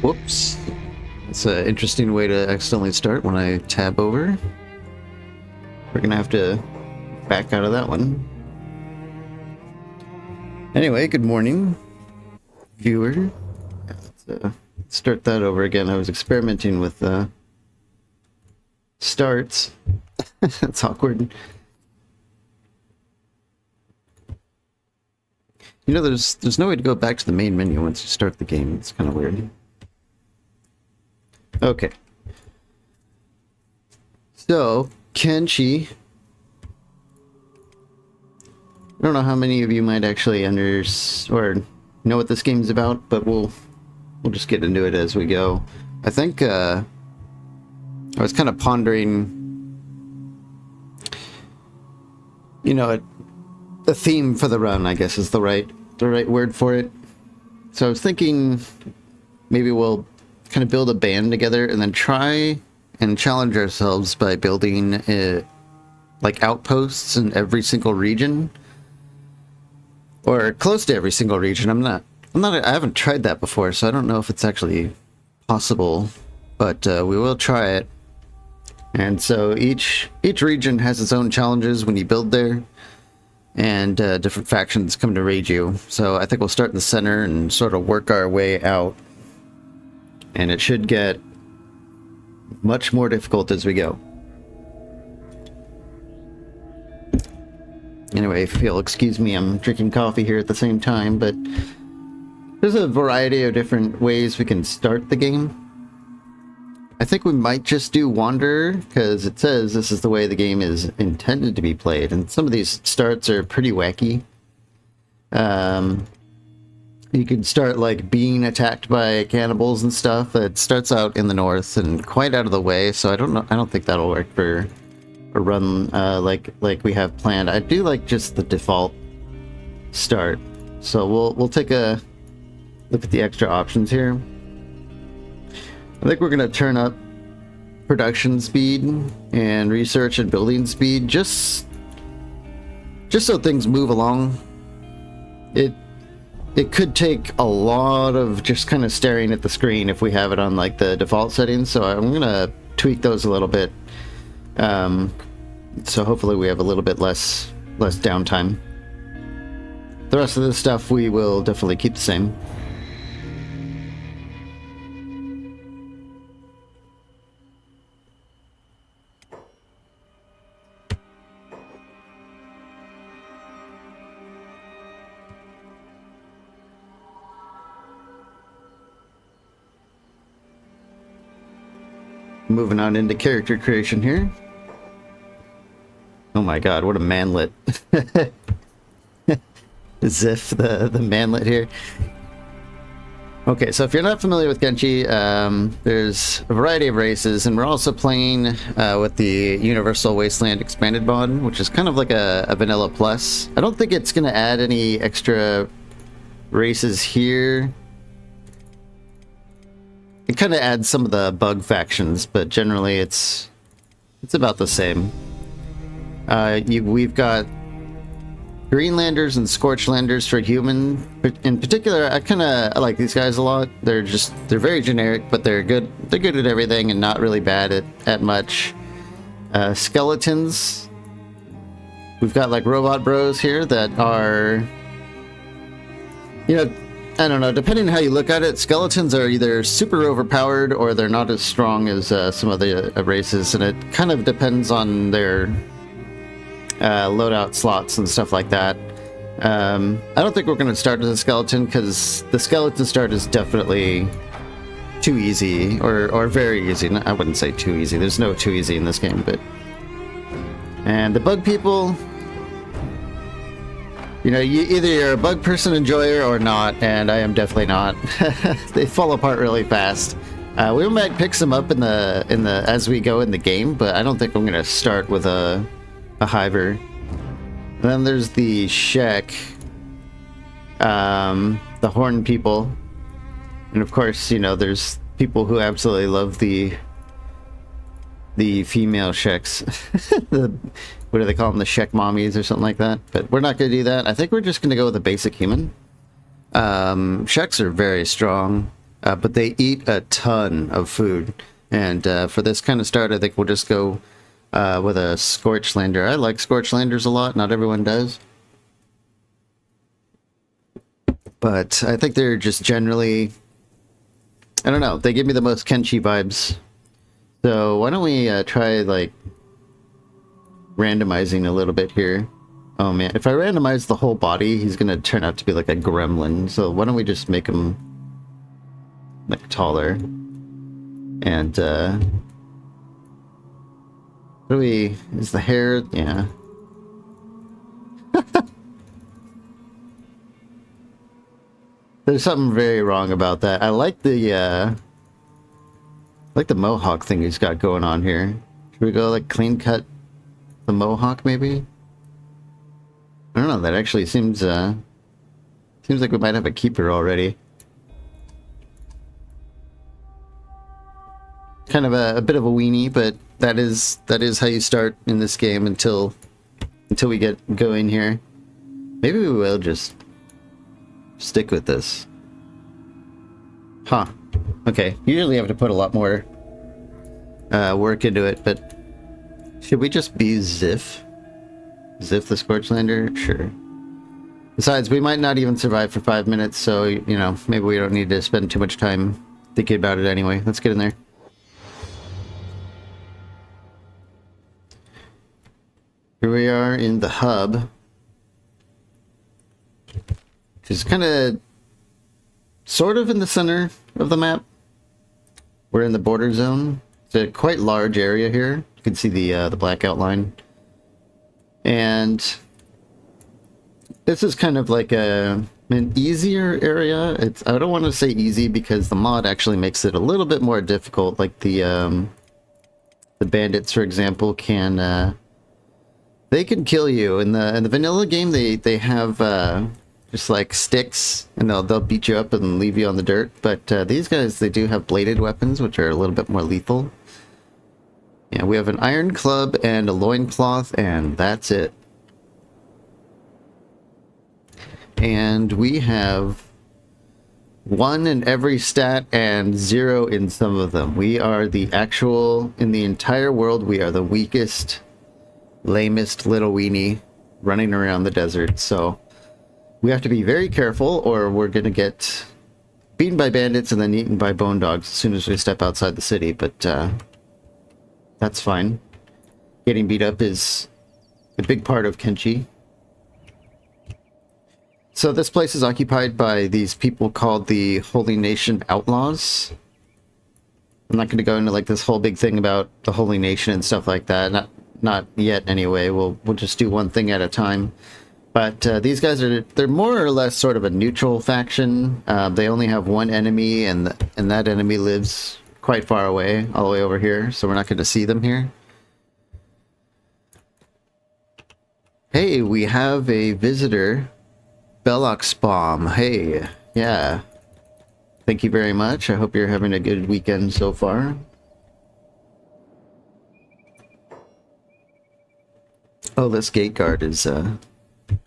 Whoops. It's an interesting way to accidentally start when I tab over. We're gonna have to back out of that one. Anyway, good morning, viewer. Let's start that over again. I was experimenting with starts. That's awkward. You know, there's no way to go back to the main menu once you start the game. It's kind of weird. Okay. So, Kenshi. I don't know how many of you might actually or know what this game's about, but we'll just get into it as we go. I think I was kind of pondering, you know, a theme for the run, I guess is the right word for it. So I was thinking maybe we'll kind of build a band together and then try and challenge ourselves by building like outposts in every single region, or close to every single region. I haven't tried that before, so I don't know if it's actually possible, but we will try it. And so each region has its own challenges when you build there, and different factions come to raid you. So I think we'll start in the center and sort of work our way out, and it should get much more difficult as we go. Anyway, if you'll excuse me, I'm drinking coffee here at the same time, but there's a variety of different ways we can start the game. I think we might just do Wanderer, because it says this is the way the game is intended to be played, and some of these starts are pretty wacky. You could start like being attacked by cannibals and stuff. It starts out in the north and quite out of the way, so I don't think that'll work for a run like we have planned. I do like just the default start, so we'll take a look at the extra options here. I think we're gonna turn up production speed and research and building speed just so things move along. It could take a lot of just kind of staring at the screen if we have it on like the default settings, so I'm gonna tweak those a little bit. So hopefully we have a little bit less downtime. The rest of this stuff we will definitely keep the same. Moving on into character creation here. Oh my god, what a manlet. Ziff, the manlet here. Okay, so if you're not familiar with Kenshi, there's a variety of races, and we're also playing with the Universal Wasteland Expanded mod, which is kind of like a vanilla plus. I don't think it's going to add any extra races here. It kind of adds some of the bug factions, but generally it's about the same. We've got Greenlanders and Scorchlanders for human. In particular, I like these guys a lot. They're very generic, but they're good. They're good at everything and not really bad at much. Skeletons. We've got like robot bros here that are, you know, I don't know, depending on how you look at it, skeletons are either super overpowered or they're not as strong as some of the races, and it kind of depends on their loadout slots and stuff like that. I don't think we're going to start as a skeleton, because the skeleton start is definitely too easy, or very easy. I wouldn't say too easy. There's no too easy in this game, but... And the bug people... You know, either you're a bug person enjoyer or not, and I am definitely not. They fall apart really fast. We might pick some up in the as we go in the game, but I don't think I'm gonna start with a hiver. And then there's the Shek, the Horn people, and of course, you know, there's people who absolutely love the female Sheks. What do they call them? The Shek mommies or something like that. But we're not going to do that. I think we're just going to go with a basic human. Sheks are very strong. but they eat a ton of food. And for this kind of start, I think we'll just go with a Scorchlander. I like Scorchlanders a lot. Not everyone does. But I think they're just generally... I don't know. They give me the most Kenshi vibes. So why don't we try, like, randomizing a little bit here. Oh man, if I randomize the whole body, he's gonna turn out to be like a gremlin. So why don't we just make him like taller? And what do we, is the hair, yeah. There's something very wrong about that. I like the mohawk thing he's got going on here. Should we go like clean cut the mohawk maybe? I don't know, that actually seems seems like we might have a keeper already. Kind of a bit of a weenie, but that is how you start in this game until we get going here. Maybe we will just stick with this. Huh. Okay, usually you have to put a lot more work into it, but should we just be Ziff? Ziff the Scorchlander? Sure. Besides, we might not even survive for 5 minutes, so, you know, maybe we don't need to spend too much time thinking about it anyway. Let's get in there. Here we are in the hub. Which is kind of sort of in the center of the map. We're in the border zone. It's a quite large area here. You can see the black outline. And this is kind of like an easier area. I don't want to say easy because the mod actually makes it a little bit more difficult. Like the bandits, for example, can they can kill you. In the vanilla game, they have just like sticks, and they'll beat you up and leave you on the dirt. But these guys, they do have bladed weapons, which are a little bit more lethal. Yeah, we have an iron club and a loincloth, and that's it. And we have 1 in every stat and 0 in some of them. We are the actual, in the entire world, we are the weakest, lamest little weenie running around the desert. So we have to be very careful, or we're going to get beaten by bandits and then eaten by bone dogs as soon as we step outside the city. But that's fine. Getting beat up is a big part of Kenshi. So this place is occupied by these people called the Holy Nation Outlaws. I'm not going to go into like this whole big thing about the Holy Nation and stuff like that. Not yet anyway. We'll just do one thing at a time. But these guys they're more or less sort of a neutral faction. They only have one enemy, and that enemy lives quite far away, all the way over here, so we're not going to see them here. Hey, we have a visitor. Belloxbomb. Hey, yeah. Thank you very much. I hope you're having a good weekend so far. Oh, this gate guard is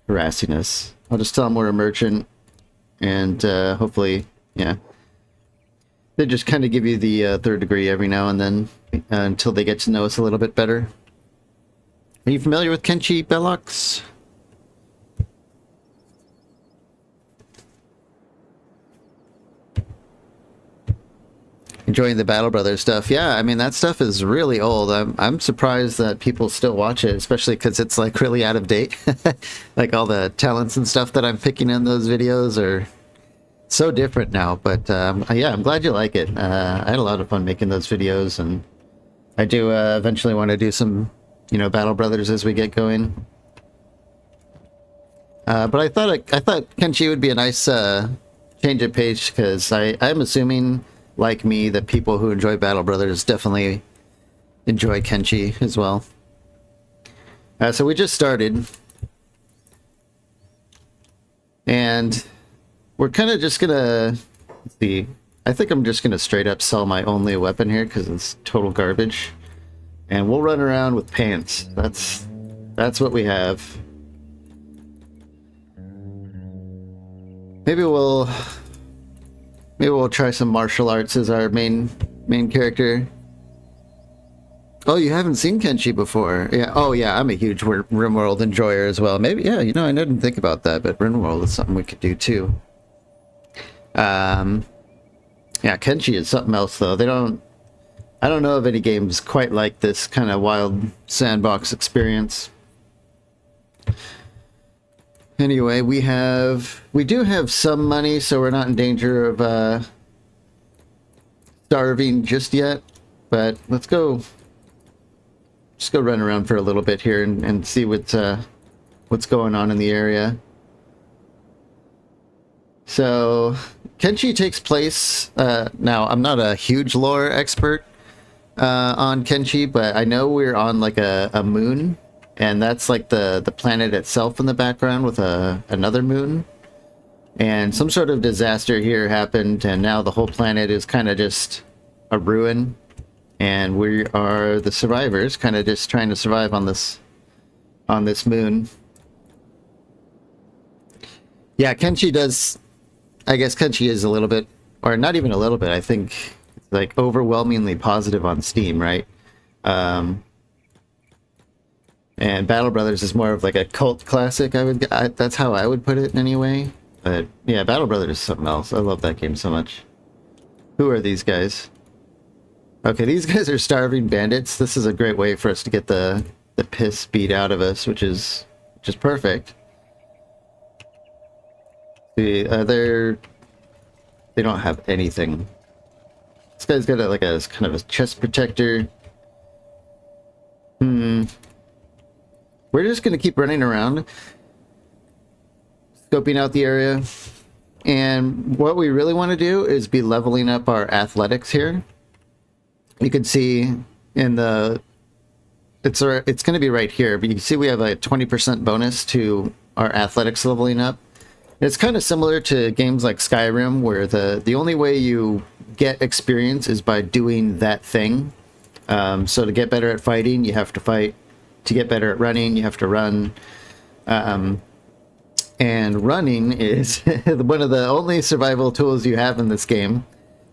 harassing us. I'll just tell him we're a merchant, and hopefully, yeah. They just kind of give you the third degree every now and then until they get to know us a little bit better. Are you familiar with Kenshi, Bellox? Enjoying the Battle Brothers stuff. Yeah, I mean, that stuff is really old. I'm surprised that people still watch it, especially because it's like really out of date. Like all the talents and stuff that I'm picking in those videos are so different now. But yeah, I'm glad you like it. I had a lot of fun making those videos, and I do eventually want to do some, you know, Battle Brothers as we get going. But I thought Kenshi would be a nice change of pace, because I'm assuming, like me, that people who enjoy Battle Brothers definitely enjoy Kenshi as well. So we just started, and we're kind of just gonna, let's see, I think I'm just gonna straight up sell my only weapon here because it's total garbage, and we'll run around with pants. That's what we have. Maybe we'll try some martial arts as our main character. Oh, you haven't seen Kenshi before? Yeah. Oh, yeah. I'm a huge RimWorld enjoyer as well. Maybe, yeah. You know, I didn't think about that, but RimWorld is something we could do too. Yeah, Kenshi is something else though. I don't know of any games quite like this kind of wild sandbox experience. Anyway, we do have some money, so we're not in danger of starving just yet. But let's go, just go run around for a little bit here and see what's going on in the area. So Kenshi takes place now. I'm not a huge lore expert on Kenshi, but I know we're on like a moon. And that's like the planet itself in the background with another moon. And some sort of disaster here happened, and now the whole planet is kind of just a ruin. And we are the survivors, kind of just trying to survive on this moon. Yeah, Kenshi does... I guess Kenshi is a little bit, or not even a little bit, I think it's like overwhelmingly positive on Steam, right? And Battle Brothers is more of like a cult classic. That's how I would put it anyway. But yeah, Battle Brothers is something else. I love that game so much. Who are these guys? Okay, these guys are starving bandits. This is a great way for us to get the piss beat out of us, which is perfect. See, they don't have anything. This guy's got like a kind of a chest protector. We're just going to keep running around, scoping out the area. And what we really want to do is be leveling up our athletics here. You can see in the... It's going to be right here, but you can see we have a 20% bonus to our athletics leveling up. It's kind of similar to games like Skyrim, where the only way you get experience is by doing that thing. So to get better at fighting, you have to fight. To get better at running, you have to run. And running is one of the only survival tools you have in this game.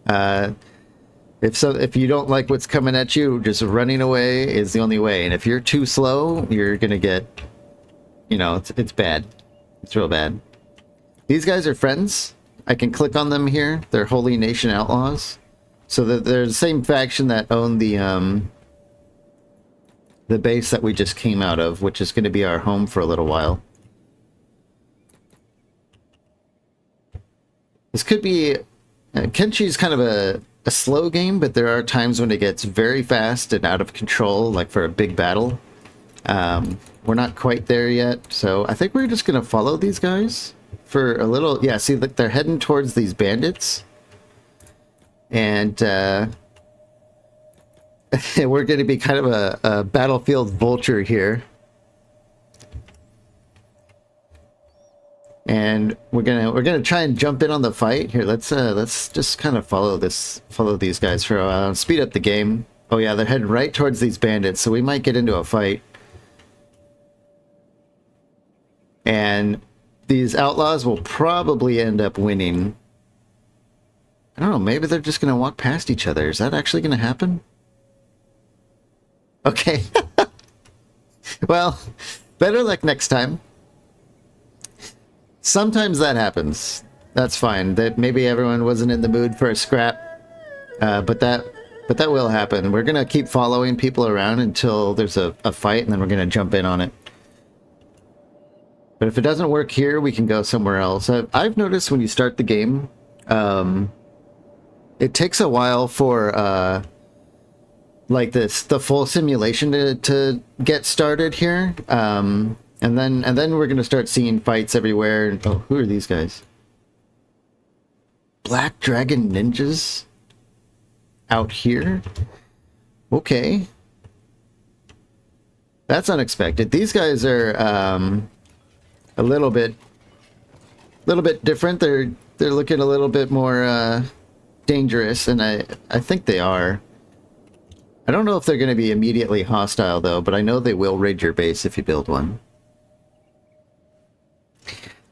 If you don't like what's coming at you, just running away is the only way. And if you're too slow, you're gonna get, it's bad. It's real bad. These guys are friends. I can click on them here. They're Holy Nation Outlaws. So they're the same faction that own the base that we just came out of, which is going to be our home for a little while. This could be... Kenshi's kind of a slow game, but there are times when it gets very fast and out of control, like for a big battle. We're not quite there yet, so I think we're just going to follow these guys for a little... Yeah, see, look, they're heading towards these bandits. And we're going to be kind of a battlefield vulture here. And we're gonna try and jump in on the fight here. Let's just kind of follow these guys for a while. Speed up the game. Oh yeah, they're heading right towards these bandits, so we might get into a fight. And these outlaws will probably end up winning. I don't know, maybe they're just gonna walk past each other. Is that actually gonna happen? Okay. Well, better luck next time. Sometimes that happens. That's fine. That maybe everyone wasn't in the mood for a scrap. But that will happen. We're gonna keep following people around until there's a fight, and then we're gonna jump in on it. But if it doesn't work here, we can go somewhere else. I've noticed when you start the game, it takes a while for like the full simulation to get started here. And then we're gonna start seeing fights everywhere. Oh, who are these guys? Black Dragon Ninjas out here? Okay. That's unexpected. These guys are a little bit different. They're looking a little bit more dangerous, and I think they are. I don't know if they're going to be immediately hostile though, but I know they will raid your base if you build one.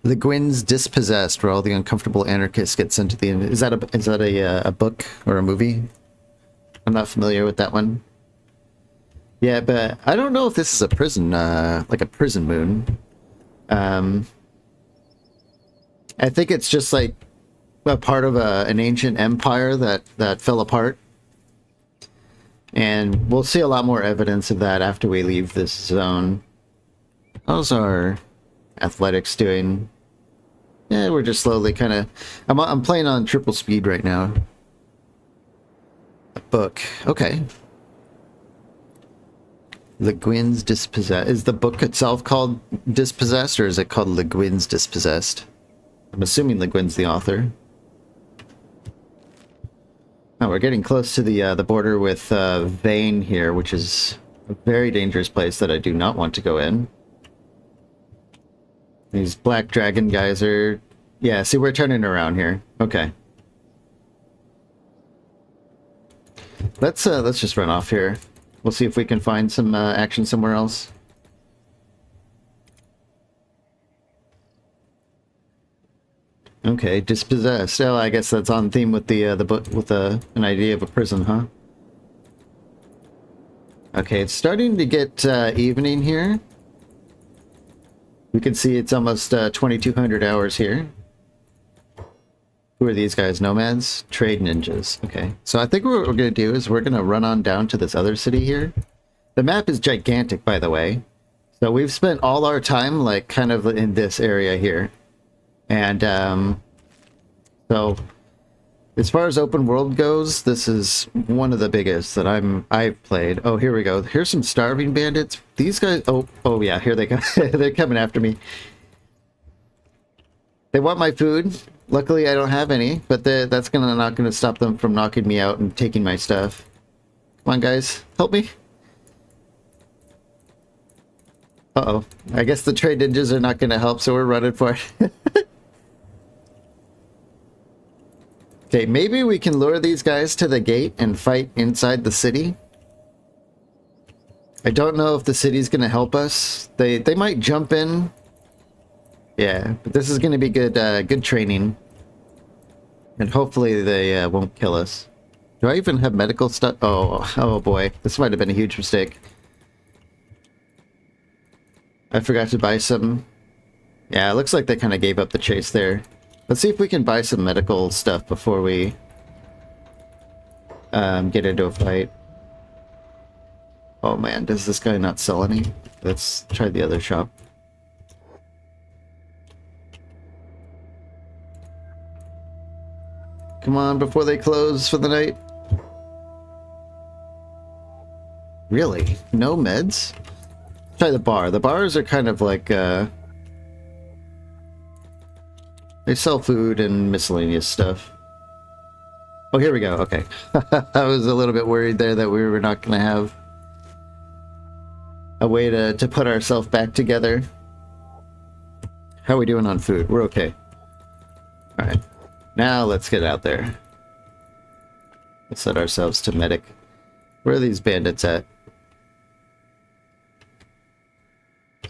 The Gwyn's Dispossessed, where all the uncomfortable anarchists get sent to the end. Is that a book or a movie? I'm not familiar with that one. Yeah, but I don't know if this is a prison, like a prison moon. I think it's just like a part of an ancient empire that fell apart. And we'll see a lot more evidence of that after we leave this zone. How's our athletics doing? Yeah, we're just slowly kind of... I'm playing on triple speed right now. A book. Okay. Le Guin's Dispossessed. Is the book itself called Dispossessed, or is it called Le Guin's Dispossessed? I'm assuming Le Guin's the author. Oh, we're getting close to the border with Vane here, which is a very dangerous place that I do not want to go in. These black dragon guys are... Yeah, see, we're turning around here. Okay. Let's just run off here. We'll see if we can find some action somewhere else. Okay, dispossessed. Oh, I guess that's on theme with the book, with an idea of a prison, huh? Okay, it's starting to get evening here. We can see it's almost 2,200 hours here. Who are these guys? Nomads? Trade ninjas. Okay, so I think what we're going to do is we're going to run on down to this other city here. The map is gigantic, by the way. So we've spent all our time, like, kind of in this area here. And, so, as far as open world goes, this is one of the biggest that I've played. Oh, here we go. Here's some starving bandits. These guys, oh yeah, here they go. They're coming after me. They want my food. Luckily, I don't have any, but that's not gonna stop them from knocking me out and taking my stuff. Come on, guys, help me. Uh-oh. I guess the trade ninjas are not gonna help, so we're running for it. Okay, maybe we can lure these guys to the gate and fight inside the city. I don't know if the city's gonna help us. They might jump in. Yeah, but this is gonna be good good training. And hopefully they won't kill us. Do I even have medical stuff? Oh boy, this might have been a huge mistake. I forgot to buy some. Yeah, it looks like they kind of gave up the chase there. Let's see if we can buy some medical stuff before we get into a fight. Oh man, does this guy not sell any? Let's try the other shop. Come on, before they close for the night. Really? No meds? Try the bar. The bars are kind of like, they sell food and miscellaneous stuff. Oh, here we go. Okay. I was a little bit worried there that we were not going to have a way to put ourselves back together. How are we doing on food? We're okay. Alright. Now let's get out there. Let's set ourselves to medic. Where are these bandits at?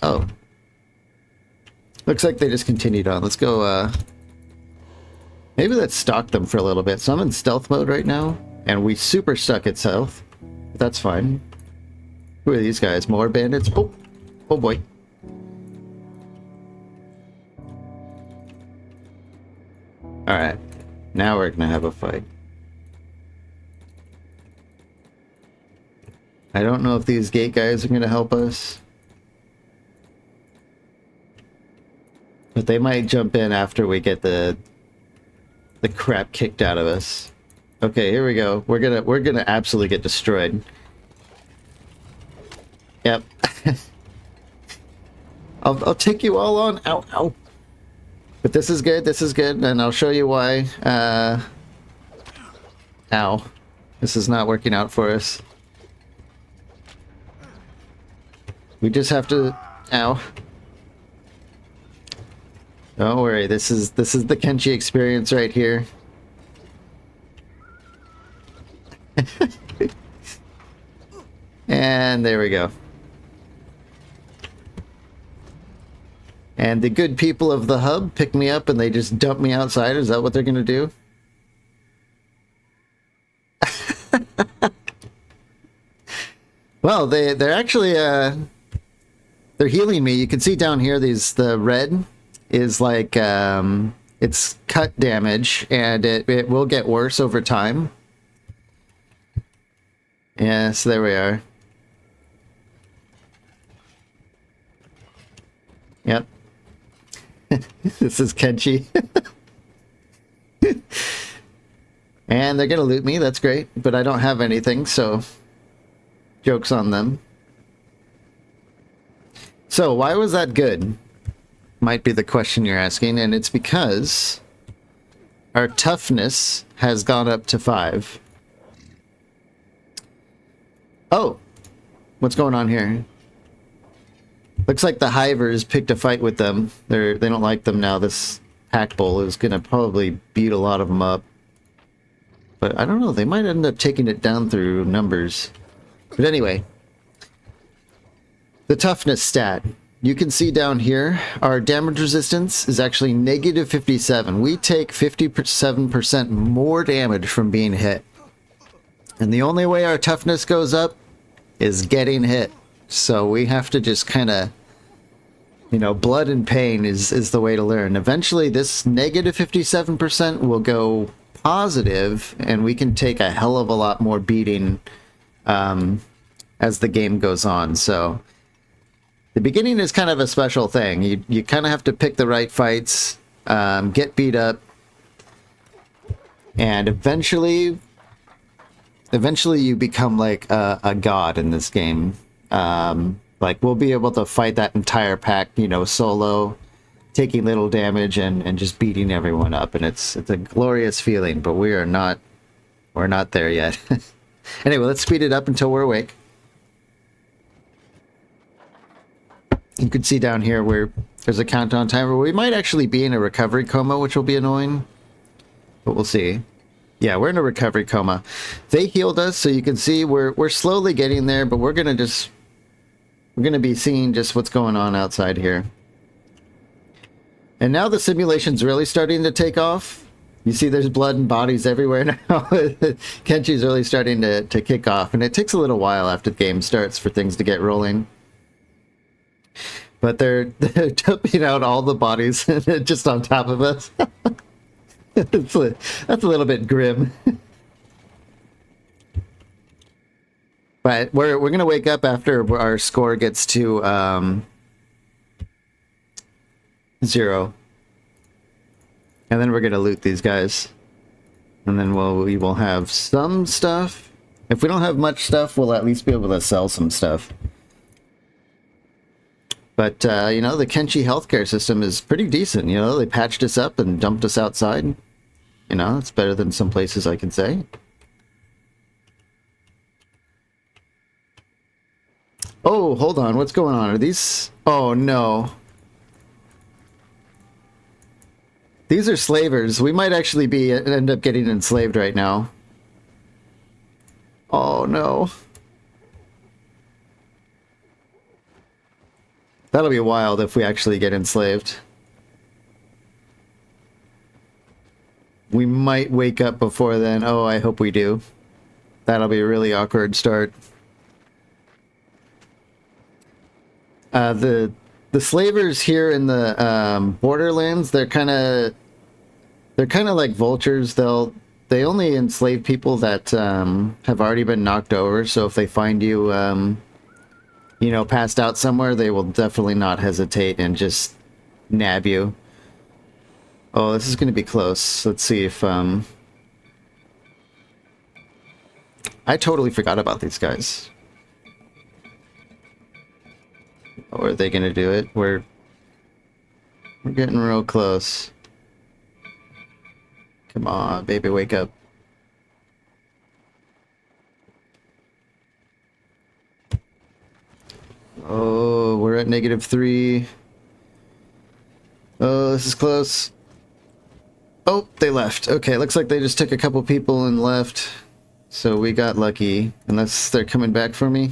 Oh. Looks like they just continued on. Let's go, maybe let's stalk them for a little bit. So I'm in stealth mode right now, and we super stuck at stealth. That's fine. Who are these guys? More bandits? Oh! Oh boy. Alright. Now we're gonna have a fight. I don't know if these gate guys are gonna help us. But they might jump in after we get the crap kicked out of us. Okay, here we go. We're gonna absolutely get destroyed. Yep. I'll take you all on. Ow, ow. But this is good. This is good, and I'll show you why. Ow. This is not working out for us. We just have to. Ow. Don't worry, this is the Kenshi experience right here. And there we go. And the good people of the hub pick me up and they just dump me outside. Is that what they're going to do? Well, they're actually they're healing me. You can see down here the red is like it's cut damage, and it will get worse over time. Yeah, so there we are. Yep. This is Kenshi. And they're gonna loot me, that's great, but I don't have anything, so joke's on them. So why was that good? Might be the question you're asking, and it's because our toughness has gone up to 5. Oh, what's going on here? Looks like the Hivers picked a fight with them. They don't like them now. This Pack Bull is gonna probably beat a lot of them up. But I don't know, they might end up taking it down through numbers. But anyway, the toughness stat. You can see down here, our damage resistance is actually negative 57. We take 57% more damage from being hit. And the only way our toughness goes up is getting hit. So we have to just kind of, you know, blood and pain is the way to learn. Eventually this negative 57% will go positive, and we can take a hell of a lot more beating as the game goes on. So the beginning is kind of a special thing. You kind of have to pick the right fights, get beat up, and eventually you become like a god in this game. Like we'll be able to fight that entire pack, you know, solo, taking little damage and just beating everyone up, and it's a glorious feeling. But we're not there yet. Anyway, let's speed it up until we're awake. You can see down here where there's a countdown timer. We might actually be in a recovery coma, which will be annoying, but we'll see. Yeah, we're in a recovery coma. They healed us, so you can see we're slowly getting there, but we're gonna be seeing just what's going on outside here. And now the simulation's really starting to take off. You see there's blood and bodies everywhere now. Kenshi's really starting to kick off, and it takes a little while after the game starts for things to get rolling. But they're dumping out all the bodies just on top of us. That's a little bit grim. But we're gonna wake up after our score gets to 0, and then we're gonna loot these guys, and then we will have some stuff. If we don't have much stuff, we'll at least be able to sell some stuff. But you know, the Kenshi healthcare system is pretty decent. You know, they patched us up and dumped us outside. You know, it's better than some places, I can say. Oh, hold on. What's going on? Are these... Oh, no. These are slavers. We might actually end up getting enslaved right now. Oh, no. That'll be wild if we actually get enslaved. We might wake up before then. Oh, I hope we do. That'll be a really awkward start. The slavers here in the Borderlands, they're kind of like vultures. They only enslave people that have already been knocked over. So if they find you, you know, passed out somewhere, they will definitely not hesitate and just nab you. Oh, this is going to be close. Let's see if... I totally forgot about these guys. Oh, are they going to do it? We're getting real close. Come on, baby, wake up. Oh, we're at -3. Oh, this is close. Oh, they left. Okay, looks like they just took a couple people and left. So we got lucky. Unless they're coming back for me.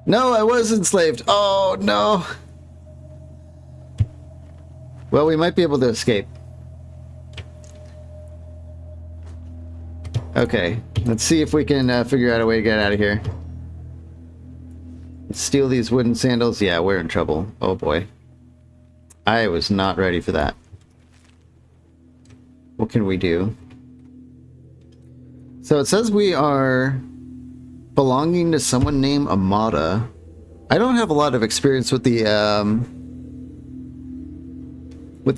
No, I was enslaved. Oh, no. Well, we might be able to escape. Okay, let's see if we can figure out a way to get out of here. Steal these wooden sandals. Yeah, we're in trouble. Oh boy. I was not ready for that. What can we do? So it says we are belonging to someone named Amada. I don't have a lot of experience with the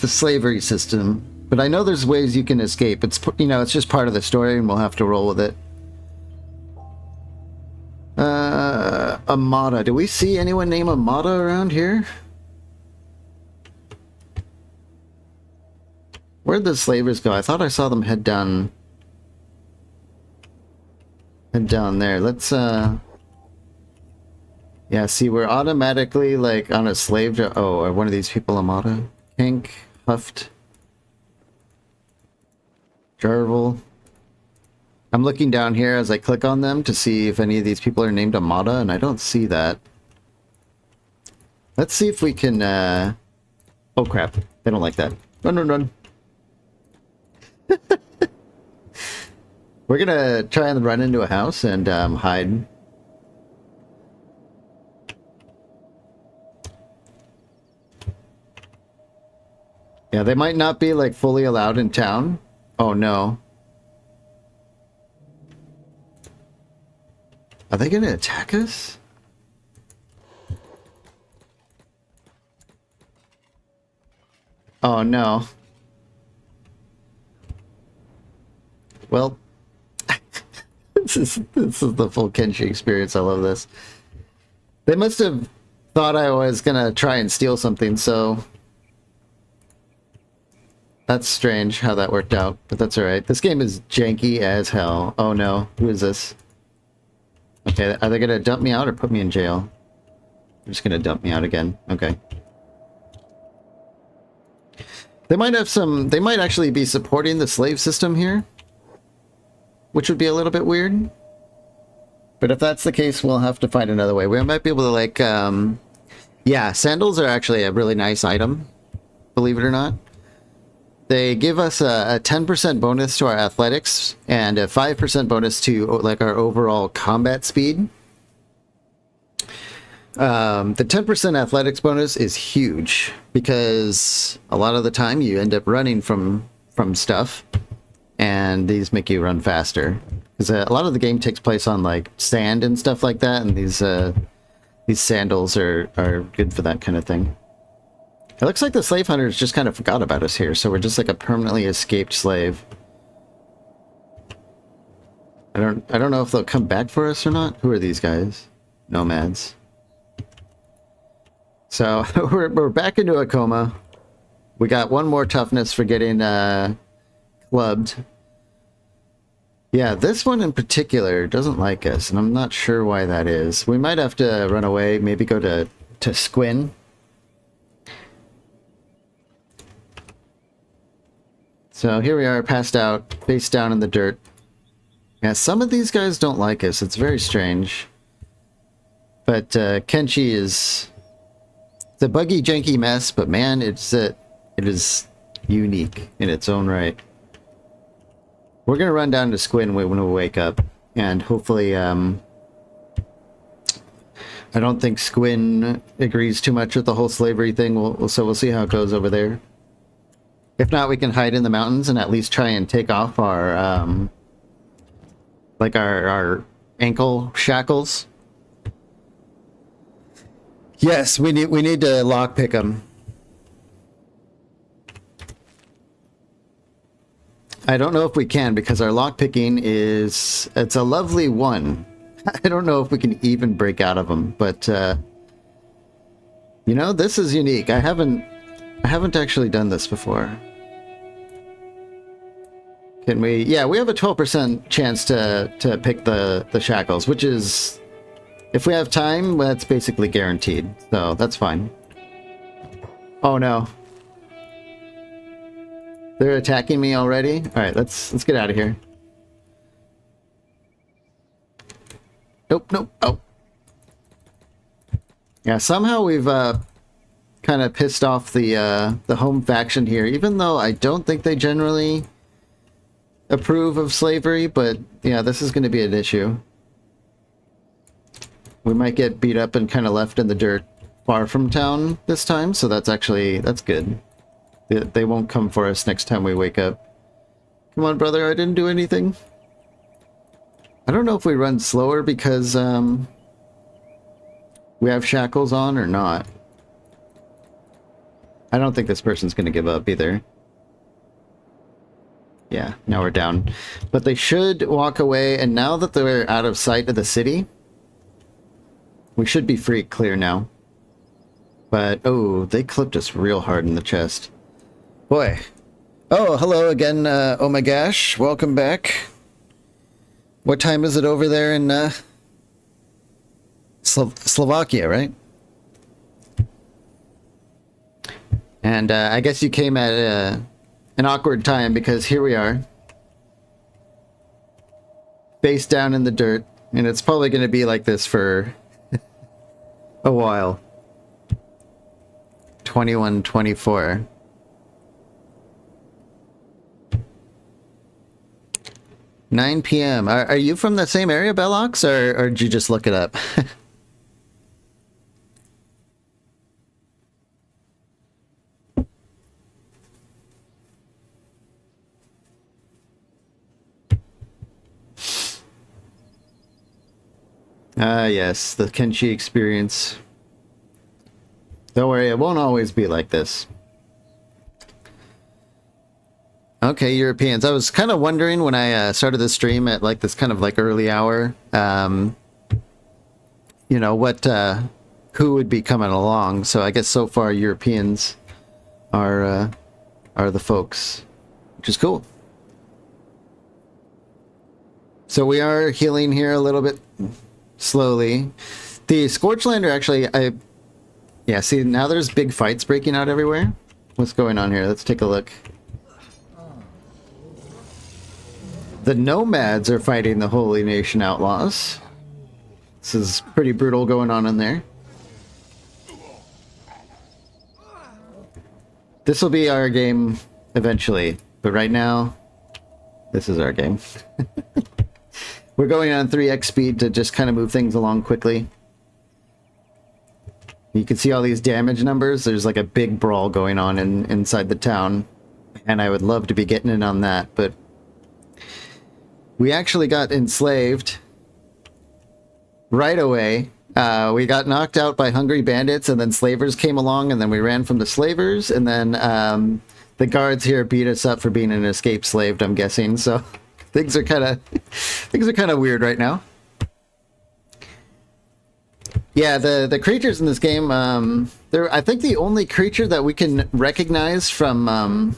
slavery system, but I know there's ways you can escape. It's, you know, it's just part of the story, and we'll have to roll with it. Amada. Do we see anyone named Amada around here? Where'd the slavers go? I thought I saw them head down there. Let's yeah, see, we're automatically like on a slave. Oh, are one of these people Amada? Pink, Huft, Jarvel. I'm looking down here as I click on them to see if any of these people are named Amada, and I don't see that. Let's see if we can, oh crap, they don't like that. Run, run, run. We're gonna try and run into a house and hide. Yeah, they might not be like fully allowed in town. Oh no. Are they gonna attack us? Oh no. Well, this is the full Kenshi experience. I love this. They must have thought I was gonna try and steal something, so that's strange how that worked out, but that's alright. This game is janky as hell. Oh no, who is this? Okay, are they gonna dump me out or put me in jail? They're just gonna dump me out again. Okay. They might have some... They might actually be supporting the slave system here, which would be a little bit weird. But if that's the case, we'll have to find another way. We might be able to, like, yeah, sandals are actually a really nice item, believe it or not. They give us a 10% bonus to our athletics and a 5% bonus to, like, our overall combat speed. The 10% athletics bonus is huge because a lot of the time you end up running from stuff, and these make you run faster. Because a lot of the game takes place on like sand and stuff like that, and these sandals are good for that kind of thing. It looks like the slave hunters just kind of forgot about us here, so we're just like a permanently escaped slave. I don't know if they'll come back for us or not. Who are these guys? Nomads. So we're back into a coma. We got one more toughness for getting clubbed. Yeah, this one in particular doesn't like us, and I'm not sure why that is. We might have to run away, maybe go to Squin. So here we are, passed out, face down in the dirt. Yeah, some of these guys don't like us. It's very strange. But Kenshi is... It's a buggy, janky mess, but man, it is unique in its own right. We're gonna run down to Squin when we wake up, and hopefully, I don't think Squin agrees too much with the whole slavery thing. So we'll see how it goes over there. If not, we can hide in the mountains and at least try and take off our, like our ankle shackles. Yes, we need to lockpick them. I don't know if we can because our lockpicking it's a lovely one. I don't know if we can even break out of them, but you know, this is unique. I haven't actually done this before. Can we? Yeah, we have a 12% chance to pick the shackles, which is, if we have time, that's basically guaranteed. So that's fine. Oh no. They're attacking me already? Alright, let's get out of here. Nope, nope. Oh. Yeah, somehow we've kind of pissed off the home faction here, even though I don't think they generally approve of slavery, but yeah, this is going to be an issue. We might get beat up and kind of left in the dirt far from town this time, so that's good. They won't come for us next time we wake up. Come on, brother, I didn't do anything. I don't know if we run slower because we have shackles on or not. I don't think this person's going to give up either. Yeah, now we're down. But they should walk away, and now that they're out of sight of the city, we should be free clear now. But, oh, they clipped us real hard in the chest. Boy. Oh, hello again, oh my gosh. Welcome back. What time is it over there in Slovakia, right? And I guess you came at an awkward time because here we are. Face down in the dirt. And it's probably going to be like this for a while. 21-24. $9 p.m. Are you from the same area, Bellox, or did you just look it up? Yes, the Kenshi experience. Don't worry, it won't always be like this. Okay, Europeans. I was kind of wondering when I started the stream at like this kind of like early hour, you know, who would be coming along. So I guess so far Europeans are the folks, which is cool. So we are healing here a little bit slowly. The Scorchland are actually, yeah, see, now there's big fights breaking out everywhere. What's going on here? Let's take a look. The Nomads are fighting the Holy Nation Outlaws. This is pretty brutal going on in there. This will be our game eventually, but right now, this is our game. We're going on 3x speed to just kind of move things along quickly. You can see all these damage numbers. There's like a big brawl going on inside the town, and I would love to be getting in on that, but we actually got enslaved right away. We got knocked out by hungry bandits, and then slavers came along, and then we ran from the slavers, and then the guards here beat us up for being an escaped slave, I'm guessing. So things are kind of weird right now. Yeah, the creatures in this game, they're, I think, the only creature that we can recognize from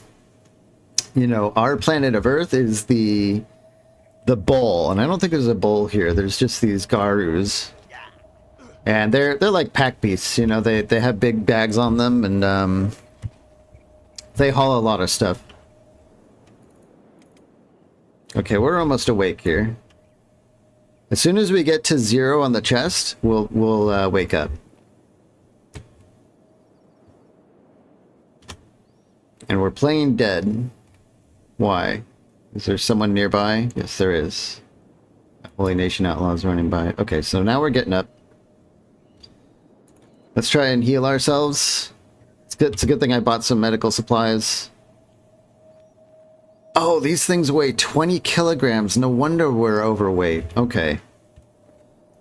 you know, our planet of Earth is the bull, and I don't think there's a bull here. There's just these garus, and they're like pack beasts. You know, they have big bags on them, and they haul a lot of stuff. Okay, we're almost awake here. As soon as we get to 0 on the chest, we'll wake up. And we're playing dead. Why? Is there someone nearby? Yes, there is. Holy Nation Outlaws running by. Okay, so now we're getting up. Let's try and heal ourselves. It's good. It's a good thing I bought some medical supplies. Oh, these things weigh 20 kilograms. No wonder we're overweight. Okay.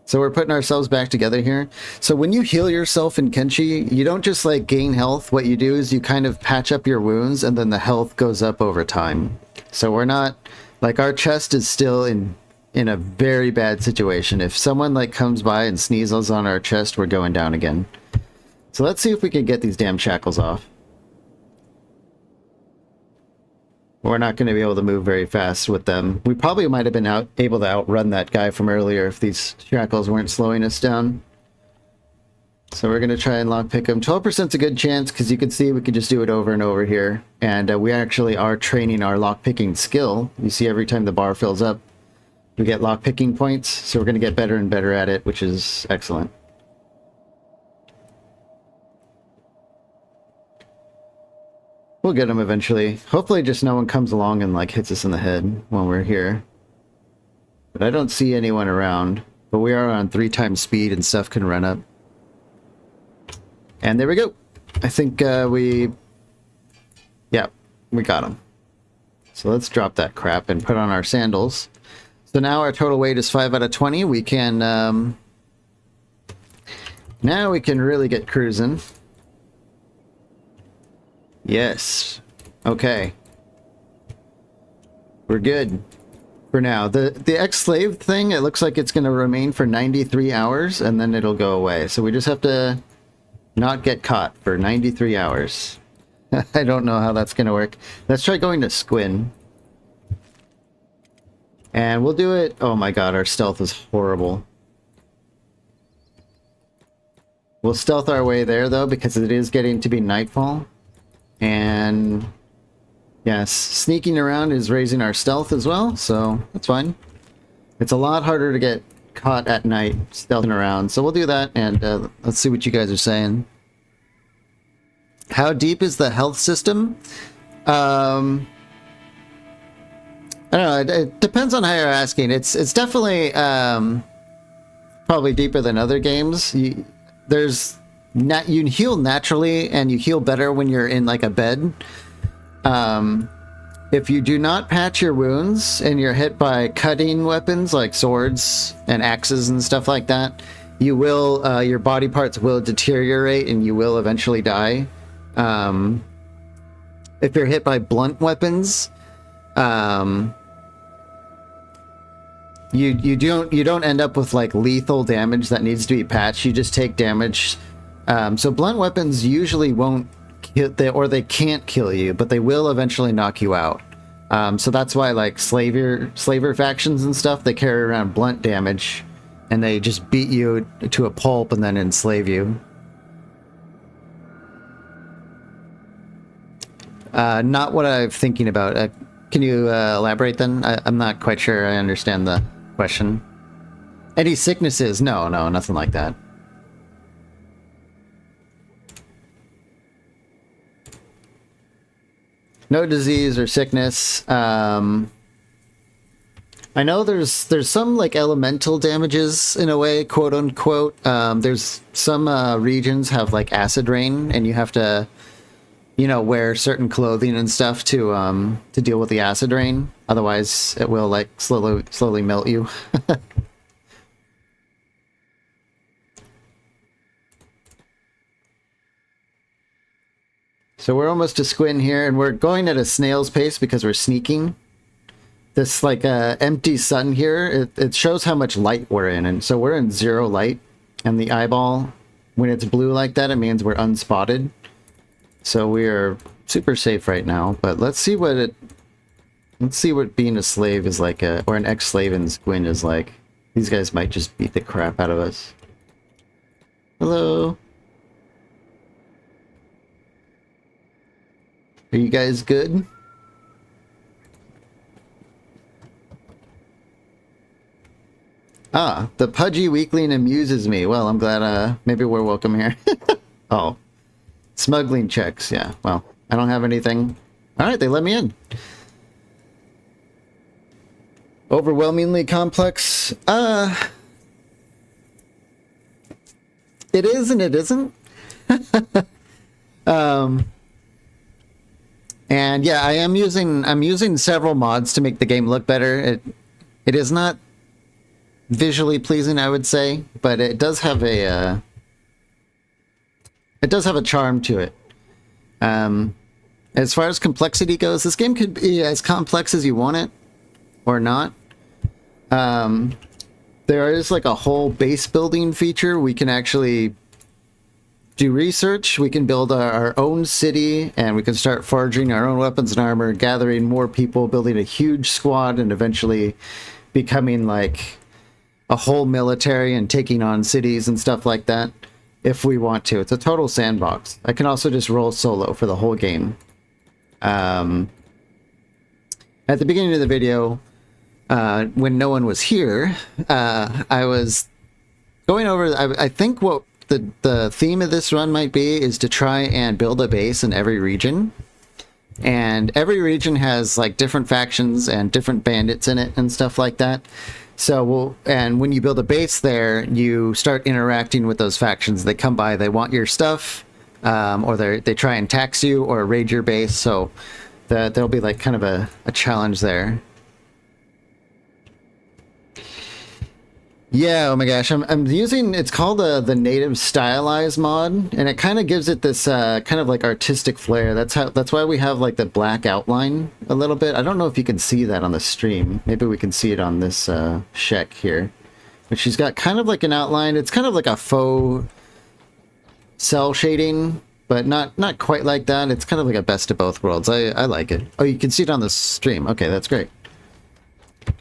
So we're putting ourselves back together here. So when you heal yourself in Kenshi, you don't just like gain health. What you do is you kind of patch up your wounds, and then the health goes up over time. So we're not, like, our chest is still in a very bad situation. If someone like comes by and sneezes on our chest, we're going down again. So let's see if we can get these damn shackles off. We're not going to be able to move very fast with them. We probably might have been able to outrun that guy from earlier if these shackles weren't slowing us down. So we're going to try and lockpick him. 12% is a good chance, because you can see we could just do it over and over here. And we actually are training our lockpicking skill. You see every time the bar fills up, we get lockpicking points. So we're going to get better and better at it, which is excellent. We'll get him eventually. Hopefully just no one comes along and like hits us in the head when we're here. But I don't see anyone around. But we are on 3 times speed and stuff can run up. And there we go. I think yeah, we got him. So let's drop that crap and put on our sandals. So now our total weight is 5 out of 20. We can, now we can really get cruising. Yes. Okay. We're good for now. The ex-slave thing, it looks like it's going to remain for 93 hours and then it'll go away. So we just have to not get caught for 93 hours. I don't know how that's going to work. Let's try going to Squin. And we'll do it... Oh my god, our stealth is horrible. We'll stealth our way there, though, because it is getting to be nightfall. And... yes, sneaking around is raising our stealth as well, so that's fine. It's a lot harder to get caught at night stealthing around, so we'll do that, and let's see what you guys are saying. How deep is the health system? I don't know. It depends on how you're asking. It's definitely probably deeper than other games. You heal naturally, and you heal better when you're in like a bed. If you do not patch your wounds and you're hit by cutting weapons like swords and axes and stuff like that, you will your body parts will deteriorate and you will eventually die. If you're hit by blunt weapons, you don't end up with like lethal damage that needs to be patched. You just take damage. So blunt weapons usually won't kill, or they can't kill you, but they will eventually knock you out. So that's why like slaver factions and stuff, they carry around blunt damage, and they just beat you to a pulp and then enslave you. Not what I'm thinking about. Can you elaborate then? I'm not quite sure I understand the question. Any sicknesses? No, nothing like that. No disease or sickness. I know there's some like elemental damages in a way, quote unquote. There's some regions have like acid rain, and you have to, wear certain clothing and stuff to deal with the acid rain. Otherwise, it will like slowly melt you. So we're almost to Squin here, and we're going at a snail's pace because we're sneaking. This like empty sun here, it shows how much light we're in, and so we're in 0 light. And the eyeball, when it's blue like that, it means we're unspotted. So we are super safe right now, but let's see what being a slave is like, or an ex-slave in Squin is like. These guys might just beat the crap out of us. Hello. Are you guys good? Ah, the pudgy weakling amuses me. Well, I'm glad maybe we're welcome here. Oh. Smuggling checks, yeah. Well, I don't have anything. Alright, they let me in. Overwhelmingly complex. It is and it isn't. And yeah, I'm using several mods to make the game look better. It is not visually pleasing, I would say, but it does have a charm to it. As far as complexity goes, this game could be as complex as you want it, or not. There is like a whole base building feature. We can actually do research, we can build our own city, and we can start forging our own weapons and armor, gathering more people, building a huge squad, and eventually becoming like a whole military and taking on cities and stuff like that, if we want to. It's a total sandbox. I can also just roll solo for the whole game. At the beginning of the video, when no one was here, I was going over, I think what the theme of this run might be is to try and build a base in every region. and every region has like different factions and different bandits in it and stuff like that. So and when you build a base there, you start interacting with those factions. They come by, they want your stuff, or they try and tax you or raid your base. So there'll be like kind of a challenge there. Yeah, oh my gosh, I'm using, it's called the native stylized mod, and it kind of gives it this kind of like artistic flair. That's why we have like the black outline a little bit. I don't know if you can see that on the stream. Maybe we can see it on this Shek here. But she's got kind of like an outline. It's kind of like a faux cell shading, but not quite like that. It's kind of like a best of both worlds. I like it. Oh, you can see it on the stream. Okay, that's great.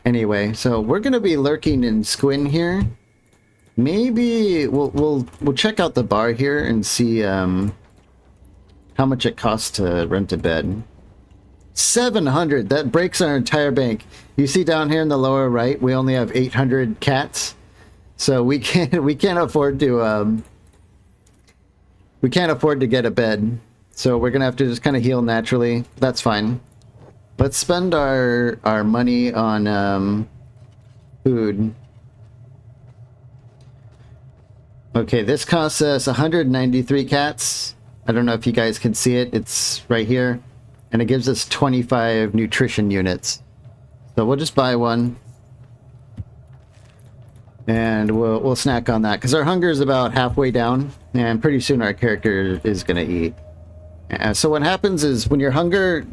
Anyway, so we're gonna be lurking in Squin here. Maybe we'll check out the bar here and see how much it costs to rent a bed. 700. That breaks our entire bank. You see down here in the lower right, we only have 800 cats, so we can't afford to get a bed. So we're gonna have to just kind of heal naturally. That's fine. Let's spend our money on food. Okay, this costs us 193 cats. I don't know if you guys can see it. It's right here. And it gives us 25 nutrition units. So we'll just buy one. And we'll snack on that. Because our hunger is about halfway down. And pretty soon our character is going to eat. So what happens is when your hunger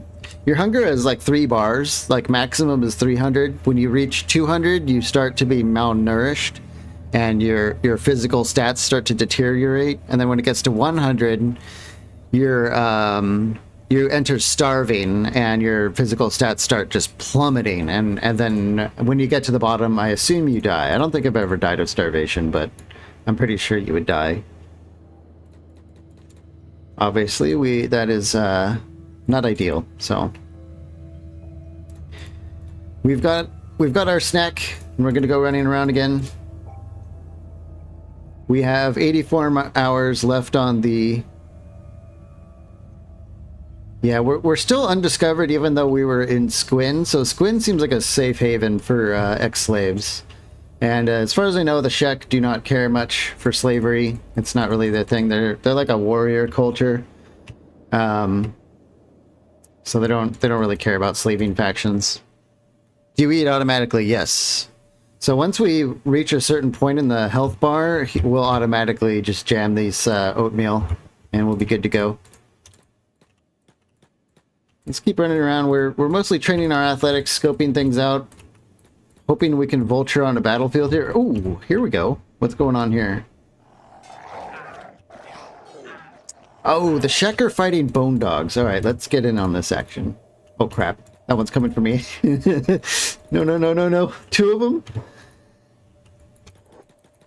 is like 3 bars, like maximum is 300. When you reach 200, you start to be malnourished and your physical stats start to deteriorate. And then when it gets to 100, you enter starving and your physical stats start just plummeting. And then when you get to the bottom, I assume you die. I don't think I've ever died of starvation, but I'm pretty sure you would die. Obviously, that is not ideal. So we've got our snack, and we're gonna go running around again. We have 84 hours left on the. Yeah, we're still undiscovered, even though we were in Squin. So Squin seems like a safe haven for ex-slaves. And as far as I know, the Shek do not care much for slavery. It's not really their thing. They're like a warrior culture. So they don't really care about slaving factions. Do you eat automatically? Yes. So once we reach a certain point in the health bar, we'll automatically just jam these oatmeal, and we'll be good to go. Let's keep running around. We're mostly training our athletics, scoping things out. Hoping we can vulture on a battlefield here. Ooh, here we go. What's going on here? Oh, the Shek are fighting bone dogs. All right, let's get in on this action. Oh, crap. That one's coming for me. No. 2 of them?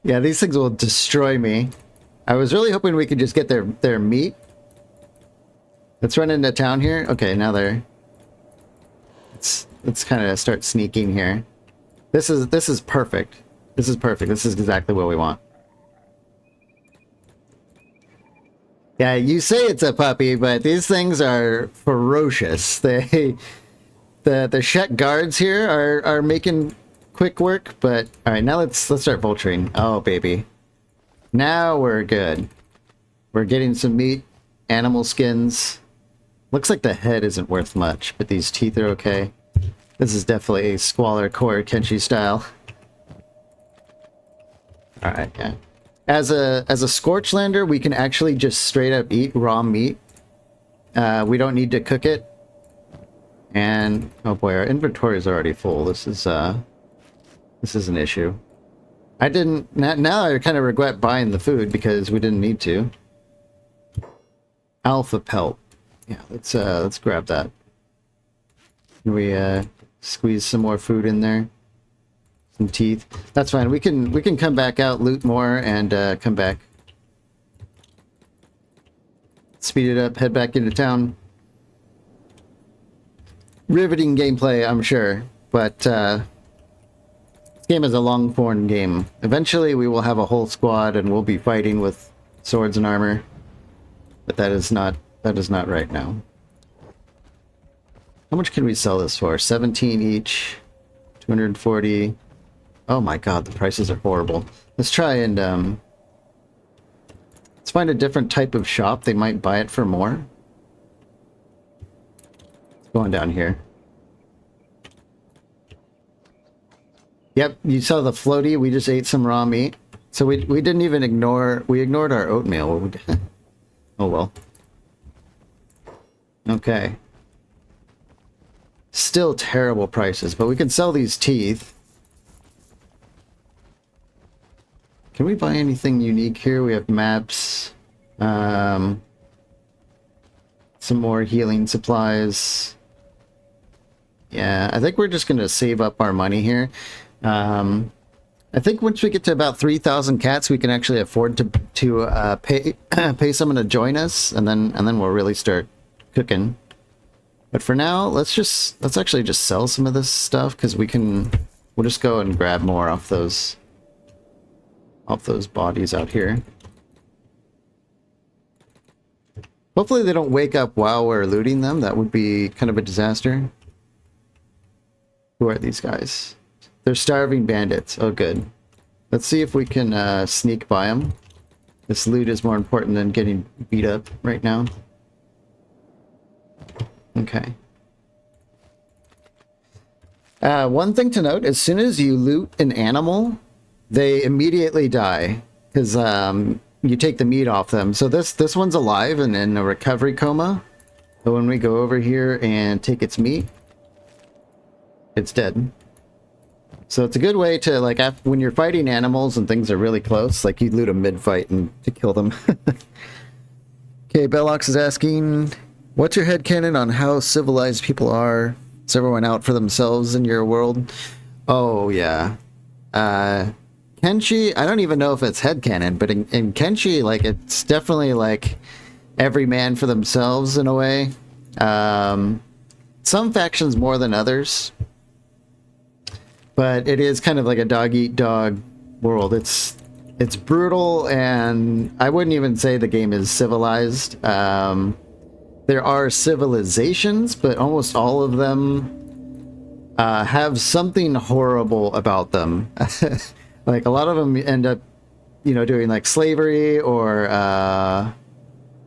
Yeah, these things will destroy me. I was really hoping we could just get their meat. Let's run into town here. Okay, now they're... Let's kind of start sneaking here. This is perfect. This is perfect. This is exactly what we want. Yeah, you say it's a puppy, but these things are ferocious. The Shek guards here are making quick work, but all right, now let's start vulturing. Oh baby, now we're good. We're getting some meat, animal skins. Looks like the head isn't worth much, but these teeth are okay. This is definitely a Squalorcore Kenshi style. Alright, yeah. As a Scorchlander, we can actually just straight up eat raw meat. We don't need to cook it. And oh boy, our inventory is already full. This is an issue. Now I kind of regret buying the food because we didn't need to. Alpha pelt. Yeah, let's grab that. Can we squeeze some more food in there? Some teeth. That's fine. We can come back out, loot more, and come back. Speed it up, head back into town. Riveting gameplay, I'm sure, but this game is a long-form game. Eventually we will have a whole squad and we'll be fighting with swords and armor, but that is not right now. How much can we sell this for? 17 each. 240. Oh my god, the prices are horrible. Let's try and, let's find a different type of shop. They might buy it for more. It's going down here. Yep, you saw the floaty. We just ate some raw meat. So we didn't even ignore... We ignored our oatmeal. Oh well. Okay. Still terrible prices, but we can sell these teeth. Can we buy anything unique here? We have maps. Some more healing supplies. Yeah, I think we're just going to save up our money here. I think once we get to about 3,000 cats, we can actually afford to pay someone to join us, and then we'll really start cooking. But for now, let's actually just sell some of this stuff, because we'll just go and grab more off those bodies out here. Hopefully they don't wake up while we're looting them. That would be kind of a disaster. Who are these guys? They're starving bandits. Oh, good. Let's see if we can sneak by them. This loot is more important than getting beat up right now. Okay. One thing to note, as soon as you loot an animal, they immediately die, because you take the meat off them. So this one's alive and in a recovery coma. But when we go over here and take its meat, it's dead. So it's a good way to, like, when you're fighting animals and things are really close, like, you loot them mid-fight and to kill them. Okay, Bellox is asking, what's your headcanon on how civilized people are? Is everyone out for themselves in your world? Oh, yeah. Kenshi, I don't even know if it's headcanon, but in Kenshi, like, it's definitely, like, every man for themselves in a way. Some factions more than others. But it is kind of like a dog-eat-dog world. It's brutal, and I wouldn't even say the game is civilized. There are civilizations, but almost all of them have something horrible about them. Like, a lot of them end up, doing, like, slavery or,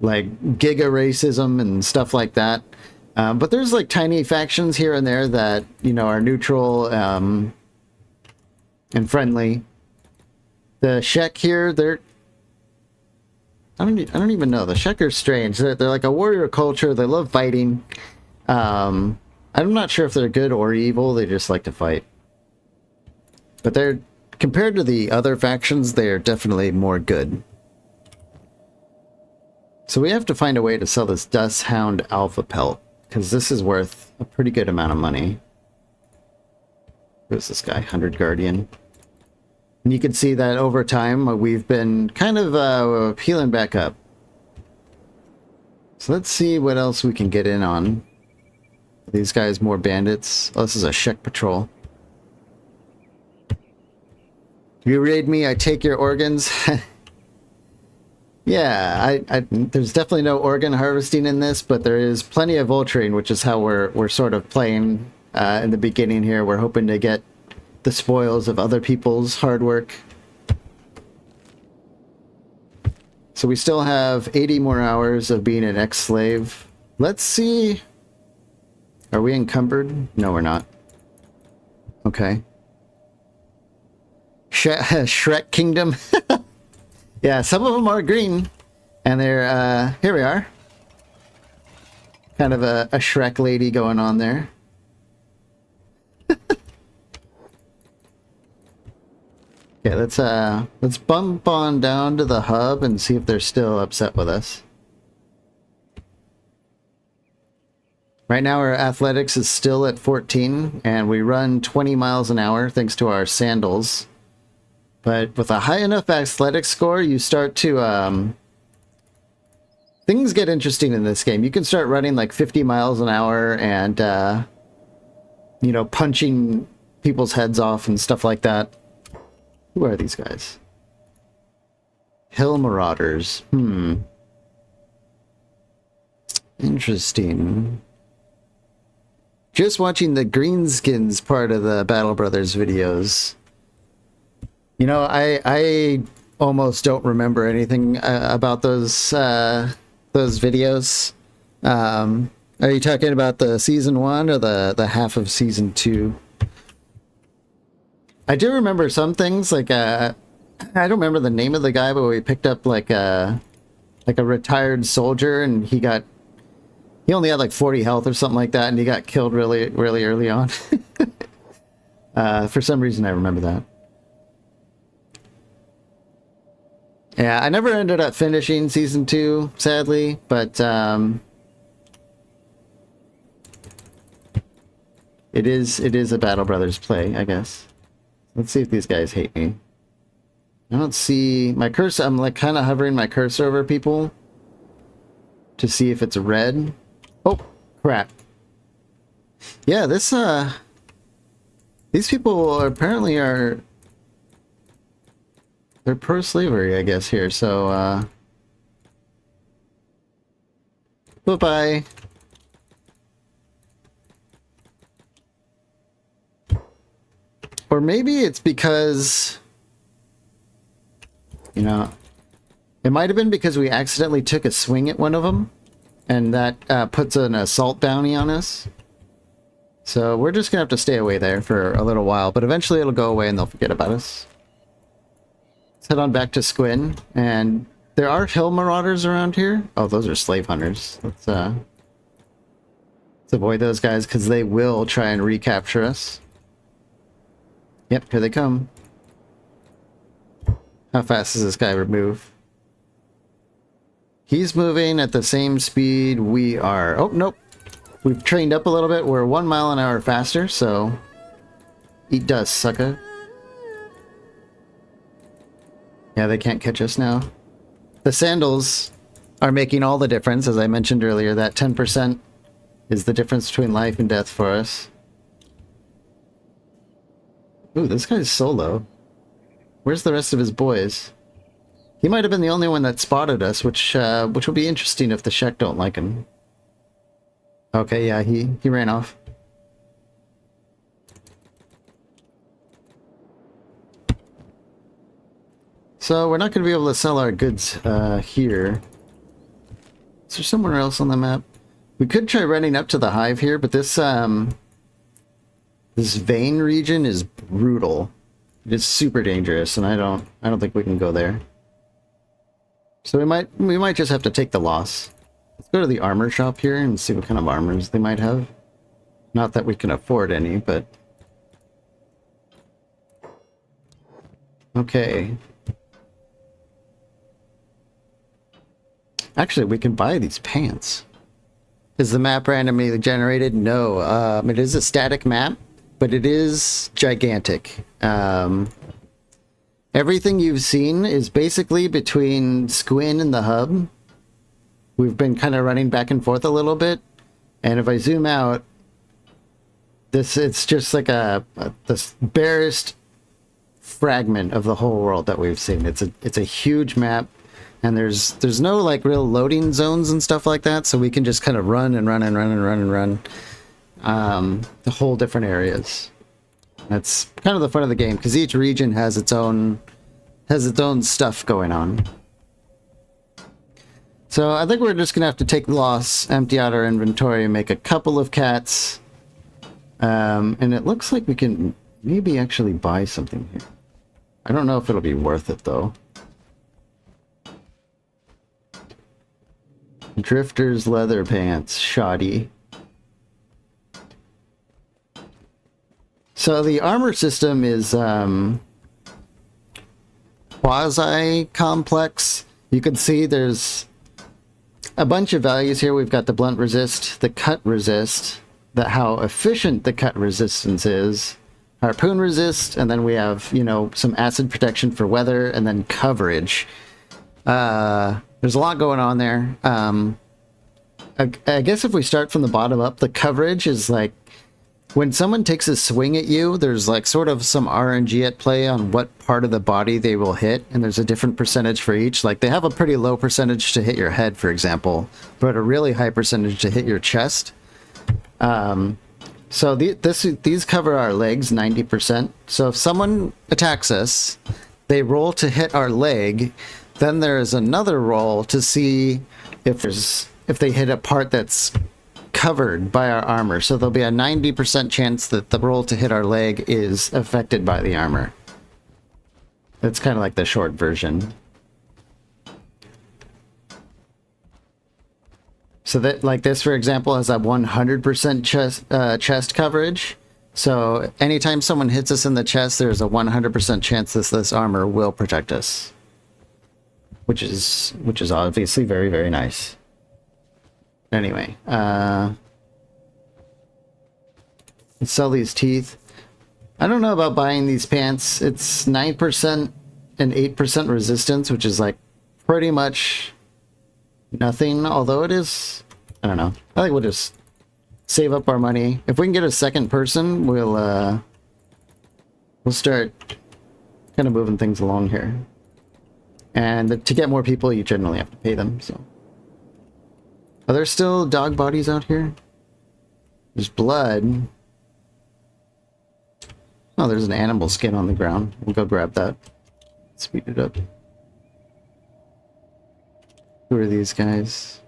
like, giga racism and stuff like that. But there's, like, tiny factions here and there that, are neutral, and friendly. The Shek here, I don't even know. The Shek are strange. They're like a warrior culture. They love fighting. I'm not sure if they're good or evil. They just like to fight. But compared to the other factions, they are definitely more good. So we have to find a way to sell this Dust Hound Alpha Pelt, because this is worth a pretty good amount of money. Who's this guy? 100 Guardian. And you can see that over time, we've been kind of healing back up. So let's see what else we can get in on. These guys, more bandits. Oh, this is a Shek patrol. You raid me, I take your organs. Yeah, there's definitely no organ harvesting in this, but there is plenty of vulturing, which is how we're sort of playing in the beginning here. We're hoping to get the spoils of other people's hard work. So we still have 80 more hours of being an ex-slave. Let's see. Are we encumbered? No, we're not. Okay. Shrek Kingdom. Yeah, some of them are green. And they're, here we are. Kind of a Shrek lady going on there. Okay, let's bump on down to the hub and see if they're still upset with us. Right now our athletics is still at 14, and we run 20 miles an hour thanks to our sandals. But with a high enough athletics score, you start to, things get interesting in this game. You can start running like 50 miles an hour and, punching people's heads off and stuff like that. Who are these guys? Hill Marauders. Interesting. just watching the Greenskins part of the Battle Brothers videos. You know, I almost don't remember anything about those videos. Are you talking about the season 1 or the half of season 2? I do remember some things, like I don't remember the name of the guy, but we picked up like a retired soldier, and he only had like 40 health or something like that, and he got killed really early on. For some reason I remember that. Yeah, I never ended up finishing season 2, sadly, but it is a Battle Brothers play, I guess. Let's see if these guys hate me. I don't see my cursor. I'm like kind of hovering my cursor over people to see if it's red. Oh, crap. Yeah, these people apparently they're pro-slavery, I guess, here, so, bye-bye. Or maybe it's because, you know, it might have been because we accidentally took a swing at one of them, and that puts an assault bounty on us. So we're just gonna have to stay away there for a little while, but eventually it'll go away and they'll forget about us. Let's head on back to Squin, and there are hill marauders around here. Oh, those are slave hunters. Let's avoid those guys because they will try and recapture us. Yep, here they come. How fast does this guy move? He's moving at the same speed we are. Oh, nope. We've trained up a little bit. We're 1 mile an hour faster, so eat dust, sucker. Yeah, they can't catch us now. The sandals are making all the difference. As I mentioned earlier, that 10% is the difference between life and death for us. Ooh, this guy's solo. Where's the rest of his boys? He might have been the only one that spotted us, which will be interesting if the Shek don't like him. Okay, yeah, he ran off. So we're not going to be able to sell our goods here. Is there somewhere else on the map? We could try running up to the hive here, but this vein region is brutal. It's super dangerous, and I don't think we can go there. So we might just have to take the loss. Let's go to the armor shop here and see what kind of armors they might have. Not that we can afford any, but okay. Actually, we can buy these pants. Is the map randomly generated? No. It is a static map, but it is gigantic. Everything you've seen is basically between Squin and the hub. We've been kind of running back and forth a little bit, and if I zoom out, it's just like the barest fragment of the whole world that we've seen. It's a huge map, and there's no like real loading zones and stuff like that, so we can just kind of run and run and run and run and run the whole different areas. That's kind of the fun of the game, because each region has its own stuff going on. So I think we're just gonna have to take the loss, empty out our inventory, and make a couple of cats. And it looks like we can maybe actually buy something here. I don't know if it'll be worth it though. Drifter's leather pants, shoddy. So the armor system is quasi-complex. You can see there's a bunch of values here. We've got the blunt resist, the cut resist, how efficient the cut resistance is, harpoon resist, and then we have, you know, some acid protection for weather, and then coverage. There's a lot going on there. I guess if we start from the bottom up, the coverage is like, when someone takes a swing at you, there's like sort of some RNG at play on what part of the body they will hit, and there's a different percentage for each. Like they have a pretty low percentage to hit your head, for example, but a really high percentage to hit your chest. So these cover our legs 90%. So if someone attacks us, they roll to hit our leg, then there's another roll to see if they hit a part that's covered by our armor. So there'll be a 90% chance that the roll to hit our leg is affected by the armor. That's kind of like the short version. So that, like this, for example, has a 100% chest coverage. So anytime someone hits us in the chest, there's a 100% chance this armor will protect us, which is obviously very, very nice. Anyway, let's sell these teeth. I don't know about buying these pants. It's 9% and 8% resistance, which is like pretty much nothing, although it is, I don't know. I think we'll just save up our money. If we can get a second person, we'll start kind of moving things along here. And to get more people, you generally have to pay them, so. Are there still dog bodies out here? There's blood. Oh, there's an animal skin on the ground. We'll go grab that. Speed it up. Who are these guys?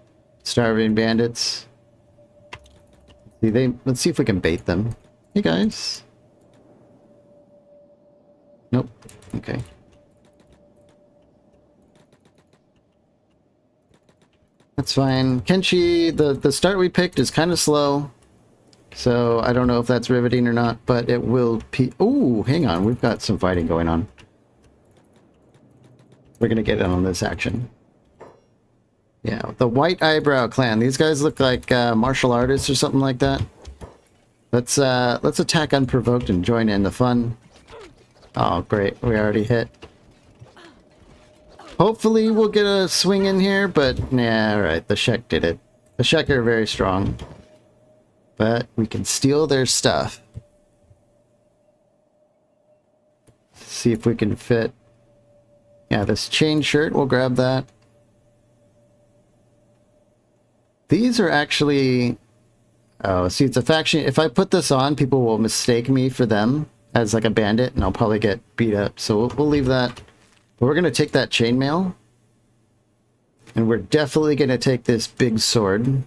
Starving bandits. Let's see if we can bait them. Hey guys. Nope. Okay. That's fine. Kenshi, the start we picked is kind of slow. So I don't know if that's riveting or not, but it will ooh, hang on. We've got some fighting going on. We're going to get in on this action. Yeah, the White Eyebrow Clan. These guys look like martial artists or something like that. Let's attack unprovoked and join in the fun. Oh, great. We already hit. Hopefully we'll get a swing in here, but yeah, alright. The Shek did it. The Shek are very strong. But we can steal their stuff. See if we can fit. Yeah, this chain shirt, we'll grab that. These are actually... Oh, see, it's a faction. If I put this on, people will mistake me for them as like a bandit, and I'll probably get beat up. So we'll leave that. But we're going to take that chainmail. And we're definitely going to take this big sword.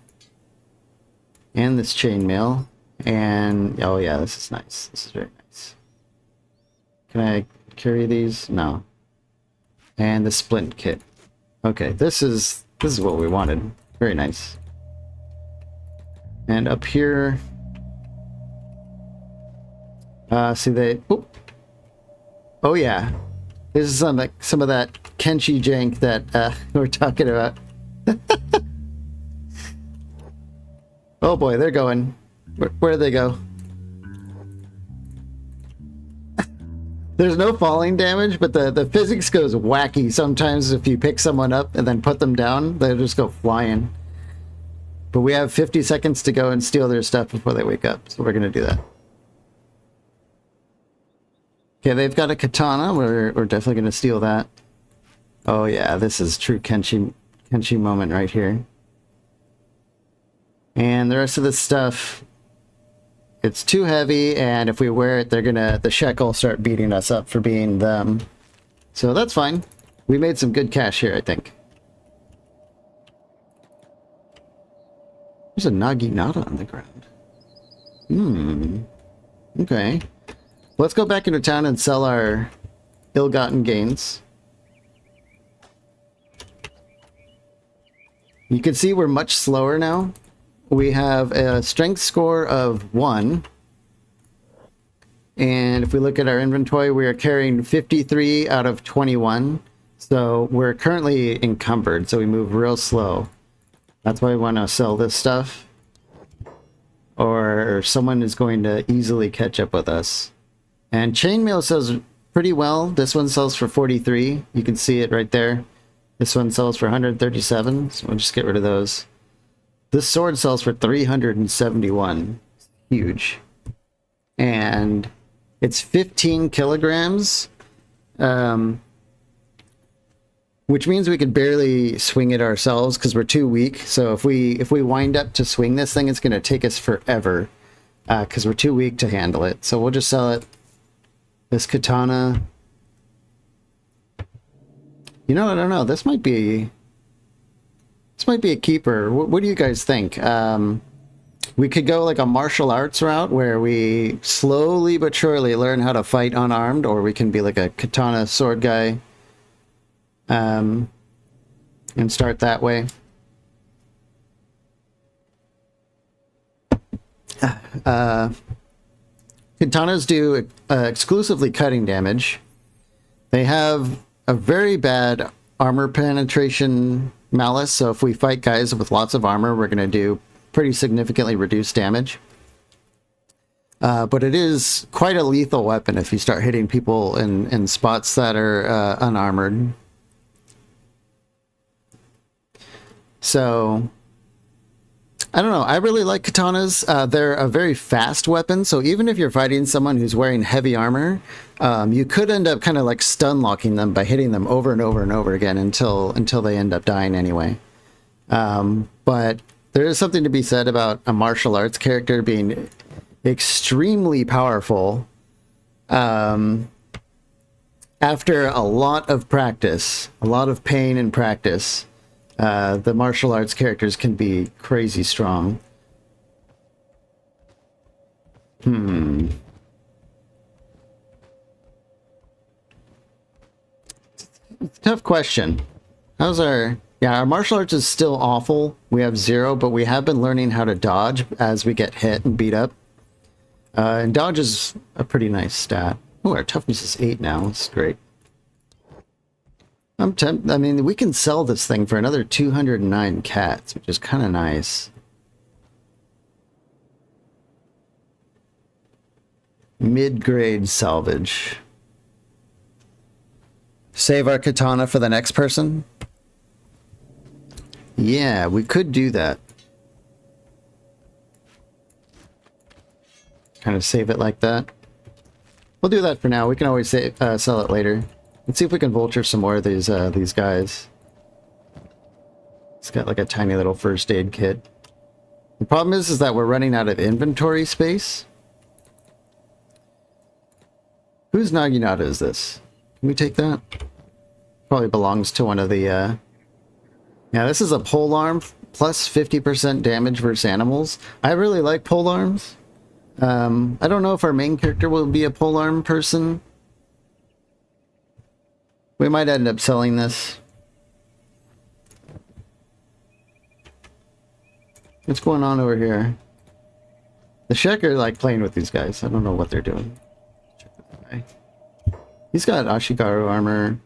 And this chainmail. And, oh yeah, this is nice. This is very nice. Can I carry these? No. And the splint kit. Okay, this is what we wanted. Very nice. And up here, see they, oh yeah, this is some of that Kenshi jank that we're talking about. Oh boy, they're going. Where do they go? There's no falling damage, but the physics goes wacky sometimes if you pick someone up and then put them down, they'll just go flying. But we have 50 seconds to go and steal their stuff before they wake up, so we're going to do that. Okay, they've got a katana. We're definitely going to steal that. Oh yeah, this is true Kenshi moment right here. And the rest of this stuff, it's too heavy, and if we wear it, the Shek will start beating us up for being them. So that's fine. We made some good cash here, I think. There's a Naginata on the ground. Okay. Let's go back into town and sell our ill-gotten gains. You can see we're much slower now. We have a strength score of 1. And if we look at our inventory, we are carrying 53 out of 21. So we're currently encumbered, so we move real slow. That's why we want to sell this stuff. Or someone is going to easily catch up with us. And chainmail sells pretty well. This one sells for 43. You can see it right there. This one sells for 137. So we'll just get rid of those. This sword sells for 371. Huge. And it's 15 kilograms. Which means we could barely swing it ourselves because we're too weak. So if we wind up to swing this thing, it's going to take us forever. because we're too weak to handle it. So we'll just sell it. This katana. You know, I don't know. This might be a keeper. What do you guys think? We could go like a martial arts route where we slowly but surely learn how to fight unarmed, or we can be like a katana sword guy and start that way. Katanas do exclusively cutting damage. They have a very bad armor penetration malice, so if we fight guys with lots of armor, we're going to do pretty significantly reduced damage. But it is quite a lethal weapon if you start hitting people in spots that are unarmored. So, I don't know. I really like katanas. They're a very fast weapon, so even if you're fighting someone who's wearing heavy armor, you could end up kind of like stun locking them by hitting them over and over and over again until they end up dying anyway. But there is something to be said about a martial arts character being extremely powerful after a lot of practice, a lot of pain and practice. The martial arts characters can be crazy strong. It's a tough question. How's our... Yeah, our martial arts is still awful. We have 0, but we have been learning how to dodge as we get hit and beat up. And dodge is a pretty nice stat. Oh, our toughness is 8 now. That's great. I mean, we can sell this thing for another 209 cats, which is kind of nice. Mid-grade salvage. Save our katana for the next person? Yeah, we could do that. Kind of save it like that. We'll do that for now. We can always sell it later. Let's see if we can vulture some more of these guys. It's got like a tiny little first aid kit. The problem is that we're running out of inventory space. Whose Naginata is this? Can we take that? Probably belongs to one of the... Yeah, this is a polearm plus 50% damage versus animals. I really like polearms. I don't know if our main character will be a polearm person. We might end up selling this. What's going on over here? The Shek are like playing with these guys. I don't know what they're doing. Check this guy. He's got Ashigaru armor.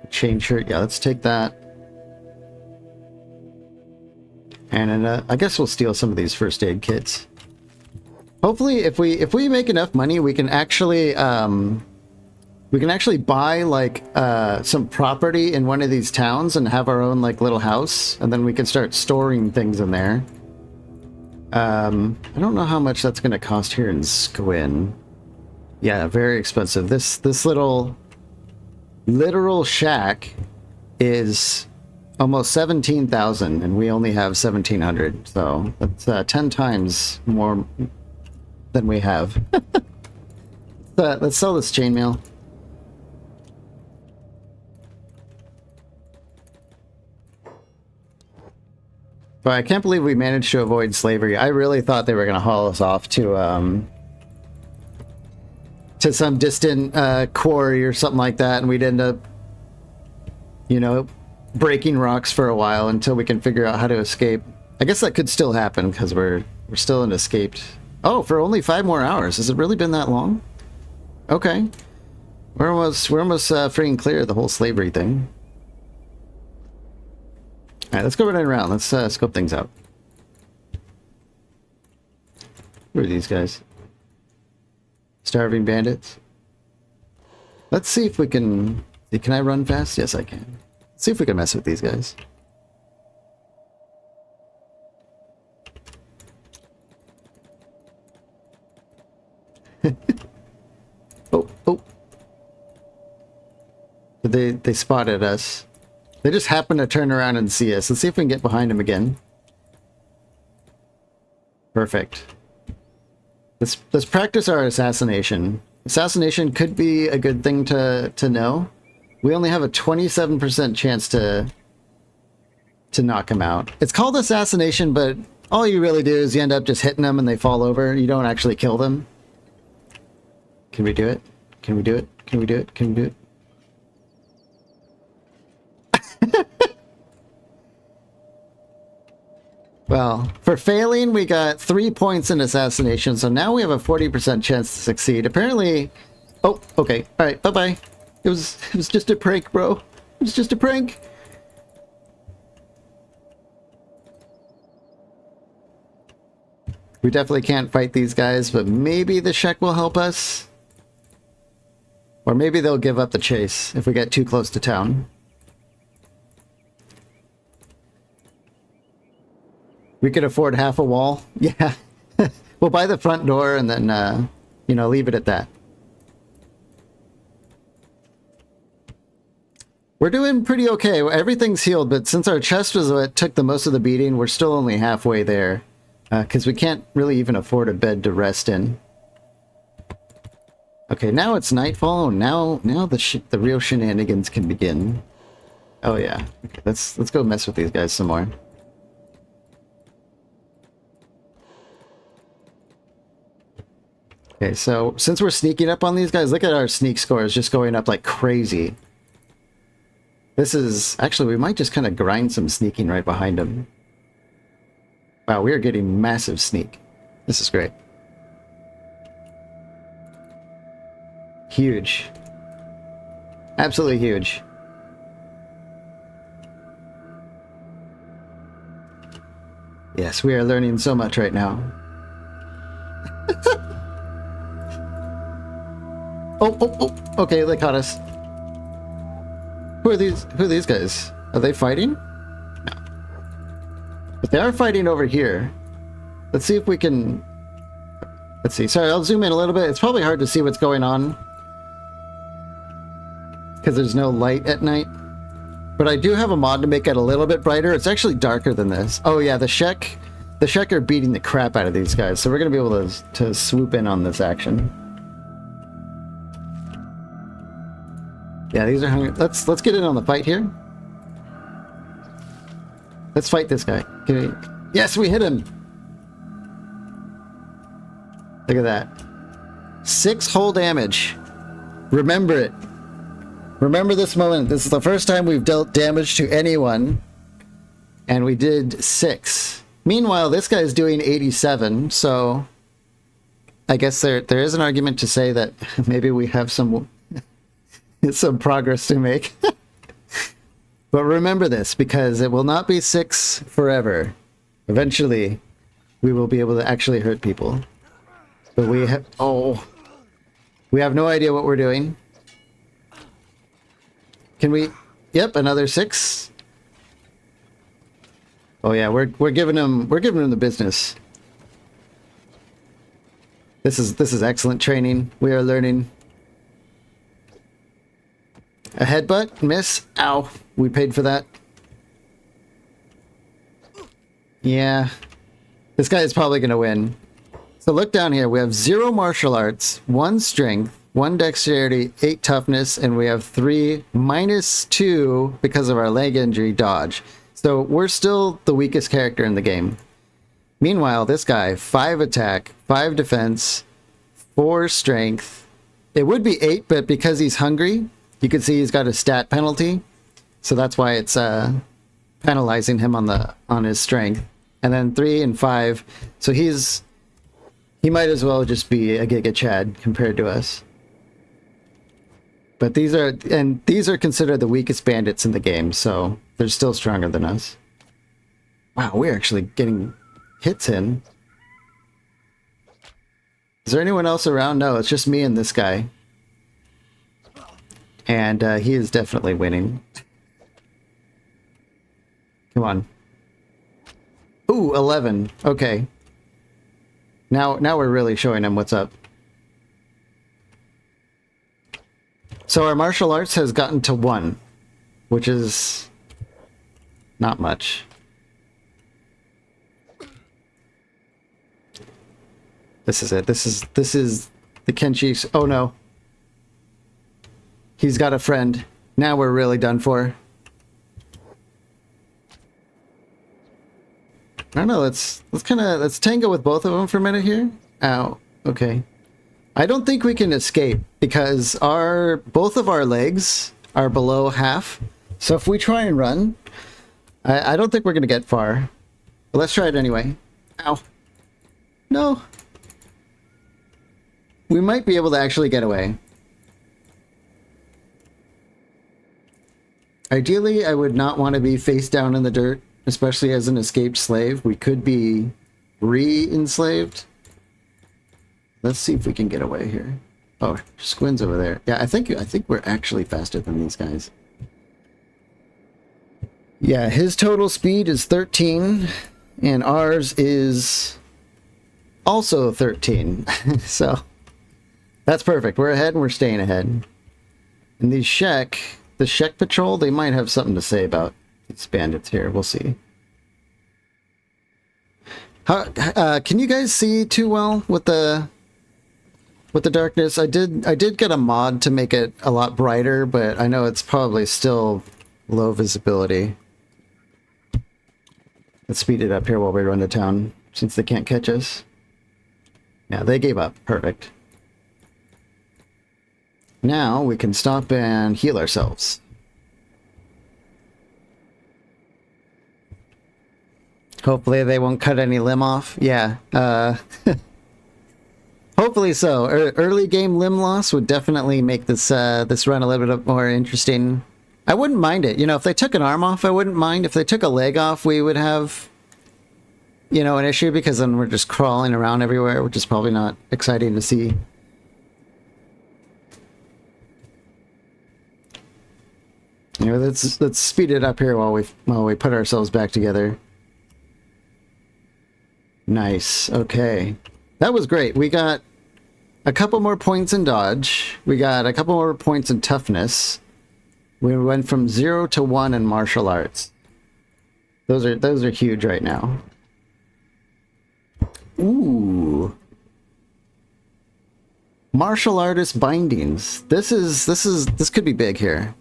Chain shirt. Yeah, let's take that. And I guess we'll steal some of these first aid kits. Hopefully, if we make enough money, we can actually buy like some property in one of these towns and have our own like little house, and then we can start storing things in there. I don't know how much that's going to cost here in Squin. Yeah, very expensive. This little literal shack is almost 17,000, and we only have 1,700, so that's 10 times more than we have. Let's sell this chainmail. But I can't believe we managed to avoid slavery. I really thought they were going to haul us off to some distant quarry or something like that, and we'd end up, you know, breaking rocks for a while until we can figure out how to escape. I guess that could still happen because we're still in escaped. Oh, for only 5 more hours. Has it really been that long? Okay. We're almost free and clear of the whole slavery thing. Alright, let's go running around. Let's scope things out. Who are these guys? Starving bandits? Let's see if we can... Can I run fast? Yes, I can. Let's see if we can mess with these guys. Oh. They spotted us. They just happened to turn around and see us. Let's see if we can get behind them again. Perfect. Let's practice our assassination. Assassination could be a good thing to know. We only have a 27% chance to knock him out. It's called assassination, but all you really do is you end up just hitting them and they fall over. You don't actually kill them. Can we do it? Can we do it? Can we do it? Can we do it? Well, for failing, we got 3 points in assassination, so now we have a 40% chance to succeed. Apparently... Oh, okay. Alright, bye-bye. It was just a prank, bro. It was just a prank. We definitely can't fight these guys, but maybe the Shek will help us. Or maybe they'll give up the chase if we get too close to town. We could afford half a wall. Yeah. We'll buy the front door and then, you know, leave it at that. We're doing pretty okay. Everything's healed, but since our chest was what took the most of the beating, we're still only halfway there. Because we can't really even afford a bed to rest in. Okay, now it's nightfall. Now the real shenanigans can begin. Oh yeah. Okay, let's go mess with these guys some more. Okay, so since we're sneaking up on these guys, look at our sneak scores just going up like crazy. This is... Actually, we might just kind of grind some sneaking right behind them. Wow, we are getting massive sneak. This is great. Huge. Absolutely huge. Yes, we are learning so much right now. Oh, okay, they caught us. Who are these guys? Are they fighting? No. But they are fighting over here. Let's see if we can... Let's see. Sorry, I'll zoom in a little bit. It's probably hard to see what's going on because there's no light at night. But I do have a mod to make it a little bit brighter. It's actually darker than this. Oh yeah, the Shek are beating the crap out of these guys, so we're going to be able to swoop in on this action. Yeah, these are hungry. Let's get in on the fight here. Let's fight this guy. Yes, we hit him. Look at that. 6 whole damage. Remember it. Remember this moment. This is the first time we've dealt damage to anyone. And we did 6. Meanwhile, this guy's doing 87, so I guess there is an argument to say that maybe we have some progress to make. But remember this, because it will not be 6 forever. Eventually, we will be able to actually hurt people. But we have... Oh. We have no idea what we're doing. Can we... Yep, another 6. Oh yeah, we're giving him the business. This is excellent training. We are learning. A headbutt, miss. Ow. We paid for that. Yeah. This guy is probably going to win. So look down here. We have 0 martial arts, 1 strength, 1 dexterity, 8 toughness, and we have 3 -2 because of our leg injury dodge. So we're still the weakest character in the game. Meanwhile, this guy, 5 attack, 5 defense, 4 strength. It would be 8, but because he's hungry, you can see he's got a stat penalty. So that's why it's penalizing him on his strength. And then 3 and 5. So he might as well just be a Giga Chad compared to us. But these are considered the weakest bandits in the game, so they're still stronger than us. Wow, we're actually getting hits in. Is there anyone else around? No, it's just me and this guy. And he is definitely winning. Come on. Ooh, 11. Okay. Now we're really showing him what's up. So our martial arts has gotten to 1, which is not much. This is it. This is the Kenshi. Oh no. He's got a friend. Now we're really done for. I don't know, let's tango with both of them for a minute here. Ow. Okay. I don't think we can escape because both of our legs are below half. So if we try and run, I don't think we're gonna get far. But let's try it anyway. Ow. No. We might be able to actually get away. Ideally, I would not want to be face down in the dirt, especially as an escaped slave. We could be re-enslaved. Let's see if we can get away here. Oh, Squin's over there. Yeah, I think we're actually faster than these guys. Yeah, his total speed is 13, and ours is also 13. So that's perfect. We're ahead and we're staying ahead. And these the Shek Patrol, they might have something to say about these bandits here. We'll see. How, can you guys see too well with the darkness? I did get a mod to make it a lot brighter, but I know it's probably still low visibility. Let's speed it up here while we run to town, since they can't catch us. Yeah, they gave up. Perfect. Now we can stop and heal ourselves. Hopefully they won't cut any limb off. Yeah. Hopefully so. Early game limb loss would definitely make this run a little bit more interesting. I wouldn't mind it. You know, if they took an arm off, I wouldn't mind. If they took a leg off, we would have, you know, an issue, because then we're just crawling around everywhere, which is probably not exciting to see. You know, let's speed it up here while we put ourselves back together. Nice. Okay. That was great. We got a couple more points in dodge. We got a couple more points in toughness. We went from 0 to 1 in martial arts. Those are huge right now. Ooh. Martial artist bindings. This could be big here.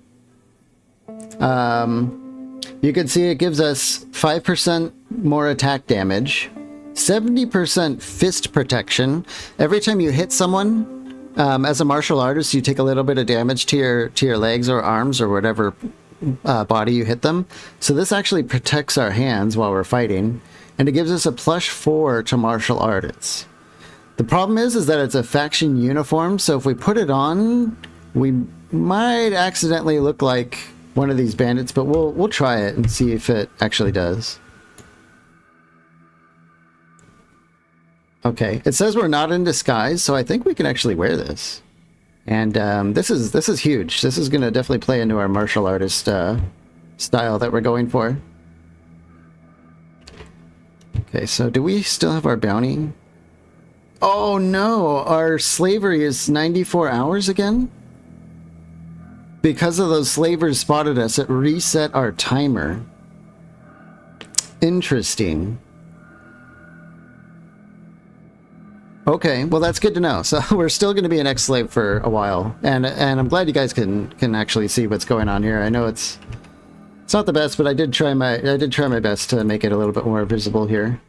You can see it gives us 5% more attack damage, 70% fist protection. Every time you hit someone, as a martial artist, you take a little bit of damage to your legs or arms or whatever body you hit them. So this actually protects our hands while we're fighting, and it gives us a +4 to martial artists. The problem is that it's a faction uniform, so if we put it on, we might accidentally look like one of these bandits, but we'll try it and see if it actually does. Okay, it says we're not in disguise, so I think we can actually wear this. And this is huge. This is going to definitely play into our martial artist style that we're going for. Okay, so do we still have our bounty? Oh no, our slavery is 94 hours again? Because of those slavers spotted us, it reset our timer. Interesting. Okay, well that's good to know. So we're still going to be an ex-slave for a while, and I'm glad you guys can actually see what's going on here. I know it's not the best, but I did try my best to make it a little bit more visible here.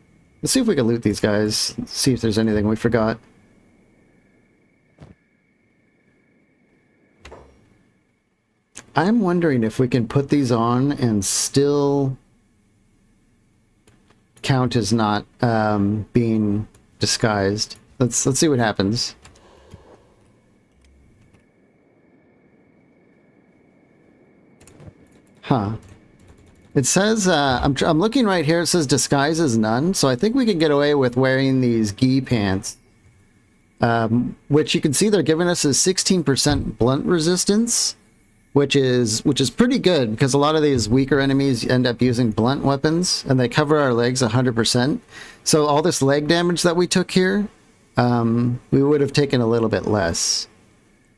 Let's see if we can loot these guys. See if there's anything we forgot. I'm wondering if we can put these on and still count as not being disguised. Let's see what happens. Huh. It says, I'm looking right here, it says disguise is none, so I think we can get away with wearing these gi pants. Which you can see they're giving us a 16% blunt resistance, which is pretty good, because a lot of these weaker enemies end up using blunt weapons, and they cover our legs 100%. So all this leg damage that we took here, we would have taken a little bit less.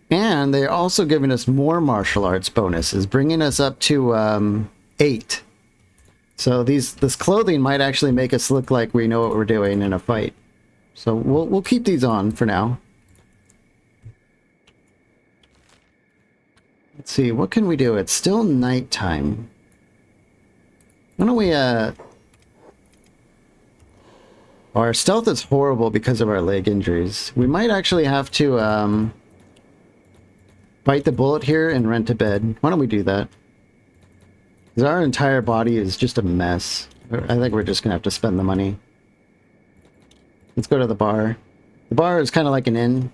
And they're also giving us more martial arts bonuses, bringing us up to 8. So this clothing might actually make us look like we know what we're doing in a fight. So we'll keep these on for now. Let's see, what can we do? It's still nighttime. Why don't we our stealth is horrible because of our leg injuries. We might actually have to bite the bullet here and rent a bed. Why don't we do that? Because our entire body is just a mess. I think we're just gonna have to spend the money. Let's go to the bar. The bar is kind of like an inn.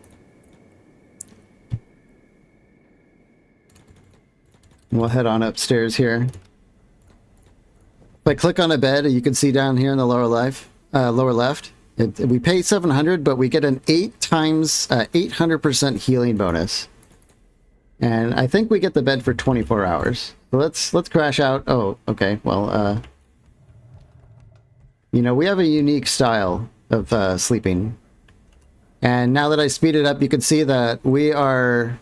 And we'll head on upstairs here. If I click on a bed, you can see down here in the lower left, we pay 700, but we get an 8 times 800% healing bonus. And I think we get the bed for 24 hours. So let's crash out. Oh, okay. Well, you know, we have a unique style of sleeping. And now that I speed it up, you can see that we are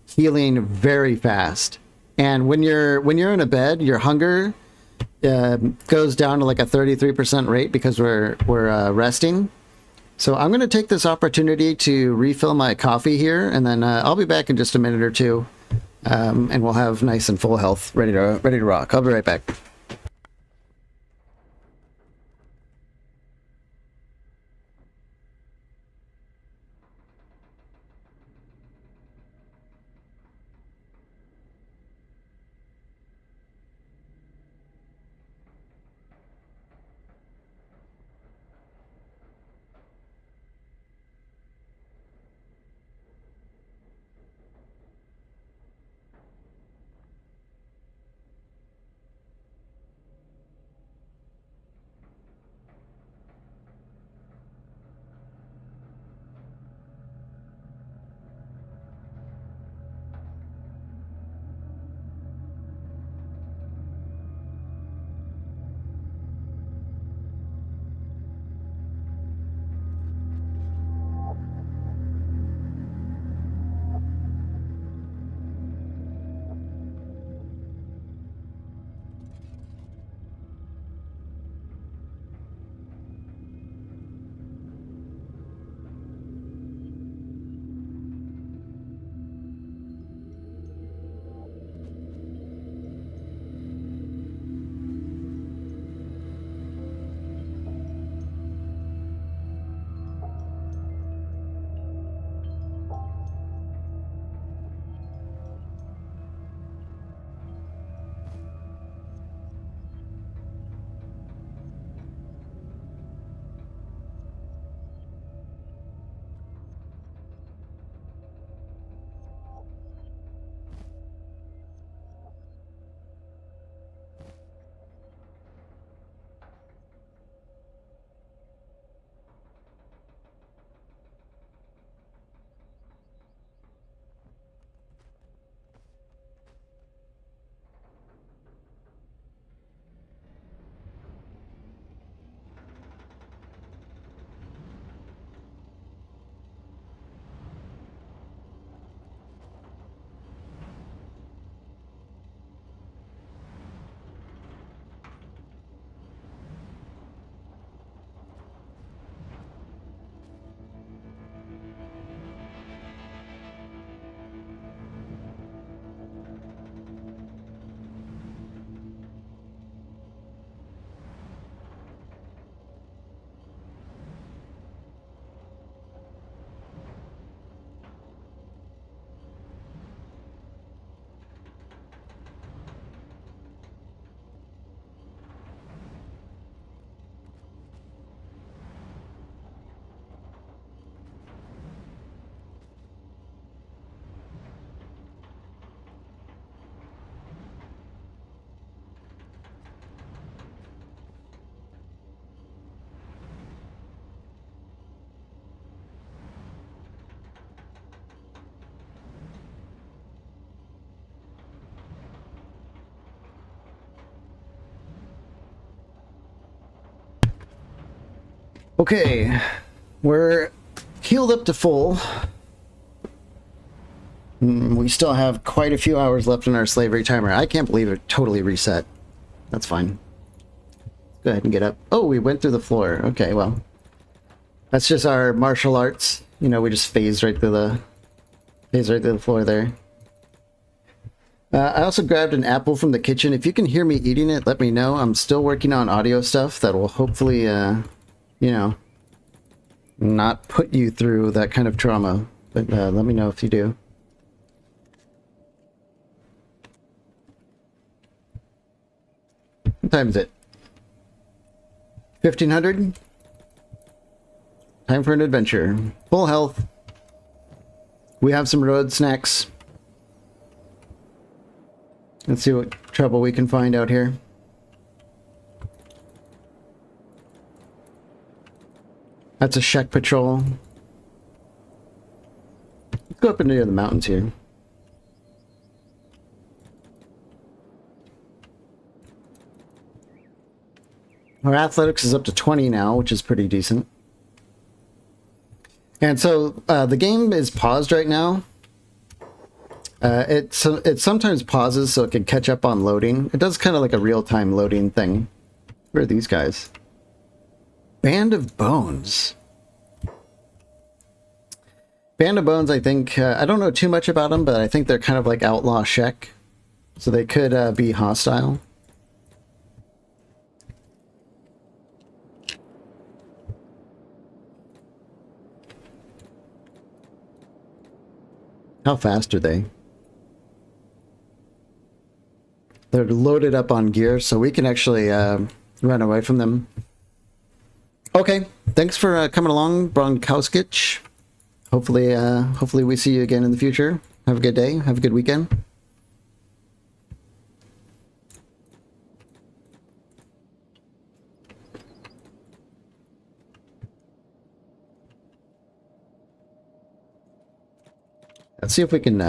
healing very fast. And when you're in a bed, your hunger goes down to like a 33% rate because we're resting. So I'm going to take this opportunity to refill my coffee here, and then I'll be back in just a minute or two, and we'll have nice and full health, ready to rock. I'll be right back. Okay, we're healed up to full. We still have quite a few hours left in our slavery timer. I can't believe it totally reset. That's fine. Go ahead and get up. Oh, we went through the floor. Okay, well. That's just our martial arts. You know, we just phase right through the floor there. I also grabbed an apple from the kitchen. If you can hear me eating it, let me know. I'm still working on audio stuff that will hopefully, you know, not put you through that kind of trauma. But let me know if you do. What time is it? 1500? Time for an adventure. Full health. We have some road snacks. Let's see what trouble we can find out here. That's a Shek patrol. Let's go up into the mountains here. Our athletics is up to 20 now, which is pretty decent. And so the game is paused right now. It sometimes pauses so it can catch up on loading. It does kind of like a real-time loading thing. Where are these guys? Band of Bones. Band of Bones, I think, I don't know too much about them, but I think they're kind of like outlaw Shek. So they could be hostile. How fast are they? They're loaded up on gear, so we can actually run away from them. Okay, thanks for coming along, Bronkowskich. Hopefully we see you again in the future. Have a good day. Have a good weekend. Let's see if we can,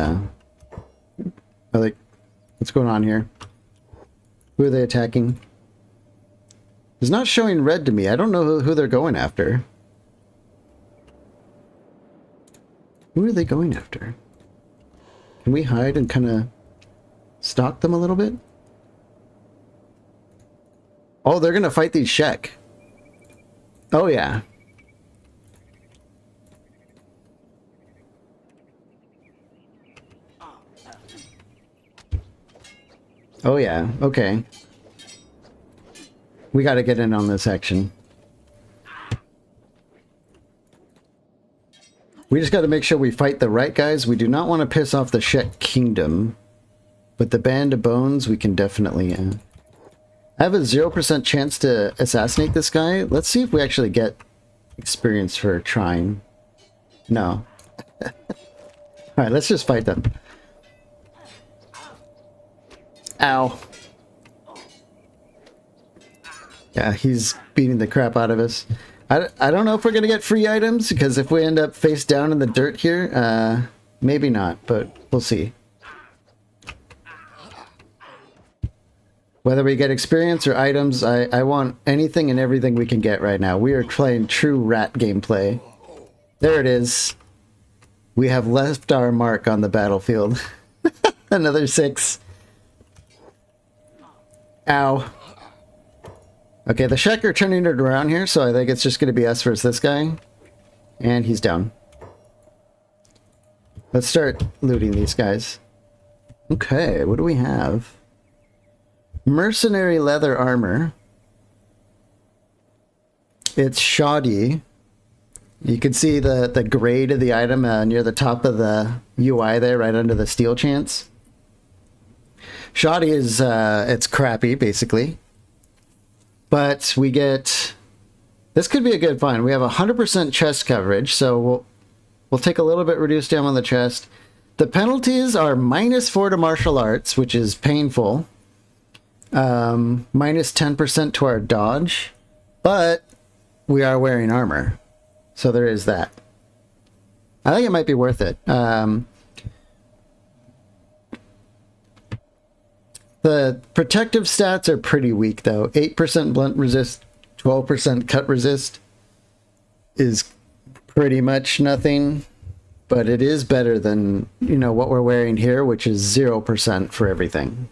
what's going on here? Who are they attacking? It's not showing red to me. I don't know who they're going after. Who are they going after? Can we hide and kind of stalk them a little bit? Oh, they're going to fight these Shek. Oh, yeah. Oh yeah, okay. We gotta get in on this action. We just gotta make sure we fight the right guys. We do not want to piss off the Shek Kingdom. But the Band of Bones, we can definitely... I have a 0% chance to assassinate this guy. Let's see if we actually get experience for trying. No. Alright, let's just fight them. Ow. Yeah, he's beating the crap out of us. I don't know if we're going to get free items, because if we end up face down in the dirt here, maybe not, but we'll see. Whether we get experience or items, I want anything and everything we can get right now. We are playing true rat gameplay. There it is. We have left our mark on the battlefield. Another 6. Ow. Okay, the Shek are turning it around here, so I think it's just going to be us versus this guy. And he's down. Let's start looting these guys. Okay, what do we have? Mercenary leather armor. It's shoddy. You can see the grade of the item near the top of the UI there, right under the steel chance. Shoddy is, it's crappy, basically. But we get... This could be a good find. We have 100% chest coverage, so we'll take a little bit reduced down on the chest. The penalties are -4 to martial arts, which is painful. -10% to our dodge. But we are wearing armor. So there is that. I think it might be worth it. The protective stats are pretty weak, though. 8% blunt resist, 12% cut resist is pretty much nothing. But it is better than, you know, what we're wearing here, which is 0% for everything.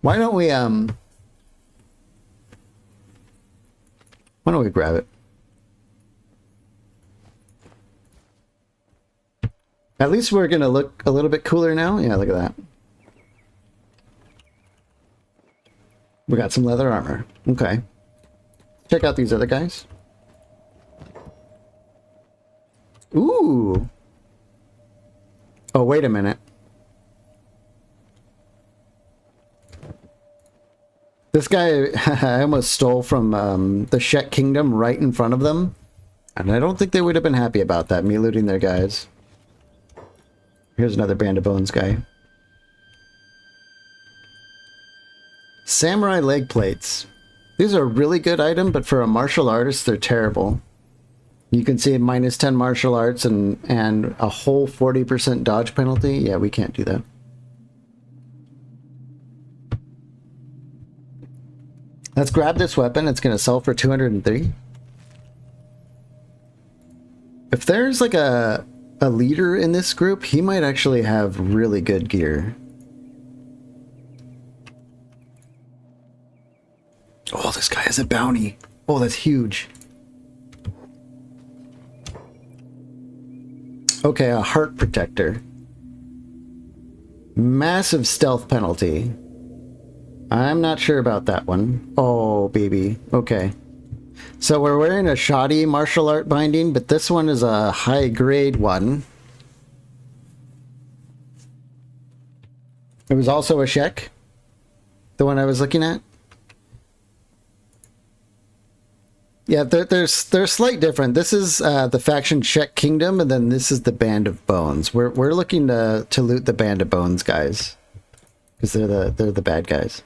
Why don't we, Why don't we grab it? At least we're gonna look a little bit cooler now. Yeah, look at that. We got some leather armor. Okay. Check out these other guys. Ooh. Oh, wait a minute. This guy I almost stole from the Shet Kingdom right in front of them. And I don't think they would have been happy about that, me looting their guys. Here's another Band of Bones guy. Samurai leg plates. These are a really good item, but for a martial artist, they're terrible. You can see minus 10 martial arts and a whole 40% dodge penalty. Yeah, we can't do that. Let's grab this weapon. It's going to sell for 203. If there's like a leader in this group, he might actually have really good gear. Oh, this guy has a bounty. Oh, that's huge. Okay, a heart protector. Massive stealth penalty. I'm not sure about that one. Oh, baby. Okay. So we're wearing a shoddy martial art binding, but this one is a high grade one. It was also a Shek, the one I was looking at. Yeah, they're slight different. This is the faction Shek Kingdom, and then this is the Band of Bones. We're looking to loot the Band of Bones guys, because they're the bad guys.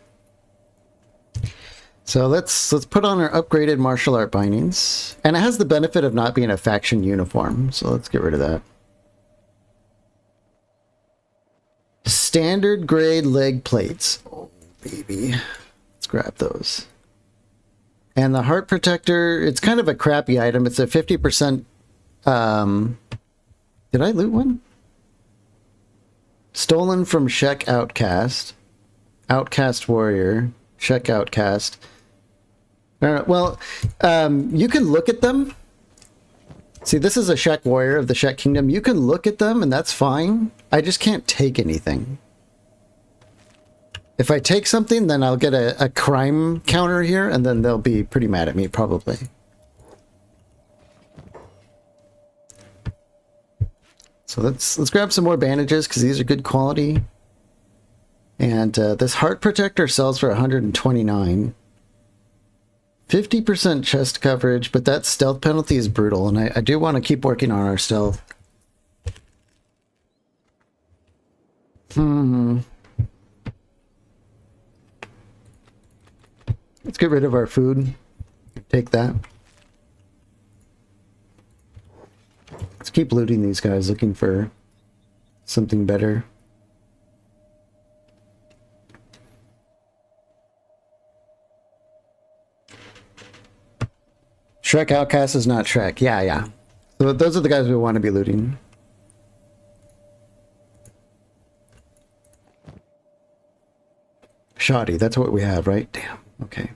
So let's put on our upgraded martial art bindings, and it has the benefit of not being a faction uniform. So let's get rid of that. Standard grade leg plates. Oh baby, let's grab those. And the heart protector, it's kind of a crappy item. It's a 50%... did I loot one? Stolen from Shek Outcast. Outcast Warrior. Shek Outcast. Well, you can look at them. See, this is a Shek Warrior of the Shek Kingdom. You can look at them, and that's fine. I just can't take anything. If I take something, then I'll get a crime counter here, and then they'll be pretty mad at me, probably. So let's grab some more bandages, because these are good quality. And this heart protector sells for 129. 50% chest coverage, but that stealth penalty is brutal, and I do want to keep working on our stealth. Let's get rid of our food. Take that. Let's keep looting these guys, looking for something better. Shrek Outcast is not Shrek. Yeah. So those are the guys we want to be looting. Shoddy, that's what we have, right? Damn. Okay.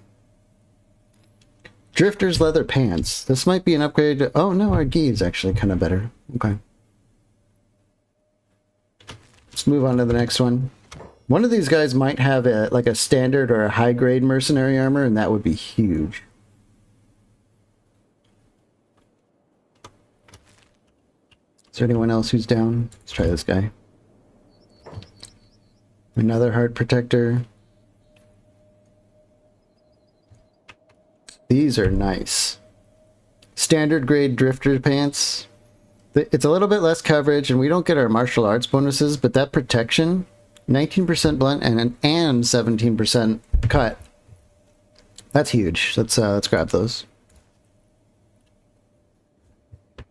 Drifter's leather pants. This might be an upgrade. Oh no, our gi is actually kind of better. Okay. Let's move on to the next one. One of these guys might have like a standard or a high grade mercenary armor, and that would be huge. Is there anyone else who's down? Let's try this guy. Another heart protector. These are nice. Standard grade drifter pants. It's a little bit less coverage, and we don't get our martial arts bonuses, but that protection, 19% blunt and 17% cut. That's huge. Let's grab those.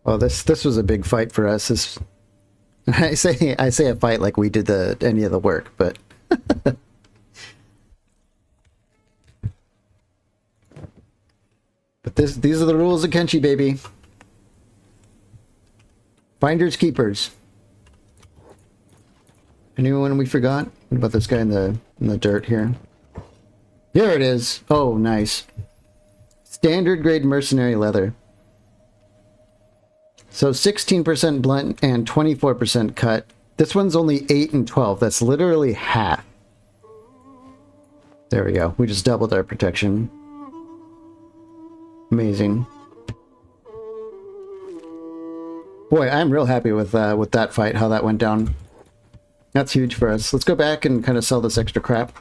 Oh, this was a big fight for us. I say a fight like we did any of the work, but but these are the rules of Kenshi, baby. Finders keepers. Anyone we forgot? What about this guy in the dirt here? Here it is. Oh, nice. Standard grade mercenary leather. So 16% blunt and 24% cut. This one's only 8 and 12. That's literally half. There we go. We just doubled our protection. Amazing. Boy, I'm real happy with that fight, how that went down. That's huge for us. Let's go back and kind of sell this extra crap.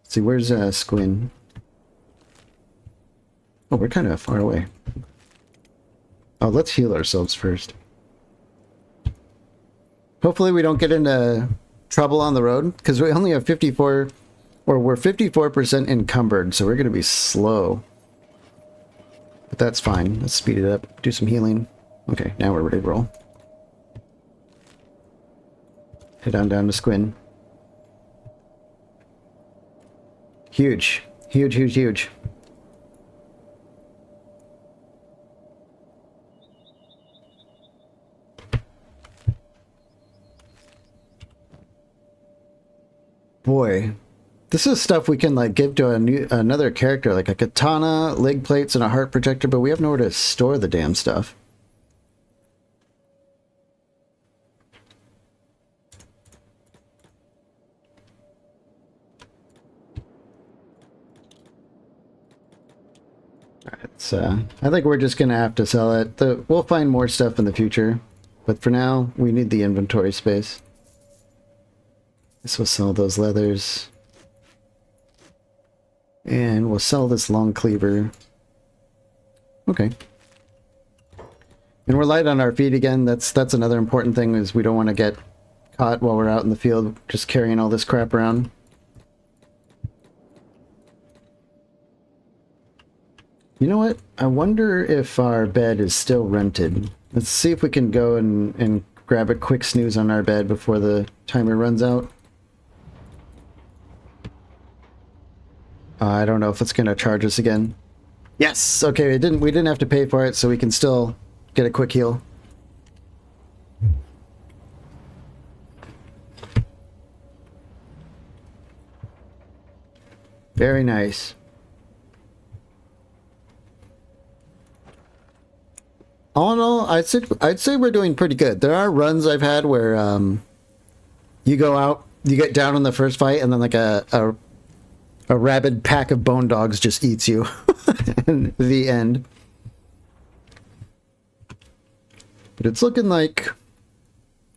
Let's see, where's Squin? Oh, we're kind of far away. Oh, let's heal ourselves first. Hopefully we don't get into trouble on the road, because we only have 54, or we're 54% encumbered, so we're going to be slow. But that's fine. Let's speed it up. Do some healing. Okay, now we're ready to roll. Head on down to Squin. Huge. Huge, huge, huge. Boy, this is stuff we can like give to another character, like a katana, leg plates, and a heart protector, but we have nowhere to store the damn stuff. Alright, I think we're just gonna have to sell it. We'll find more stuff in the future, but for now, we need the inventory space. Guess we'll sell those leathers. And we'll sell this long cleaver. Okay. And we're light on our feet again. That's another important thing, is we don't want to get caught while we're out in the field just carrying all this crap around. You know what? I wonder if our bed is still rented. Let's see if we can go and grab a quick snooze on our bed before the timer runs out. I don't know if it's going to charge us again. Yes! Okay, we didn't have to pay for it, so we can still get a quick heal. Very nice. All in all, I'd say we're doing pretty good. There are runs I've had where you go out, you get down in the first fight, and then like a rabid pack of bone dogs just eats you. In the end. But it's looking like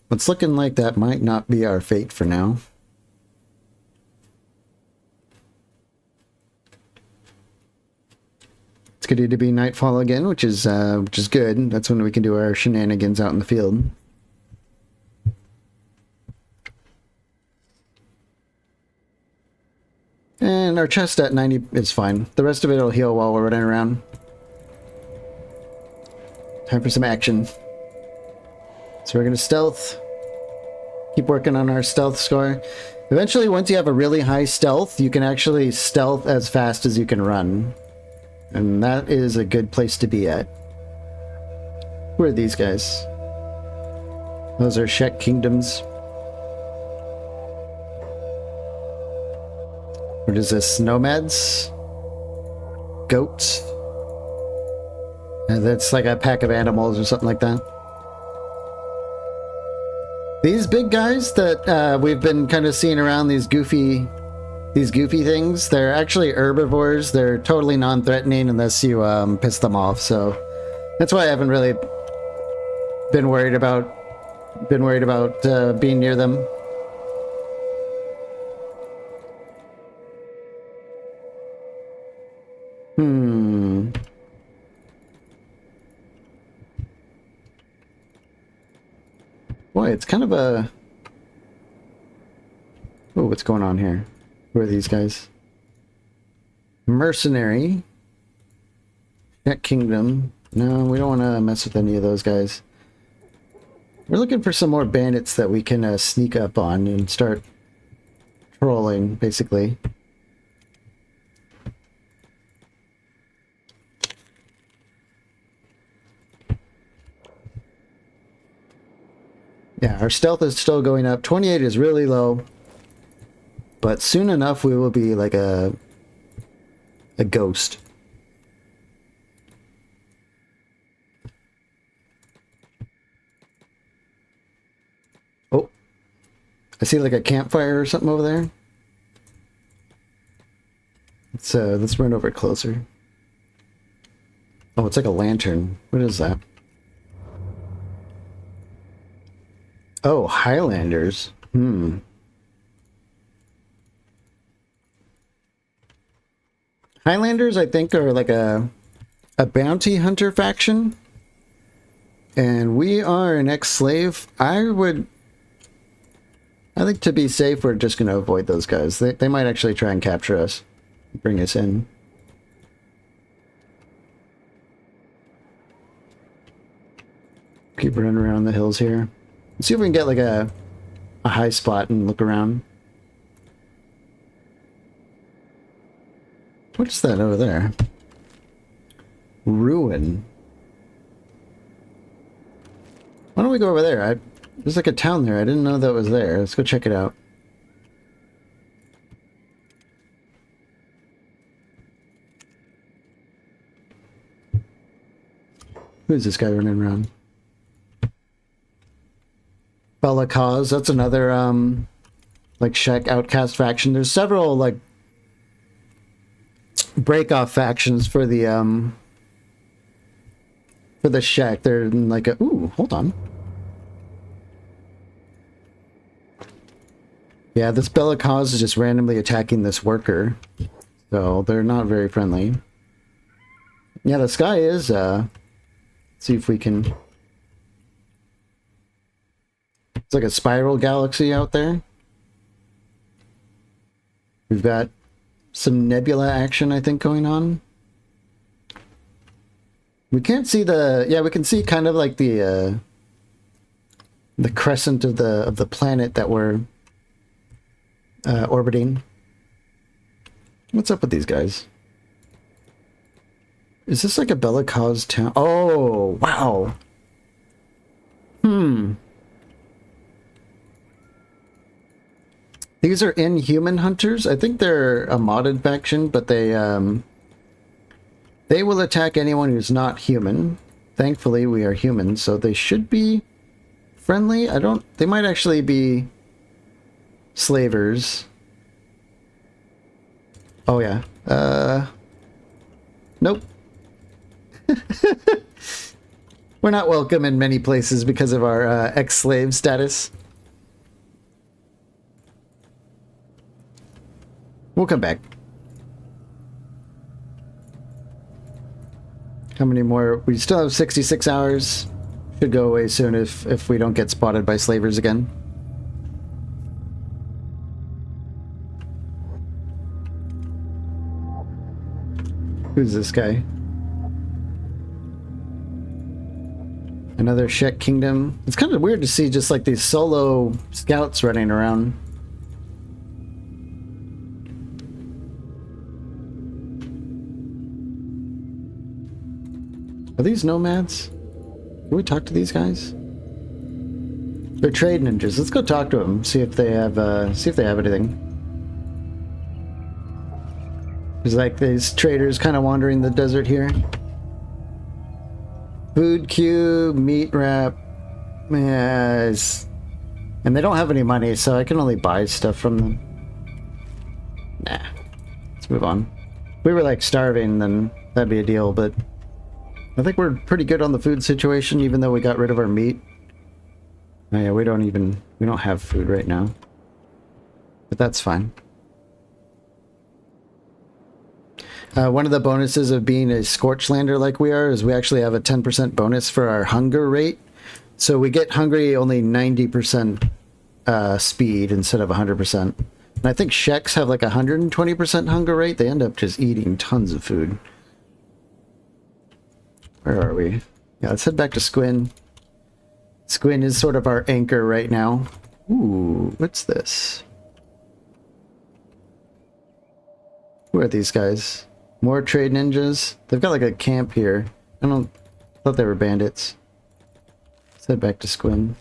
that might not be our fate for now. It's going to be nightfall again, which is good. That's when we can do our shenanigans out in the field. And our chest at 90 is fine. The rest of it will heal while we're running around. Time for some action. So we're going to stealth. Keep working on our stealth score. Eventually, once you have a really high stealth, you can actually stealth as fast as you can run. And that is a good place to be at. Who are these guys? Those are Shek Kingdoms. What is this? Nomads? Goats? And that's like a pack of animals or something like that. These big guys that we've been kind of seeing around, these goofy things, they're actually herbivores. They're totally non-threatening unless you piss them off. So that's why I haven't really been worried about being near them. Boy, it's kind of a... Oh, what's going on here? Who are these guys? Mercenary. Shek Kingdom. No, we don't want to mess with any of those guys. We're looking for some more bandits that we can sneak up on and start trolling, basically. Yeah, our stealth is still going up. 28 is really low. But soon enough, we will be like a a ghost. Oh, I see like a campfire or something over there. Let's run over closer. Oh, it's like a lantern. What is that? Oh, Highlanders. Hmm. Highlanders, I think, are like a bounty hunter faction. And we are an ex-slave. I think to be safe, we're just going to avoid those guys. They might actually try and capture us. Bring us in. Keep running around the hills here. Let's see if we can get like a high spot and look around. What is that over there? Ruin. Why don't we go over there? There's like a town there. I didn't know that was there. Let's go check it out. Who's this guy running around? UWE+Kaizo. That's another like Shek outcast faction. There's several like break-off factions for the Shek. They're in like a ooh, hold on. Yeah, this UWE+Kaizo is just randomly attacking this worker. So they're not very friendly. Yeah, the sky is see if we can. It's like a spiral galaxy out there. We've got some nebula action, I think, going on. We can't see the... Yeah, we can see kind of like the crescent of the planet that we're orbiting. What's up with these guys? Is this like a UWE+Kaizo town? Oh, wow. Hmm. These are inhuman hunters. I think they're a modded faction, but they will attack anyone who's not human. Thankfully, we are humans, so they should be friendly. They might actually be slavers. Oh, yeah. Nope. We're not welcome in many places because of our ex-slave status. We'll come back. How many more? We still have 66 hours. Should go away soon if we don't get spotted by slavers again. Who's this guy? Another Shek Kingdom. It's kind of weird to see just like these solo scouts running around. Are these nomads? Can we talk to these guys? They're trade ninjas. Let's go talk to them. See if they have anything. There's like these traders kind of wandering the desert here. Food cube, meat wrap. Yes. And they don't have any money, so I can only buy stuff from them. Nah. Let's move on. If we were like starving, then that'd be a deal, but I think we're pretty good on the food situation, even though we got rid of our meat. Oh yeah, we don't have food right now. But that's fine. One of the bonuses of being a Scorchlander like we are is we actually have a 10% bonus for our hunger rate. So we get hungry only 90% speed instead of 100%. And I think Sheks have like 120% hunger rate. They end up just eating tons of food. Where are we? Yeah, let's head back to Squin. Squin is sort of our anchor right now. Ooh, what's this? Who are these guys? More trade ninjas? They've got like a camp here. I thought they were bandits. Let's head back to Squin.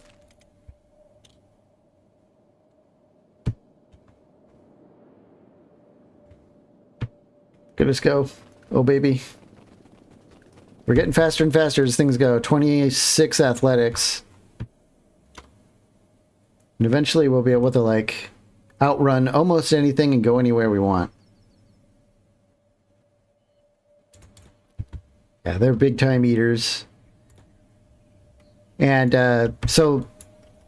Goodness go. Oh, baby. We're getting faster and faster as things go. 26 athletics. And eventually we'll be able to, like, outrun almost anything and go anywhere we want. Yeah, they're big-time eaters. And so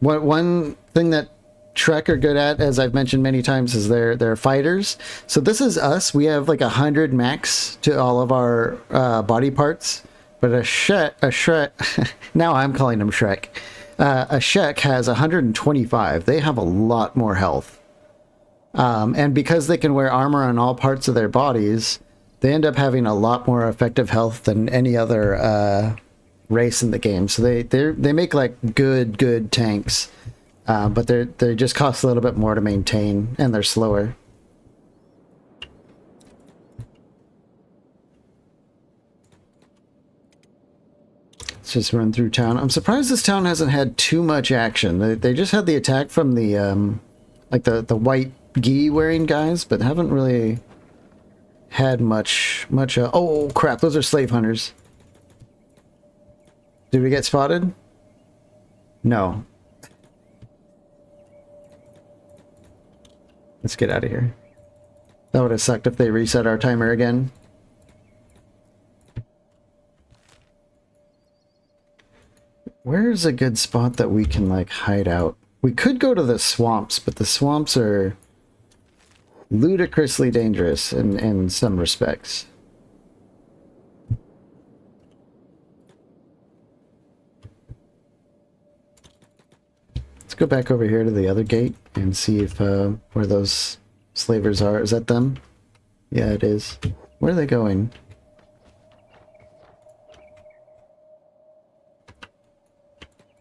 one thing that Trek are good at, as I've mentioned many times, is they're fighters. So this is us. We have like 100 max to all of our body parts. But a Shrek, now I'm calling him Shrek. A Shek has 125. They have a lot more health. And because they can wear armor on all parts of their bodies, they end up having a lot more effective health than any other race in the game. So they make like good tanks. But they just cost a little bit more to maintain, and they're slower. Let's just run through town. I'm surprised this town hasn't had too much action. They just had the attack from the like the white gi wearing guys, but haven't really had much. Oh crap! Those are slave hunters. Did we get spotted? No. Let's get out of here. That would have sucked if they reset our timer again. Where's a good spot that we can, like, hide out? We could go to the swamps, but the swamps are ludicrously dangerous in some respects. Let's go back over here to the other gate and see if where those slavers are. Is that them? Yeah, it is. Where are they going?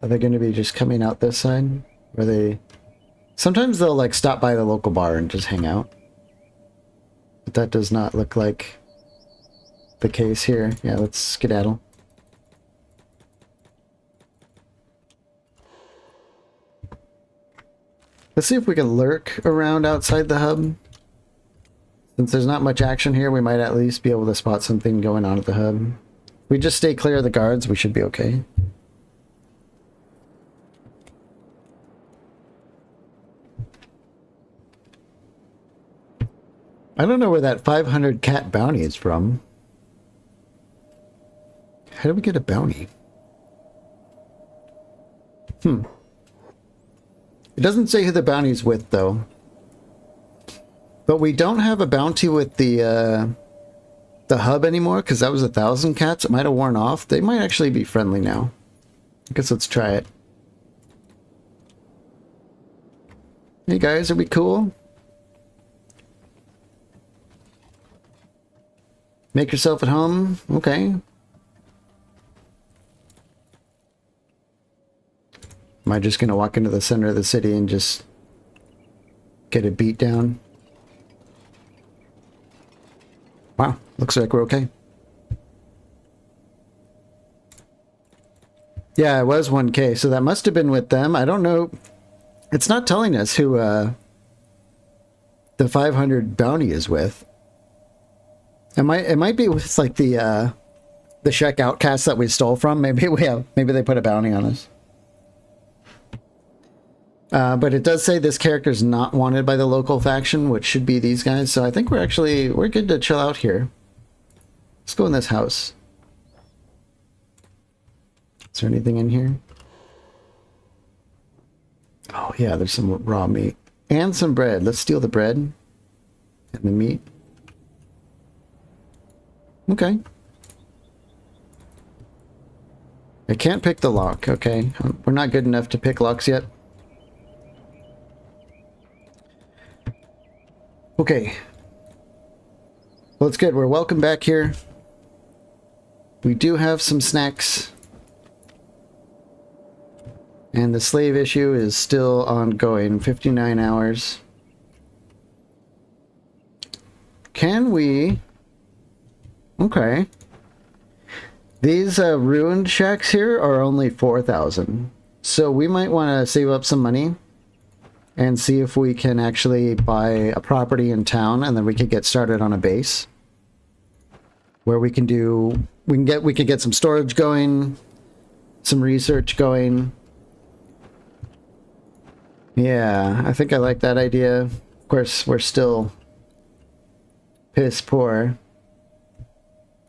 Are they going to be just coming out this side? Or they... Sometimes they'll like stop by the local bar and just hang out. But that does not look like the case here. Yeah, let's skedaddle. Let's see if we can lurk around outside the hub. Since there's not much action here, we might at least be able to spot something going on at the hub. If we just stay clear of the guards, we should be okay. I don't know where that 500 cat bounty is from. How do we get a bounty? It doesn't say who the bounty's with, though. But we don't have a bounty with the hub anymore, because that was 1,000 cats. It might have worn off. They might actually be friendly now. I guess let's try it. Hey guys, are we cool? Make yourself at home? Okay. Am I just going to walk into the center of the city and just get a beat down? Wow, looks like we're okay. Yeah, it was 1K, so that must have been with them. I don't know. It's not telling us who the 500 bounty is with. It might be with like the Shek outcast that we stole from. Maybe they put a bounty on us. But it does say this character is not wanted by the local faction, which should be these guys. So I think we're good to chill out here. Let's go in this house. Is there anything in here? Oh yeah, there's some raw meat and some bread. Let's steal the bread and the meat. Okay. I can't pick the lock. Okay, we're not good enough to pick locks yet. Okay. Well, it's good. We're welcome back here. We do have some snacks. And the slave issue is still ongoing. 59 hours. Can we... Okay. These ruined shacks here are only 4,000. So we might want to save up some money and see if we can actually buy a property in town, and then we could get started on a base. where we could get some storage going, some research going. Yeah, I think I like that idea. Of course, we're still piss poor,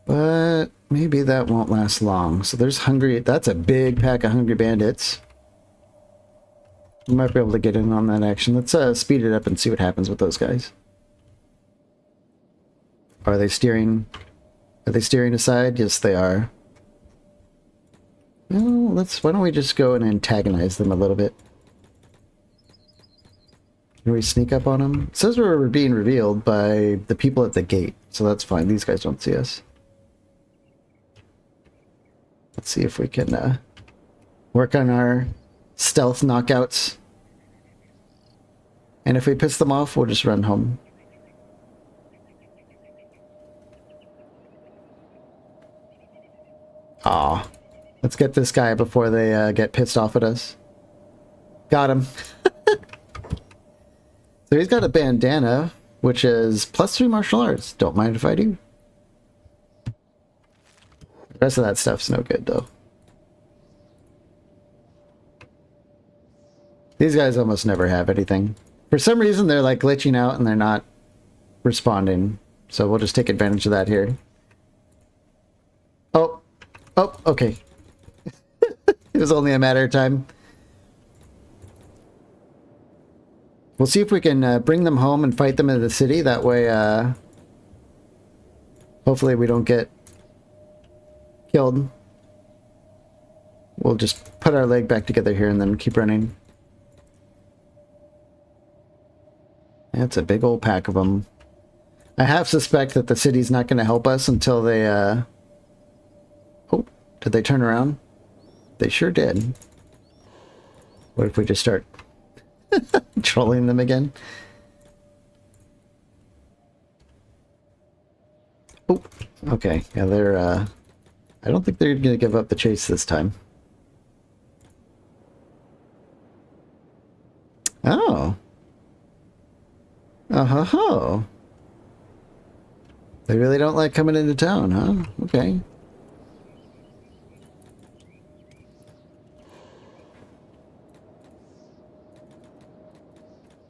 but maybe that won't last long. So there's hungry. That's a big pack of hungry bandits. We might be able to get in on that action. Let's speed it up and see what happens with those guys. Are they steering? Are they steering aside? Yes, they are. Well, why don't we just go and antagonize them a little bit? Can we sneak up on them? It says we're being revealed by the people at the gate, so that's fine. These guys don't see us. Let's see if we can work on our stealth knockouts. And if we piss them off, we'll just run home. Aw. Let's get this guy before they get pissed off at us. Got him. So he's got a bandana, which is +3 martial arts. Don't mind if I do. The rest of that stuff's no good, though. These guys almost never have anything. For some reason, they're like glitching out and they're not responding. So we'll just take advantage of that here. Oh. Oh, okay. It was only a matter of time. We'll see if we can bring them home and fight them in the city. That way, hopefully we don't get killed. We'll just put our leg back together here and then keep running. That's a big old pack of them. I half suspect that the city's not going to help us until they, Oh, did they turn around? They sure did. What if we just start trolling them again? Oh, okay. Yeah, they're, I don't think they're going to give up the chase this time. Oh. Oh-ho-ho. They really don't like coming into town, huh? Okay.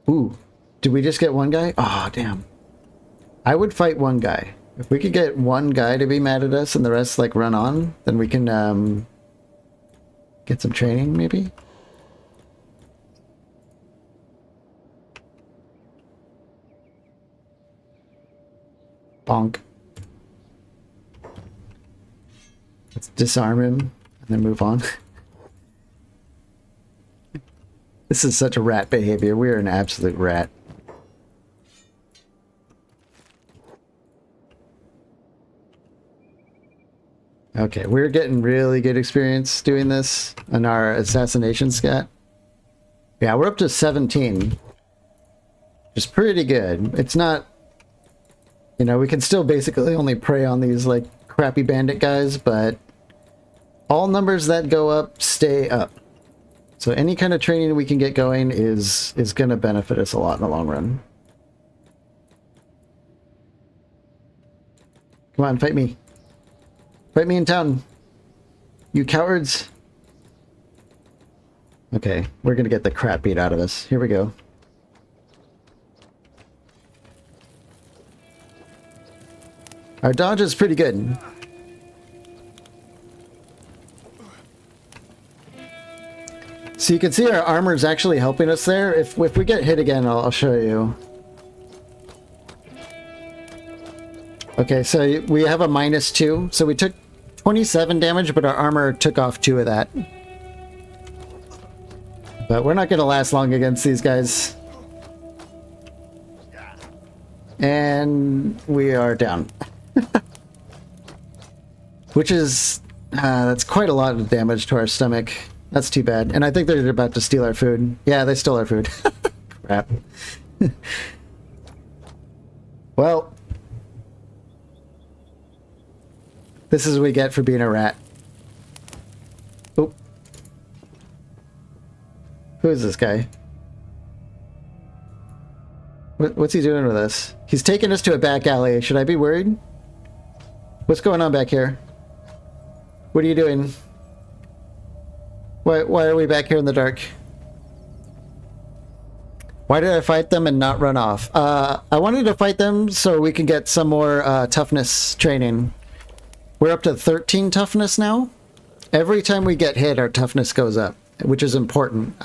Ooh. Did we just get one guy? Oh, damn. I would fight one guy. If we could get one guy to be mad at us and the rest, like, run on, then we can, get some training, maybe? Bonk. Let's disarm him and then move on. This is such a rat behavior. We're an absolute rat. Okay, we're getting really good experience doing this on our assassination scat. Yeah, we're up to 17. Which is pretty good. It's not... You know, we can still basically only prey on these, like, crappy bandit guys, but all numbers that go up stay up. So any kind of training we can get going is going to benefit us a lot in the long run. Come on, fight me. Fight me in town. You cowards. Okay, we're going to get the crap beat out of us. Here we go. Our dodge is pretty good. So you can see our armor is actually helping us there. If we get hit again, I'll show you. Okay, so we have a -2. So we took 27 damage, but our armor took off 2 of that. But we're not going to last long against these guys. And we are down. Which is... that's quite a lot of damage to our stomach. That's too bad. And I think they're about to steal our food. Yeah, they stole our food. Crap. Well. This is what we get for being a rat. Oh. Who is this guy? What's he doing with us? He's taking us to a back alley. Should I be worried? What's going on back here? What are you doing? Why are we back here in the dark? Why did I fight them and not run off? I wanted to fight them so we can get some more toughness training. We're up to 13 toughness now. Every time we get hit, our toughness goes up, which is important.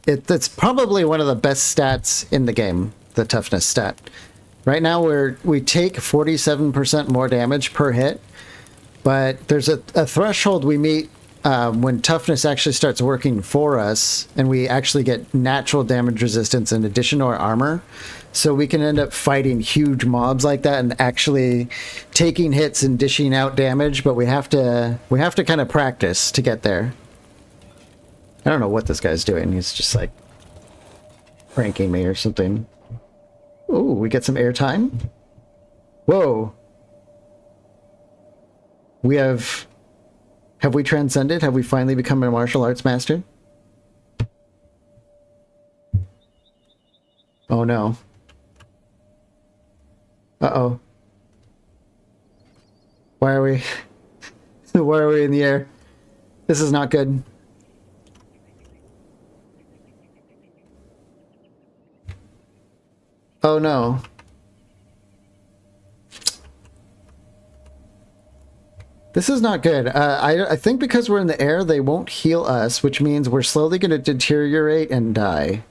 It's probably one of the best stats in the game, the toughness stat. Right now we take 47% more damage per hit, but there's a threshold we meet when toughness actually starts working for us, and we actually get natural damage resistance in addition to our armor. So we can end up fighting huge mobs like that and actually taking hits and dishing out damage, but we have to kind of practice to get there. I don't know what this guy's doing. He's just like pranking me or something. Ooh, we get some airtime. Whoa. We have we transcended? Have we finally become a martial arts master? Oh no. Uh-oh. Why are we... Why are we in the air? This is not good. Oh no. This is not good. I think because we're in the air, they won't heal us, which means we're slowly going to deteriorate and die.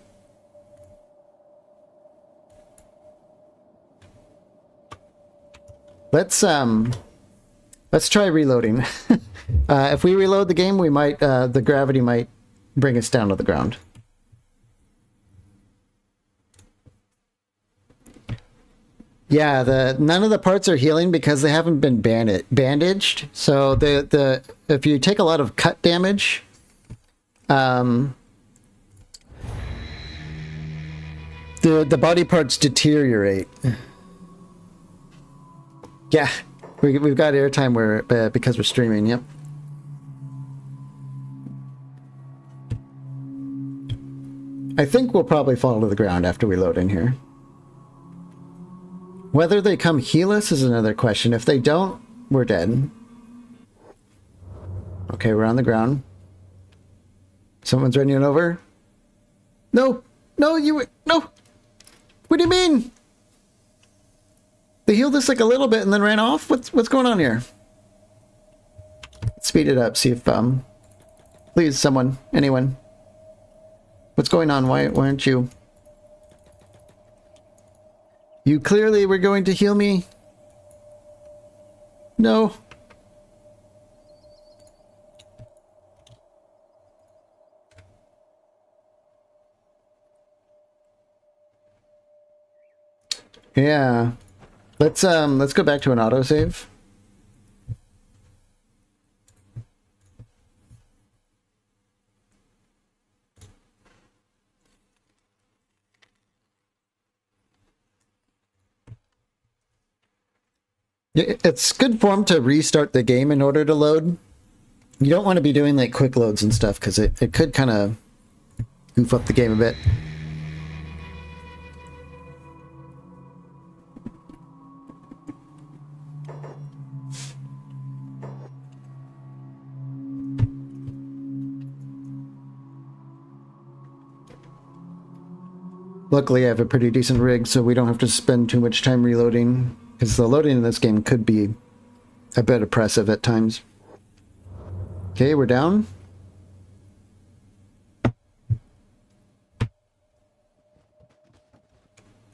Let's try reloading. If we reload the game, we might the gravity might bring us down to the ground. Yeah, none of the parts are healing because they haven't been bandaged. So if you take a lot of cut damage, the body parts deteriorate. Yeah, we've got airtime because we're streaming. Yep. I think we'll probably fall to the ground after we load in here. Whether they come heal us is another question. If they don't, we're dead. Okay, we're on the ground. Someone's running over. No! No, no! What do you mean? They healed us like a little bit and then ran off? What's going on here? Let's speed it up, see if, please, someone, anyone. What's going on? Why aren't you? You clearly were going to heal me. No. Yeah. Let's go back to an autosave. It's good form to restart the game in order to load. You don't want to be doing like quick loads and stuff because it could kind of goof up the game a bit. Luckily I have a pretty decent rig so we don't have to spend too much time reloading. Because the loading in this game could be a bit oppressive at times. Okay, we're down.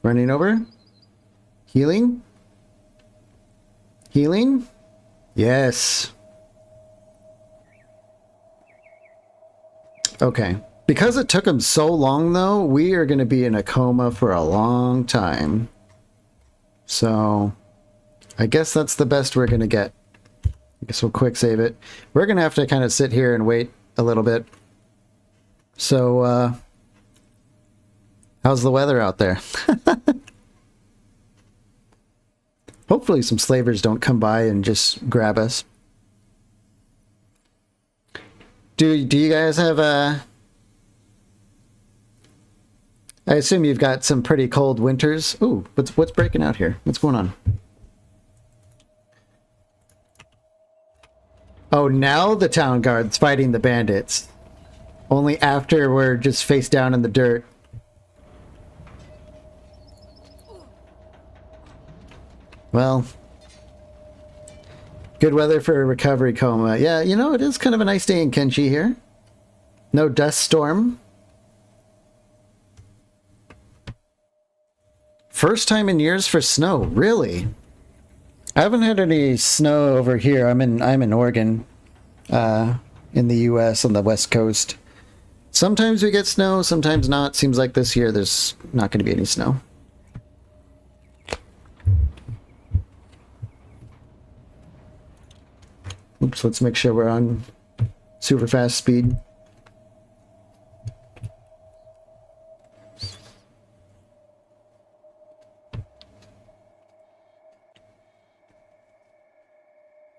Running over. Healing. Healing. Yes. Okay. Because it took them so long, though, we are going to be in a coma for a long time. So, I guess that's the best we're going to get. I guess we'll quick save it. We're going to have to kind of sit here and wait a little bit. So, how's the weather out there? Hopefully some slavers don't come by and just grab us. Do you guys have a... I assume you've got some pretty cold winters. Ooh, what's breaking out here? What's going on? Oh, now the town guard's fighting the bandits. Only after we're just face down in the dirt. Well, good weather for a recovery coma. Yeah, you know, it is kind of a nice day in Kenshi here. No dust storm. First time in years for snow, really? I haven't had any snow over here. I'm in Oregon, in the U.S. on the West Coast. Sometimes we get snow, sometimes not. Seems like this year there's not going to be any snow. Oops, let's make sure we're on super fast speed.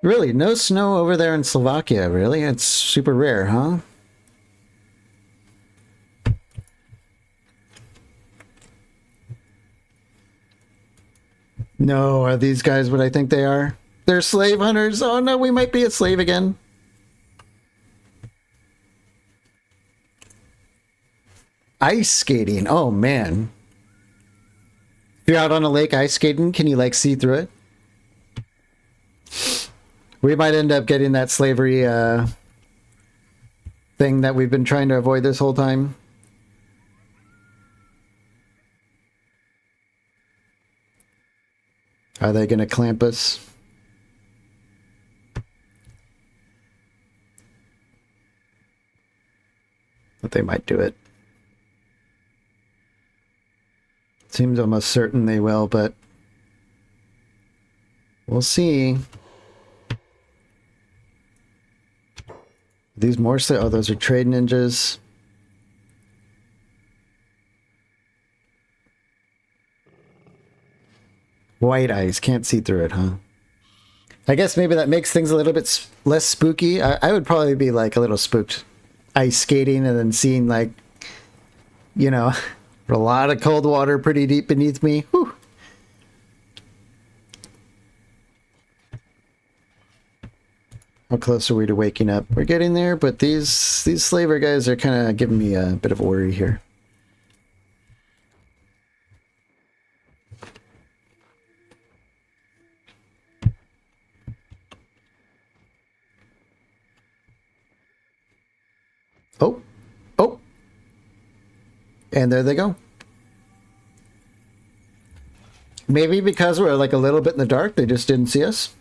Really? No snow over there in Slovakia, really? It's super rare, huh? No, are these guys what I think they are? They're slave hunters. Oh no, we might be a slave again. Ice skating. Oh man. If you're out on a lake ice skating, can you like see through it? We might end up getting that slavery thing that we've been trying to avoid this whole time. Are they going to clamp us? But they might do it. Seems almost certain they will, but we'll see. These more so. Oh, those are trade ninjas. White eyes. Can't see through it, huh? I guess maybe that makes things a little bit less spooky. I would probably be like a little spooked. Ice skating and then seeing like, you know, a lot of cold water pretty deep beneath me. Whew. How close are we to waking up? We're getting there, but these slaver guys are kind of giving me a bit of a worry here. Oh, oh, and there they go. Maybe because we're like a little bit in the dark, they just didn't see us.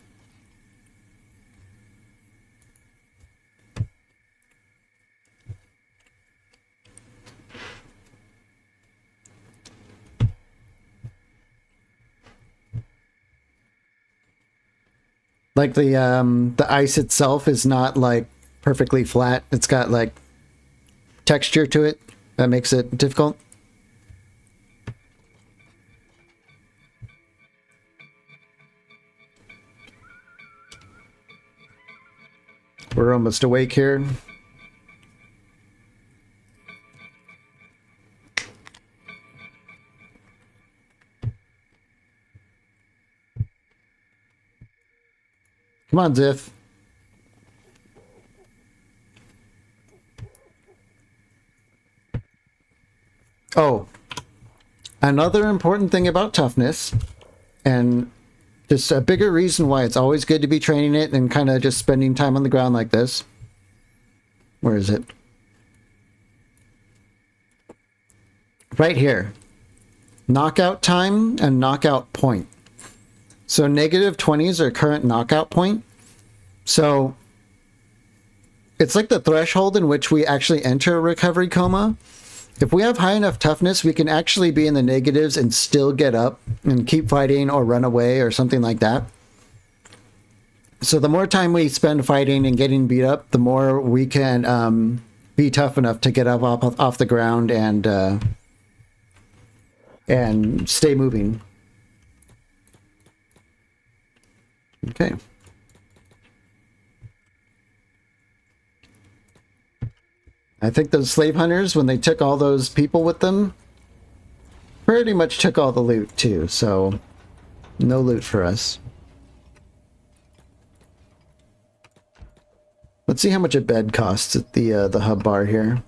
Like the ice itself is not like perfectly flat. It's got like texture to it that makes it difficult. We're almost awake here. Come on, Ziff. Oh, another important thing about toughness, and just a bigger reason why it's always good to be training it and kind of just spending time on the ground like this. Where is it? Right here. Knockout time and knockout point. So -20 is our current knockout point. So it's like the threshold in which we actually enter a recovery coma. If we have high enough toughness, we can actually be in the negatives and still get up and keep fighting or run away or something like that. So the more time we spend fighting and getting beat up, the more we can be tough enough to get up off the ground and stay moving. Okay. I think those slave hunters, when they took all those people with them, pretty much took all the loot too, so no loot for us. Let's see how much a bed costs at the hub bar here.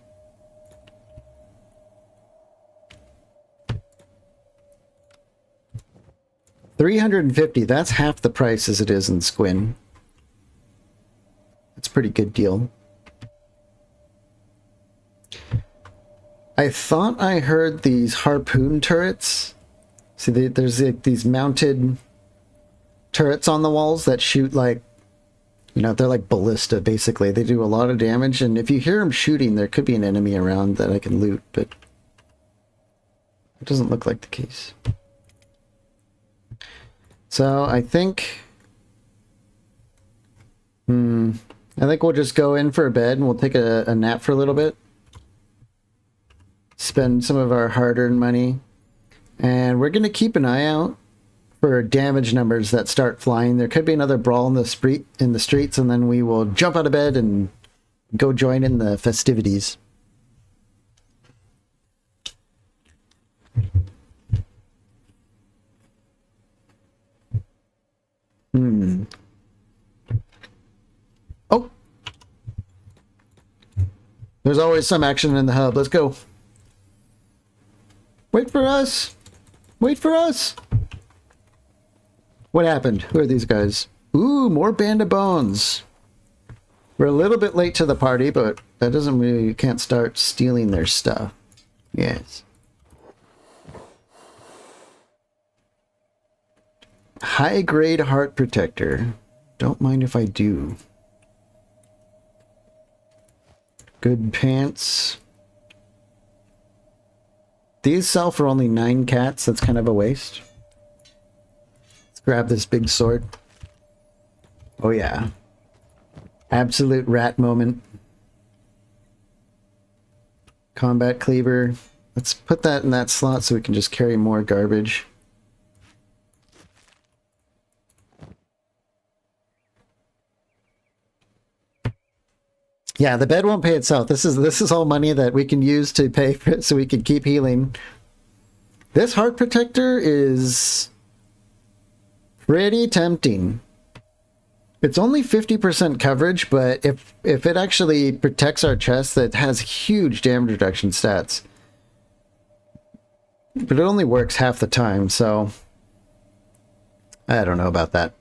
$350. That's half the price as it is in Squin. That's a pretty good deal. I thought I heard these harpoon turrets. See, there's these mounted turrets on the walls that shoot like, you know, they're like ballista, basically. They do a lot of damage, and if you hear them shooting, there could be an enemy around that I can loot, but it doesn't look like the case. So I think... I think we'll just go in for a bed, and we'll take a nap for a little bit. Spend some of our hard-earned money. And we're going to keep an eye out for damage numbers that start flying. There could be another brawl in the streets, and then we will jump out of bed and go join in the festivities. Oh! There's always some action in the hub. Let's go. Wait for us! Wait for us! What happened? Who are these guys? Ooh, more Band of Bones. We're a little bit late to the party, but that doesn't mean you can't start stealing their stuff. Yes. High-grade heart protector. Don't mind if I do. Good pants. These sell for only 9 cats. That's kind of a waste. Let's grab this big sword. Oh yeah. Absolute rat moment. Combat cleaver. Let's put that in that slot so we can just carry more garbage. Yeah, the bed won't pay itself. This is all money that we can use to pay for it so we can keep healing. This heart protector is pretty tempting. It's only 50% coverage, but if it actually protects our chest, that has huge damage reduction stats. But it only works half the time, so I don't know about that.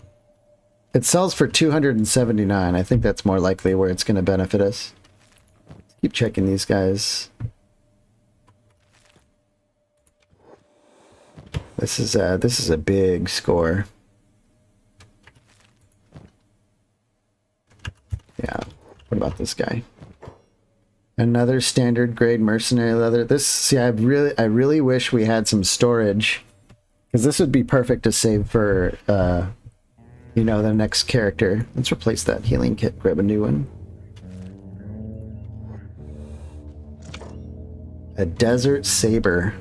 It sells for $279. I think that's more likely where it's going to benefit us. Let's keep checking these guys. This is a big score. Yeah. What about this guy? Another standard grade mercenary leather. This, see, I really wish we had some storage, because this would be perfect to save for you know, the next character. Let's replace that healing kit, grab a new one. A desert saber.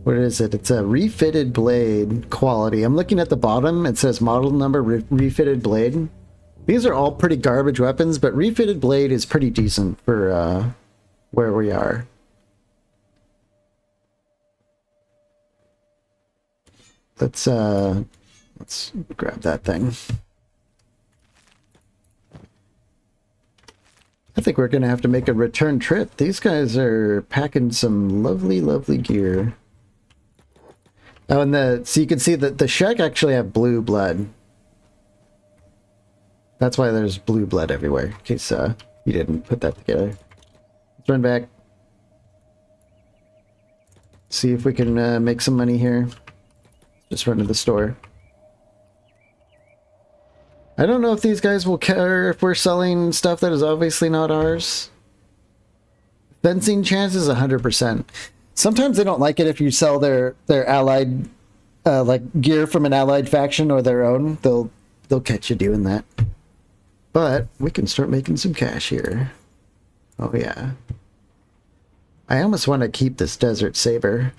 What is it? It's a refitted blade quality. I'm looking at the bottom. It says model number refitted blade. These are all pretty garbage weapons, but refitted blade is pretty decent for where we are. Let's grab that thing. I think we're gonna have to make a return trip. These guys are packing some lovely, lovely gear. Oh, and so you can see that the Shek actually have blue blood. That's why there's blue blood everywhere, in case you didn't put that together. Let's run back. See if we can make some money here. Just run to the store. I don't know if these guys will care if we're selling stuff that is obviously not ours. Fencing chances 100%. Sometimes they don't like it if you sell their allied like gear from an allied faction or their own. They'll catch you doing that. But we can start making some cash here. Oh yeah. I almost want to keep this desert saber.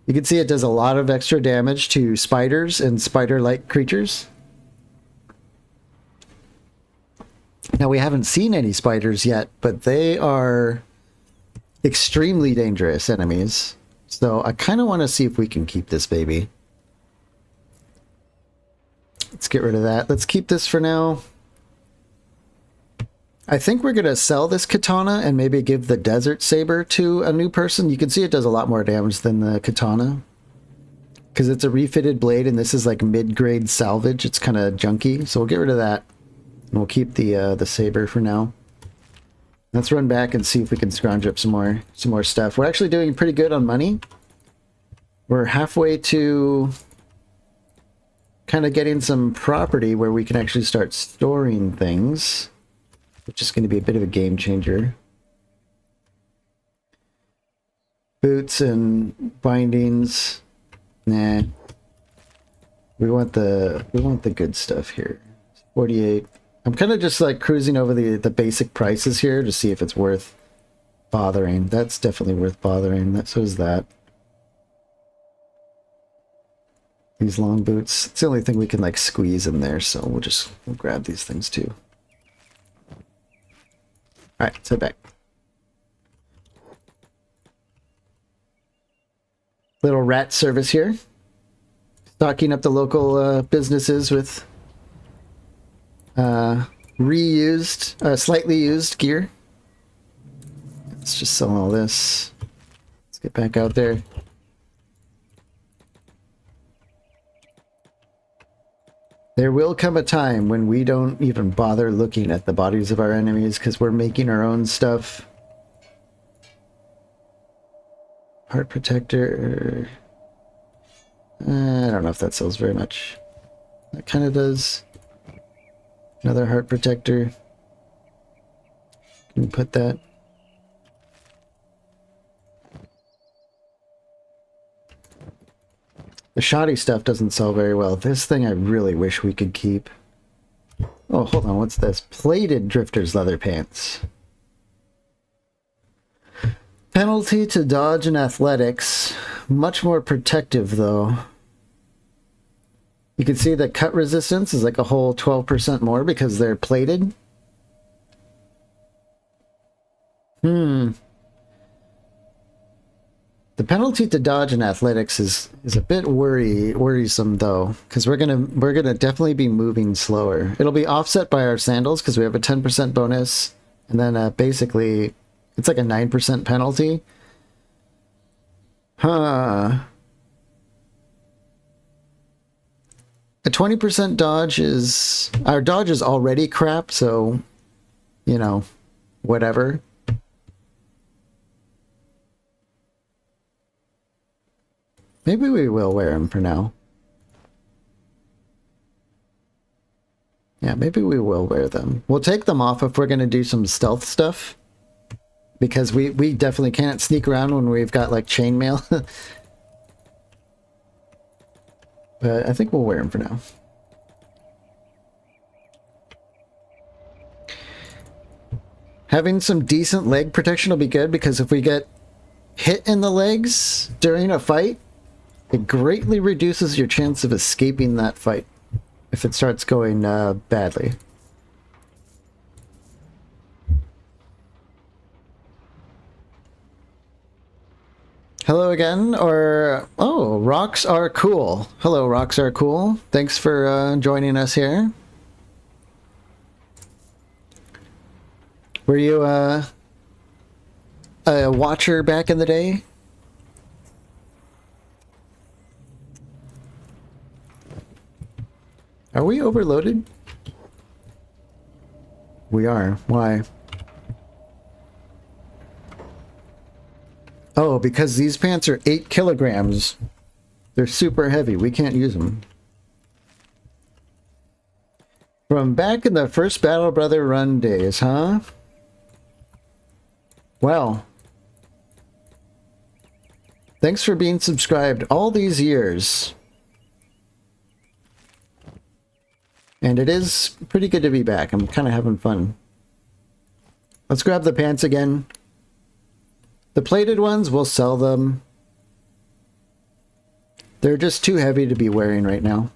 You can see it does a lot of extra damage to spiders and spider-like creatures. Now, we haven't seen any spiders yet, but they are extremely dangerous enemies. So I kind of want to see if we can keep this baby. Let's get rid of that. Let's keep this for now. I think we're going to sell this katana and maybe give the desert saber to a new person. You can see it does a lot more damage than the katana. Because it's a refitted blade and this is like mid-grade salvage. It's kind of junky. So we'll get rid of that. And we'll keep the saber for now. Let's run back and see if we can scrounge up some more stuff. We're actually doing pretty good on money. We're halfway to kind of getting some property where we can actually start storing things, which is going to be a bit of a game changer. Boots and bindings. Nah. We want the good stuff here. 48. I'm kind of just like cruising over the basic prices here to see if it's worth bothering. That's definitely worth bothering. So is that. These long boots. It's the only thing we can like squeeze in there, so we'll grab these things too. Alright, let's head back. Little rat service here. Stocking up the local businesses with reused, slightly used gear. Let's just sell all this. Let's get back out there. There will come a time when we don't even bother looking at the bodies of our enemies because we're making our own stuff. Heart protector. I don't know if that sells very much. That kind of does. Another heart protector. Can you put that? The shoddy stuff doesn't sell very well. This thing I really wish we could keep. Oh, hold on. What's this? Plated drifter's leather pants. Penalty to dodge and athletics. Much more protective, though. You can see that cut resistance is like a whole 12% more because they're plated. The penalty to dodge and athletics is a bit worrisome though, because we're gonna definitely be moving slower. It'll be offset by our sandals because we have a 10% bonus, and then basically it's like a 9% penalty. A 20% dodge is... Our dodge is already crap, so, you know, whatever. Maybe we will wear them for now. Yeah, maybe we will wear them. We'll take them off if we're going to do some stealth stuff. Because we definitely can't sneak around when we've got, like, chainmail. But I think we'll wear them for now. Having some decent leg protection will be good, because if we get hit in the legs during a fight, it greatly reduces your chance of escaping that fight if it starts going badly. Hello again, or... Oh, rocks are cool. Hello, rocks are cool. Thanks for joining us here. Were you a watcher back in the day? Are we overloaded? We are. Why? Oh, because these pants are 8 kilograms. They're super heavy. We can't use them. From back in the first Battle Brother run days, huh? Well. Thanks for being subscribed all these years. And it is pretty good to be back. I'm kind of having fun. Let's grab the pants again. The plated ones, we'll sell them. They're just too heavy to be wearing right now.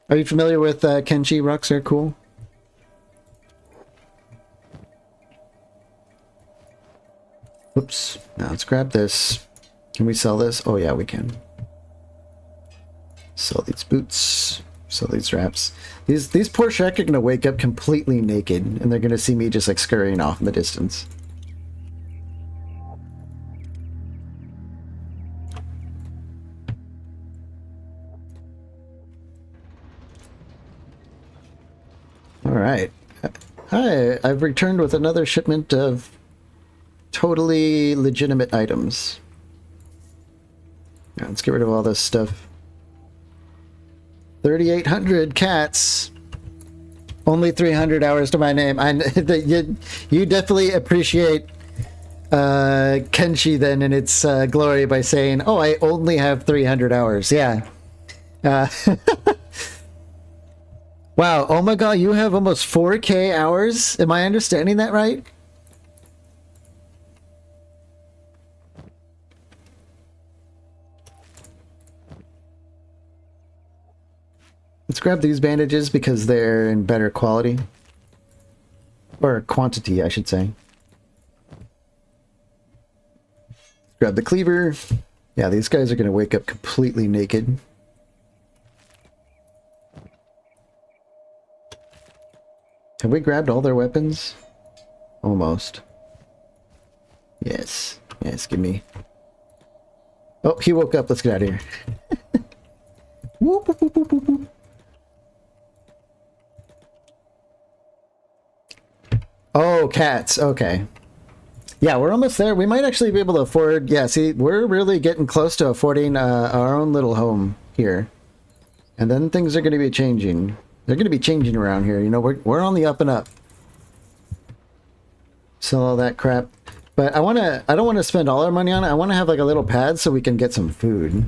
Are you familiar with Kenshi? Rocks are cool. Oops. Now let's grab this. Can we sell this? Oh yeah, we can. Sell these boots. Sell these wraps. These poor Shrek are gonna wake up completely naked, and they're gonna see me just like scurrying off in the distance. All right. Hi, I've returned with another shipment of totally legitimate items. Let's get rid of all this stuff. 3,800 cats. Only 300 hours to my name. You definitely appreciate Kenshi then in its glory by saying, oh, I only have 300 hours. Yeah. Wow, oh my god, you have almost 4K hours? Am I understanding that right? Let's grab these bandages because they're in better quality. Or quantity, I should say. Grab the cleaver. Yeah, these guys are going to wake up completely naked. Have we grabbed all their weapons? Almost. Yes. Yes, give me. Oh, he woke up. Let's get out of here. Whoop, whoop, whoop, whoop, whoop. Oh, cats. Okay. Yeah, we're almost there. We might actually be able to afford... Yeah, see, we're really getting close to affording our own little home here. And then things are going to be changing. They're going to be changing around here. You know, we're on the up and up. Sell all that crap. But I don't want to spend all our money on it. I want to have like a little pad so we can get some food.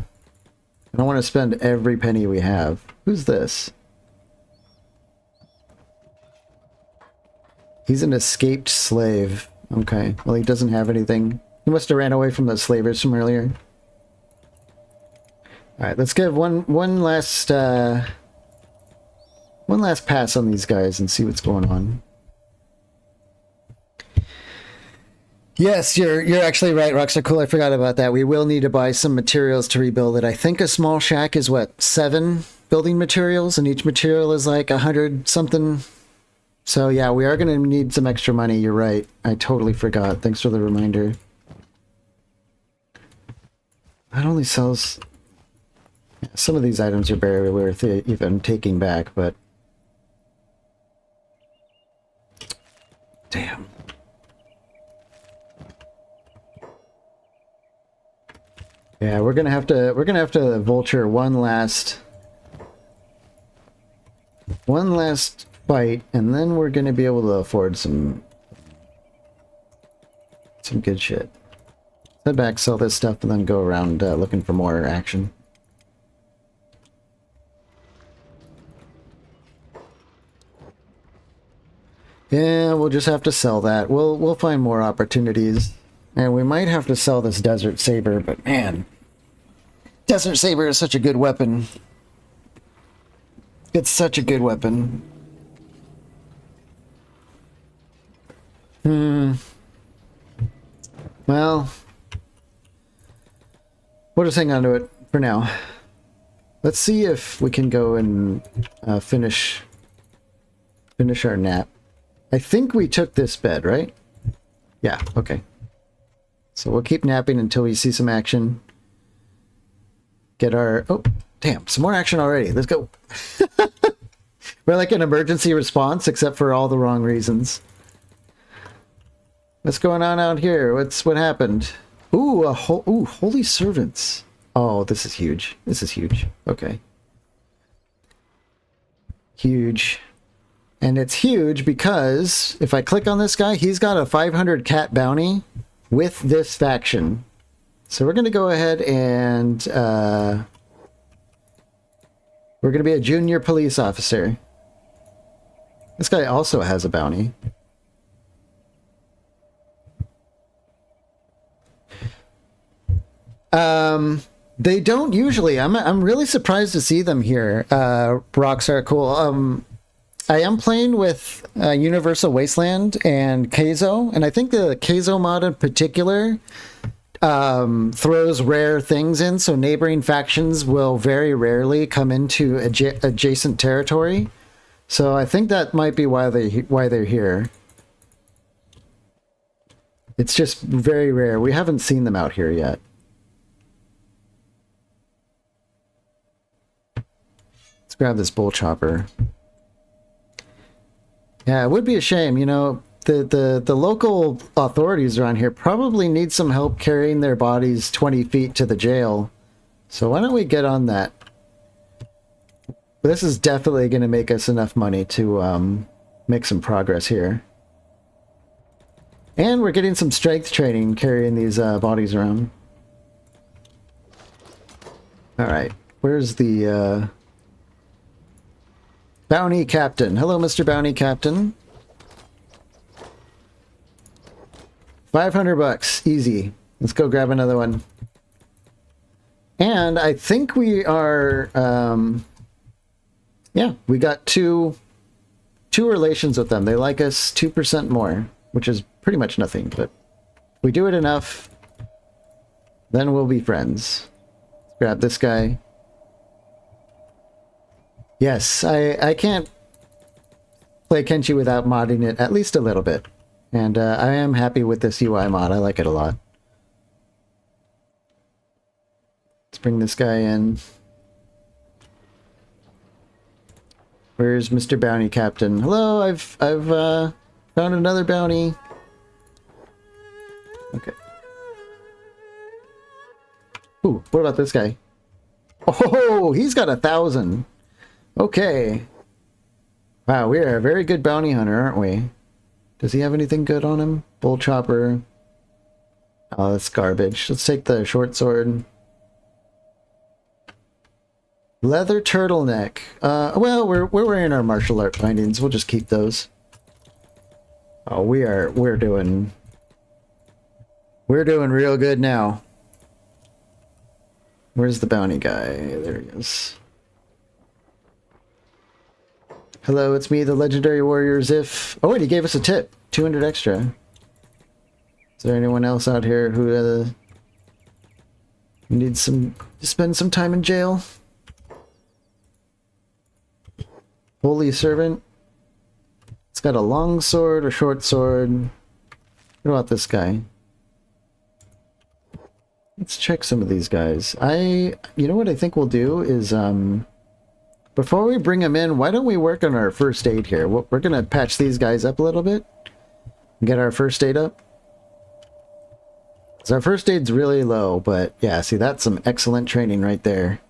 I don't want to spend every penny we have. Who's this? He's an escaped slave. Okay. Well, he doesn't have anything. He must have ran away from the slavers from earlier. Alright, let's give one last pass on these guys and see what's going on. Yes, you're actually right, Rockstar Cool. I forgot about that. We will need to buy some materials to rebuild it. I think a small shack is what, 7 building materials, and each material is like 100 something. So yeah, we are going to need some extra money. You're right. I totally forgot. Thanks for the reminder. That only sells... Yeah, some of these items are barely worth it even taking back, but... Damn. Yeah, we're gonna have to vulture one last fight, and then we're gonna be able to afford some good shit. Head back, sell this stuff, and then go around looking for more action. Yeah, we'll just have to sell that. We'll find more opportunities. And we might have to sell this Desert Saber, but man, Desert Saber is such a good weapon. It's such a good weapon. Well, we'll just hang on to it for now. Let's see if we can go and finish our nap. I think we took this bed, right? Yeah, okay. So we'll keep napping until we see some action. Get our... Oh, damn, some more action already. Let's go. We're like an emergency response, except for all the wrong reasons. What's going on out here? What happened? Ooh, ooh, holy servants. Oh, this is huge. This is huge. Okay. Huge. And it's huge because if I click on this guy, he's got a 500 cat bounty with this faction. So we're going to go ahead and we're going to be a junior police officer. This guy also has a bounty. They don't usually. I'm really surprised to see them here. Rocks are cool. I am playing with Universal Wasteland and Kaizo, and I think the Kaizo mod in particular throws rare things in, so neighboring factions will very rarely come into adjacent territory. So I think that might be why they're here. It's just very rare. We haven't seen them out here yet. Let's grab this bull chopper. Yeah, it would be a shame, you know. The local authorities around here probably need some help carrying their bodies 20 feet to the jail. So why don't we get on that? This is definitely going to make us enough money to make some progress here. And we're getting some strength training carrying these bodies around. Alright, where's the Bounty Captain? Hello, Mr. Bounty Captain. 500 bucks, easy. Let's go grab another one. And I think we are, yeah, we got two relations with them. They like us 2% more, which is pretty much nothing, but if we do it enough, then we'll be friends. Let's grab this guy. Yes, I can't play Kenshi without modding it at least a little bit. And I am happy with this UI mod. I like it a lot. Let's bring this guy in. Where's Mr. Bounty Captain? Hello, I've found another bounty. Okay. Ooh, what about this guy? Oh, he's got 1,000. Okay. Wow, we are a very good bounty hunter, aren't we? Does he have anything good on him? Bull chopper. Oh, that's garbage. Let's take the short sword. Leather turtleneck. Well, we're wearing our martial art bindings. We'll just keep those. Oh, we're doing real good now. Where's the bounty guy? There he is. Hello, it's me, the legendary warrior Ziff. Oh wait, he gave us a tip. 200 extra. Is there anyone else out here who needs to spend some time in jail? Holy servant. It's got a long sword, a short sword. What about this guy? Let's check some of these guys. You know what I think we'll do is, before we bring them in, why don't we work on our first aid here? We're going to patch these guys up a little bit. Get our first aid up. Because our first aid's really low, but yeah, see, that's some excellent training right there.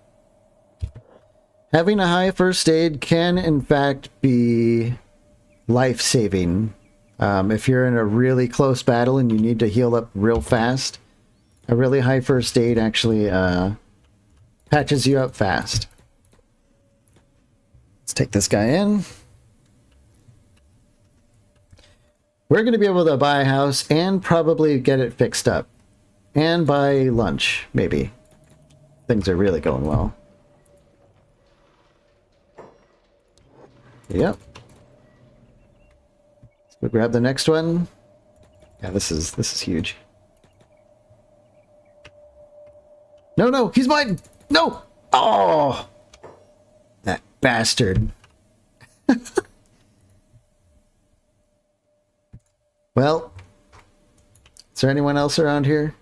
Having a high first aid can, in fact, be life-saving. If you're in a really close battle and you need to heal up real fast, a really high first aid actually patches you up fast. Let's take this guy in. We're going to be able to buy a house and probably get it fixed up. And buy lunch, maybe. Things are really going well. Yep. We'll grab the next one. Yeah, this is huge. No, he's mine! No! Oh! That bastard. Well, is there anyone else around here?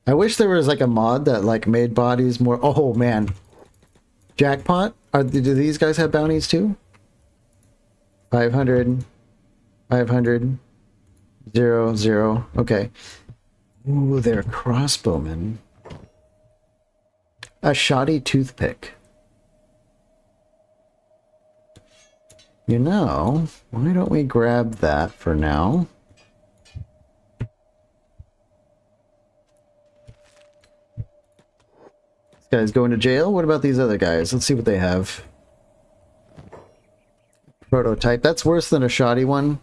I wish there was like a mod that like made bodies more... Oh man. Jackpot? Do these guys have bounties too? 500. 500. 0, 0. Okay. Ooh, they're crossbowmen. A shoddy toothpick. You know, why don't we grab that for now? This guy's going to jail? What about these other guys? Let's see what they have. Prototype. That's worse than a shoddy one.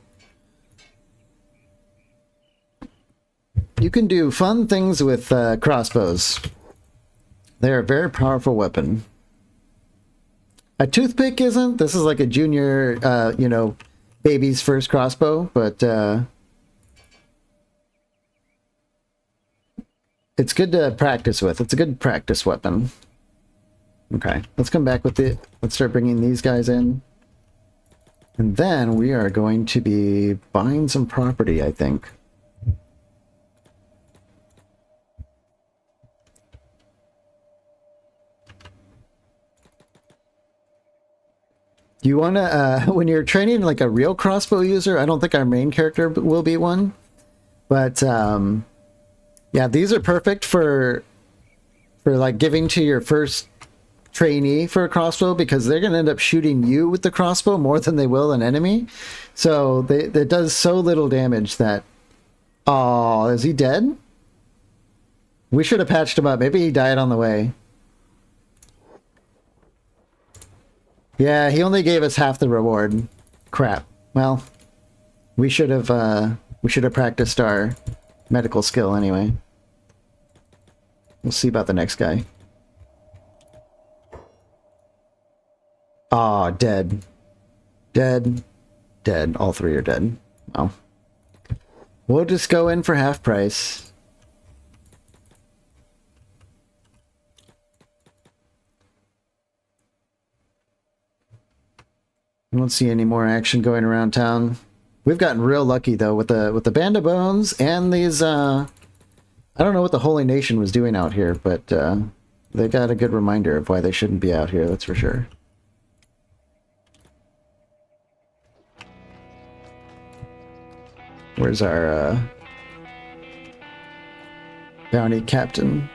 You can do fun things with crossbows. They're a very powerful weapon. A toothpick isn't. This is like a junior, you know, baby's first crossbow, but it's good to practice with. It's a good practice weapon. Okay, let's come back with it. Let's start bringing these guys in. And then we are going to be buying some property, I think. You want to, when you're training like a real crossbow user, I don't think our main character will be one. But, yeah, these are perfect for like giving to your first trainee for a crossbow, because they're going to end up shooting you with the crossbow more than they will an enemy. So it does so little damage that... Oh, is he dead? We should have patched him up. Maybe he died on the way. Yeah, he only gave us half the reward. Crap. Well, we should have practiced our medical skill anyway. We'll see about the next guy. Aw, dead. Dead. Dead. All three are dead. Well, we'll just go in for half price. I don't see any more action going around town. We've gotten real lucky though with the Band of Bones and these. I don't know what the Holy Nation was doing out here, but they got a good reminder of why they shouldn't be out here. That's for sure. Where's our bounty captain?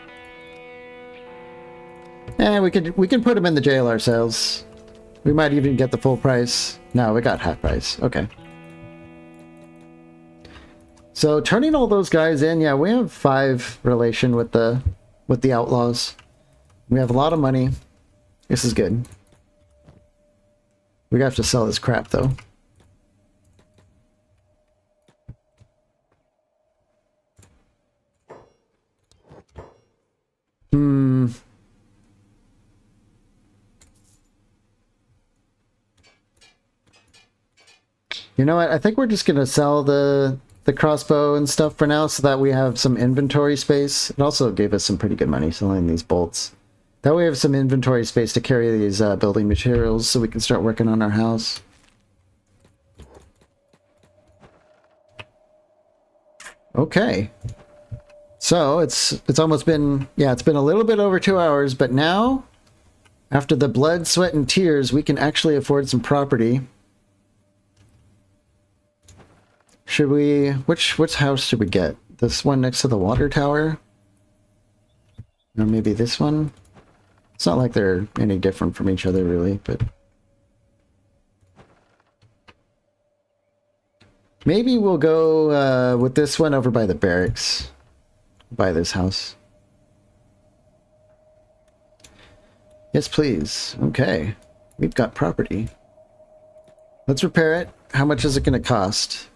We can put him in the jail ourselves. We might even get the full price. No, we got half price. Okay. So turning all those guys in, yeah, we have 5 relation with the outlaws. We have a lot of money. This is good. We have to sell this crap though. You know what? I think we're just gonna sell the crossbow and stuff for now, so that we have some inventory space. It also gave us some pretty good money selling these bolts. That way we have some inventory space to carry these building materials, so we can start working on our house. Okay. So it's almost been, yeah, it's been a little bit over 2 hours, but now, after the blood, sweat, and tears, we can actually afford some property. Should we... Which house should we get? This one next to the water tower? Or maybe this one? It's not like they're any different from each other, really, but... Maybe we'll go with this one over by the barracks. Buy this house. Yes, please. Okay. We've got property. Let's repair it. How much is it going to cost?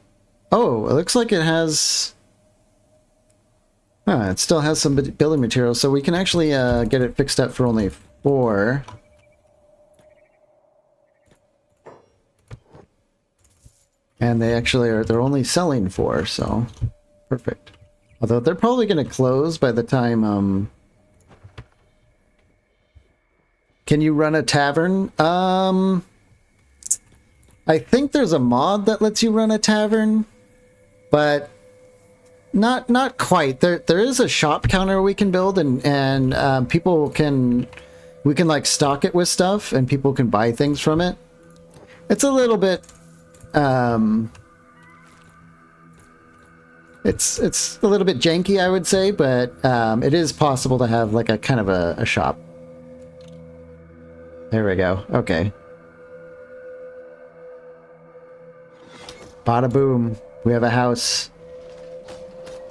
Oh, it looks like it has... it still has some building materials, so we can actually get it fixed up for only 4. And they actually are, they're only selling 4, so perfect. Although they're probably going to close by the time, Can you run a tavern? I think there's a mod that lets you run a tavern, but not quite. There is a shop counter we can build, and people can... We can, like, stock it with stuff, and people can buy things from it. It's a little bit... It's a little bit janky, I would say, but it is possible to have like a kind of a shop. There we go. Okay. Bada boom. We have a house.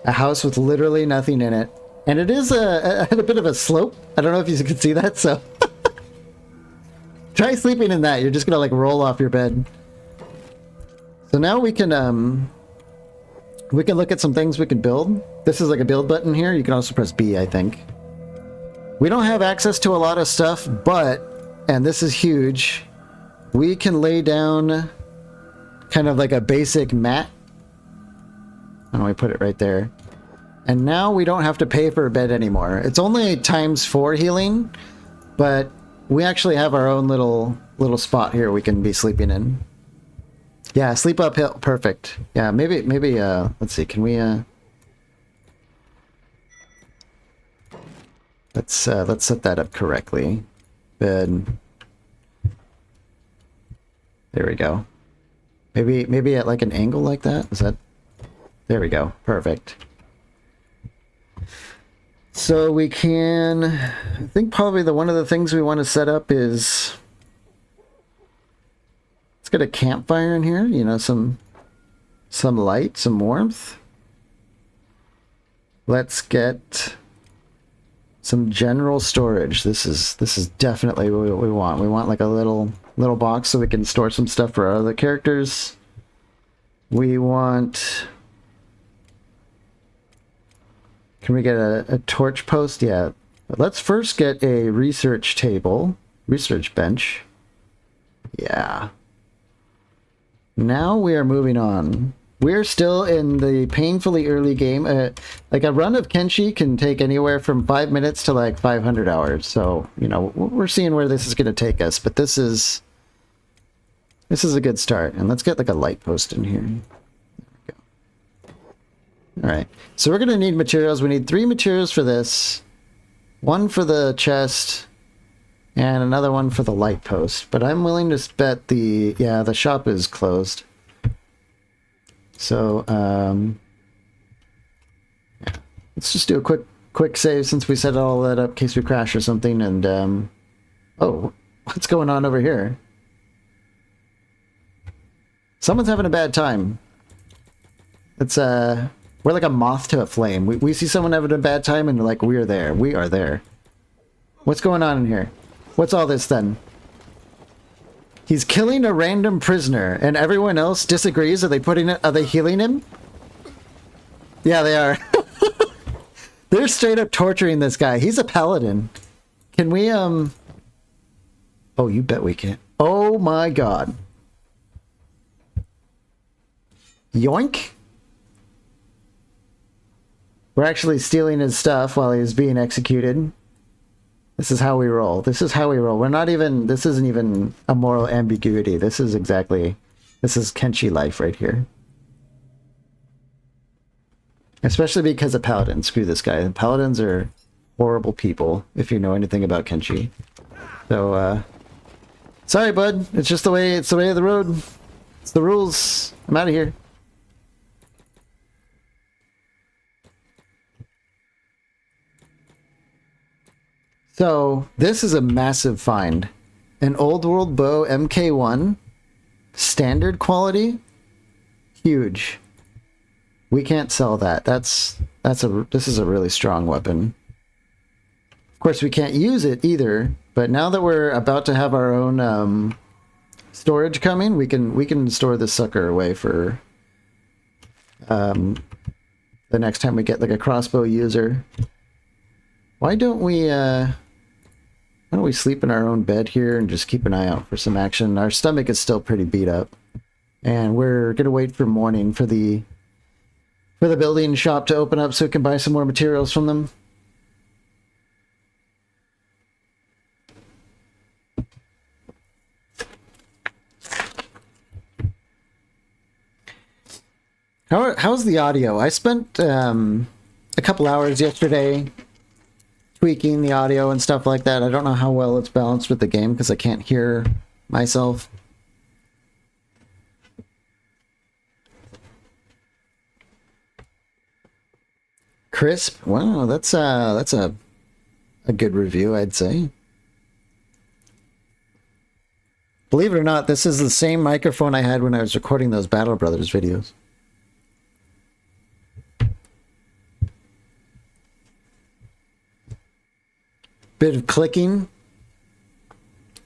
A house with literally nothing in it. And it is a bit of a slope. I don't know if you can see that, so... Try sleeping in that. You're just gonna like roll off your bed. So now we can look at some things we can build. This is like a build button here. You can also press B, I think. We don't have access to a lot of stuff, but, and this is huge, we can lay down kind of like a basic mat. Why don't we put it right there? And now we don't have to pay for a bed anymore. It's only ×4 healing, but we actually have our own little spot here we can be sleeping in. Yeah, sleep uphill. Perfect. Yeah, maybe let's see, can we let's set that up correctly. Bed. There we go. Maybe at like an angle like that? Is that... There we go. Perfect. So we can... I think probably one of the things we want to set up is... Let's get a campfire in here. You know, some light, some warmth. Let's get some general storage. This is definitely what we want. We want like a little box so we can store some stuff for our other characters. We want... Can we get a torch post? Yeah. But let's first get a research table. Research bench. Yeah. Now we are moving on. We're still in the painfully early game. Like a run of Kenshi can take anywhere from 5 minutes to like 500 hours. So, you know, we're seeing where this is going to take us. But this is a good start. And let's get like a light post in here. Alright, so we're going to need materials. We need 3 materials for this. 1 for the chest. And another one for the light post. But I'm willing to bet the... Yeah, the shop is closed. So, yeah. Let's just do a quick save since we set all that up in case we crash or something. And, oh, what's going on over here? Someone's having a bad time. It's, we're like a moth to a flame. We see someone having a bad time and like, we're there. We are there. What's going on in here? What's all this then? He's killing a random prisoner and everyone else disagrees. Are they healing him? Yeah, they are. They're straight up torturing this guy. He's a paladin. Can we, Oh, you bet we can. Oh my god. Yoink. We're actually stealing his stuff while he's being executed. This is how we roll. This is how we roll. We're not even... This isn't even a moral ambiguity. This is exactly... This is Kenshi life right here. Especially because of Paladins. Screw this guy. Paladins are horrible people, if you know anything about Kenshi. So, sorry, bud. It's just the way... It's the way of the road. It's the rules. I'm out of here. So, this is a massive find. An old world bow MK1. Standard quality. Huge. We can't sell that. This is a really strong weapon. Of course, we can't use it either, but now that we're about to have our own storage coming, we can store this sucker away for the next time we get like a crossbow user. Why don't we sleep in our own bed here and just keep an eye out for some action? Our stomach is still pretty beat up. And we're going to wait for morning for the building shop to open up so we can buy some more materials from them. How's the audio? I spent a couple hours yesterday tweaking the audio and stuff like that. I don't know how well it's balanced with the game because I can't hear myself. Crisp. Wow, that's a good review, I'd say. Believe it or not, this is the same microphone I had when I was recording those Battle Brothers videos. Bit of clicking.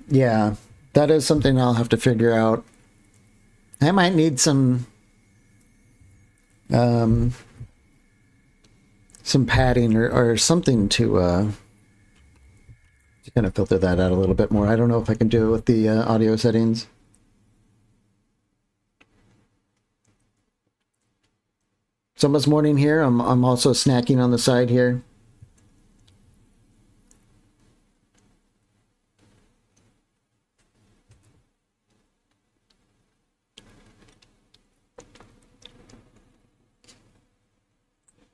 Yeah, that is something I'll have to figure out. I might need some padding or something to kind of filter that out a little bit more. I don't know if I can do it with the audio settings. It's almost morning here. I'm also snacking on the side here.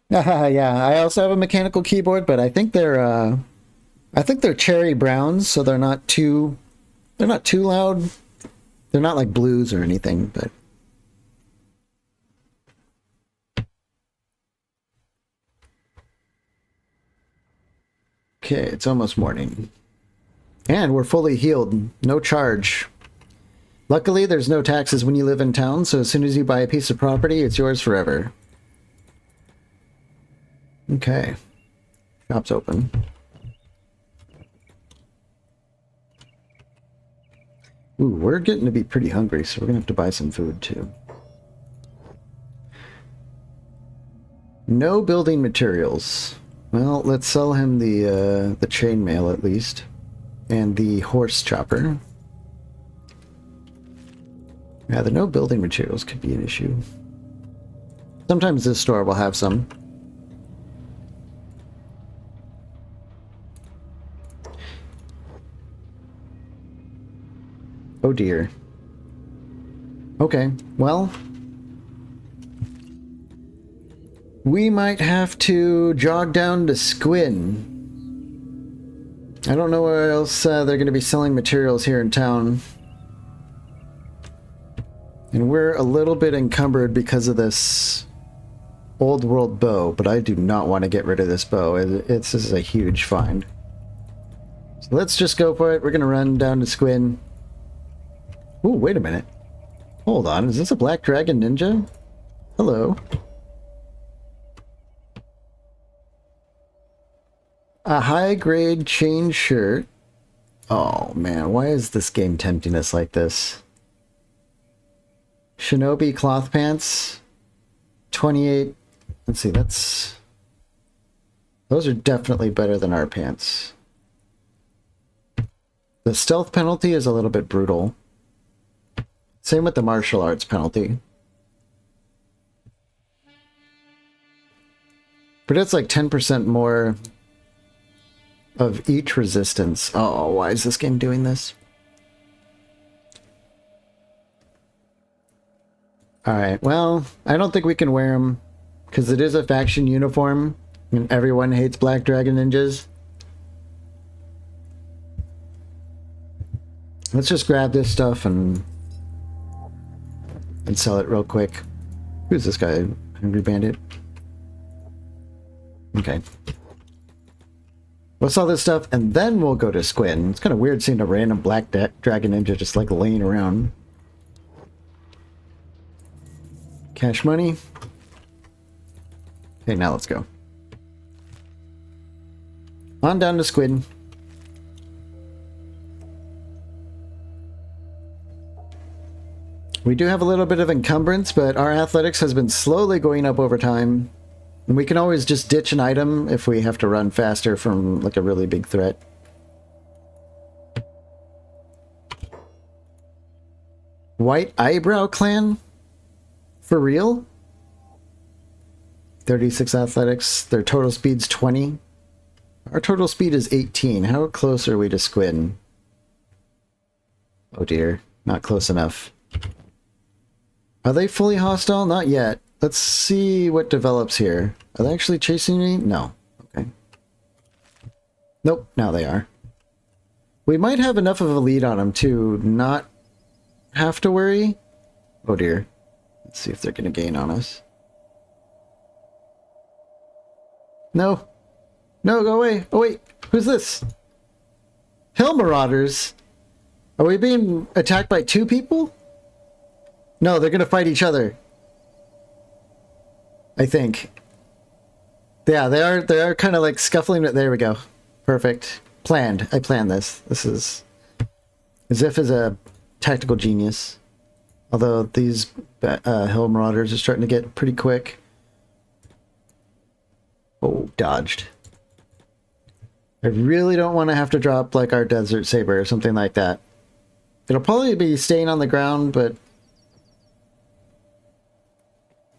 Yeah, I also have a mechanical keyboard, but I think they're cherry browns, so they're not too loud. They're not like blues or anything, but okay, it's almost morning. And we're fully healed, no charge. Luckily, there's no taxes when you live in town, so as soon as you buy a piece of property, it's yours forever. Okay. Shop's open. Ooh, we're getting to be pretty hungry, so we're gonna have to buy some food too. No building materials. Well, let's sell him the chainmail at least. And the horse chopper. Yeah, the no building materials could be an issue. Sometimes this store will have some. Oh dear. Okay, well, we might have to jog down to Squin. I don't know where else they're going to be selling materials here in town. And we're a little bit encumbered because of this old world bow, but I do not want to get rid of this bow. This is a huge find. So let's just go for it. We're going to run down to Squin. Ooh, wait a minute. Hold on, is this a Black Dragon Ninja? Hello. A high-grade chain shirt. Oh man, why is this game tempting us like this? Shinobi cloth pants. 28. Let's see, those are definitely better than our pants. The stealth penalty is a little bit brutal. Same with the martial arts penalty. But it's like 10% more of each resistance. Oh, why is this game doing this? Alright, well, I don't think we can wear them because it is a faction uniform and everyone hates Black Dragon Ninjas. Let's just grab this stuff and sell it real quick. Who's this guy? Hungry Bandit? Okay. We'll sell this stuff and then we'll go to Squin. It's kind of weird seeing a random Black Dragon Ninja just like laying around. Cash money. Okay, now let's go. On down to Squid. We do have a little bit of encumbrance, but our athletics has been slowly going up over time. And we can always just ditch an item if we have to run faster from like a really big threat. White Eyebrow Clan? For real? 36 athletics. Their total speed's 20. Our total speed is 18. How close are we to Squid? Oh dear. Not close enough. Are they fully hostile? Not yet. Let's see what develops here. Are they actually chasing me? No. Okay. Nope, now they are. We might have enough of a lead on them to not have to worry. Oh dear. Let's see if they're going to gain on us. No. No, go away. Oh wait, who's this? Hill Marauders? Are we being attacked by two people? No, they're going to fight each other. I think. Yeah, they are kind of like scuffling it. There we go. Perfect. Planned. I planned this. This is... Ziff is a tactical genius. Although these Hill Marauders are starting to get pretty quick. Oh, dodged. I really don't want to have to drop like our Desert Saber or something like that. It'll probably be staying on the ground, but...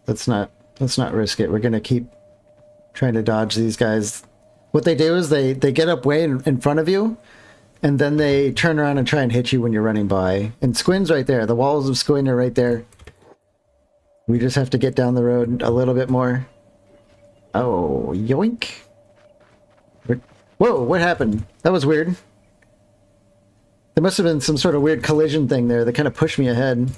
Let's not Let's not risk it. We're gonna keep trying to dodge these guys. What they do is they get up way in front of you, and then they turn around and try and hit you when you're running by. And Squin's right there. The walls of Squin are right there. We just have to get down the road a little bit more. Oh, yoink. Whoa, what happened? That was weird. There must have been some sort of weird collision thing there that kind of pushed me ahead.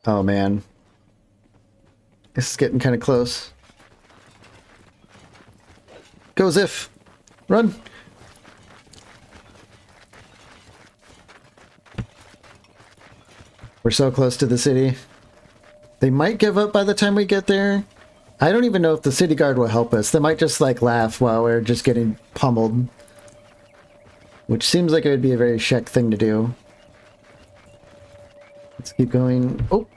Oh man. This is getting kind of close. Go Ziff! Run! We're so close to the city. They might give up by the time we get there. I don't even know if the city guard will help us. They might just like laugh while we're just getting pummeled. Which seems like it would be a very Shek thing to do. Let's keep going. Oh!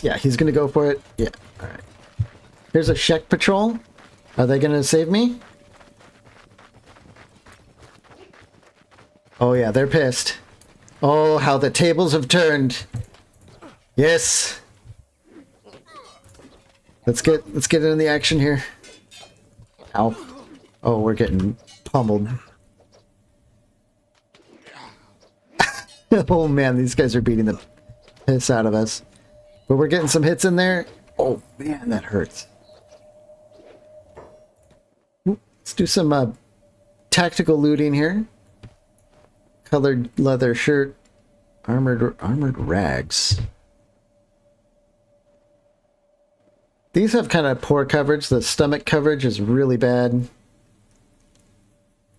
Yeah, he's gonna go for it. Yeah, alright. Here's a Shek patrol. Are they gonna save me? Oh yeah, they're pissed. Oh, how the tables have turned. Yes. Let's get into the action here. Ow. Oh, we're getting pummeled. Oh man, these guys are beating the piss out of us. But we're getting some hits in there. Oh man, that hurts. Let's do some tactical looting here. Colored leather shirt. Armored rags. These have kind of poor coverage. The stomach coverage is really bad.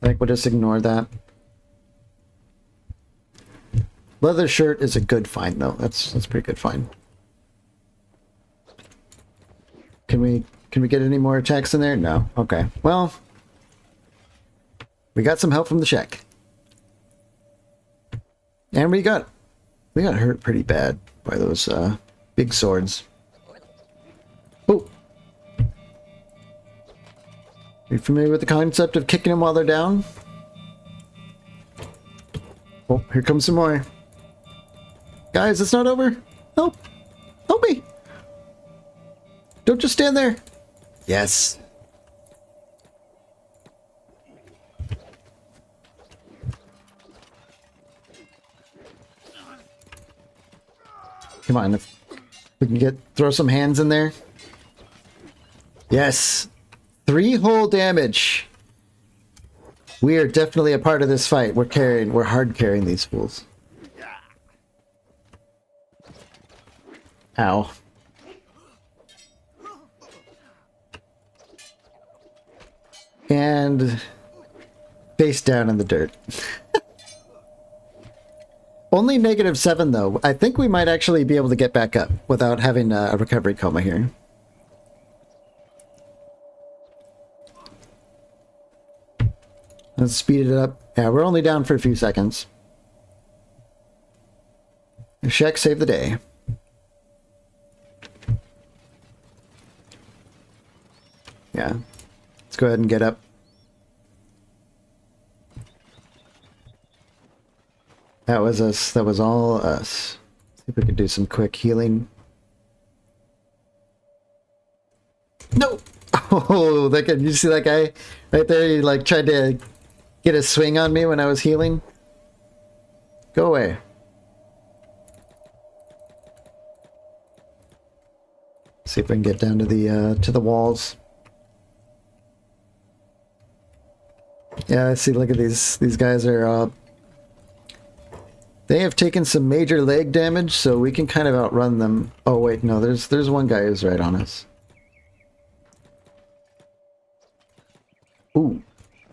I think we'll just ignore that. Leather shirt is a good find though. That's pretty good find. Can we get any more attacks in there? No. Okay. Well, we got some help from the Shek. And we got hurt pretty bad by those big swords. Oh. Are you familiar with the concept of kicking them while they're down? Oh, here comes some more. Guys, it's not over. Help. Help me. Don't just stand there. Yes. Come on, if we can throw some hands in there. Yes. 3 whole damage. We are definitely a part of this fight. We're hard carrying these fools. Ow. And face down in the dirt. Only -7 though. I think we might actually be able to get back up without having a recovery coma here. Let's speed it up. Yeah, we're only down for a few seconds. Shek saved the day. Yeah. Let's go ahead and get up. That was us. That was all us. See if we could do some quick healing. No! Oh, that guy, you see that guy right there? He like tried to get a swing on me when I was healing. Go away. See if we can get down to the walls. Yeah, I see. Look at these guys are. They have taken some major leg damage, so we can kind of outrun them. Oh wait, no, there's one guy who's right on us. Ooh,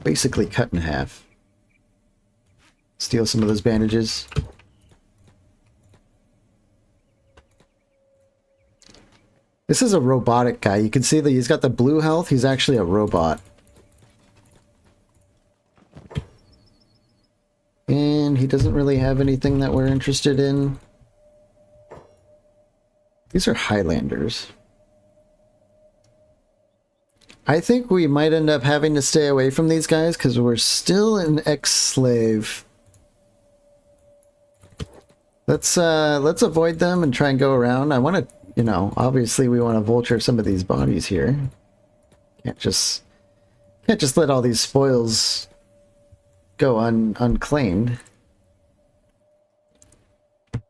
basically cut in half. Steal some of those bandages. This is a robotic guy. You can see that he's got the blue health. He's actually a robot. And he doesn't really have anything that we're interested in. These are Highlanders. I think we might end up having to stay away from these guys because we're still an ex-slave. Let's avoid them and try and go around. I want to, you know, obviously we want to vulture some of these bodies here. Can't just let all these spoils go unclaimed. I'm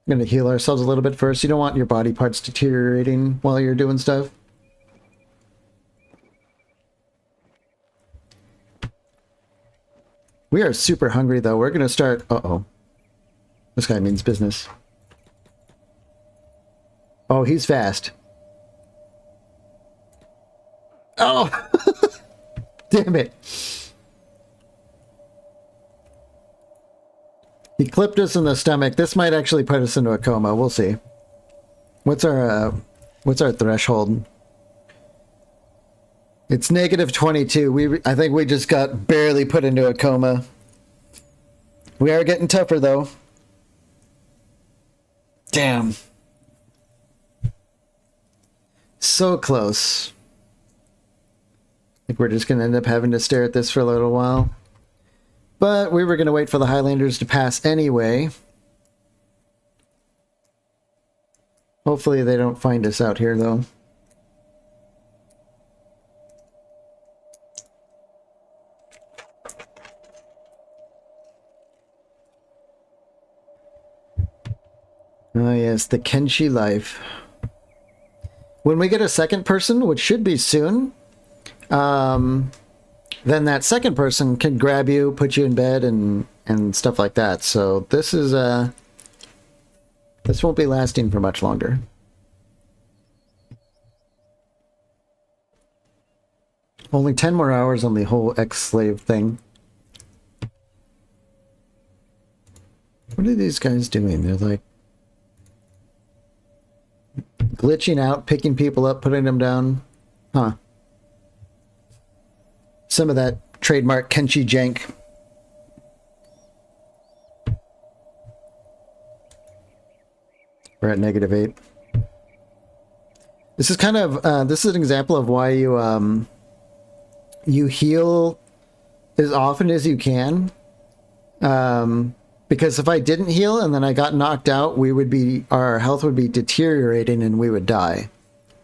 gonna heal ourselves a little bit first. You don't want your body parts deteriorating while you're doing stuff. We are super hungry though. We're gonna start. Uh-oh. This guy means business. Oh, he's fast. Oh! Damn it. He clipped us in the stomach. This might actually put us into a coma. We'll see. What's our threshold? It's -22. I think we just got barely put into a coma. We are getting tougher though. Damn. So close. I think we're just going to end up having to stare at this for a little while. But we were going to wait for the Highlanders to pass anyway. Hopefully they don't find us out here, though. Oh yes, the Kenshi life. When we get a second person, which should be soon, then that second person can grab you, put you in bed, and stuff like that. So this is this won't be lasting for much longer. Only 10 more hours on the whole ex-slave thing. What are these guys doing? They're like glitching out, picking people up, putting them down. Huh. Some of that trademark Kenshi jank. We're at -8. This is kind of this is an example of why you heal as often as you can. Because if I didn't heal and then I got knocked out, our health would be deteriorating and we would die.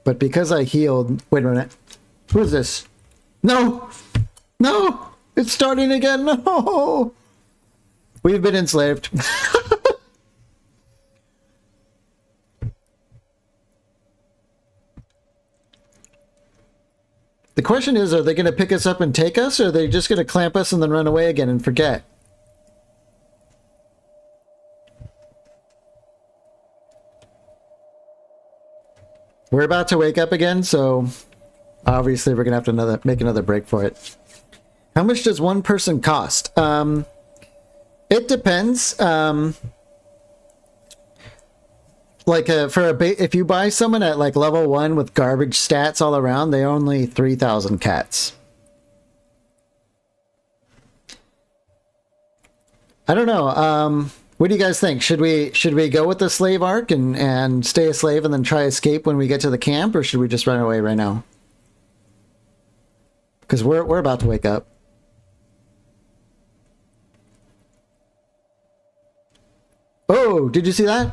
But because I healed, wait a minute. Who is this? No! No! It's starting again. No! We've been enslaved. The question is, are they going to pick us up and take us, or are they just going to clamp us and then run away again and forget? We're about to wake up again, so obviously we're going to have to make another break for it. How much does one person cost? It depends. If you buy someone at like level 1 with garbage stats all around, they only 3,000 cats. I don't know. What do you guys think? Should we go with the slave arc and stay a slave and then try escape when we get to the camp, or should we just run away right now? Because we're about to wake up. Oh, did you see that?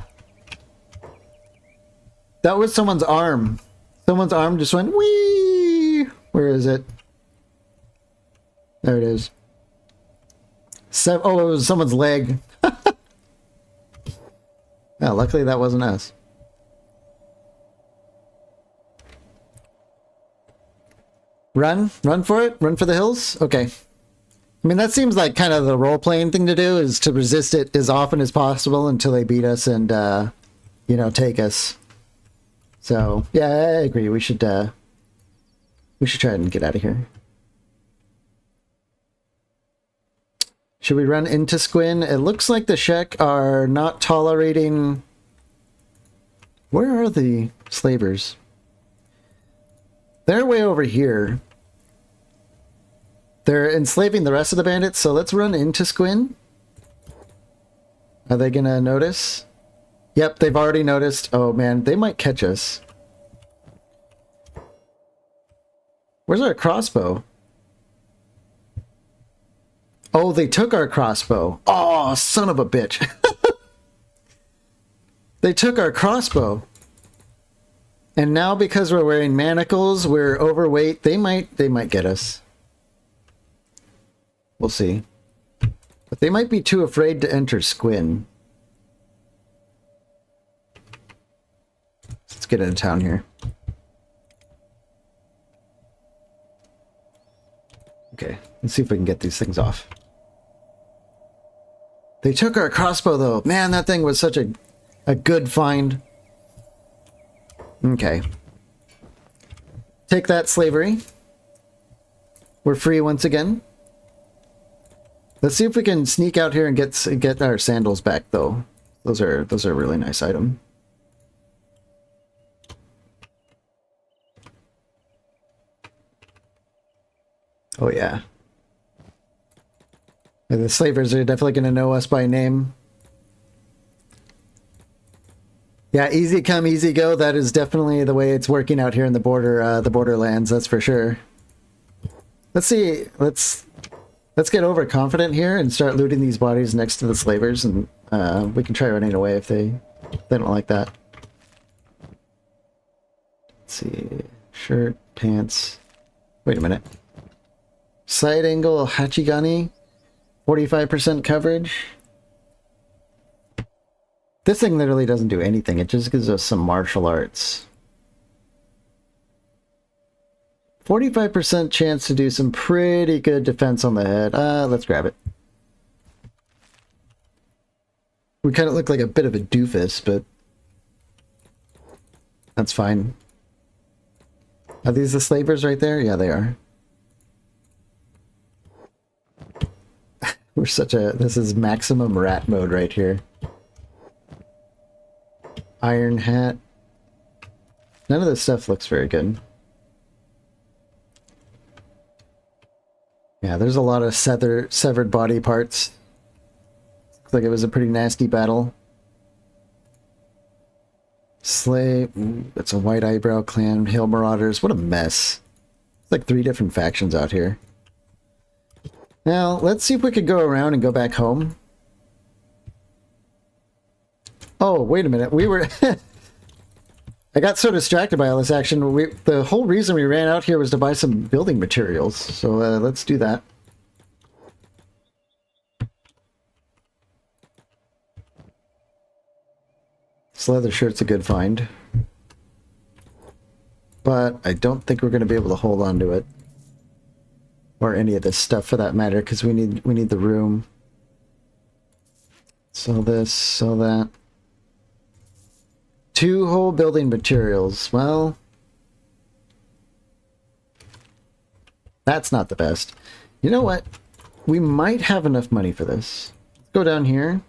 That was someone's arm. Someone's arm just went whee! Where is it? There it is. Oh, it was someone's leg. Yeah, luckily that wasn't us. Run? Run for it? Run for the hills? Okay. I mean, that seems like kind of the role-playing thing to do, is to resist it as often as possible until they beat us and, you know, take us. So, yeah, I agree. We should try and get out of here. Should we run into Squin? It looks like the Shek are not tolerating... Where are the slavers? They're way over here. They're enslaving the rest of the bandits, so let's run into Squin. Are they gonna notice? Yep, they've already noticed. Oh man, they might catch us. Where's our crossbow? Oh, they took our crossbow. Oh, son of a bitch. They took our crossbow. And now because we're wearing manacles, we're overweight, they might get us. We'll see. But they might be too afraid to enter Squin. Let's get into town here. Okay, let's see if we can get these things off. They took our crossbow though. Man, that thing was such a good find. Okay. Take that, slavery. We're free once again. Let's see if we can sneak out here and get our sandals back, though. Those are a really nice item. Oh yeah. The slavers are definitely going to know us by name. Yeah, easy come, easy go. That is definitely the way it's working out here in the borderlands. That's for sure. Let's see. Let's get overconfident here and start looting these bodies next to the slavers, and we can try running away if they don't like that. Let's see. Shirt, pants. Wait a minute. Side angle Hachigani. 45% coverage. This thing literally doesn't do anything. It just gives us some martial arts. 45% chance to do some pretty good defense on the head. Let's grab it. We kind of look like a bit of a doofus, but that's fine. Are these the slavers right there? Yeah, they are. We're such a... This is maximum rat mode right here. Iron hat. None of this stuff looks very good. Yeah, there's a lot of severed body parts. Looks like it was a pretty nasty battle. Slave. That's a White Eyebrow Clan. Hill Marauders. What a mess. It's like 3 different factions out here. Now, let's see if we could go around and go back home. Oh, wait a minute. We were... I got so distracted by all this action. The whole reason we ran out here was to buy some building materials. So let's do that. This leather shirt's a good find. But I don't think we're going to be able to hold on to it. Or any of this stuff for that matter, because we need the room. Sell this, sell that. 2 whole building materials. Well, that's not the best. You know what? We might have enough money for this. Let's go down here.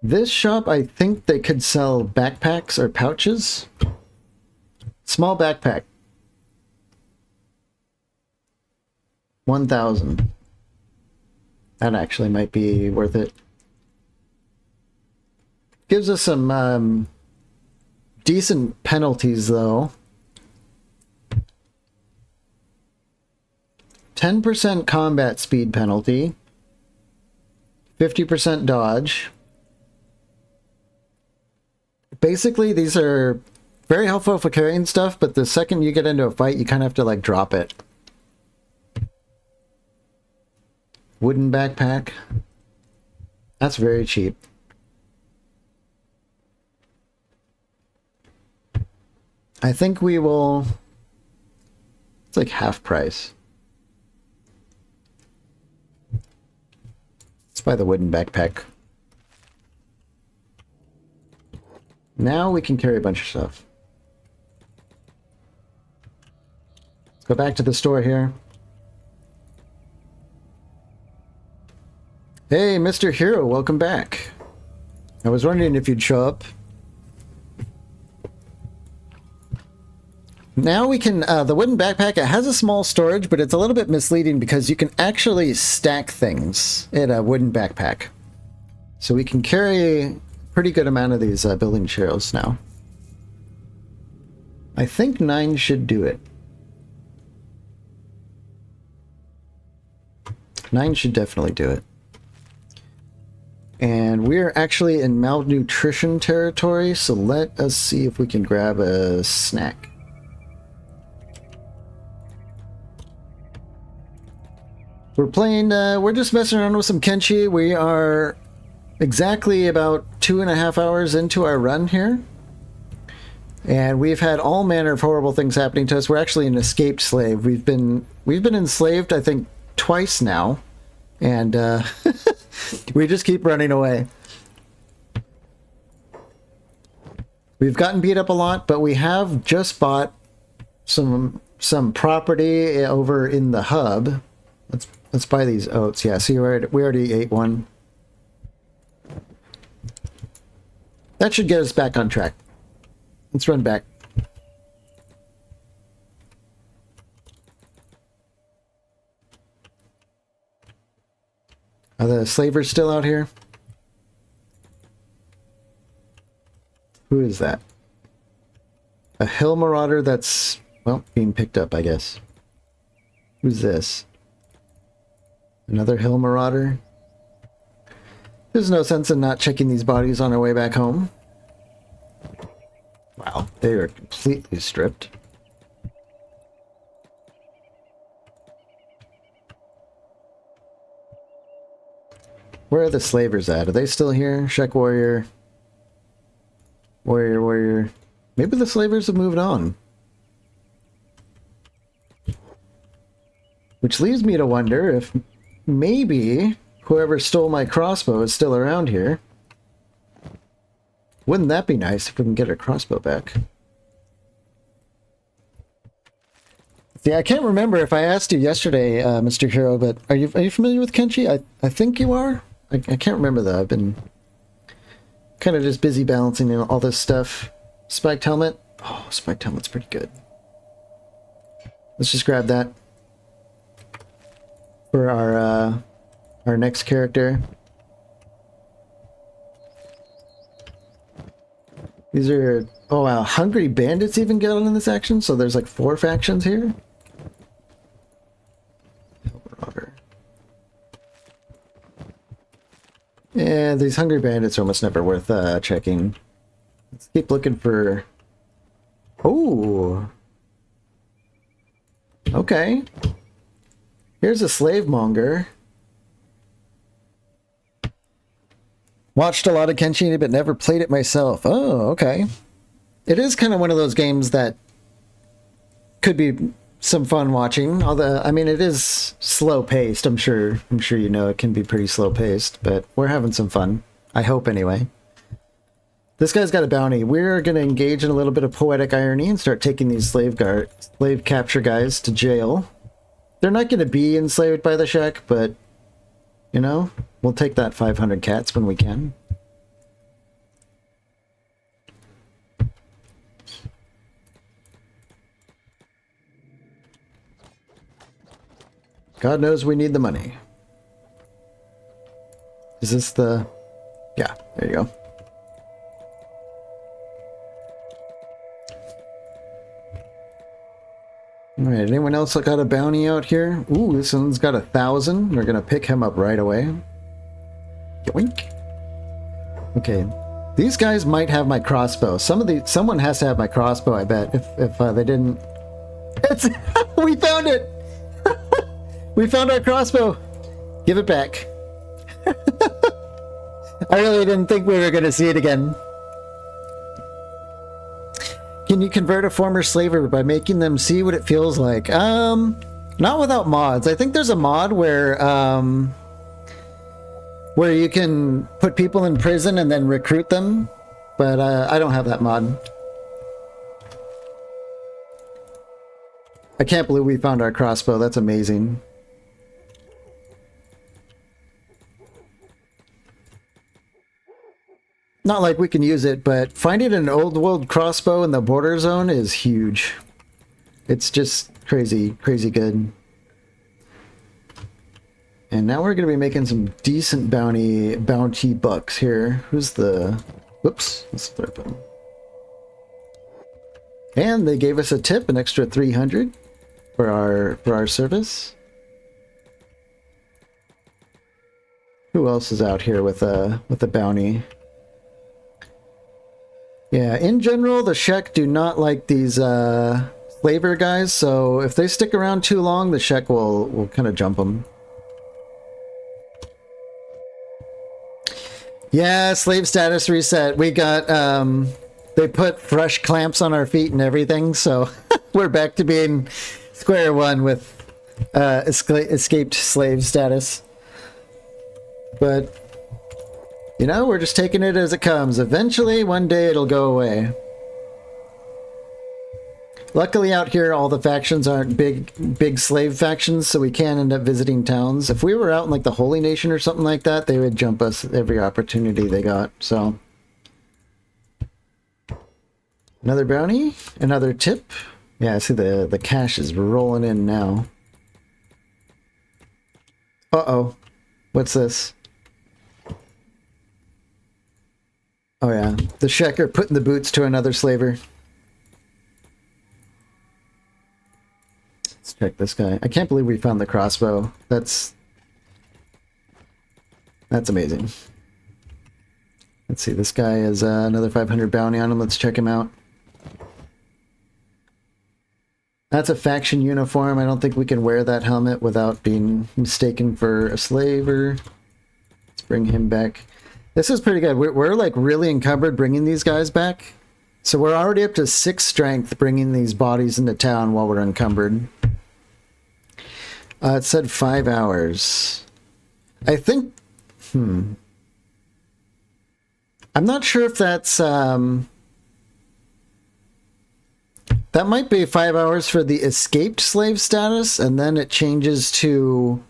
This shop, I think they could sell backpacks or pouches. Small backpack. 1,000. That actually might be worth it. Gives us some decent penalties, though. 10% combat speed penalty. 50% dodge. Basically, these are very helpful for carrying stuff, but the second you get into a fight, you kind of have to, like, drop it. Wooden backpack. That's very cheap. I think we will... It's like half price. Let's buy the wooden backpack. Now we can carry a bunch of stuff. Let's go back to the store here. Hey, Mr. Hero, welcome back. I was wondering if you'd show up. Now we can, the wooden backpack, it has a small storage, but it's a little bit misleading because you can actually stack things in a wooden backpack. So we can carry a pretty good amount of these building materials now. I think 9 should do it. 9 should definitely do it. And we're actually in malnutrition territory, so let us see if we can grab a snack. We're playing, we're just messing around with some Kenshi. We are exactly about 2.5 hours into our run here. And we've had all manner of horrible things happening to us. We're actually an escaped slave. We've been enslaved, I think, twice now. And we just keep running away. We've gotten beat up a lot, but we have just bought some property over in the hub. Let's buy these oats. Yeah, see, we already ate one. That should get us back on track. Let's run back. Are the slavers still out here? Who is that? A hill marauder that's, well, being picked up, I guess. Who's this? Another hill marauder? There's no sense in not checking these bodies on our way back home. Wow, they are completely stripped. Where are the slavers at? Are they still here? Shek warrior. Warrior. Maybe the slavers have moved on. Which leaves me to wonder if maybe whoever stole my crossbow is still around here. Wouldn't that be nice if we can get our crossbow back? Yeah, I can't remember if I asked you yesterday, Mr. Hero, but are you familiar with Kenshi? I think you are. I can't remember though. I've been kind of just busy balancing all this stuff. Spiked helmet. Oh, spiked helmet's pretty good. Let's just grab that for our next character. These are, oh wow, hungry bandits even get on in this action, so there's like 4 factions here. Yeah, these hungry bandits are almost never worth checking. Let's keep looking for... Oh! Okay. Here's a slave monger. Watched a lot of Kenshi, but never played it myself. Oh, okay. It is kind of one of those games that could be some fun watching. Although, I mean, it is slow-paced. I'm sure you know it can be pretty slow-paced, but we're having some fun. I hope, anyway. This guy's got a bounty. We're going to engage in a little bit of poetic irony and start taking these slave capture guys to jail. They're not going to be enslaved by the Shek, but, you know, we'll take that 500 cats when we can. God knows we need the money. Is this the... Yeah, there you go. Alright, anyone else that got a bounty out here? Ooh, this one's got 1,000. We're gonna pick him up right away. Yoink. Okay, these guys might have my crossbow. Someone has to have my crossbow, I bet. If they didn't... It's... We found it! We found our crossbow! Give it back. I really didn't think we were gonna see it again. Can you convert a former slaver by making them see what it feels like? Not without mods. I think there's a mod where you can put people in prison and then recruit them, but I don't have that mod. I can't believe we found our crossbow. That's amazing. Not like we can use it, but finding an old world crossbow in the border zone is huge. It's just crazy, crazy good. And now we're going to be making some decent bounty bucks here. Who's the... Whoops, let's flip them. And they gave us a tip, an extra 300 for our service. Who else is out here with a bounty? Yeah, in general, the Shek do not like these slaver guys, so if they stick around too long, the Shek will kind of jump them. Yeah, slave status reset. We got, they put fresh clamps on our feet and everything, so we're back to being square one with escaped slave status. But, you know, we're just taking it as it comes. Eventually, one day it'll go away. Luckily out here, all the factions aren't big slave factions, so we can end up visiting towns. If we were out in like the Holy Nation or something like that, they would jump us every opportunity they got, so. Another bounty, another tip. Yeah, I see the cash is rolling in now. Uh-oh. What's this? Oh yeah, the Sheker putting the boots to another slaver. Let's check this guy. I can't believe we found the crossbow. That's amazing. Let's see, this guy has another 500 bounty on him. Let's check him out. That's a faction uniform. I don't think we can wear that helmet without being mistaken for a slaver. Let's bring him back. This is pretty good. We're like really encumbered bringing these guys back. So we're already up to 6 strength bringing these bodies into town while we're encumbered. It said 5 hours. I think... I'm not sure if that's... That might be 5 hours for the escaped slave status, and then it changes to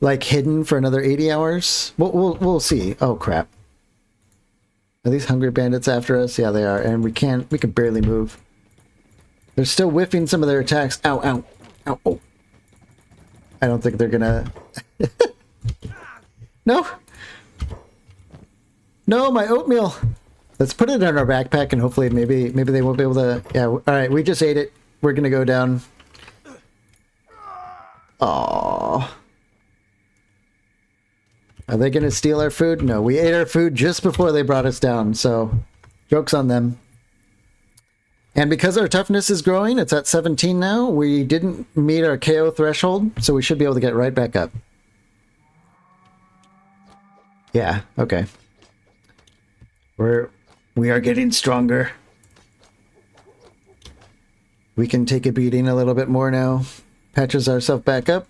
like hidden for another 80 hours. We'll see. Oh crap! Are these hungry bandits after us? Yeah, they are, and we can barely move. They're still whiffing some of their attacks. Ow! Ow! Ow! Oh! I don't think they're gonna. No! No, my oatmeal. Let's put it in our backpack and hopefully maybe they won't be able to... Yeah, alright, we just ate it. We're gonna go down. Aww. Are they gonna steal our food? No, we ate our food just before they brought us down, so... Joke's on them. And because our toughness is growing, it's at 17 now, we didn't meet our KO threshold, so we should be able to get right back up. Yeah, okay. We are getting stronger. We can take a beating a little bit more now. Patches ourselves back up.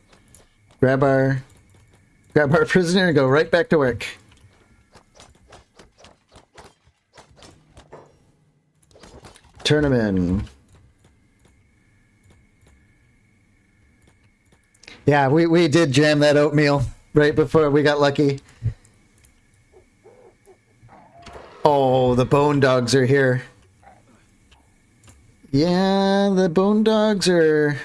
Grab our prisoner and go right back to work. Turn him in. Yeah, we did jam that oatmeal right before we got lucky. Oh, the bone dogs are here. Yeah, the bone dogs are...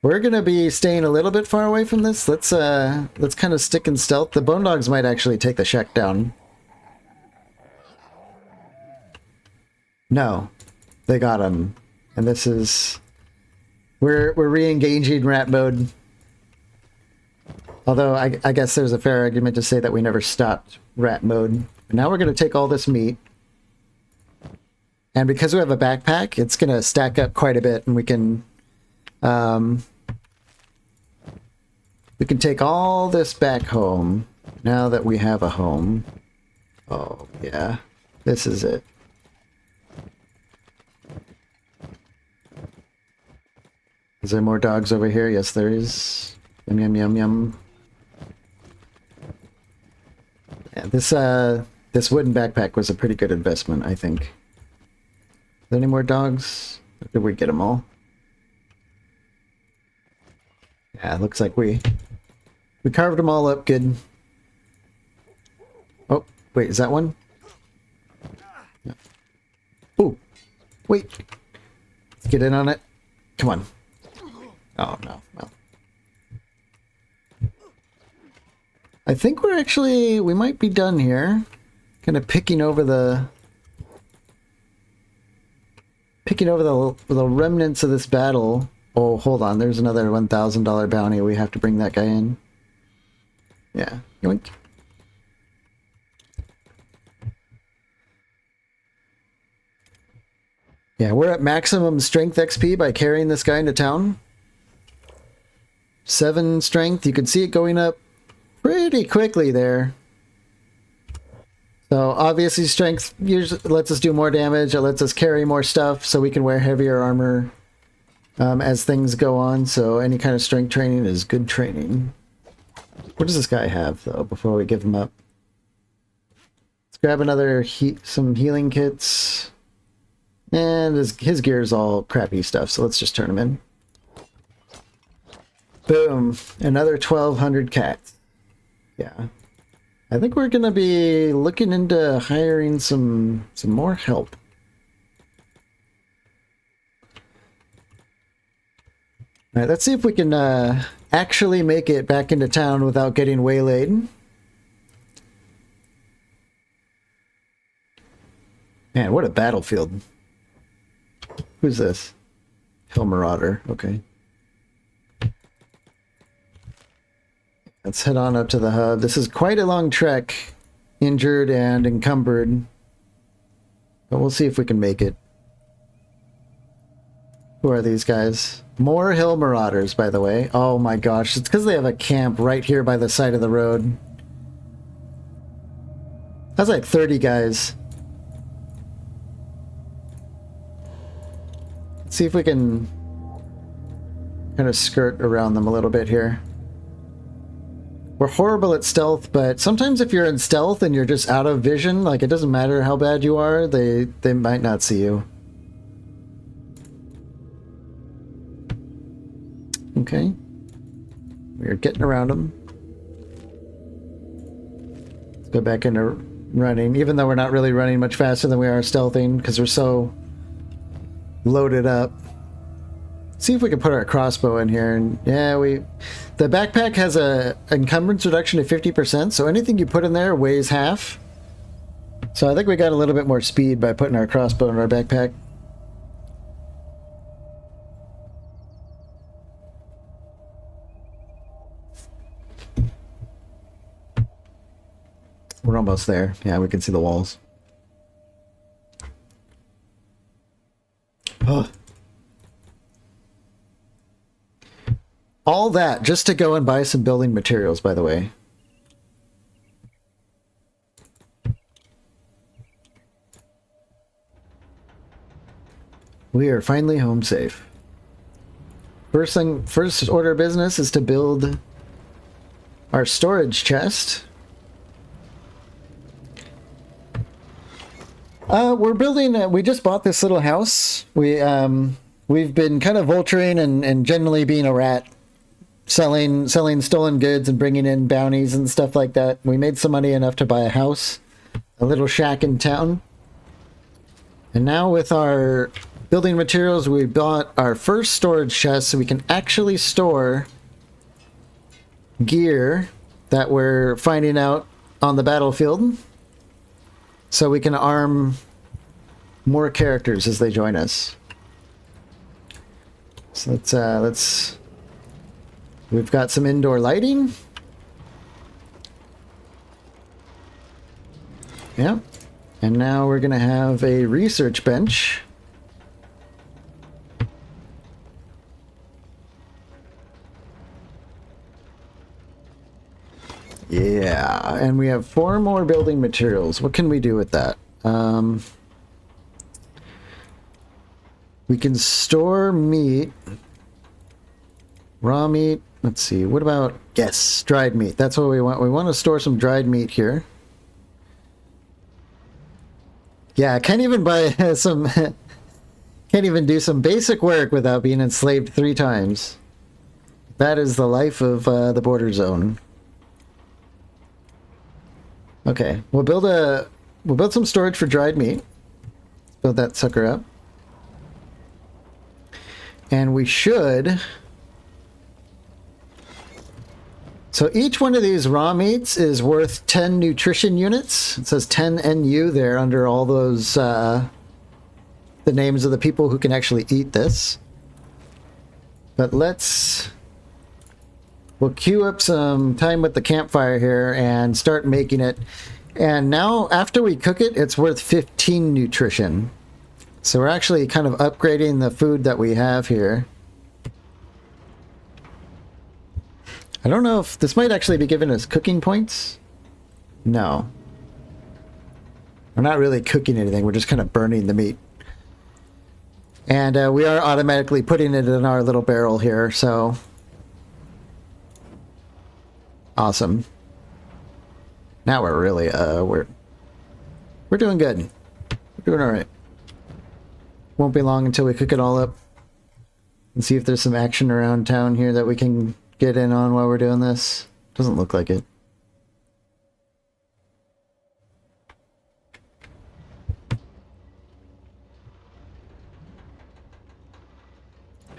We're gonna be staying a little bit far away from this. Let's kind of stick in stealth. The bone dogs might actually take the Shek down. No, they got him. And this is... We're re-engaging rat mode. Although, I guess there's a fair argument to say that we never stopped rat mode. Now we're going to take all this meat. And because we have a backpack, it's going to stack up quite a bit. And we can take all this back home. Now that we have a home. Oh, yeah. This is it. Is there more dogs over here? Yes, there is. Yum, yum, yum, yum. Yeah, this wooden backpack was a pretty good investment, I think. Are there any more dogs? Or did we get them all? Yeah, it looks like we carved them all up good. Oh, wait, is that one? No. Ooh, wait. Let's get in on it. Come on. Oh, no. Well. I think we might be done here. Kind of picking over the remnants of this battle. Oh, hold on. There's another $1,000 bounty. We have to bring that guy in. Yeah. Yoink. Yeah, we're at maximum strength XP by carrying this guy into town. 7 strength. You can see it going up pretty quickly there. So obviously strength usually lets us do more damage. It lets us carry more stuff so we can wear heavier armor as things go on. So any kind of strength training is good training. What does this guy have though before we give him up? Let's grab another some healing kits. And his gear's all crappy stuff, so let's just turn him in. Boom. Another 1,200 cats. Yeah. I think we're going to be looking into hiring some more help. Alright, let's see if we can actually make it back into town without getting waylaid. Man, what a battlefield. Who's this? Hill Marauder. Okay. Let's head on up to the hub. This is quite a long trek. Injured and encumbered. But we'll see if we can make it. Who are these guys? More Hill Marauders, by the way. Oh my gosh. It's because they have a camp right here by the side of the road. That's like 30 guys. Let's see if we can kind of skirt around them a little bit here. We're horrible at stealth, but sometimes if you're in stealth and you're just out of vision, like it doesn't matter how bad you are, they might not see you. Okay. We're getting around them. Let's go back into running, even though we're not really running much faster than we are stealthing because we're so loaded up. See if we can put our crossbow in here. And yeah, the backpack has a encumbrance reduction of 50%, so anything you put in there weighs half. So I think we got a little bit more speed by putting our crossbow in our backpack. We're almost there. Yeah, we can see the walls. Oh. All that just to go and buy some building materials, by the way. We are finally home safe. First order of business is to build our storage chest. We're building, we just bought this little house. We've been kind of vulturing and generally being a rat. Selling stolen goods and bringing in bounties and stuff like that. We made some money enough to buy a house, a little shack in town. And now with our building materials, we bought our first storage chest so we can actually store gear that we're finding out on the battlefield. So we can arm more characters as they join us. So let's we've got some indoor lighting. Yeah. And now we're going to have a research bench. Yeah. And we have 4 more building materials. What can we do with that? We can store meat. Raw meat. Let's see. What about, yes, dried meat. That's what we want. We want to store some dried meat here. Yeah, I can't even buy some, can't even do some basic work without being enslaved 3 times. That is the life of the border zone. Okay, we'll build some storage for dried meat. Let's build that sucker up. And we should... So each one of these raw meats is worth 10 nutrition units. It says 10 NU there under all those, the names of the people who can actually eat this. But we'll queue up some time with the campfire here and start making it. And now, after we cook it, it's worth 15 nutrition. So we're actually kind of upgrading the food that we have here. I don't know if this might actually be giving us cooking points. No. We're not really cooking anything. We're just kind of burning the meat. And we are automatically putting it in our little barrel here, so... Awesome. Now we're really, we're doing good. We're doing alright. Won't be long until we cook it all up. And see if there's some action around town here that we can get in on while we're doing this. Doesn't look like it.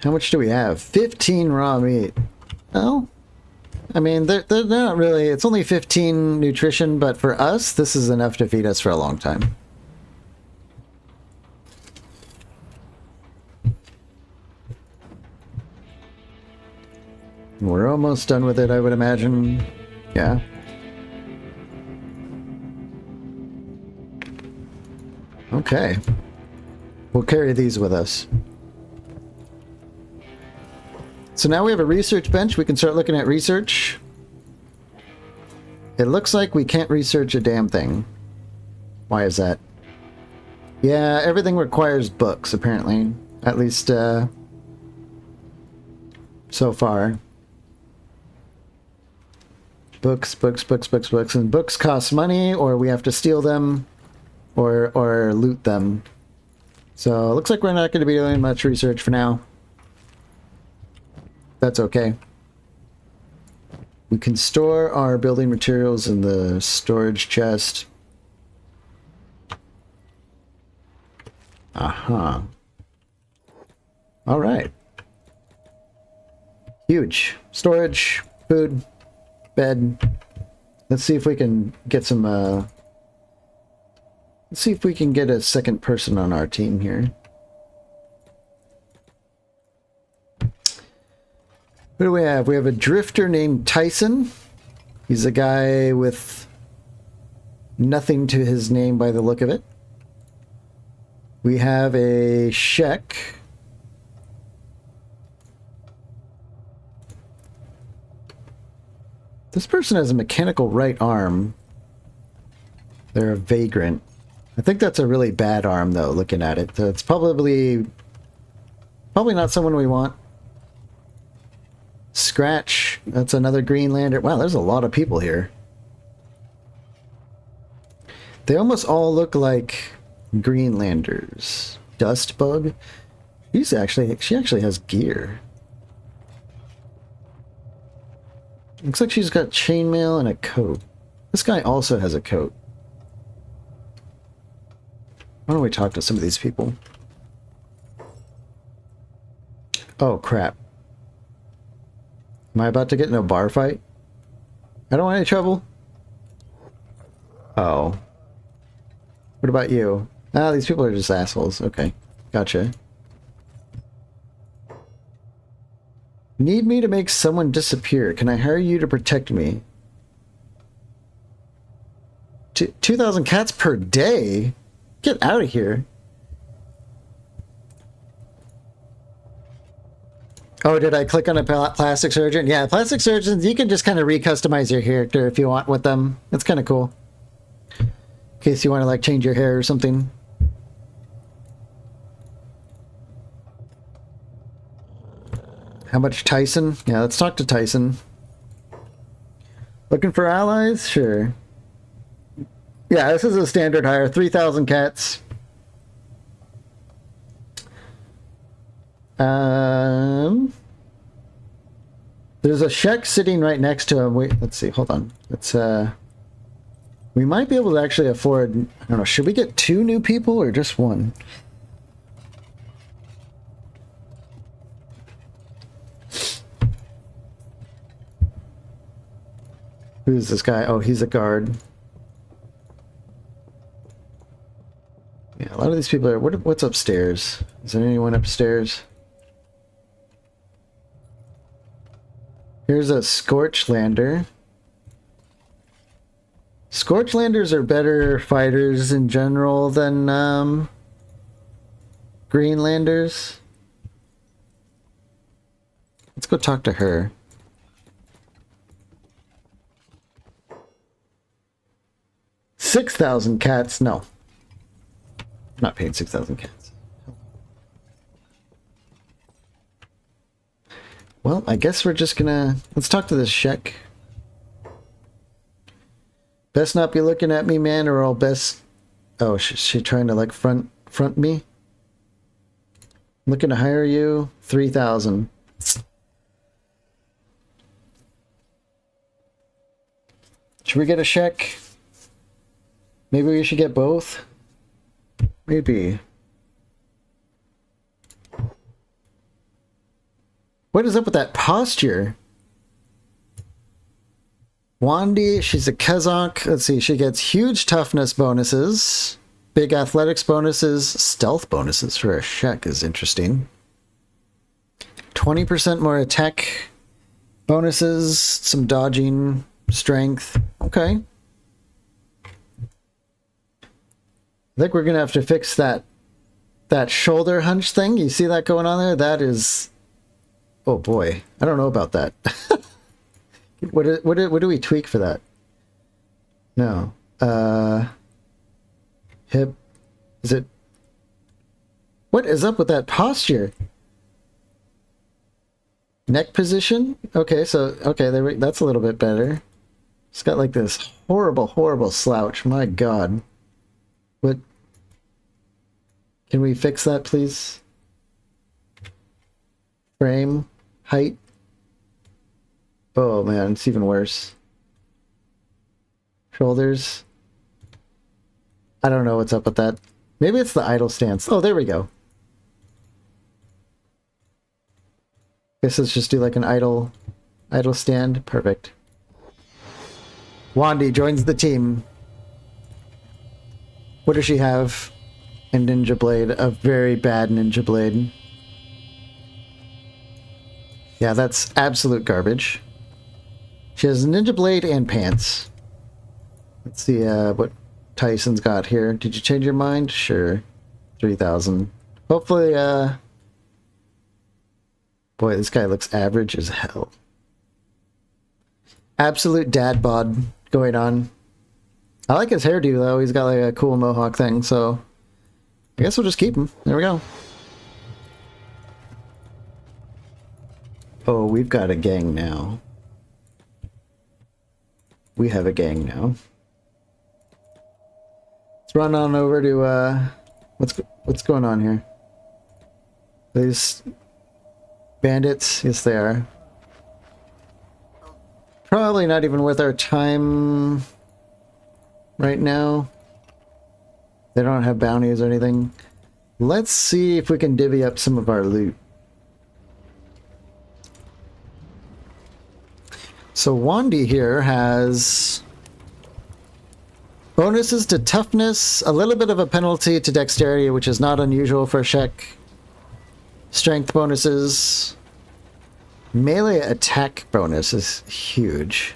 How much do we have? 15 raw meat. Well, I mean, they're not really... It's only 15 nutrition, but for us, this is enough to feed us for a long time. We're almost done with it, I would imagine. Yeah. Okay. We'll carry these with us. So now we have a research bench. We can start looking at research. It looks like we can't research a damn thing. Why is that? Yeah, everything requires books, apparently. At least, so far. Books. And books cost money, or we have to steal them, or loot them. So it looks like we're not going to be doing much research for now. That's okay. We can store our building materials in the storage chest. Aha. All right. Huge. Storage, food, bed. Let's see if we can get some, let's see if we can get a second person on our team here. What do we have? We have a drifter named Tyson. He's a guy with nothing to his name by the look of it. We have a Shek. This person has a mechanical right arm. They're a vagrant. I think that's a really bad arm, though, looking at it. So it's probably not someone we want. Scratch. That's another Greenlander. Wow, there's a lot of people here. They almost all look like Greenlanders. Dustbug. She actually has gear. Looks like she's got chainmail and a coat. This guy also has a coat. Why don't we talk to some of these people? Oh, crap. Am I about to get in a bar fight? I don't want any trouble. Oh. What about you? Ah, these people are just assholes. Okay. Gotcha. Need me to make someone disappear. Can I hire you to protect me? 2,000 cats per day? Get out of here. Oh, did I click on a plastic surgeon? Yeah, plastic surgeons, you can just kind of re-customize your character if you want with them. It's kind of cool. In case you want to, like, change your hair or something. How much Tyson? Yeah, let's talk to Tyson. Looking for allies? Sure. Yeah, this is a standard hire. 3,000 cats. There's a Shek sitting right next to him. Wait, let's see. Hold on. Let's, we might be able to actually afford... I don't know. Should we get 2 new people or just 1? Who's this guy? Oh, he's a guard. Yeah, a lot of these people are... What's upstairs? Is there anyone upstairs? Here's a Scorchlander. Scorchlanders are better fighters in general than Greenlanders. Let's go talk to her. $6,000 cats? No. I'm not paying 6,000 cats. Well, I guess we're just gonna... Let's talk to this Shek. Best not be looking at me, man, or I'll best... Oh, she trying to, like, front me? Looking to hire you? 3,000. Should we get a Shek? Maybe we should get both? Maybe. What is up with that posture? Wandy, she's a Kazakh. Let's see, she gets huge toughness bonuses, big athletics bonuses, stealth bonuses for a Shek is interesting. 20% more attack bonuses, some dodging, strength. Okay. I think we're gonna have to fix that shoulder hunch thing. You see that going on there? That is... Oh boy, I don't know about that. What do we tweak for that? No. Hip. Is it... What is up with that posture? Neck position? Okay, so... Okay, that's a little bit better. It's got like this horrible, horrible slouch. My God. What... Can we fix that, please? Frame. Height. Oh man, it's even worse. Shoulders. I don't know what's up with that. Maybe it's the idle stance. Oh, there we go. Guess let's just do like an idle stand. Perfect. Wandy joins the team. What does she have? A Ninja Blade. A very bad Ninja Blade. Yeah, that's absolute garbage. She has Ninja Blade and pants. Let's see what Tyson's got here. Did you change your mind? Sure. 3,000. Hopefully, boy, this guy looks average as hell. Absolute dad bod going on. I like his hairdo, though. He's got like a cool mohawk thing, so... I guess we'll just keep him. There we go. Oh, we've got a gang now. We have a gang now. Let's run on over to, what's going on here? These bandits? Yes, they are. Probably not even worth our time right now. They don't have bounties or anything. Let's see if we can divvy up some of our loot. So Wandy here has bonuses to toughness, a little bit of a penalty to dexterity, which is not unusual for a Shek. Strength bonuses. Melee attack bonus is huge.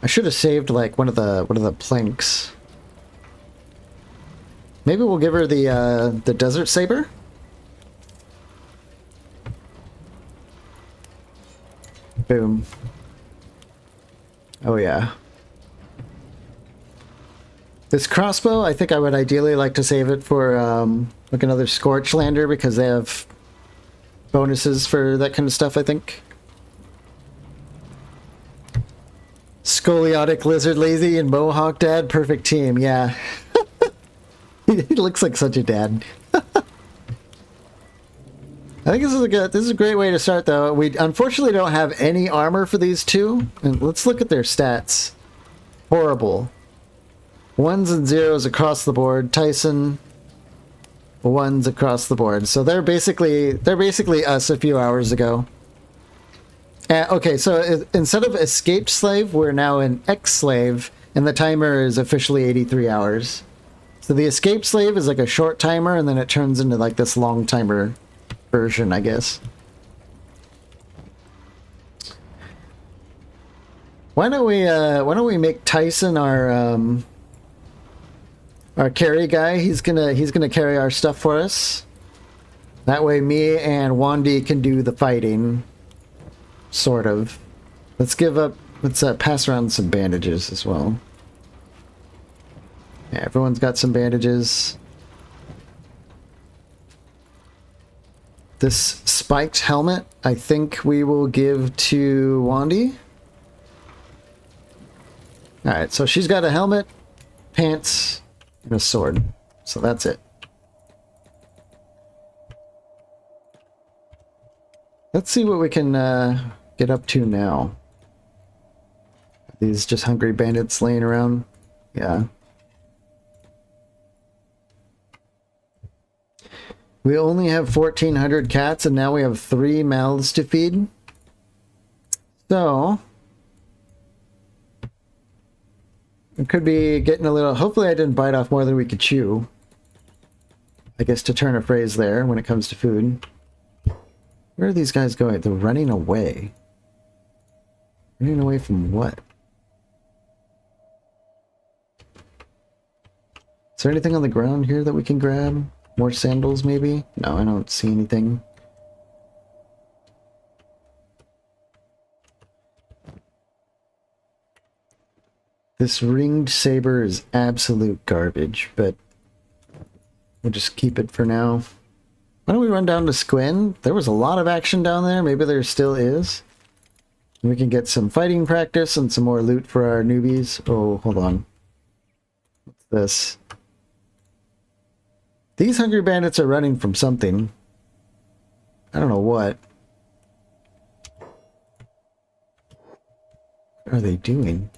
I should have saved like one of the planks. Maybe we'll give her the Desert Saber. Boom. Oh yeah. This crossbow, I think I would ideally like to save it for like another Scorchlander because they have bonuses for that kind of stuff, I think. Scoliotic Lizard Lazy and Mohawk Dad, perfect team, yeah. He looks like such a dad. I think this is a great way to start, though. We unfortunately don't have any armor for these two. And let's look at their stats. Horrible. 1s and 0s across the board. Tyson, 1s across the board. So they're basically us a few hours ago. Okay, so instead of escaped slave, we're now an ex-slave, and the timer is officially 83 hours. So the escape slave is like a short timer, and then it turns into like this long timer version, I guess. Why don't we make Tyson our carry guy? He's gonna carry our stuff for us. That way me and Wandy can do the fighting. Sort of. Let's pass around some bandages as well. Yeah, everyone's got some bandages. This spiked helmet, I think we will give to Wandy. Alright, so she's got a helmet, pants, and a sword. So that's it. Let's see what we can get up to now. These just hungry bandits laying around. Yeah. We only have 1,400 cats, and now we have 3 mouths to feed. So it could be getting a little... Hopefully I didn't bite off more than we could chew. I guess to turn a phrase there when it comes to food. Where are these guys going? They're running away. Running away from what? Is there anything on the ground here that we can grab? More sandals, maybe? No, I don't see anything. This ringed saber is absolute garbage, but we'll just keep it for now. Why don't we run down to Squin? There was a lot of action down there. Maybe there still is. We can get some fighting practice and some more loot for our newbies. Oh, hold on. What's this? These hungry bandits are running from something. I don't know what. What are they doing?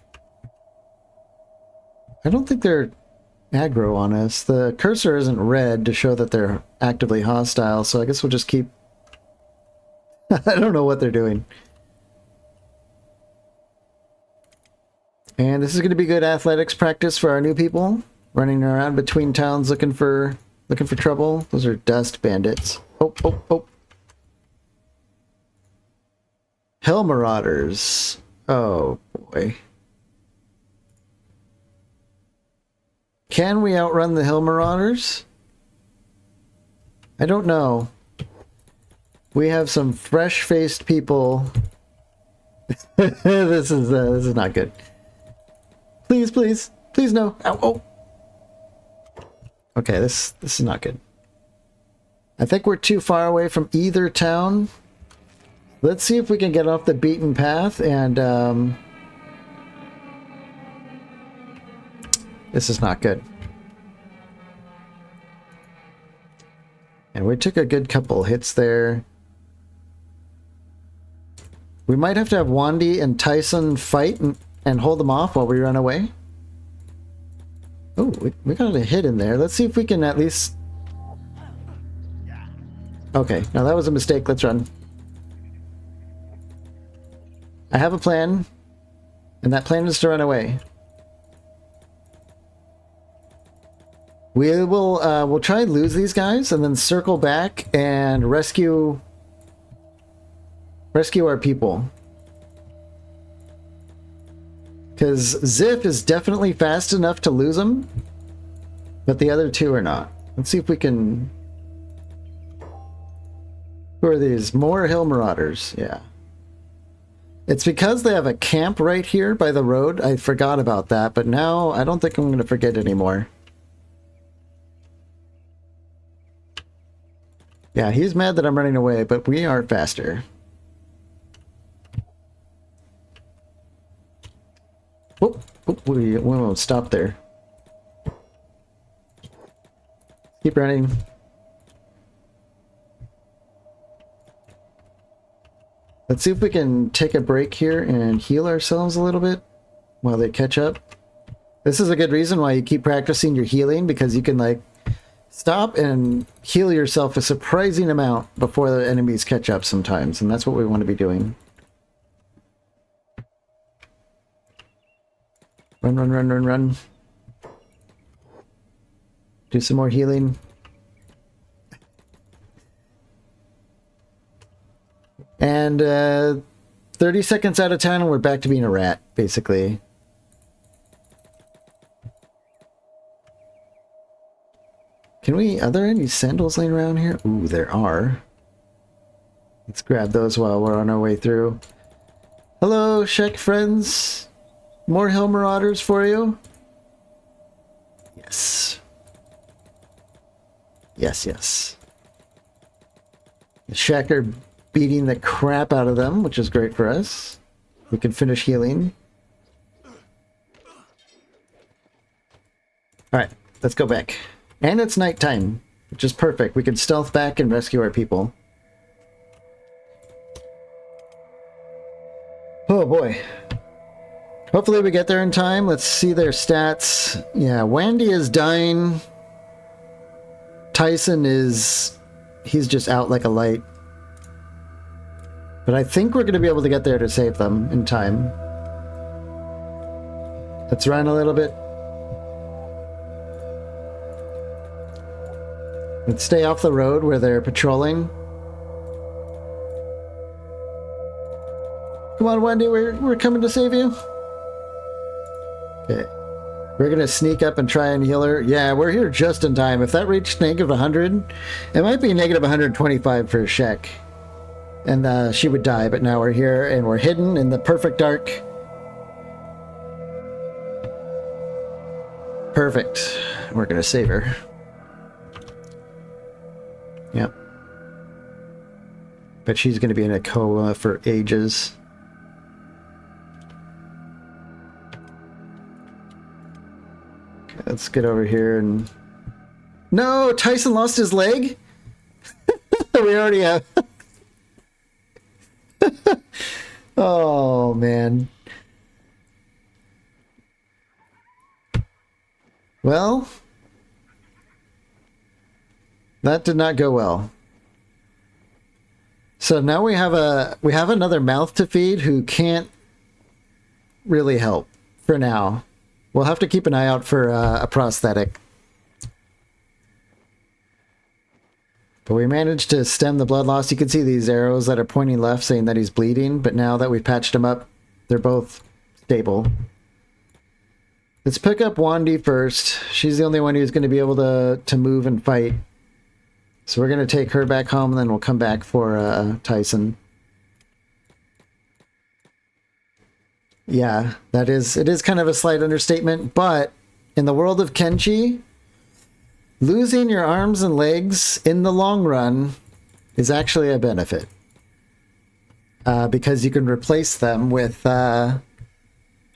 I don't think they're aggro on us. The cursor isn't red to show that they're actively hostile, so I guess we'll just keep... I don't know what they're doing. And this is going to be good athletics practice for our new people. Running around between towns looking for trouble. Those are dust bandits. Oh, oh, oh. Hell Marauders. Oh, boy. Can we outrun the Hill Marauders? I don't know. We have some fresh-faced people. This is not good. Please, please, please no. Ow, oh. Okay, this is not good. I think we're too far away from either town. Let's see if we can get off the beaten path and this is not good. And we took a good couple hits there. We might have to have Wandy and Tyson fight and hold them off while we run away. Oh, we got a hit in there. Let's see if we can at least... Okay, now that was a mistake. Let's run. I have a plan, and that plan is to run away. We'll try and lose these guys and then circle back and rescue our people. Because Ziff is definitely fast enough to lose them, but the other two are not. Let's see if we can... Who are these? More Hill Marauders. Yeah. It's because they have a camp right here by the road. I forgot about that, but now I don't think I'm going to forget anymore. Yeah, he's mad that I'm running away, but we are faster. Whoop, whoop, we won't stop there. Keep running. Let's see if we can take a break here and heal ourselves a little bit while they catch up. This is a good reason why you keep practicing your healing, because you can like stop and heal yourself a surprising amount before the enemies catch up sometimes, and that's what we want to be doing. Run, run, run, run, run. Do some more healing. And 30 seconds out of 10, we're back to being a rat, basically. Are there any sandals laying around here? Ooh, there are. Let's grab those while we're on our way through. Hello, Shek friends. More hill marauders for you? Yes. Yes, yes. The Shek are beating the crap out of them, which is great for us. We can finish healing. Alright, let's go back. And it's nighttime, which is perfect. We can stealth back and rescue our people. Oh boy. Hopefully we get there in time. Let's see their stats. Yeah, Wandy is dying. Tyson he's just out like a light. But I think we're going to be able to get there to save them in time. Let's run a little bit. Let's stay off the road where they're patrolling. Come on, Wendy, we're coming to save you. Okay. We're going to sneak up and try and heal her. Yeah, we're here just in time. If that reached negative 100, it might be negative 125 for Shek. And she would die, but now we're here and we're hidden in the perfect dark. Perfect. We're going to save her. Yep. But she's going to be in a coma for ages. Okay, let's get over here and... No! Tyson lost his leg? We already have... Oh, man. Well, that did not go well. So now we have another mouth to feed who can't really help for now. We'll have to keep an eye out for a prosthetic. But we managed to stem the blood loss. You can see these arrows that are pointing left saying that he's bleeding, but now that we've patched him up, they're both stable. Let's pick up Wandy first. She's the only one who's going to be able to move and fight. So we're going to take her back home, and then we'll come back for Tyson. Yeah, it is kind of a slight understatement, but in the world of Kenshi, losing your arms and legs in the long run is actually a benefit. Because you can replace them with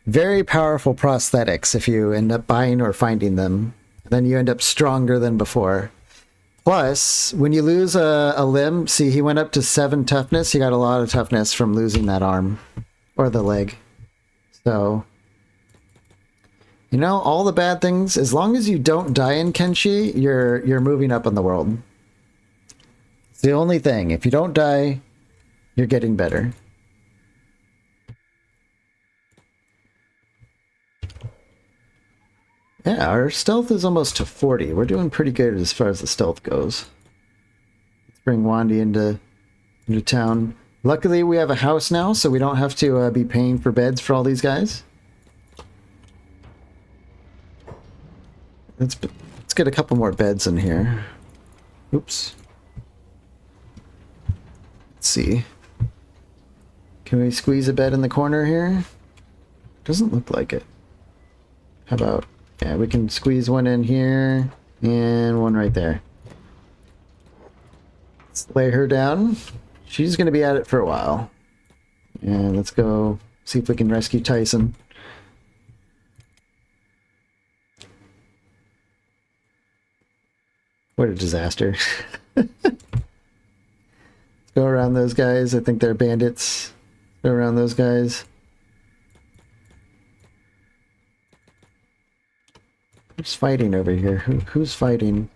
very powerful prosthetics if you end up buying or finding them. Then you end up stronger than before. Plus, when you lose a limb, see, he went up to 7 toughness. He got a lot of toughness from losing that arm or the leg. So... you know, all the bad things, as long as you don't die in Kenshi, you're moving up in the world. It's the only thing. If you don't die, you're getting better. Yeah, our stealth is almost to 40. We're doing pretty good as far as the stealth goes. Let's bring Wandy into town. Luckily, we have a house now, so we don't have to be paying for beds for all these guys. Let's get a couple more beds in here. Oops. Let's see. Can we squeeze a bed in the corner here? Doesn't look like it. How about... yeah, we can squeeze one in here and one right there. Let's lay her down. She's going to be at it for a while. And let's go see if we can rescue Tyson. What a disaster. Let's go around those guys. I think they're bandits. Go around those guys. Who's fighting over here? Who's fighting?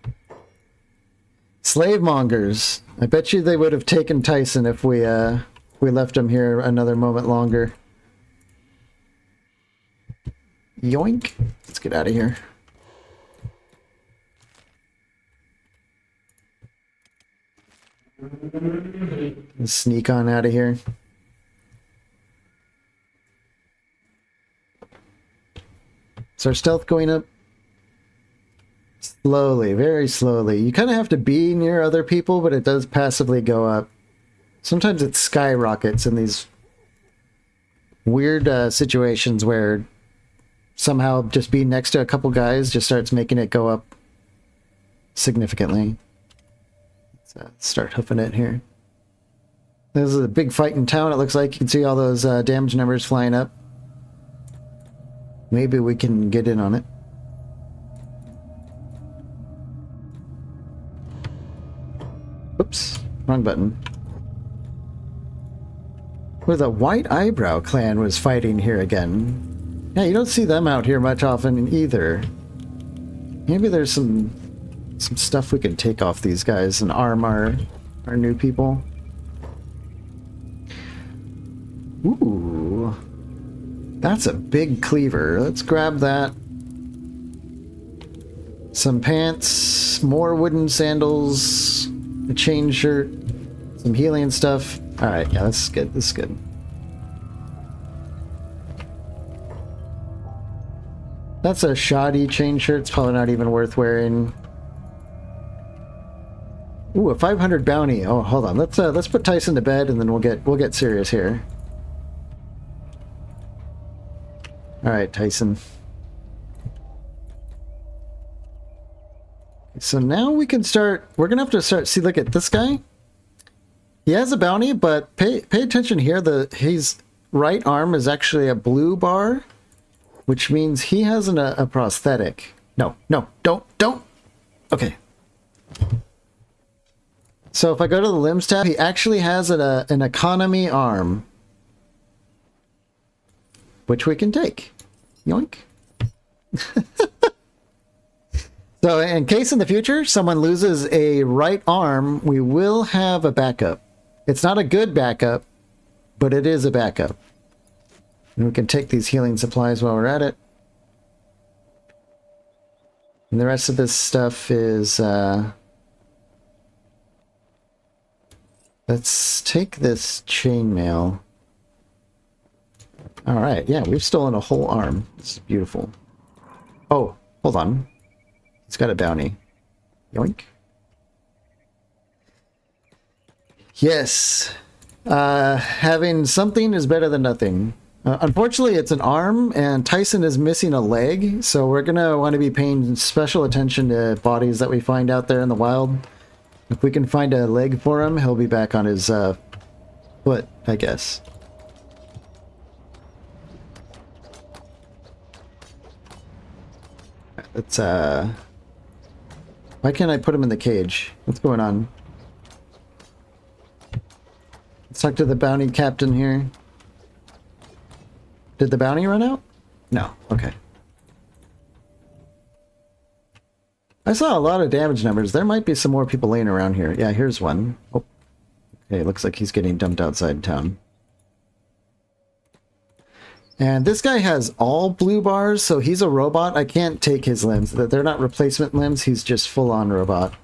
Slave mongers. I bet you they would have taken Tyson if we left him here another moment longer. Yoink. Let's get out of here. Let's sneak on out of here. Is our stealth going up? Slowly, very slowly. You kind of have to be near other people, but it does passively go up. Sometimes it skyrockets in these weird situations where somehow just being next to a couple guys just starts making it go up significantly. Let's start hoofing it here. This is a big fight in town, it looks like. You can see all those damage numbers flying up. Maybe we can get in on it. Oops, wrong button. Well, the White Eyebrow clan was fighting here again. Yeah, you don't see them out here much often either. Maybe there's some stuff we can take off these guys and arm our new people. Ooh. That's a big cleaver. Let's grab that. Some pants, more wooden sandals, a chain shirt, some healing stuff. Alright, yeah, this is good. This is good. That's a shoddy chain shirt. It's probably not even worth wearing. Ooh, a 500 bounty. Oh, hold on. Let's put Tyson to bed, and then we'll get serious here. All right, Tyson. So now we can start. We're gonna have to start. See, look at this guy. He has a bounty, but pay attention here. His right arm is actually a blue bar, which means he has a prosthetic. No, don't. Okay. So if I go to the limbs tab, he actually has an economy arm, which we can take. Yoink. So in case in the future someone loses a right arm, we will have a backup. It's not a good backup, but it is a backup. And we can take these healing supplies while we're at it. And the rest of this stuff is... let's take this chainmail. Alright, yeah, we've stolen a whole arm. This is beautiful. Oh, hold on. It's got a bounty. Yoink. Yes. Having something is better than nothing. Unfortunately, it's an arm, and Tyson is missing a leg, so we're going to want to be paying special attention to bodies that we find out there in the wild. If we can find a leg for him, he'll be back on his foot, I guess. Let's, why can't I put him in the cage? What's going on? Let's talk to the bounty captain here. Did the bounty run out? No. Okay. I saw a lot of damage numbers. There might be some more people laying around here. Yeah, here's one. Oh. Okay, looks like he's getting dumped outside town. And this guy has all blue bars, so he's a robot. I can't take his limbs. They're not replacement limbs. He's just full-on robot.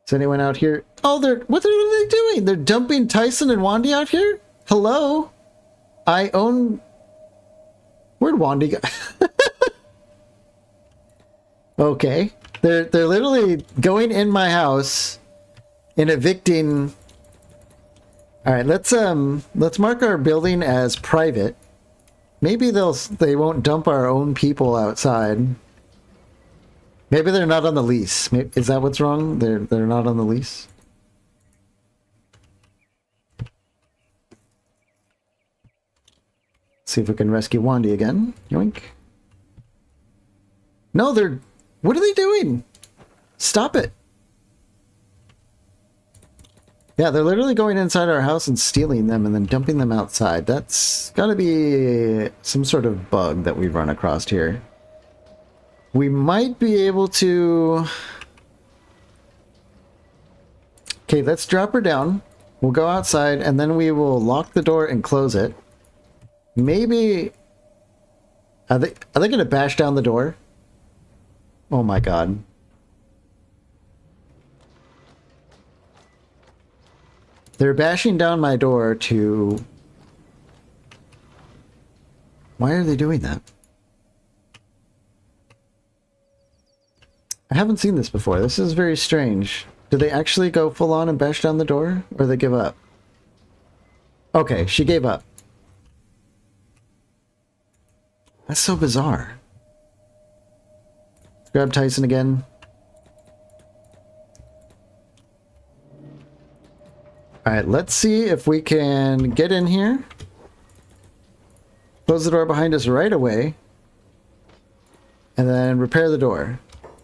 Is anyone out here? Oh, what are they doing? They're dumping Tyson and Wandy out here? Hello? I own... Where'd Wandy go? Okay. They're literally going in my house and evicting... Alright, let's mark our building as private. Maybe they won't dump our own people outside. Maybe they're not on the lease. Is that what's wrong? They're not on the lease? See if we can rescue Wandy again. Yoink. No, what are they doing? Stop it. Yeah, they're literally going inside our house and stealing them and then dumping them outside. That's got to be some sort of bug that we've run across here. We might be able to... Okay, let's drop her down. We'll go outside and then we will lock the door and close it. Maybe... Are they going to bash down the door? Oh my god. They're bashing down my door to... Why are they doing that? I haven't seen this before. This is very strange. Do they actually go full on and bash down the door? Or they give up? Okay, she gave up. That's so bizarre. Grab Tyson again. Alright, let's see if we can get in here. Close the door behind us right away. And then repair the door.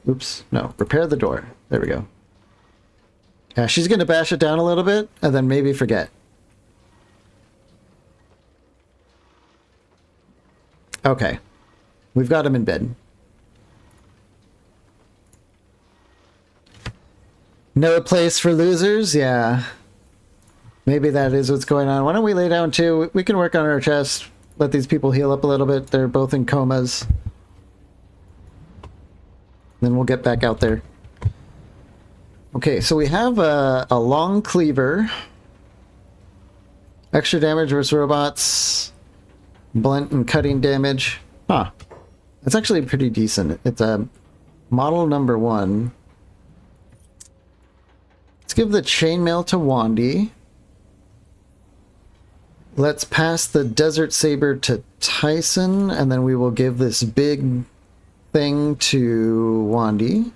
Oops, no, repair the door. There we go. Yeah, she's going to bash it down a little bit, and then maybe forget. Okay. We've got him in bed. No place for losers? Yeah. Maybe that is what's going on. Why don't we lay down too? We can work on our chest. Let these people heal up a little bit. They're both in comas. Then we'll get back out there. Okay, so we have a long cleaver. Extra damage versus robots. Blunt and cutting damage. Huh. It's actually pretty decent. It's a model number 1. Let's give the chainmail to Wandy. Let's pass the Desert Saber to Tyson, and then we will give this big thing to Wandy.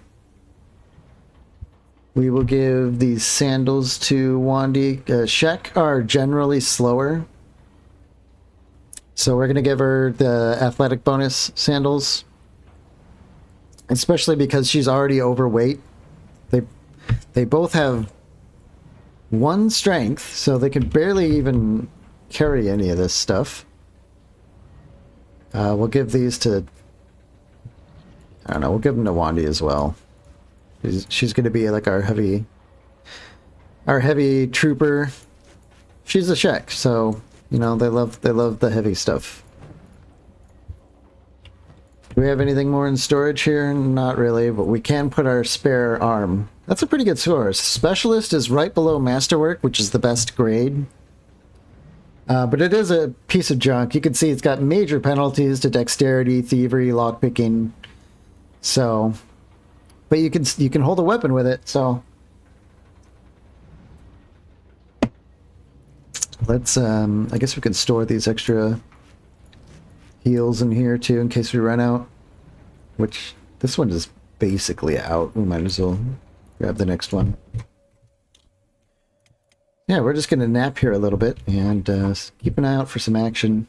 We will give these sandals to Wandy. Shek are generally slower, so we're going to give her the athletic bonus sandals, especially because she's already overweight. They both have 1 strength, so they can barely even carry any of this stuff. We'll give these to... I don't know, we'll give them to Wandy as well. She's going to be like our heavy trooper. She's a Shek, so, you know, they love the heavy stuff. Do we have anything more in storage here? Not really, but we can put our spare arm. That's a pretty good score. Specialist is right below Masterwork, which is the best grade. But it is a piece of junk. You can see it's got major penalties to dexterity, thievery, lockpicking. So, but you can hold a weapon with it. So, let's. I guess we can store these extra heals in here too, in case we run out. Which this one is basically out. We might as well grab the next one. Yeah, we're just going to nap here a little bit and keep an eye out for some action.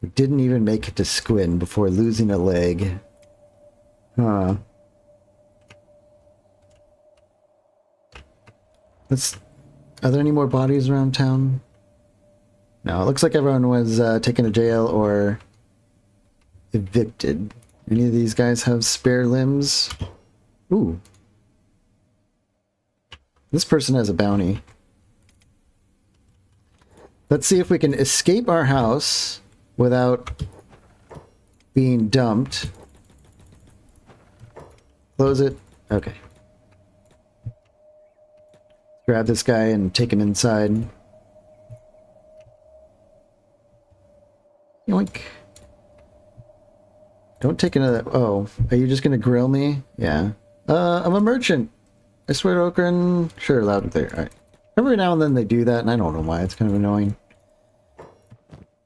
We didn't even make it to Squin before losing a leg. Huh. Are there any more bodies around town? No, it looks like everyone was taken to jail or evicted. Any of these guys have spare limbs? Ooh. This person has a bounty. Let's see if we can escape our house without being dumped. Close it. Okay. Grab this guy and take him inside. Yoink. Don't take another... Oh, are you just going to grill me? Yeah. I'm a merchant. I swear to Okran. Sure, loud and clear. Alright. Every now and then they do that, and I don't know why. It's kind of annoying.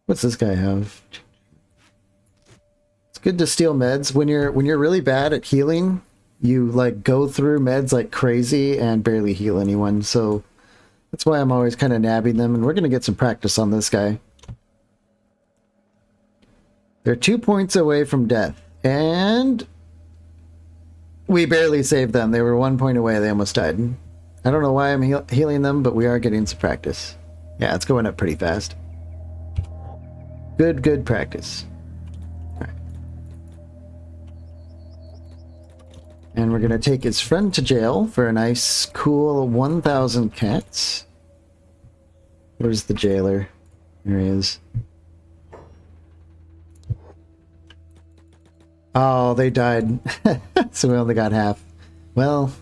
What's this guy have? It's good to steal meds. When you're really bad at healing, you like go through meds like crazy and barely heal anyone. So that's why I'm always kind of nabbing them, and we're going to get some practice on this guy. They're 2 points away from death, and we barely saved them. They were 1 point away. They almost died. I don't know why I'm healing them, but we are getting some practice. Yeah, it's going up pretty fast. Good practice. All right. And we're going to take his friend to jail for a nice, cool 1,000 cats. Where's the jailer? There he is. Oh, they died. So we only got half. Well,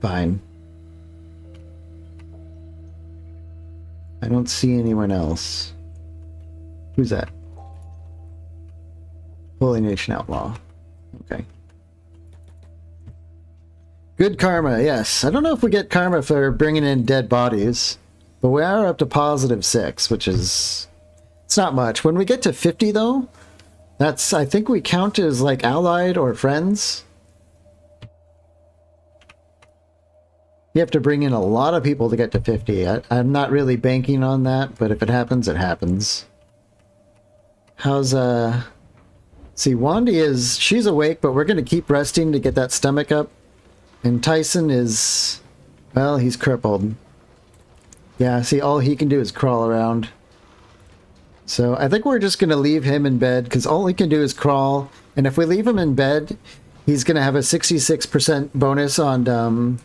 Fine. I don't see anyone else. Who's that? Holy Nation Outlaw. Okay. Good karma, yes. I don't know if we get karma for bringing in dead bodies, but we are up to +6, which is... It's not much. When we get to 50, though, that's... I think we count as, like, allied or friends. You have to bring in a lot of people to get to 50. I'm not really banking on that, but if it happens, it happens. How's, See, Wandy is... She's awake, but we're going to keep resting to get that stomach up. And Tyson is... Well, he's crippled. Yeah, see, all he can do is crawl around. So I think we're just going to leave him in bed, because all he can do is crawl. And if we leave him in bed, he's going to have a 66% bonus on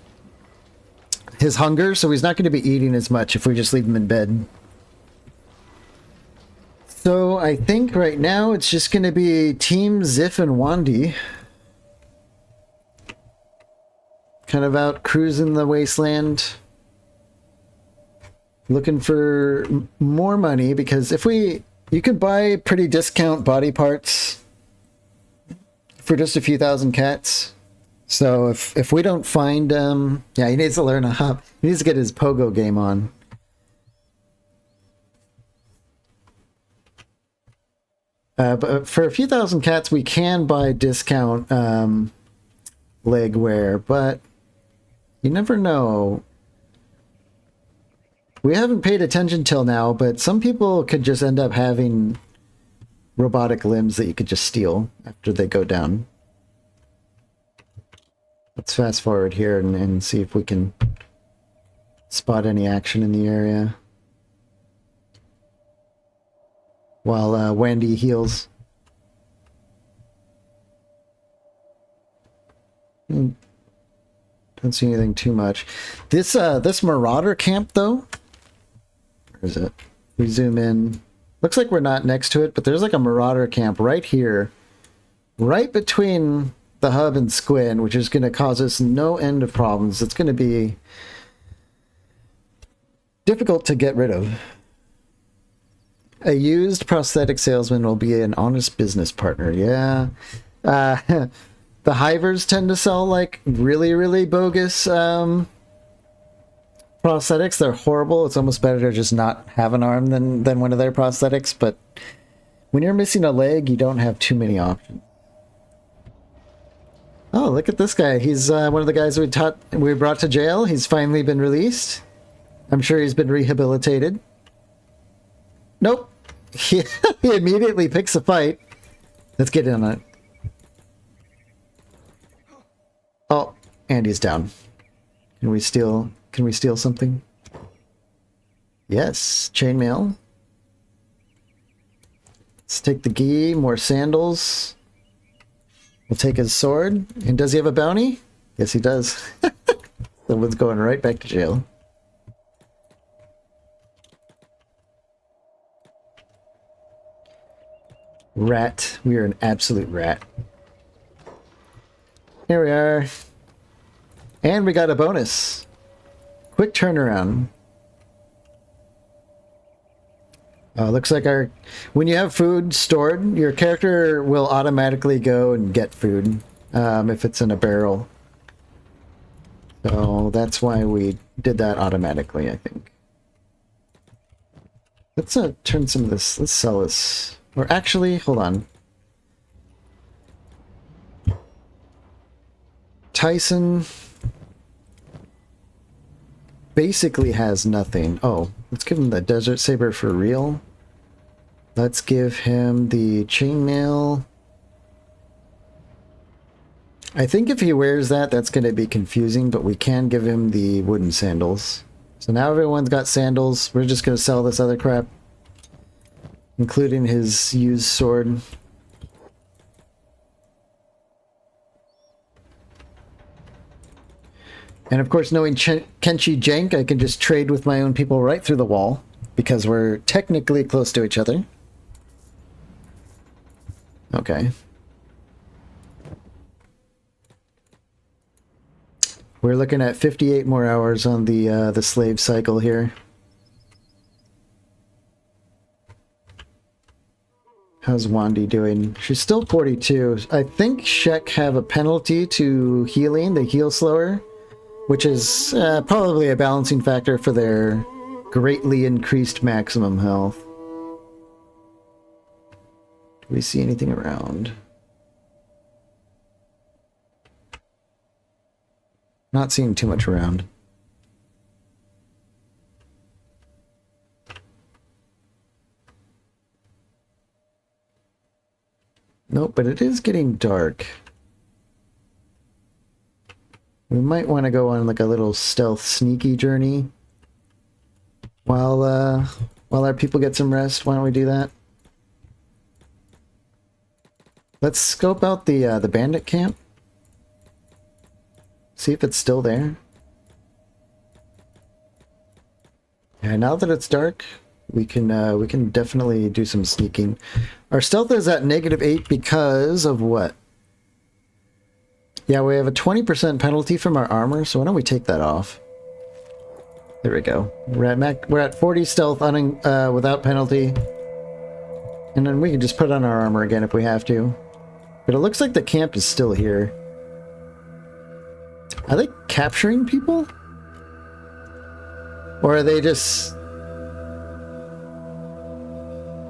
his hunger, so he's not going to be eating as much if we just leave him in bed. So I think right now it's just going to be Team Ziff and Wandy. Kind of out cruising the wasteland. Looking for more money, because if you can buy pretty discount body parts for just a few thousand cats. So if we don't find yeah, he needs to learn a hop. He needs to get his pogo game on. But for a few thousand cats, we can buy discount leg wear, but you never know. We haven't paid attention till now, but some people could just end up having robotic limbs that you could just steal after they go down. Let's fast forward here and see if we can spot any action in the area. While Wendy heals. Don't see anything too much. This Marauder camp, though... Where is it? We zoom in. Looks like we're not next to it, but there's like a Marauder camp right here. Right between the hub and Squin, which is going to cause us no end of problems. It's going to be difficult to get rid of. A used prosthetic salesman will be an honest business partner. Yeah. The hivers tend to sell like really, really bogus prosthetics. They're horrible. It's almost better to just not have an arm than one of their prosthetics. But when you're missing a leg, you don't have too many options. Oh, look at this guy. He's one of the guys we brought to jail. He's finally been released. I'm sure he's been rehabilitated. Nope. He immediately picks a fight. Let's get in on it. Oh, and he's down. Can we steal something? Yes, chainmail. Let's take the gi, more sandals. We'll take his sword. And does he have a bounty? Yes, he does. Someone's going right back to jail. Rat. We are an absolute rat. Here we are. And we got a bonus. Quick turnaround. Looks like when you have food stored, your character will automatically go and get food if it's in a barrel. So that's why we did that automatically, I think. Let's turn some of this. Let's sell this. Or actually, hold on. Tyson basically has nothing. Oh, let's give him the Desert Saber for real. Let's give him the chainmail. I think if he wears that, that's going to be confusing, but we can give him the wooden sandals. So now everyone's got sandals. We're just going to sell this other crap, including his used sword. And of course, knowing Kenshi Jank, I can just trade with my own people right through the wall, because we're technically close to each other. Okay. we're looking at 58 more hours on the slave cycle here. How's Wandy doing? She's still 42. I think Shek have a penalty to healing. They heal slower, which is probably a balancing factor for their greatly increased maximum health. Do we see anything around? Not seeing too much around. Nope, but it is getting dark. We might want to go on like a little stealth sneaky journey while our people get some rest. Why don't we do that? Let's scope out the bandit camp. See if it's still there. Yeah, now that it's dark, we can definitely do some sneaking. Our stealth is at -8 because of what? Yeah, we have a 20% penalty from our armor, so why don't we take that off? There we go. We're at 40 stealth without penalty. And then we can just put on our armor again if we have to. But it looks like the camp is still here. Are they capturing people? Or are they just...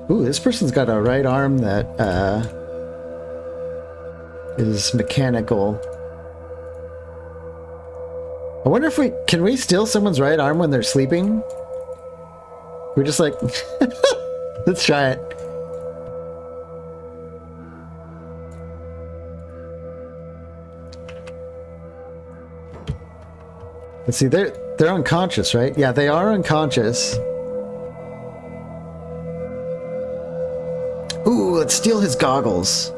Ooh, this person's got a right arm that is mechanical. I wonder if can we steal someone's right arm when they're sleeping? We're just like, let's try it. Let's see, they're unconscious, right? Yeah, they are unconscious. Ooh, let's steal his goggles.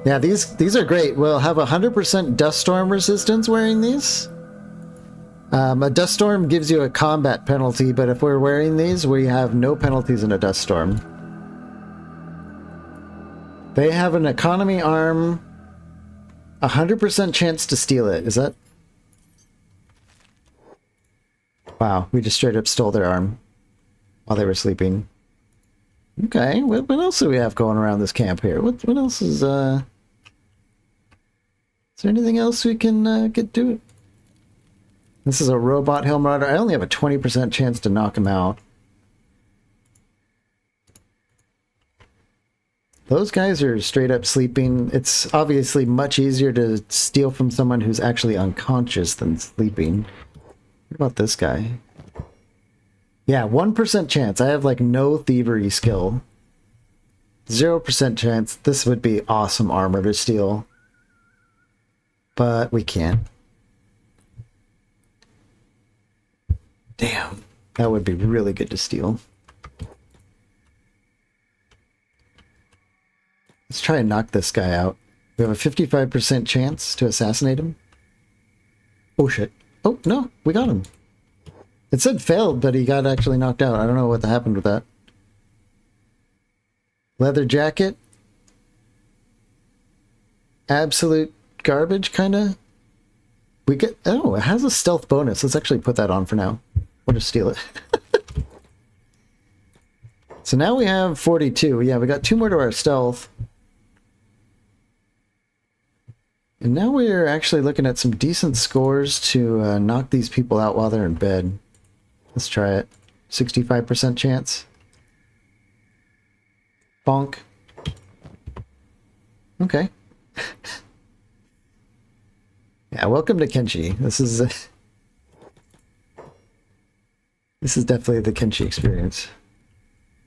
Yeah, these are great. We'll have 100% dust storm resistance wearing these. A dust storm gives you a combat penalty, but if we're wearing these, we have no penalties in a dust storm. They have an economy arm, 100% chance to steal it. Is that... Wow, we just straight up stole their arm while they were sleeping. Okay, what else do we have going around this camp here? What else is there anything else we can get to it? This is a robot Helm Rider. I only have a 20% chance to knock him out. Those guys are straight up sleeping. It's obviously much easier to steal from someone who's actually unconscious than sleeping. What about this guy? Yeah, 1% chance. I have like no thievery skill. 0% chance. This would be awesome armor to steal. But we can't. Damn. That would be really good to steal. Let's try and knock this guy out. We have a 55% chance to assassinate him. Oh shit. Oh, no, we got him. It said failed, but he got actually knocked out. I don't know what happened with that. Leather jacket. Absolute garbage, kind of. We get... Oh, it has a stealth bonus. Let's actually put that on for now. We'll just steal it. So now we have 42. Yeah, we got 2 more to our stealth. And now we're actually looking at some decent scores to knock these people out while they're in bed. Let's try it. 65% chance. Bonk. Okay. Yeah, welcome to Kenshi. This is definitely the Kenshi experience.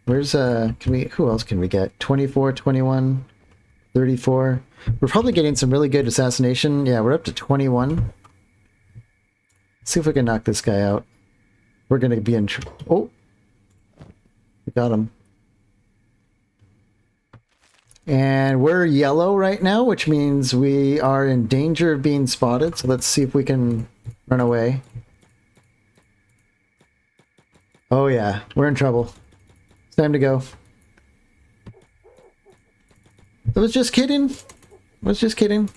Where's who else can we get? 24, 21, 34. We're probably getting some really good assassination. Yeah, we're up to 21. Let's see if we can knock this guy out. We're going to be in... Oh! We got him. And we're yellow right now, which means we are in danger of being spotted. So let's see if we can run away. Oh yeah, we're in trouble. It's time to go. I was just kidding. I was just kidding.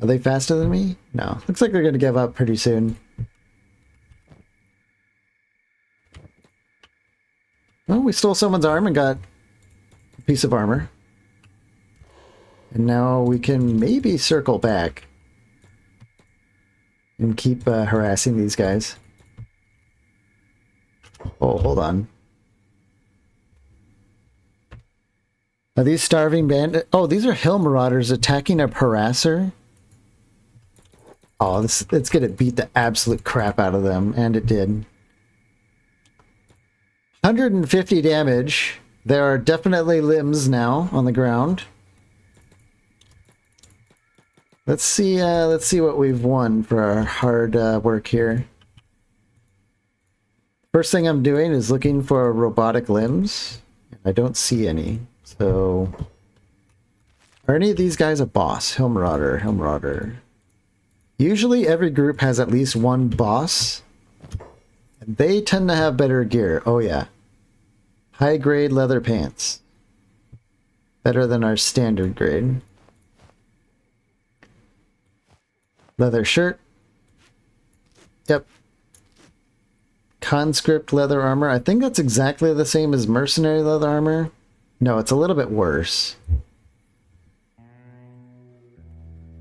Are they faster than me? No. Looks like they're going to give up pretty soon. Well, we stole someone's arm and got a piece of armor. And now we can maybe circle back and keep harassing these guys. Oh, hold on. Are these starving bandits? Oh, these are hill marauders attacking a harasser. Oh, it's gonna beat the absolute crap out of them, and it did. 150 damage. There are definitely limbs now on the ground. Let's see what we've won for our hard work here. First thing I'm doing is looking for robotic limbs. I don't see any. So, are any of these guys a boss? Hill Marauder, Hill Marauder. Usually every group has at least one boss. And they tend to have better gear. Oh yeah. High grade leather pants. Better than our standard grade. Leather shirt. Yep. Conscript leather armor. I think that's exactly the same as mercenary leather armor. No, it's a little bit worse.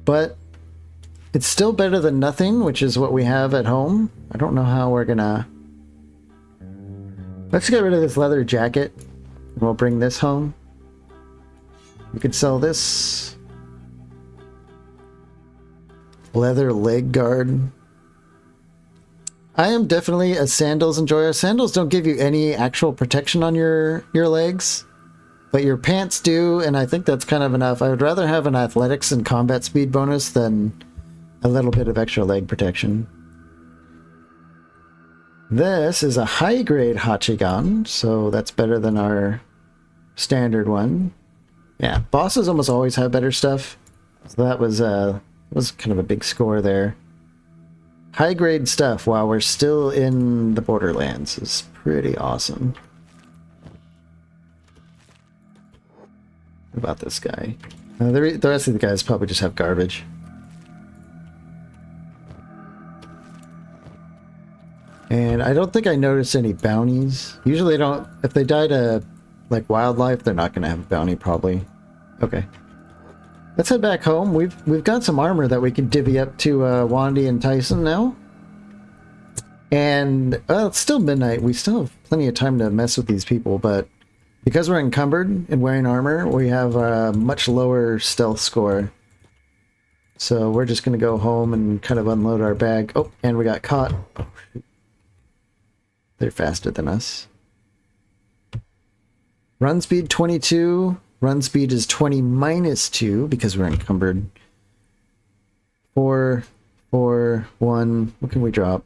But it's still better than nothing, which is what we have at home. I don't know how we're gonna... Let's get rid of this leather jacket. And we'll bring this home. We could sell this. Leather leg guard. I am definitely a sandals enjoyer. Sandals don't give you any actual protection on your legs. But your pants do, and I think that's kind of enough. I would rather have an athletics and combat speed bonus than a little bit of extra leg protection. This is a high-grade Hachigan, so that's better than our standard one. Yeah, bosses almost always have better stuff. So that was kind of a big score there. High-grade stuff while we're still in the Borderlands is pretty awesome. What about this guy? The rest of the guys probably just have garbage. And I don't think I noticed any bounties. Usually they don't... If they die to, like, wildlife, they're not going to have a bounty, probably. Okay. Let's head back home. We've got some armor that we can divvy up to Wandy and Tyson now. And, well, it's still midnight. We still have plenty of time to mess with these people, but... Because we're encumbered and wearing armor, we have a much lower stealth score. So we're just going to go home and kind of unload our bag. Oh, and we got caught. Oh, shoot. They're faster than us. Run speed 22. Run speed is 20 minus 2 because we're encumbered. 4, 4, 1. What can we drop?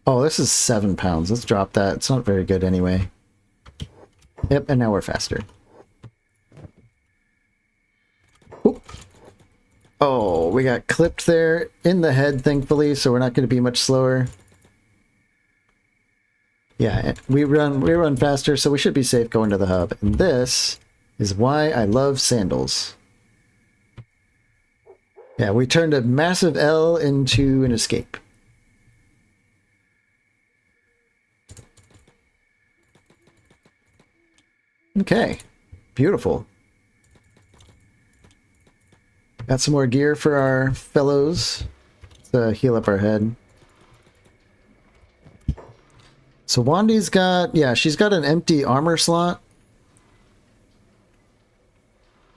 Oh, this is 7 pounds. Let's drop that. It's not very good anyway. Yep, and now we're faster. Oop. Oh, we got clipped there in the head, thankfully, so we're not going to be much slower. Yeah, we run faster, so we should be safe going to the hub. And this is why I love sandals. Yeah, we turned a massive L into an escape. Okay, beautiful. Got some more gear for our fellows to heal up our head. So Wandy's got, yeah, she's got an empty armor slot.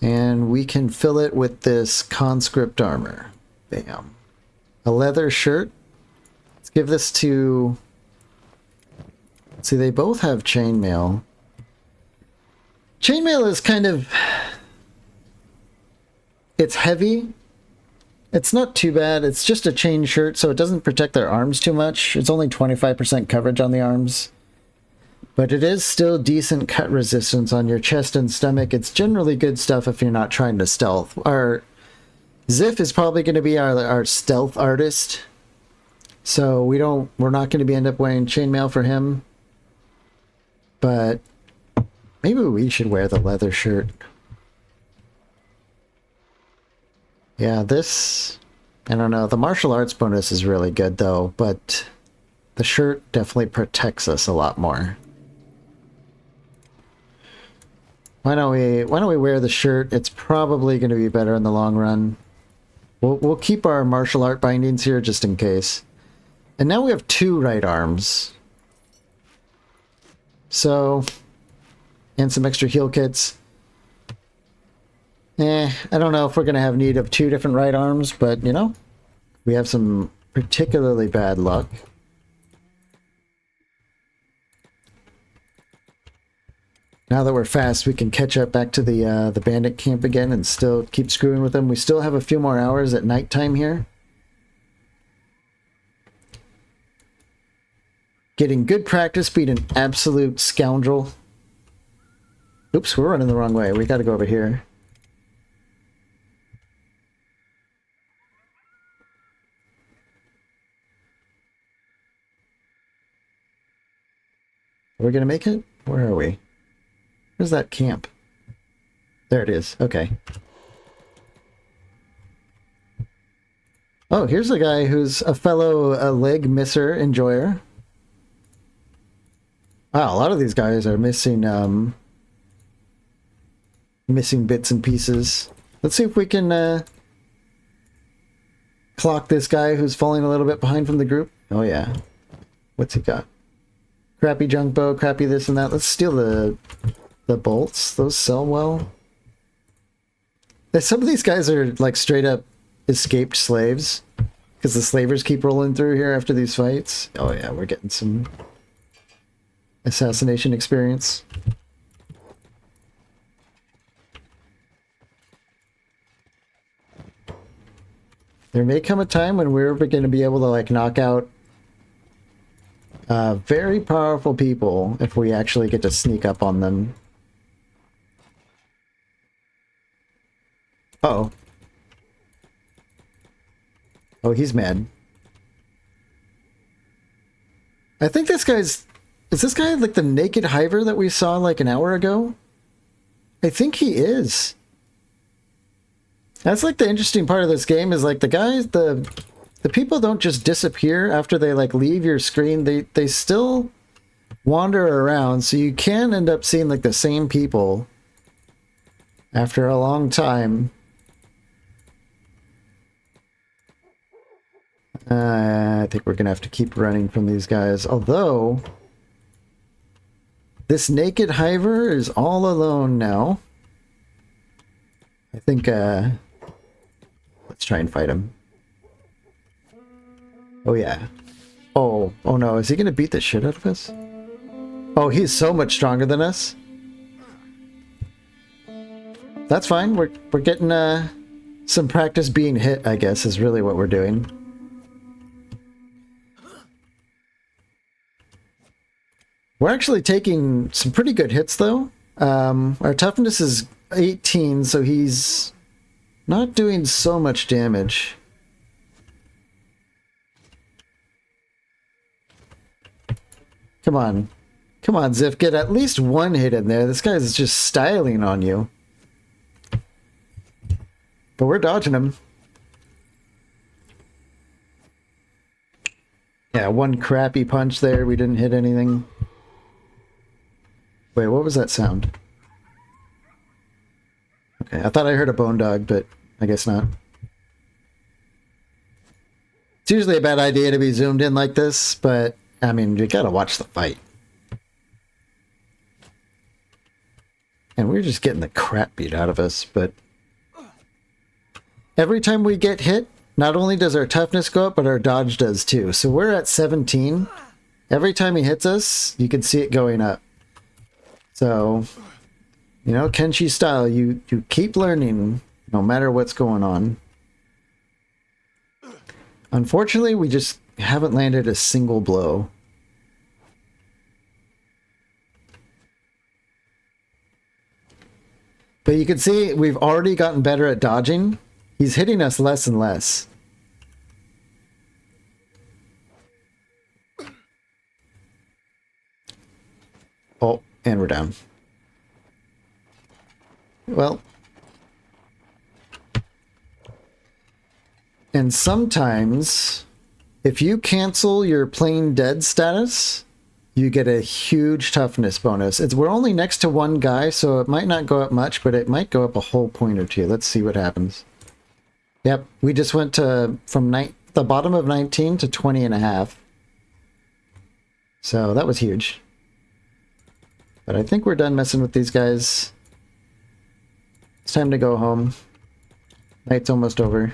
And we can fill it with this conscript armor. Bam. A leather shirt. Let's give this to... See, they both have chainmail. Chainmail is kind of... It's heavy. It's not too bad. It's just a chain shirt, so it doesn't protect their arms too much. It's only 25% coverage on the arms. But it is still decent cut resistance on your chest and stomach. It's generally good stuff if you're not trying to stealth. Our Ziff is probably going to be our stealth artist. So we're not going to end up wearing chainmail for him. But maybe we should wear the leather shirt. Yeah, this I don't know. The martial arts bonus is really good, though, but the shirt definitely protects us a lot more. Why don't we wear the shirt? It's probably going to be better in the long run. We'll keep our martial art bindings here just in case. And now we have 2 right arms. So, and some extra heal kits. I don't know if we're going to have need of 2 different right arms, but, you know, we have some particularly bad luck. Now that we're fast, we can catch up back to the bandit camp again and still keep screwing with them. We still have a few more hours at nighttime here. Getting good practice being an absolute scoundrel. Oops, we're running the wrong way. We got to go over here. Are we going to make it? Where are we? Where's that camp? There it is. Okay. Oh, here's a guy who's a fellow leg misser enjoyer. Wow, a lot of these guys are missing missing bits and pieces. Let's see if we can clock this guy who's falling a little bit behind from the group. Oh yeah. What's he got? Crappy junk bow, crappy this and that. Let's steal the bolts. Those sell well. Some of these guys are like straight up escaped slaves because the slavers keep rolling through here after these fights. Oh yeah, we're getting some assassination experience. There may come a time when we're going to be able to like knock out very powerful people if we actually get to sneak up on them. Uh-oh. Oh, he's mad. I think this guy's... Is this guy like the naked hiver that we saw like an hour ago? I think he is. That's like the interesting part of this game is like the guys, the people don't just disappear after they like leave your screen. They still wander around, so you can end up seeing like the same people after a long time. I think we're gonna have to keep running from these guys, although this naked hiver is all alone now. I think let's try and fight him. Oh yeah. Oh no, is he gonna beat the shit out of us? Oh, he's so much stronger than us. That's fine. We're getting some practice being hit, I guess, is really what we're doing. We're actually taking some pretty good hits, though. Our toughness is 18, so he's not doing so much damage. Come on. Come on, Ziff. Get at least one hit in there. This guy's just styling on you. But we're dodging him. Yeah, one crappy punch there. We didn't hit anything. Wait, what was that sound? Okay, I thought I heard a bone dog, but I guess not. It's usually a bad idea to be zoomed in like this, but, I mean, you gotta watch the fight. And we're just getting the crap beat out of us, but... Every time we get hit, not only does our toughness go up, but our dodge does too. So we're at 17. Every time he hits us, you can see it going up. So, you know, Kenshi style, you keep learning no matter what's going on. Unfortunately, we just haven't landed a single blow. But you can see we've already gotten better at dodging. He's hitting us less and less. Oh, and we're down. Well, And sometimes, if you cancel your plain dead status, you get a huge toughness bonus. We're only next to one guy, so it might not go up much, but it might go up a whole point or two. Let's see what happens. Yep, we just went to from the bottom of 19 to 20 and a half. So that was huge. But I think we're done messing with these guys. It's time to go home. Night's almost over.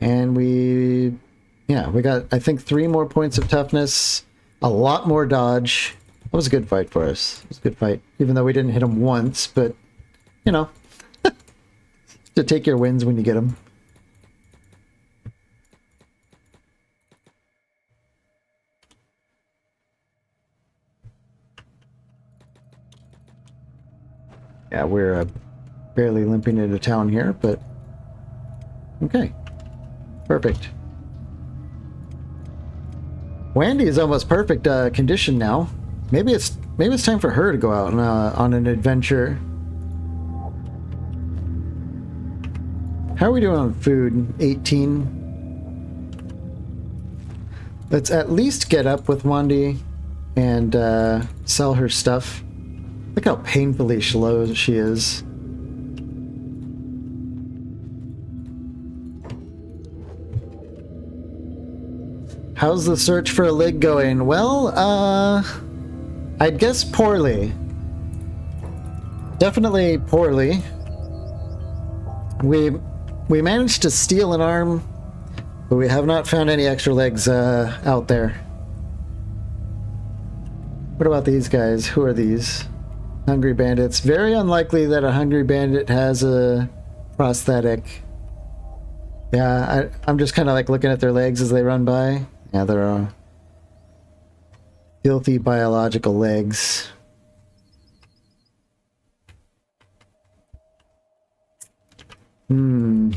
And we got, I think, 3 more points of toughness, a lot more dodge. That was a good fight for us. It was a good fight, even though we didn't hit him once, but, you know, to take your wins when you get them. Yeah, we're barely limping into town here, but okay. Perfect. Wendy is almost perfect condition now. Maybe it's time for her to go out on an adventure. How are we doing on food? 18. Let's at least get up with Wandy and sell her stuff. Look how painfully slow she is. How's the search for a lig going? Well, I'd guess poorly. Definitely poorly. We managed to steal an arm, but we have not found any extra legs out there. What about these guys? Who are these? Hungry bandits. Very unlikely that a hungry bandit has a prosthetic. Yeah, I'm just kind of like looking at their legs as they run by. Yeah, they're filthy biological legs. Yeah,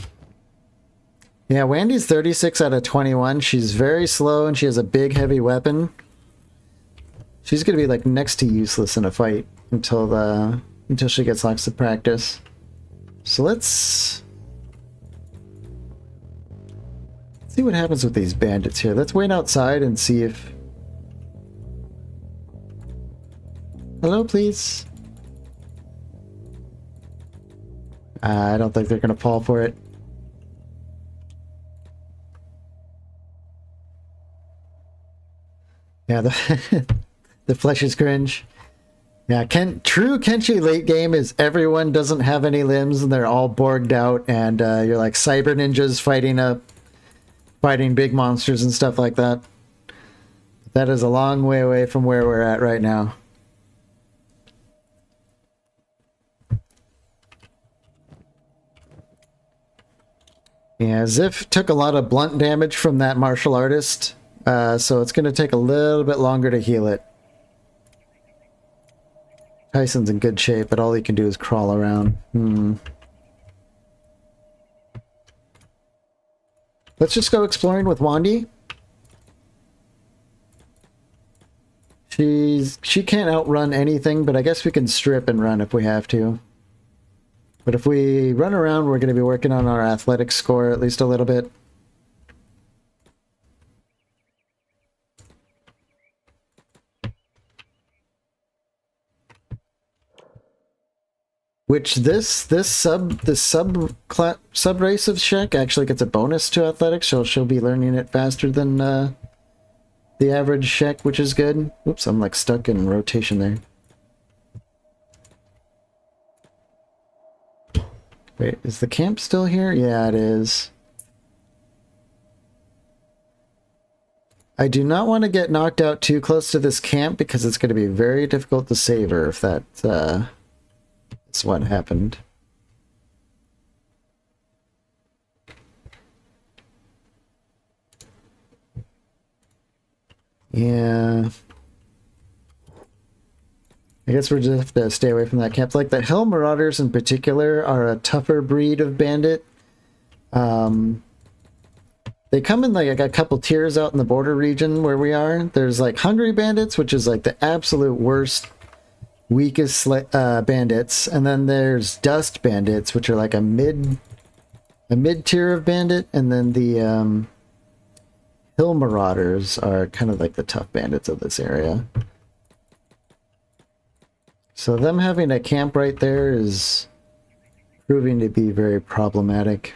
Wendy's 36 out of 21. She's very slow and she has a big, heavy weapon. She's gonna be like next to useless in a fight until she gets lots of practice. So let's see what happens with these bandits here. Let's wait outside and see if... Hello, please. I don't think they're gonna fall for it. Yeah, the flesh is cringe. Yeah, true Kenshi late game is everyone doesn't have any limbs and they're all borged out, and you're like cyber ninjas fighting big monsters and stuff like that. That is a long way away from where we're at right now. Yeah, Ziff took a lot of blunt damage from that martial artist, so it's going to take a little bit longer to heal it. Tyson's in good shape, but all he can do is crawl around. Let's just go exploring with Wandy. She can't outrun anything, but I guess we can strip and run if we have to. But if we run around, we're going to be working on our athletics score at least a little bit. Which this sub race of Shek actually gets a bonus to athletics, so she'll be learning it faster than the average Shek, which is good. Oops, I'm like stuck in rotation there. Wait, is the camp still here? Yeah, it is. I do not want to get knocked out too close to this camp because it's going to be very difficult to save her if that's what happened. Yeah. I guess we're just have to stay away from that camp. Like the Hell Marauders in particular are a tougher breed of bandit. They come in like a couple tiers out in the border region where we are. There's like Hungry Bandits, which is like the absolute worst weakest bandits, and then there's dust bandits, which are like a mid tier of bandit, and then the hill marauders are kind of like the tough bandits of this area. So them having a camp right there is proving to be very problematic.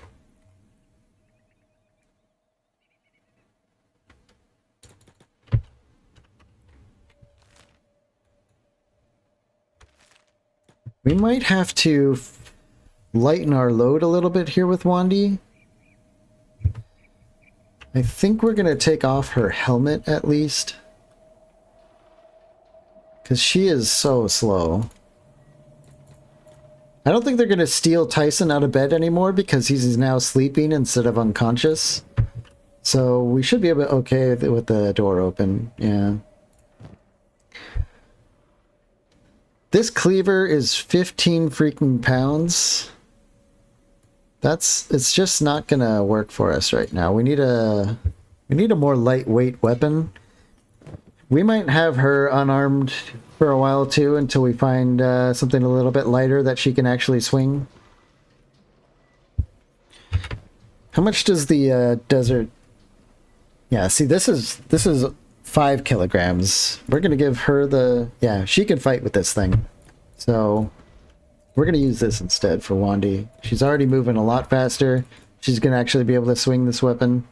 We might have to lighten our load a little bit here with Wandy. I think we're going to take off her helmet at least, because she is so slow. I don't think they're going to steal Tyson out of bed anymore because he's now sleeping instead of unconscious. So we should be able to okay with the door open. Yeah. This cleaver is 15 freaking pounds. It's just not gonna work for us right now. We need a more lightweight weapon. We might have her unarmed for a while too until we find something a little bit lighter that she can actually swing. How much does the desert? Yeah, see, this is 5 kilograms. We're gonna give her the, yeah, she can fight with this thing. So we're gonna use this instead for Wandy. She's already moving a lot faster. She's gonna actually be able to swing this weapon.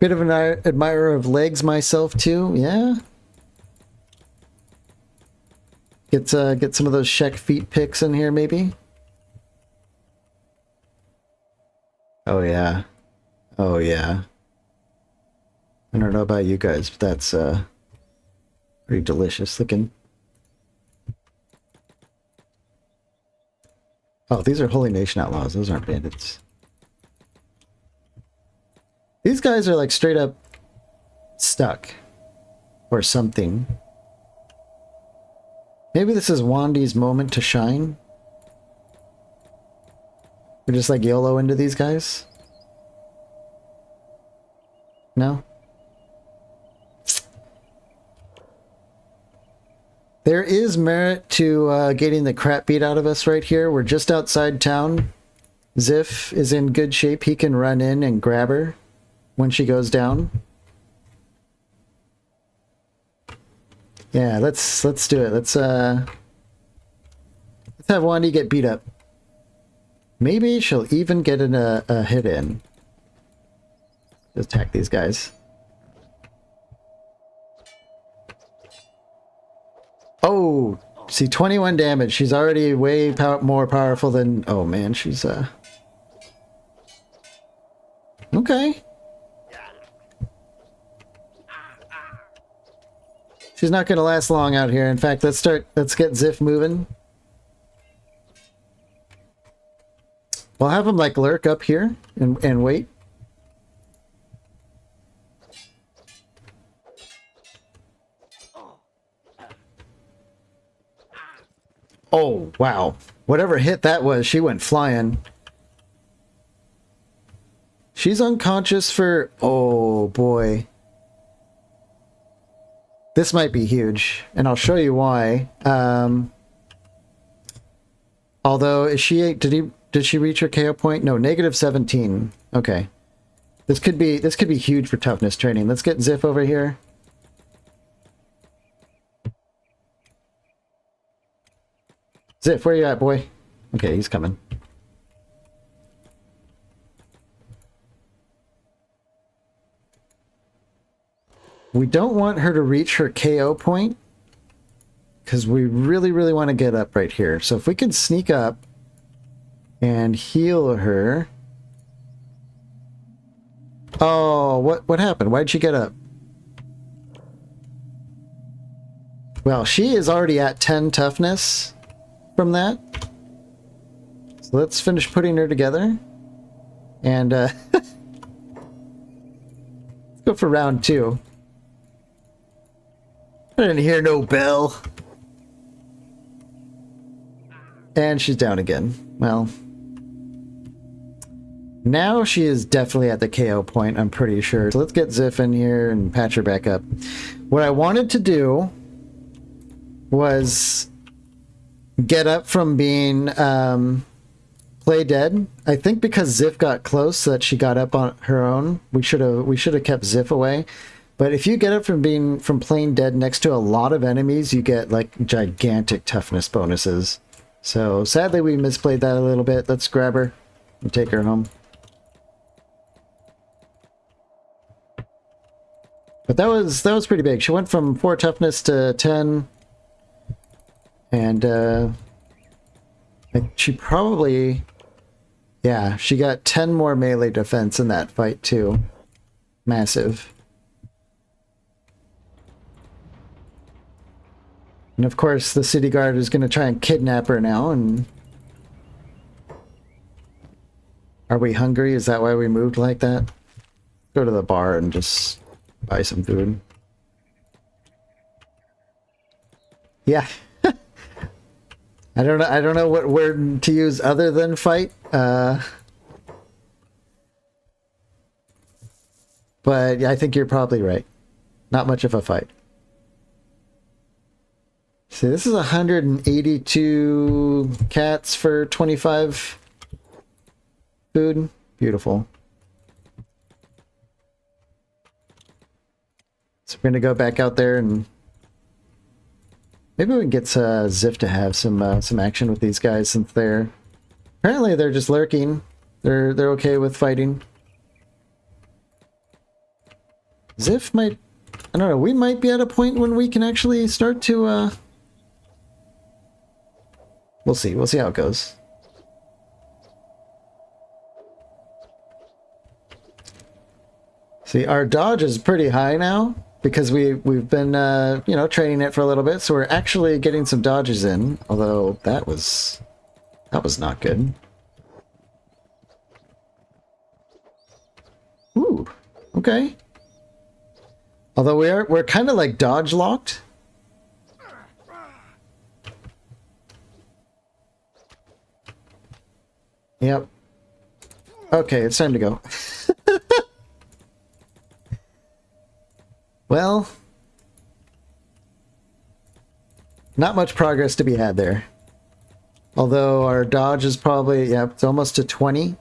Bit of an admirer of legs myself too, yeah. Get some of those Sheck feet pics in here maybe. Oh yeah. Oh yeah. I don't know about you guys, but that's pretty delicious looking. Oh, these are Holy Nation outlaws. Those aren't bandits. These guys are like straight up stuck or something. Maybe this is Wandy's moment to shine. We're just like YOLO into these guys? No? There is merit to getting the crap beat out of us right here. We're just outside town. Ziff is in good shape. He can run in and grab her when she goes down. Yeah, let's do it. Let's have Wandy get beat up. Maybe she'll even get a hit in. Just attack these guys. Oh, see, 21 damage. She's already way more powerful than... Oh, man, she's... Okay. She's not going to last long out here. In fact, let's get Ziff moving. We'll have him, like, lurk up here and wait. Oh, wow. Whatever hit that was, she went flying. She's unconscious for... Oh, boy. This might be huge, and I'll show you why. Although, is she... Did she reach her KO point? No, negative 17. Okay. This could be huge for toughness training. Let's get Ziff over here. Ziff, where you at, boy? Okay, he's coming. We don't want her to reach her KO point because we really, really want to get up right here. So if we can sneak up and heal her. Oh, what happened? Why'd she get up? Well, she is already at 10 toughness from that. So let's finish putting her together. And let's go for round 2. I didn't hear no bell. And she's down again. Well, Now she is definitely at the KO point, I'm pretty sure. So let's get Ziff in here and patch her back up. What I wanted to do was get up from being play dead. I think because Ziff got close so that she got up on her own. We should have kept Ziff away. But if you get up from playing dead next to a lot of enemies, you get like gigantic toughness bonuses. So sadly we misplayed that a little bit. Let's grab her and take her home. But that was pretty big. She went from 4 toughness to 10. And she probably, yeah, she got 10 more melee defense in that fight too. Massive. And of course the city guard is going to try and kidnap her now. And are we hungry? Is that why we moved like that? Go to the bar and just buy some food. Yeah. I don't know what word to use other than fight. But I think you're probably right. Not much of a fight. See, this is 182 cats for 25 food. Beautiful. So we're gonna go back out there and maybe we can get Ziff to have some action with these guys since apparently they're just lurking. They're okay with fighting. Ziff might, I don't know, we might be at a point when we can actually start to we'll see how it goes. See, our dodge is pretty high now because we've been you know, training it for a little bit, so we're actually getting some dodges in, although that was not good. Ooh, okay. Although we're kind of like dodge locked. Yep. Okay, it's time to go. Well, not much progress to be had there. Although our dodge is probably, yeah, it's almost to 20.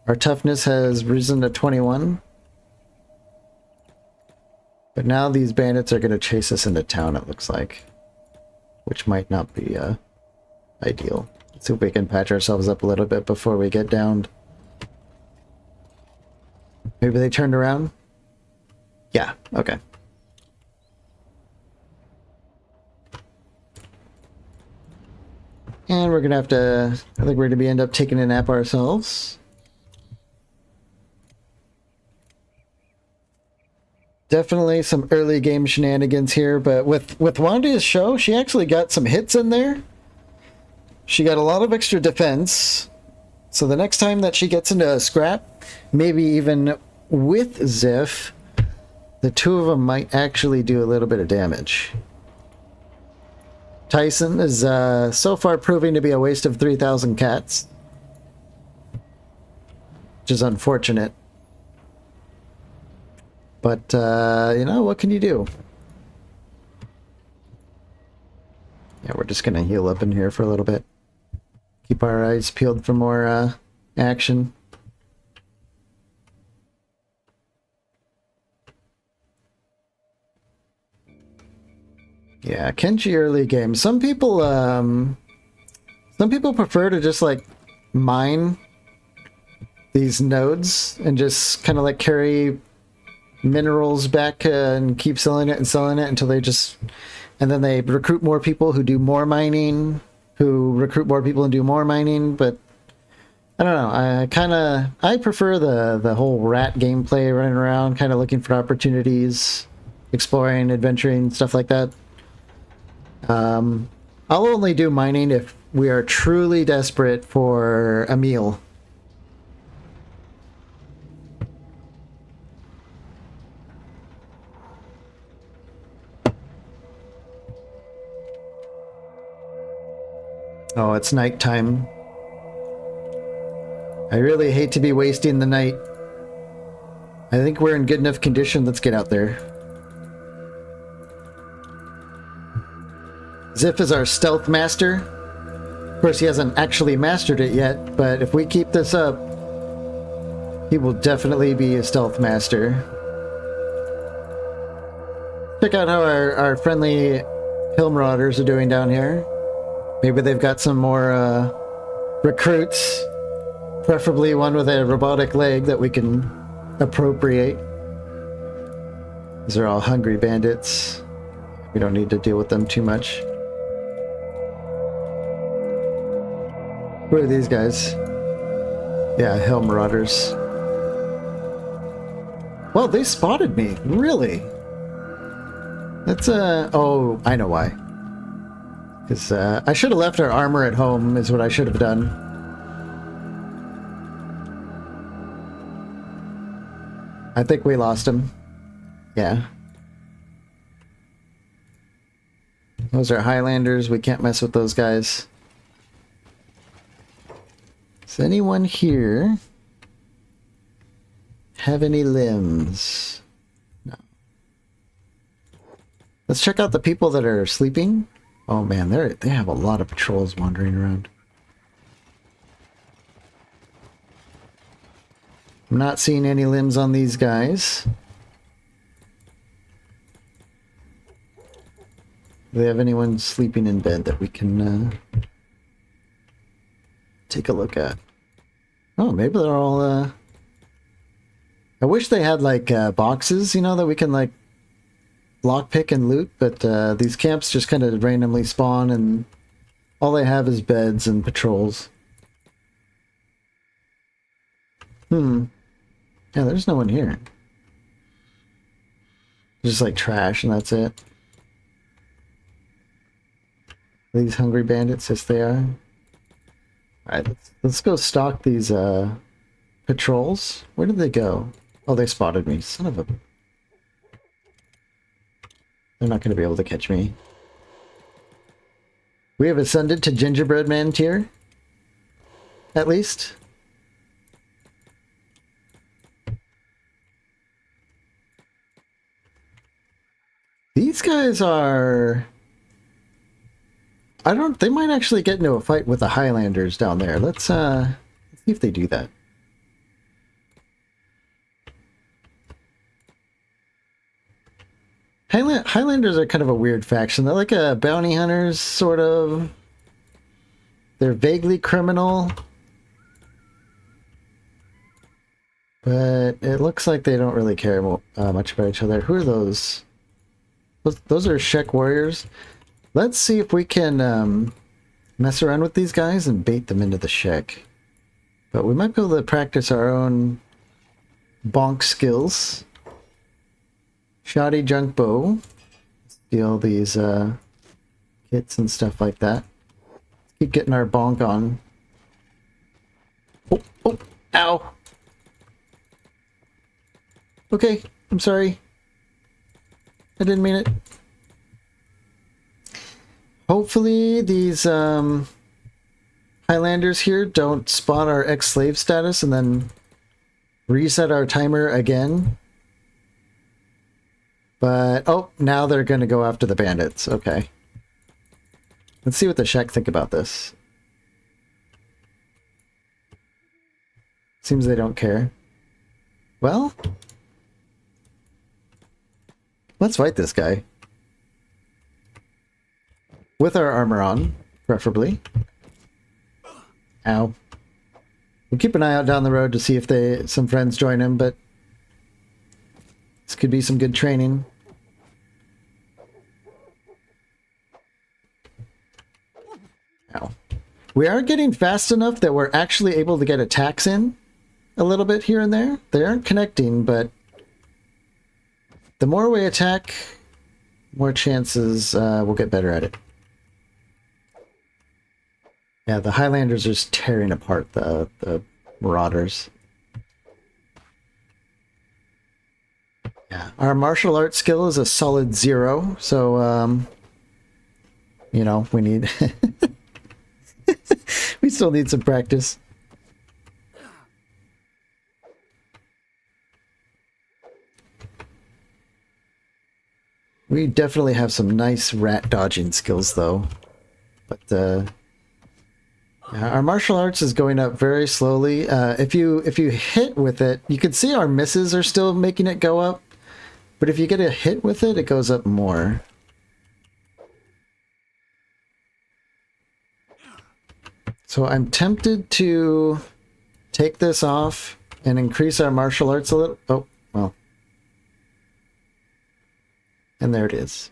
Our toughness has risen to 21. But now these bandits are going to chase us into town, it looks like. Which might not be ideal. Let's see if we can patch ourselves up a little bit before we get downed. Maybe they turned around? Yeah, okay. And we're gonna have to, I think we're gonna end up taking a nap ourselves. Definitely some early game shenanigans here, but with Wanda's show, she actually got some hits in there. She got a lot of extra defense. So the next time that she gets into a scrap, maybe even with Ziff, the two of them might actually do a little bit of damage. Tyson is so far proving to be a waste of 3,000 cats. Which is unfortunate. But, you know, what can you do? Yeah, we're just going to heal up in here for a little bit. Keep our eyes peeled for more action. Yeah, Kenshi early game. Some people prefer to just like mine these nodes and just kind of like carry minerals back and keep selling it until they just, and then they recruit more people who do more mining, who recruit more people and do more mining. But I don't know. I prefer the whole rat gameplay, running around, kind of looking for opportunities, exploring, adventuring, stuff like that. I'll only do mining if we are truly desperate for a meal. Oh, it's nighttime. I really hate to be wasting the night. I think we're in good enough condition. Let's get out there. Ziff is our stealth master. Of course, he hasn't actually mastered it yet, but if we keep this up, he will definitely be a stealth master. Check out how our friendly hill marauders are doing down here. Maybe they've got some more recruits, preferably one with a robotic leg that we can appropriate. These are all hungry bandits. We don't need to deal with them too much. Who are these guys? Yeah, hill marauders. Well, they spotted me. Really? That's oh, I know why. Because I should have left our armor at home is what I should have done. I think we lost him. Yeah. Those are Highlanders. We can't mess with those guys. Does anyone here have any limbs? No. Let's check out the people that are sleeping. Oh man, they have a lot of patrols wandering around. I'm not seeing any limbs on these guys. Do they have anyone sleeping in bed that we can take a look at? Oh, maybe they're all I wish they had like boxes, you know, that we can like lockpick and loot, but these camps just kind of randomly spawn and all they have is beds and patrols. Yeah, there's no one here. Just like trash and that's it. These hungry bandits, yes they are. Alright, let's go stalk these patrols. Where did they go? Oh, they spotted me. Son of a... They're not going to be able to catch me. We have ascended to Gingerbread Man tier. At least. These guys are... I don't... They might actually get into a fight with the Highlanders down there. Let's see if they do that. Highlanders are kind of a weird faction. They're like a bounty hunters, sort of. They're vaguely criminal. But it looks like they don't really care much about each other. Who are those? Those are Shek warriors. Let's see if we can mess around with these guys and bait them into the Shek. But we might be able to practice our own bonk skills. Shoddy junk bow. Steal these kits and stuff like that. Keep getting our bonk on. Oh, oh, ow. Okay, I'm sorry. I didn't mean it. Hopefully these Highlanders here don't spot our ex-slave status and then reset our timer again. But, oh, now they're going to go after the bandits. Okay. Let's see what the Shek think about this. Seems they don't care. Well, let's fight this guy. With our armor on, preferably. Ow. We'll keep an eye out down the road to see if some friends join him, but this could be some good training. Ow. We are getting fast enough that we're actually able to get attacks in a little bit here and there. They aren't connecting, but the more we attack, more chances we'll get better at it. Yeah, the Highlanders are just tearing apart the Marauders. Yeah, our martial arts skill is a solid 0, so, you know, we need... we still need some practice. We definitely have some nice rat dodging skills, though. But yeah, our martial arts is going up very slowly. If you hit with it, you can see our misses are still making it go up. But if you get a hit with it, it goes up more. So I'm tempted to take this off and increase our martial arts a little. Oh, well. And there it is.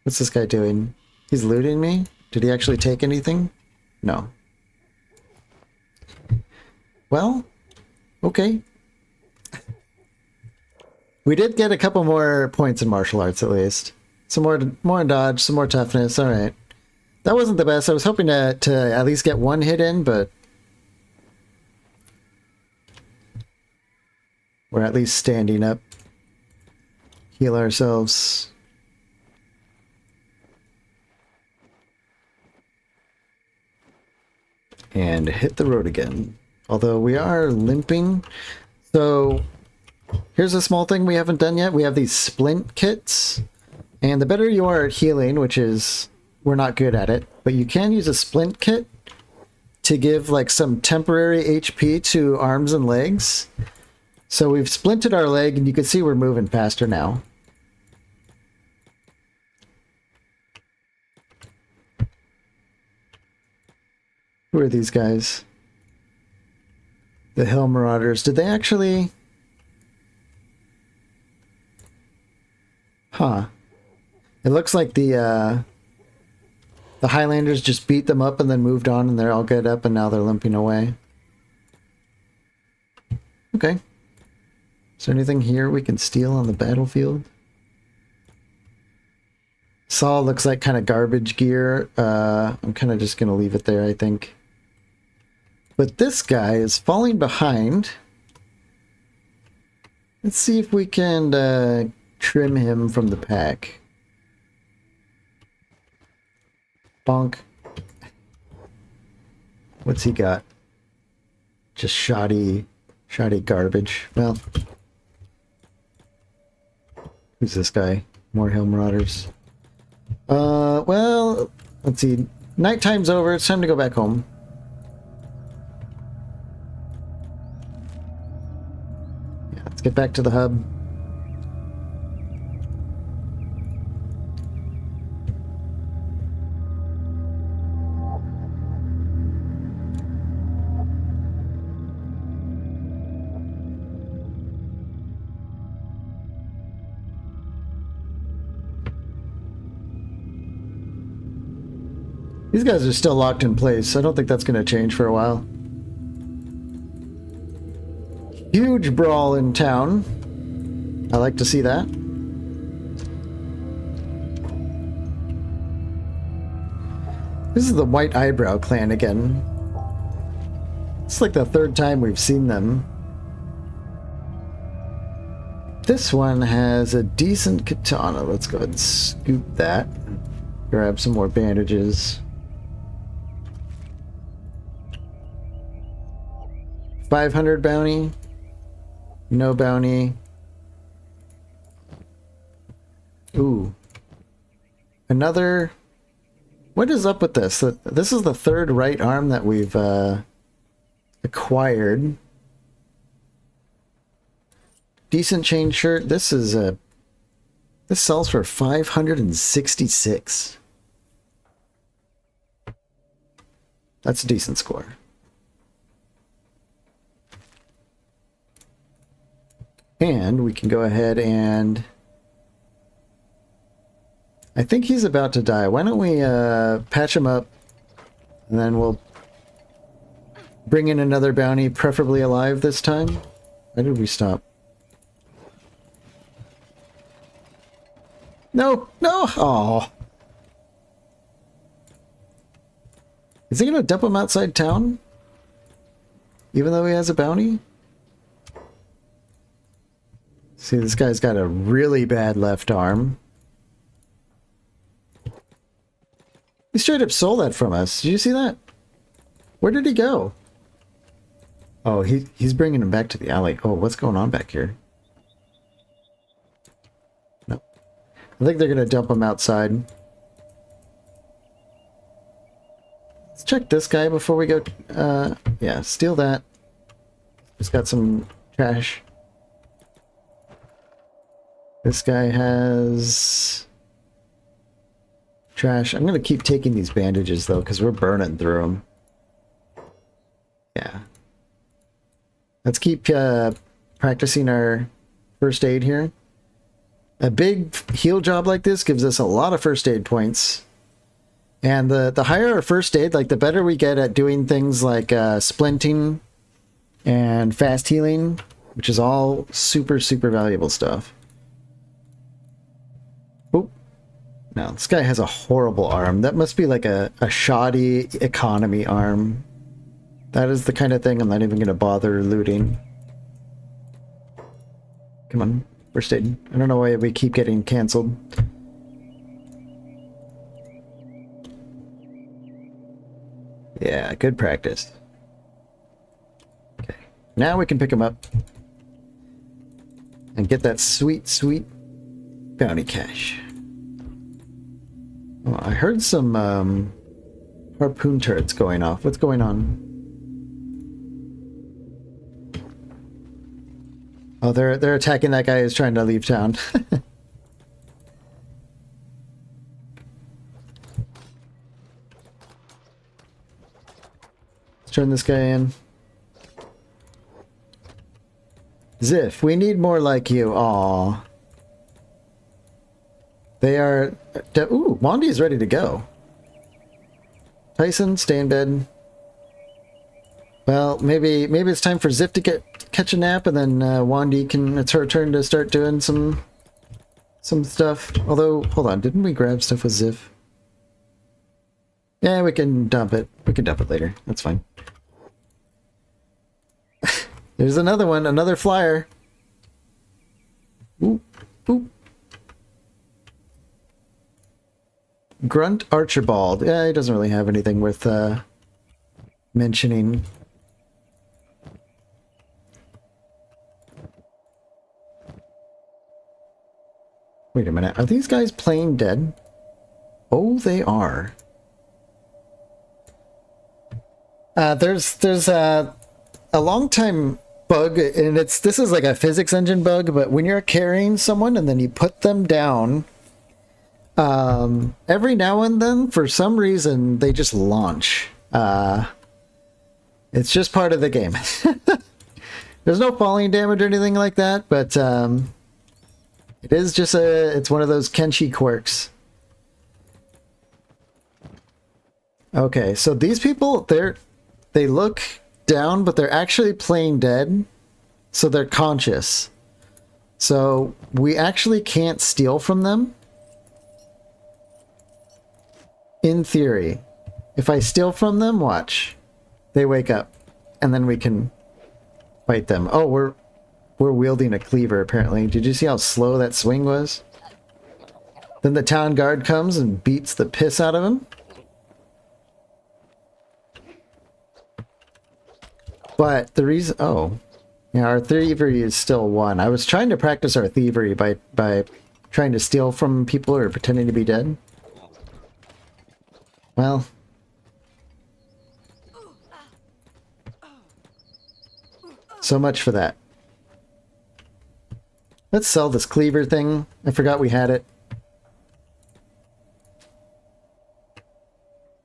What's this guy doing? He's looting me? Did he actually take anything? No. Well, okay. We did get a couple more points in martial arts, at least. Some more dodge, some more toughness. All right. That wasn't the best. I was hoping to at least get one hit in, but we're at least standing up. Heal ourselves. And hit the road again. Although we are limping. So here's a small thing we haven't done yet. We have these splint kits. And the better you are at healing, which is, we're not good at it, but you can use a splint kit to give like some temporary HP to arms and legs. So we've splinted our leg and you can see we're moving faster now. Who are these guys? The Hill Marauders. Did they actually... Huh. It looks like the Highlanders just beat them up and then moved on and they're all good up and now they're limping away. Okay. Is there anything here we can steal on the battlefield? Saw looks like kind of garbage gear. I'm kind of just going to leave it there, I think. But this guy is falling behind. Let's see if we can trim him from the pack. Bonk. What's he got? Just shoddy garbage. Well, who's this guy? More Hill Marauders. Well, let's see. Nighttime's over. It's time to go back home. Yeah, let's get back to the hub. These guys are still locked in place. I don't think that's going to change for a while. Huge brawl in town. I like to see that. This is the White Eyebrow clan again. It's like the third time we've seen them. This one has a decent katana. Let's go ahead and scoop that. Grab some more bandages. 500 bounty. No bounty. Ooh. Another... What is up with this? This is the third right arm that we've acquired. Decent chain shirt. This is a... This sells for 566. That's a decent score. And we can go ahead and... I think he's about to die. Why don't we patch him up, and then we'll bring in another bounty, preferably alive this time. Why did we stop? No! No! Oh. Is he going to dump him outside town? Even though he has a bounty? See, this guy's got a really bad left arm. He straight up stole that from us. Did you see that? Where did he go? Oh, he's bringing him back to the alley. Oh, what's going on back here? No. I think they're gonna dump him outside. Let's check this guy before we go. Yeah, steal that. He's got some trash. This guy has trash. I'm gonna keep taking these bandages though, because we're burning through them. Yeah. Let's keep practicing our first aid here. A big heal job like this gives us a lot of first aid points. And the higher our first aid, like the better we get at doing things like splinting and fast healing, which is all super, super valuable stuff. Oh, no, this guy has a horrible arm. That must be like a shoddy economy arm. That is the kind of thing I'm not even going to bother looting. Come on, first aid. I don't know why we keep getting canceled. Yeah, good practice. Okay, now we can pick him up and get that sweet, sweet bounty cash. Oh, I heard some harpoon turrets going off. What's going on? Oh, they're attacking that guy who's trying to leave town. Let's turn this guy in. Ziff, we need more like you. Aw. They are... Ooh, Wandy's ready to go. Tyson, stay in bed. Well, maybe it's time for Ziff to catch a nap, and then Wandy it's her turn to start doing some stuff. Although, hold on, didn't we grab stuff with Ziff? Yeah, we can dump it. We can dump it later. That's fine. There's another one, another flyer. Ooh, ooh. Grunt Archibald. Yeah, he doesn't really have anything worth mentioning. Wait a minute. Are these guys playing dead? Oh, they are. There's a long time bug, and this is like a physics engine bug, but when you're carrying someone and then you put them down, every now and then, for some reason, they just launch. It's just part of the game. There's no falling damage or anything like that, but it is just it's one of those Kenshi quirks. Okay, so these people, they look down, but they're actually playing dead, so they're conscious. So we actually can't steal from them. In theory. If I steal from them, watch. They wake up, and then we can fight them. Oh, we're wielding a cleaver, apparently. Did you see how slow that swing was? Then the town guard comes and beats the piss out of him. But the reason... Oh. Yeah, our thievery is still 1. I was trying to practice our thievery by trying to steal from people who are pretending to be dead. Well... So much for that. Let's sell this cleaver thing. I forgot we had it.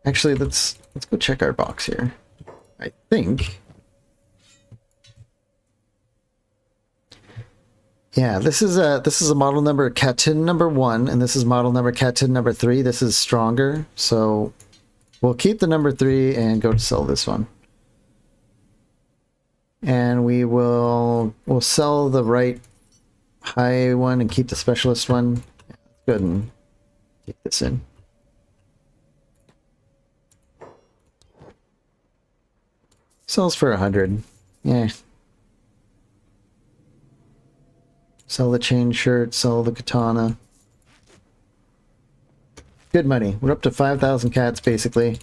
Actually, let's go check our box here. I think... Yeah, this is a model number Katin number 1, and this is model number Katin number 3. This is stronger, so we'll keep the number 3 and go to sell this one. And we'll sell the right high one and keep the specialist one. Yeah, let's go ahead and take this in. Sells for 100. Yeah. Sell the chain shirt, sell the katana. Good money. We're up to 5,000 cats, basically.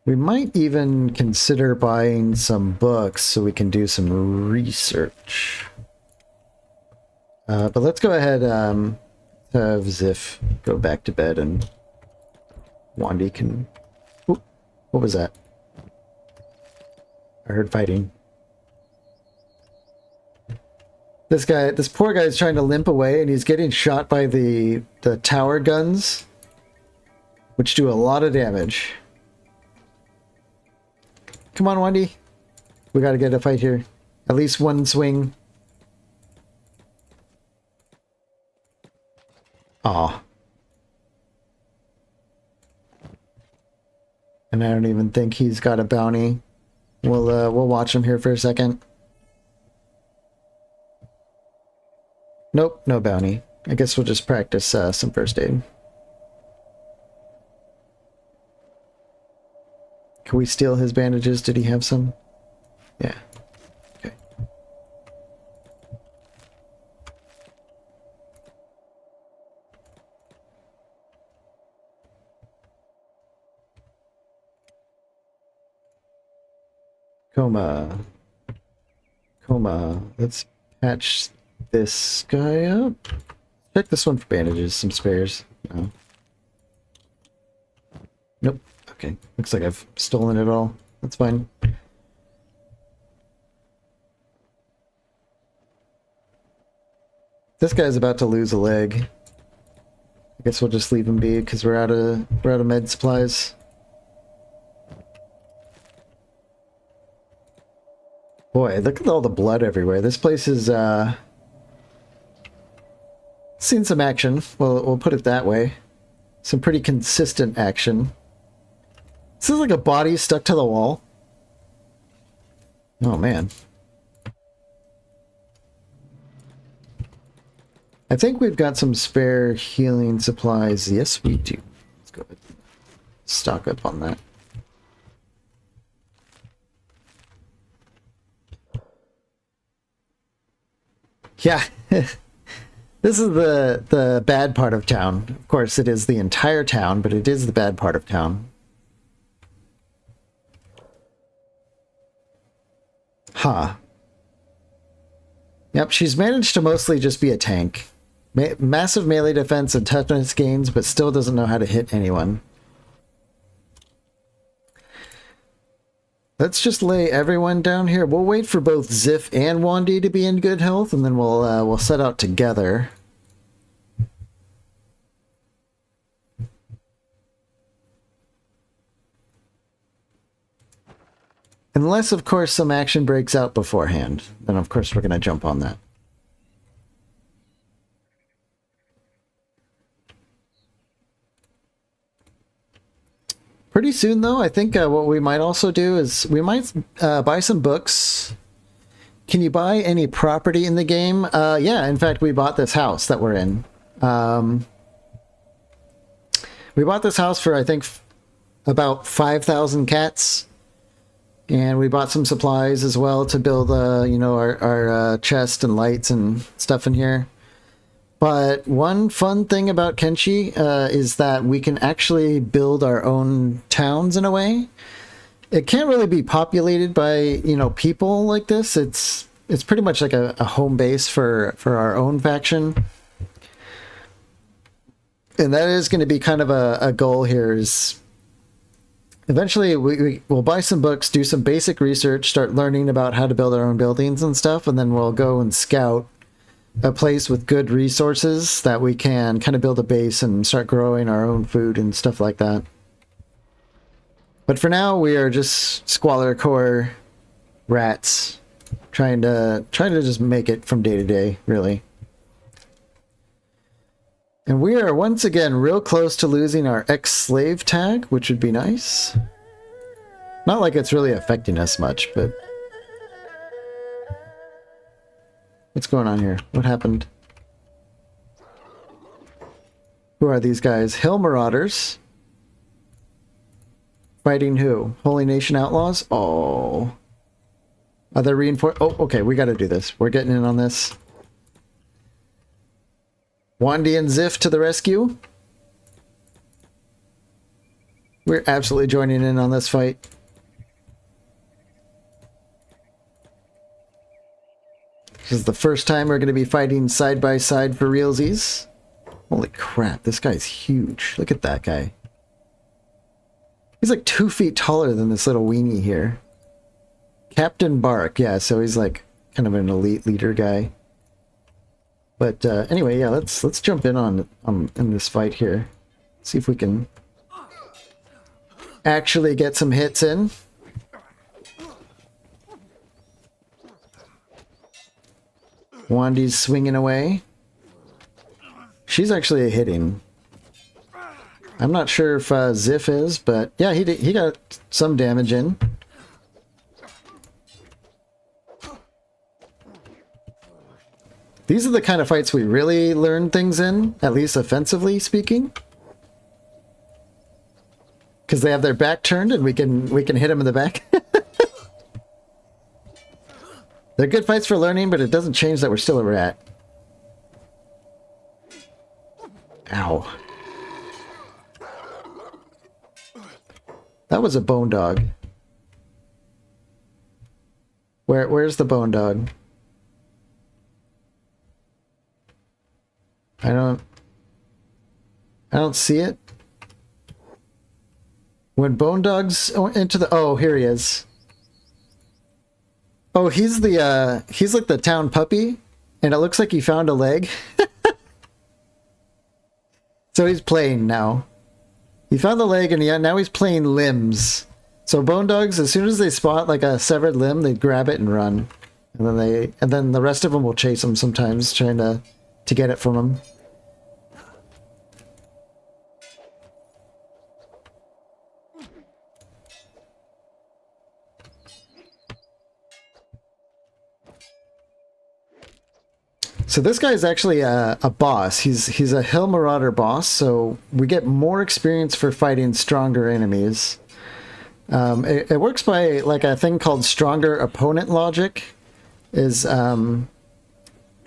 We might even consider buying some books so we can do some research. But let's go ahead, have Ziff go back to bed and Wandy can... Oop, what was that? I heard fighting. This poor guy is trying to limp away and he's getting shot by the tower guns, which do a lot of damage. Come on, Wandy. We gotta get a fight here. At least one swing. Aw. And I don't even think he's got a bounty. We'll watch him here for a second. Nope, no bounty. I guess we'll just practice some first aid. Can we steal his bandages? Did he have some? Yeah. Okay. Coma. Let's patch this guy up. Check this one for bandages, some spares. No. Nope. Okay. Looks like I've stolen it all. That's fine. This guy's about to lose a leg. I guess we'll just leave him be because we're out of med supplies. Boy, look at all the blood everywhere. This place is seen some action. Well, we'll put it that way. Some pretty consistent action. This is like a body stuck to the wall. Oh man. I think we've got some spare healing supplies. Yes, we do. Let's go ahead and stock up on that. Yeah. This is the bad part of town. Of course, it is the entire town, but it is the bad part of town. Huh. Yep, she's managed to mostly just be a tank. Massive melee defense and toughness gains, but still doesn't know how to hit anyone. Let's just lay everyone down here. We'll wait for both Ziff and Wandy to be in good health, and then we'll set out together. Unless, of course, some action breaks out beforehand. Then, of course, we're going to jump on that. Pretty soon, though, I think what we might also do is we might buy some books. Can you buy any property in the game? Yeah, in fact, we bought this house that we're in. We bought this house for, I think, about 5,000 cats. And we bought some supplies as well to build, you know, our chest and lights and stuff in here. But one fun thing about Kenshi is that we can actually build our own towns in a way. It can't really be populated by, you know, people like this. It's pretty much like a home base for our own faction. And that is going to be kind of a goal here is eventually we'll buy some books, do some basic research, start learning about how to build our own buildings and stuff, and then we'll go and scout a place with good resources that we can kind of build a base and start growing our own food and stuff like that. But for now, we are just Squalorcore rats, trying to just make it from day to day, really. And we are once again real close to losing our ex-slave tag, which would be nice. Not like it's really affecting us much, but... What's going on here? What happened? Who are these guys? Hill Marauders. Fighting who? Holy Nation Outlaws? Oh. Are they reinforced? Oh, okay, we gotta do this. We're getting in on this. Wandy and Ziff to the rescue. We're absolutely joining in on this fight. This is the first time we're going to be fighting side by side for realsies. Holy crap, this guy's huge. Look at that guy. He's like 2 feet taller than this little weenie here. Captain Bark, yeah, so he's like kind of an elite leader guy. But anyway, yeah, let's jump in on in this fight here. See if we can actually get some hits in. Wandy's swinging away. She's actually hitting. I'm not sure if Ziff is, but yeah, he got some damage in. These are the kind of fights we really learn things in, at least offensively speaking. Because they have their back turned and we can hit them in the back. They're good fights for learning, but it doesn't change that we're still a rat. Ow. That was a bone dog. Where's the bone dog? I don't see it. When bone dogs into the... Oh, here he is. Oh, he's like the town puppy, and it looks like he found a leg. So he's playing now. He found the leg, and now he's playing limbs. So bone dogs, as soon as they spot like a severed limb, they grab it and run, and then the rest of them will chase him sometimes, trying to get it from him. So this guy is actually a boss. He's a Hill Marauder boss, so we get more experience for fighting stronger enemies. It works by like a thing called stronger opponent logic. Is the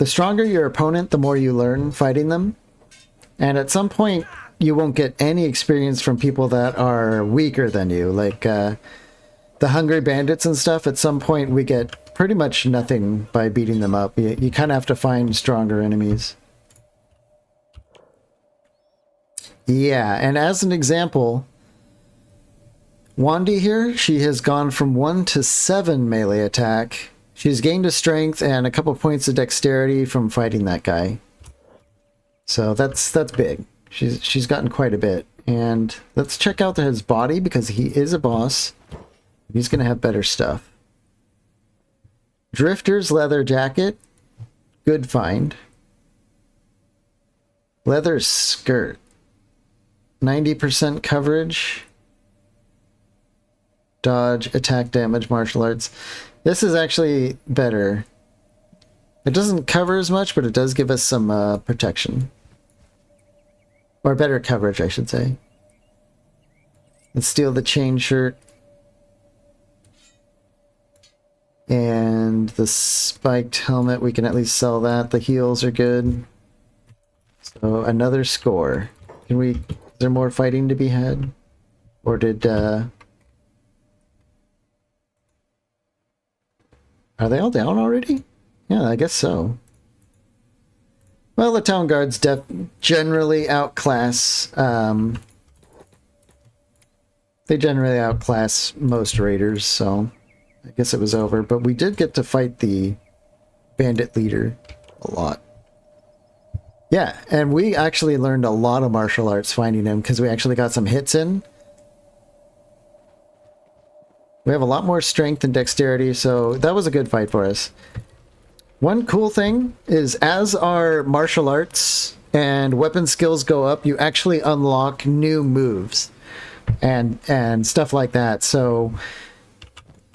stronger your opponent, the more you learn fighting them. And at some point, you won't get any experience from people that are weaker than you, like the Hungry Bandits and stuff. At some point, we get pretty much nothing by beating them up. You kind of have to find stronger enemies. Yeah, and as an example, Wandy here, she has gone from 1 to 7 melee attack. She's gained a strength and a couple points of dexterity from fighting that guy. So that's big. She's gotten quite a bit. And let's check out his body, because he is a boss. He's going to have better stuff. Drifter's leather jacket. Good find. Leather skirt. 90% coverage. Dodge, attack, damage, martial arts. This is actually better. It doesn't cover as much, but it does give us some protection. Or better coverage, I should say. Let's steal the chain shirt. And the spiked helmet, we can at least sell that. The heels are good. So another score. Is there more fighting to be had? Or did are they all down already? Yeah, I guess so. Well, the town guards generally outclass they generally outclass most raiders, so I guess it was over, but we did get to fight the bandit leader a lot. Yeah, and we actually learned a lot of martial arts finding him, because we actually got some hits in. We have a lot more strength and dexterity, so that was a good fight for us. One cool thing is, as our martial arts and weapon skills go up, you actually unlock new moves and stuff like that. So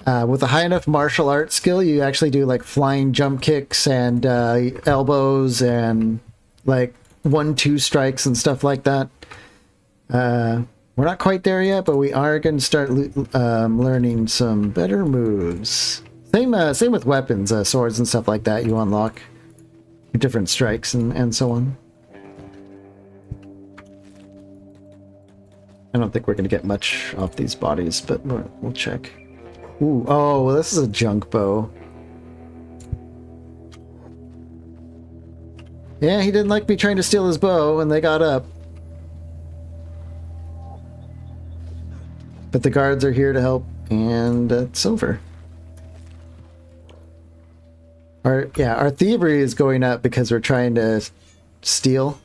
with a high enough martial arts skill, you actually do like flying jump kicks and elbows and like 1-2 strikes and stuff like that. We're not quite there yet, but we are going to start learning some better moves. Same with weapons, swords and stuff like that. You unlock different strikes and so on. I don't think we're going to get much off these bodies, but we'll check. Ooh, oh, well, this is a junk bow. Yeah, he didn't like me trying to steal his bow when they got up. But the guards are here to help, and it's over. Our thievery is going up because we're trying to steal.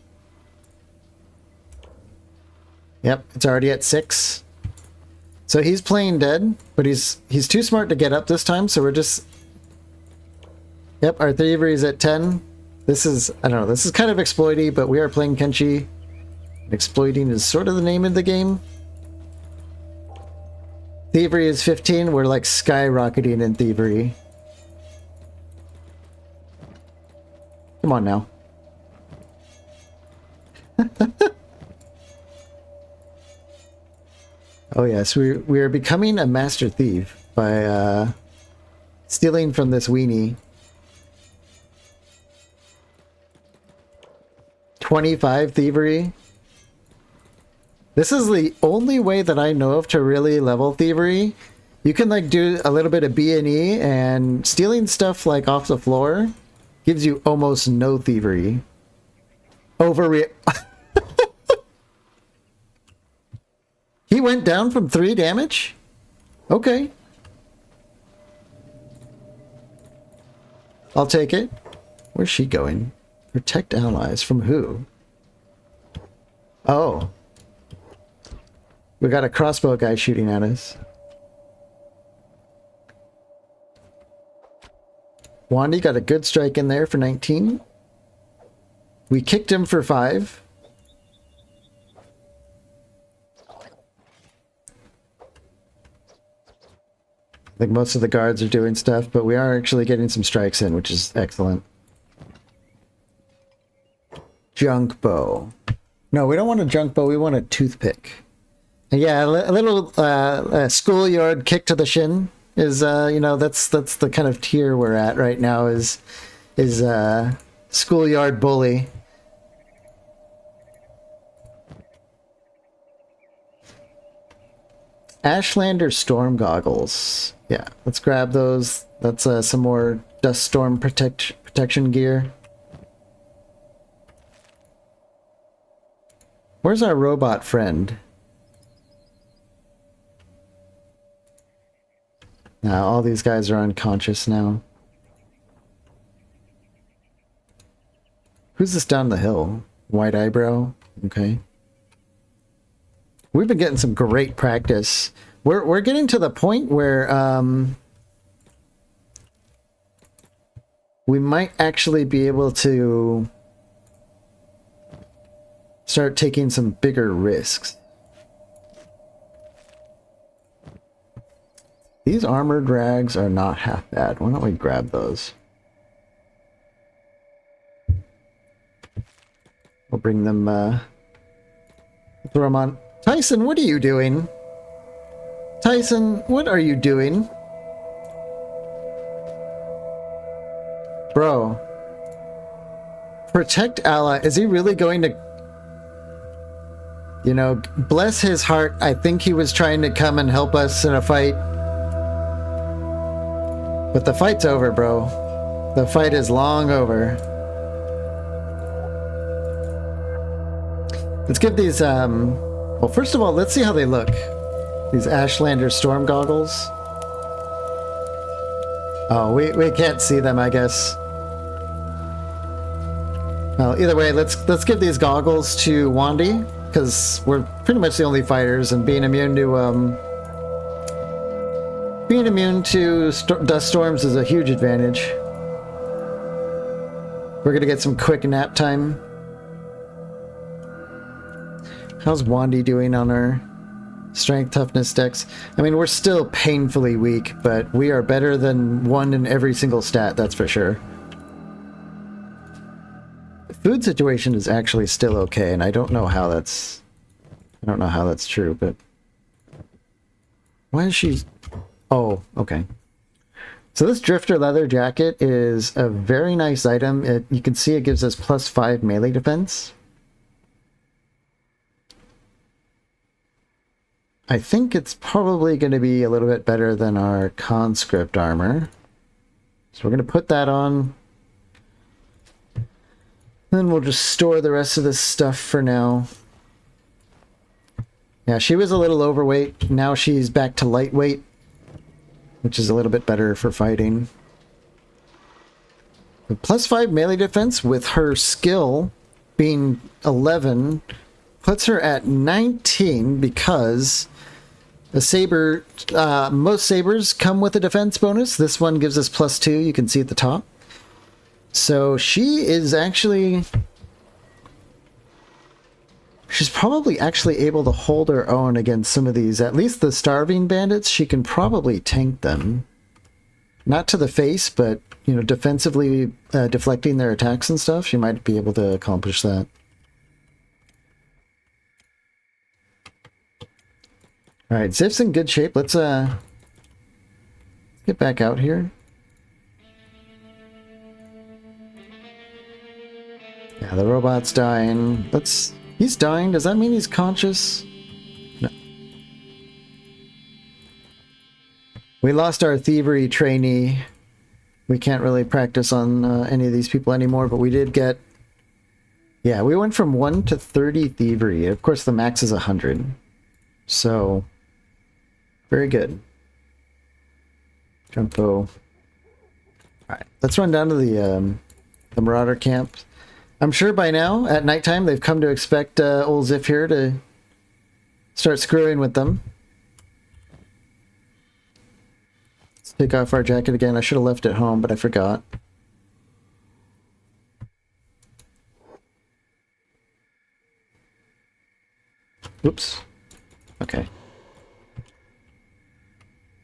Yep, it's already at 6. So he's playing dead, but he's too smart to get up this time, so we're just... Yep, our thievery is at 10. This is, I don't know, this is kind of exploity, but we are playing Kenshi. Exploiting is sort of the name of the game. Thievery is 15. We're like skyrocketing in thievery. Come on now. Oh yes, we are becoming a master thief by stealing from this weenie. 25 thievery. This is the only way that I know of to really level thievery. You can like do a little bit of B&E, and stealing stuff like off the floor gives you almost no thievery. He went down from 3 damage? Okay. I'll take it. Where's she going? Protect allies from who? Oh. We got a crossbow guy shooting at us. Wandy got a good strike in there for 19. We kicked him for 5. I think most of the guards are doing stuff, but we are actually getting some strikes in, which is excellent. Junk bow. No, we don't want a junk bow, we want a toothpick. And yeah, a little schoolyard kick to the shin is, you know, that's the kind of tier we're at right now, is schoolyard bully. Ashlander storm goggles. Yeah, let's grab those. That's some more dust storm protection gear. Where's our robot friend? Now all these guys are unconscious now. Who's this down the hill? White eyebrow? Okay. We've been getting some great practice. We're getting to the point where we might actually be able to start taking some bigger risks. These armored rags are not half bad. Why don't we grab those? We'll bring them, throw them on. Tyson, what are you doing? Tyson, what are you doing? Bro. Protect ally. Is he really going to... You know, bless his heart. I think he was trying to come and help us in a fight. But the fight's over, bro. The fight is long over. Let's give these, well, first of all, let's see how they look. These Ashlander storm goggles. Oh, we can't see them, I guess. Well, either way, let's give these goggles to Wandy, because we're pretty much the only fighters, and being immune to dust storms is a huge advantage. We're gonna get some quick nap time. How's Wandy doing on our strength, toughness, dex? I mean, we're still painfully weak, but we are better than 1 in every single stat, that's for sure. The food situation is actually still okay, and I don't know how that's true, but why is she... Oh, okay. So this drifter leather jacket is a very nice item. You can see it gives us +5 melee defense. I think it's probably going to be a little bit better than our conscript armor. So we're going to put that on. Then we'll just store the rest of this stuff for now. Yeah, she was a little overweight. Now she's back to lightweight, which is a little bit better for fighting. The +5 melee defense with her skill being 11 puts her at 19 because a saber, most sabers come with a defense bonus. This one gives us +2. You can see at the top. So she is actually... she's probably actually able to hold her own against some of these. At least the starving bandits, she can probably tank them. Not to the face, but, you know, defensively deflecting their attacks and stuff. She might be able to accomplish that. Alright, Zif's in good shape. Let's get back out here. Yeah, the robot's dying. He's dying. Does that mean he's conscious? No. We lost our thievery trainee. We can't really practice on any of these people anymore, but we did get... yeah, we went from 1 to 30 thievery. Of course, the max is 100. So, very good. Jumpo. Alright, let's run down to the Marauder camp. I'm sure by now, at nighttime, they've come to expect old Zif here to start screwing with them. Let's take off our jacket again. I should have left it home, but I forgot. Oops. Okay.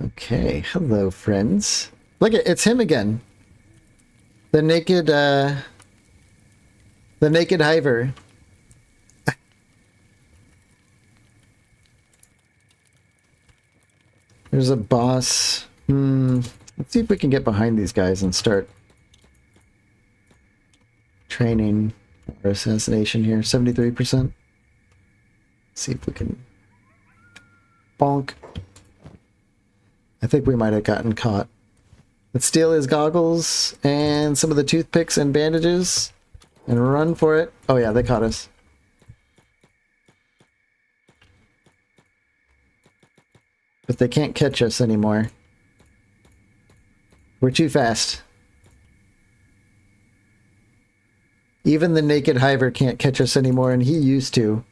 Okay, hello, friends. Look, it's him again. The naked hiver. There's a boss. Let's see if we can get behind these guys and start training our assassination here. 73%. See if we can bonk. I think we might have gotten caught. Let's steal his goggles and some of the toothpicks and bandages and run for it. Oh yeah, they caught us. But they can't catch us anymore. We're too fast. Even the naked hiver can't catch us anymore, and he used to.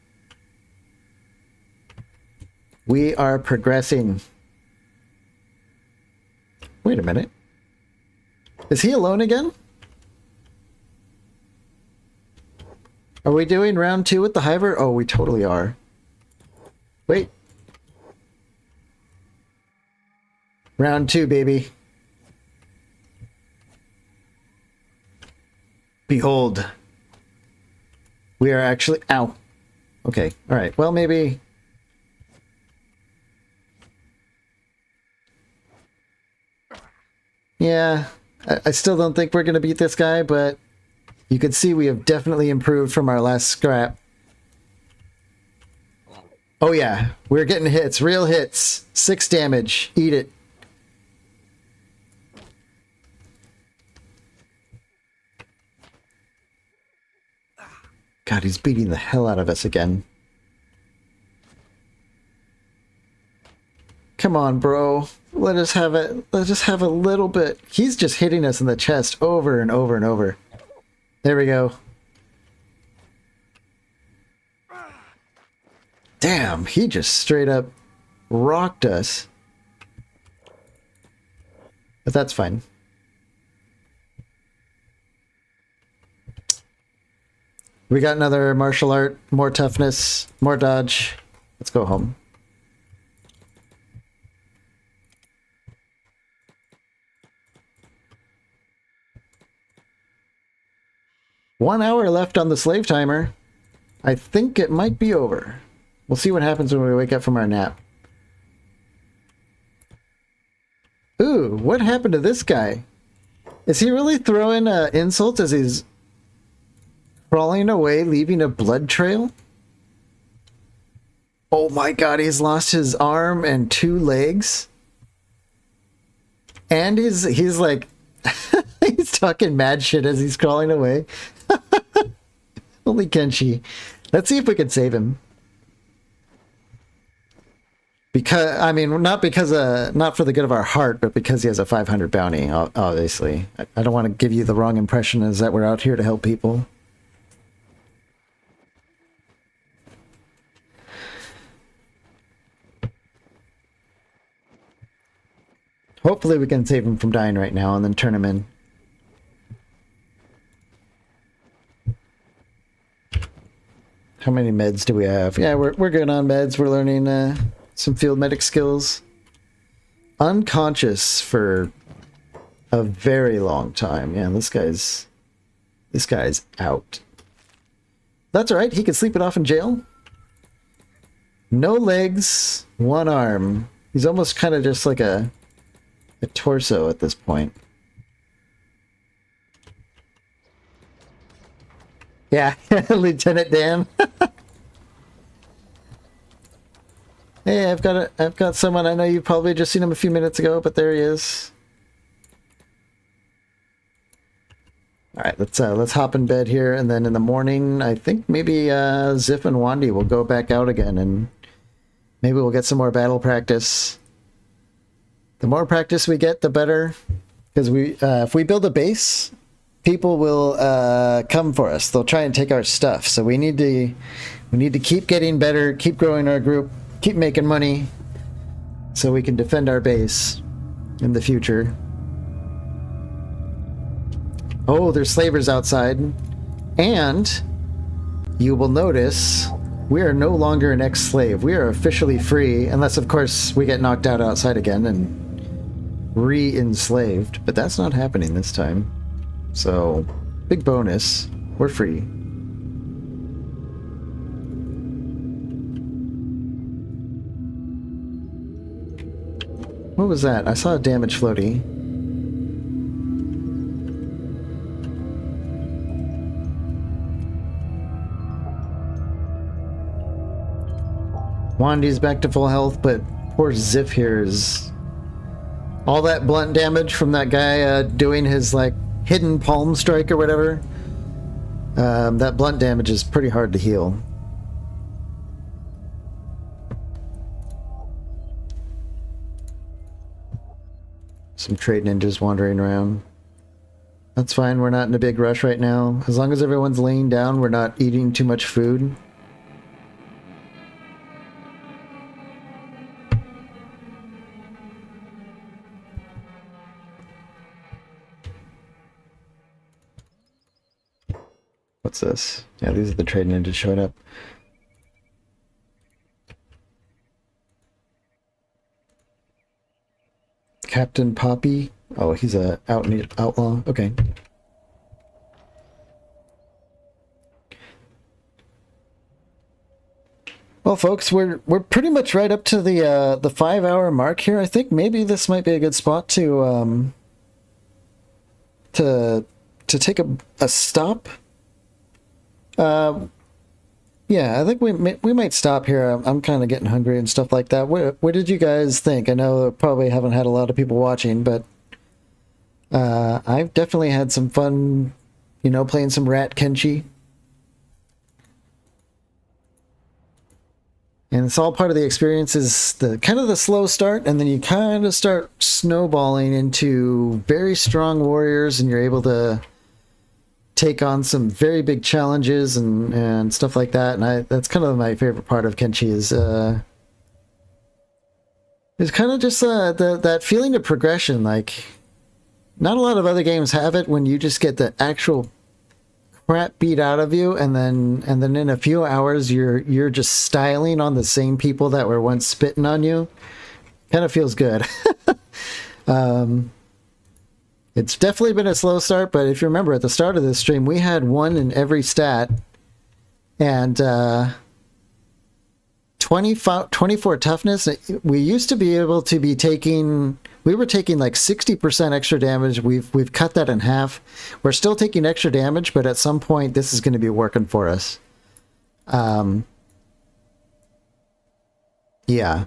We are progressing. Wait a minute. Is he alone again? Are we doing round 2 with the hiver? Oh, we totally are. Wait. Round 2, baby. Behold. We are actually... Ow. Okay, alright. Well, maybe... yeah, I still don't think we're going to beat this guy, but you can see we have definitely improved from our last scrap. Oh yeah, we're getting hits, real hits. 6 damage. Eat it. God, he's beating the hell out of us again. Come on, bro. Let us have it. Let's just have a little bit. He's just hitting us in the chest over and over and over. There we go. Damn, he just straight up rocked us. But that's fine. We got another martial art, more toughness, more dodge. Let's go home. One hour left on the slave timer. I think it might be over. We'll see what happens when we wake up from our nap. Ooh, what happened to this guy? Is he really throwing insults as he's crawling away, leaving a blood trail? Oh my god, he's lost his arm and 2 legs. And he's like... he's talking mad shit as he's crawling away. Only Kenshi. Let's see if we can save him. Because, I mean, not for the good of our heart, but because he has a 500 bounty, obviously. I don't want to give you the wrong impression as that we're out here to help people. Hopefully we can save him from dying right now and then turn him in. How many meds do we have? Yeah, we're good on meds. We're learning some field medic skills. Unconscious for a very long time. Yeah, this guy's out. That's all right. He can sleep it off in jail. No legs, one arm. He's almost kind of just like a torso at this point. Yeah, Lieutenant Dan. Hey, I've got someone. I know you've probably just seen him a few minutes ago, but there he is. All right, let's hop in bed here, and then in the morning, I think maybe Ziff and Wandy will go back out again, and maybe we'll get some more battle practice. The more practice we get, the better, because if we build a base, people will come for us. They'll try and take our stuff. So we need to keep getting better, keep growing our group, keep making money, so we can defend our base in the future. Oh, there's slavers outside, and you will notice we are no longer an ex-slave. We are officially free, unless of course we get knocked out outside again and re-enslaved, but that's not happening this time. So, big bonus, we're free. What was that? I saw a damage floaty. Wandy's back to full health, but poor Ziff here is... all that blunt damage from that guy doing his, like, hidden palm strike or whatever. That blunt damage is pretty hard to heal. Some trade ninjas wandering around. That's fine, we're not in a big rush right now. As long as everyone's laying down, we're not eating too much food. What's this? Yeah, these are the trade ninjas showing up. Captain Poppy. Oh, he's a outlaw. Okay. Well, folks, we're pretty much right up to the 5-hour mark here. I think maybe this might be a good spot to take a stop. Yeah, I think we might stop here. I'm kind of getting hungry and stuff like that. What did you guys think? I know probably haven't had a lot of people watching, but I've definitely had some fun, you know, playing some Rat Kenshi. And it's all part of the experience, is the kind of the slow start, and then you kind of start snowballing into very strong warriors, and you're able to take on some very big challenges and stuff like that. And that's kind of my favorite part of Kenshi is kind of just that feeling of progression. Like, not a lot of other games have it, when you just get the actual crap beat out of you, and then in a few hours you're just styling on the same people that were once spitting on you. Kind of feels good. It's definitely been a slow start, but if you remember at the start of this stream, we had one in every stat, and 24 toughness. We used to be able to be taking, we were taking like 60% extra damage. We've cut that in half. We're still taking extra damage, but at some point this is going to be working for us. Yeah.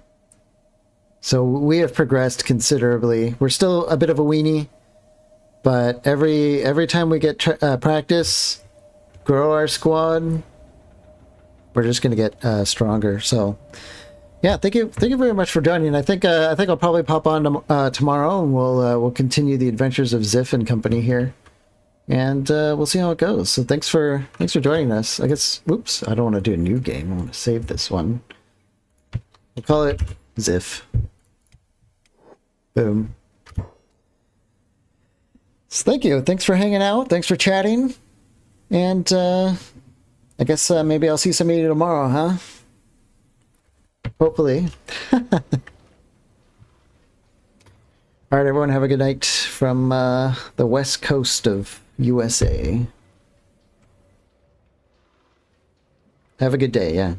So we have progressed considerably. We're still a bit of a weenie, but every time we get practice, grow our squad, we're just going to get stronger. So, yeah, thank you very much for joining. I think I'll probably pop on tomorrow, and we'll continue the adventures of Ziff and company here, and we'll see how it goes. So thanks for joining us. I guess, oops, I don't want to do a new game. I want to save this one. We'll call it Ziff. Boom. So thank you. Thanks for hanging out. Thanks for chatting. And I guess maybe I'll see some of you tomorrow, huh? Hopefully. All right, everyone, have a good night from the west coast of USA. Have a good day, yeah.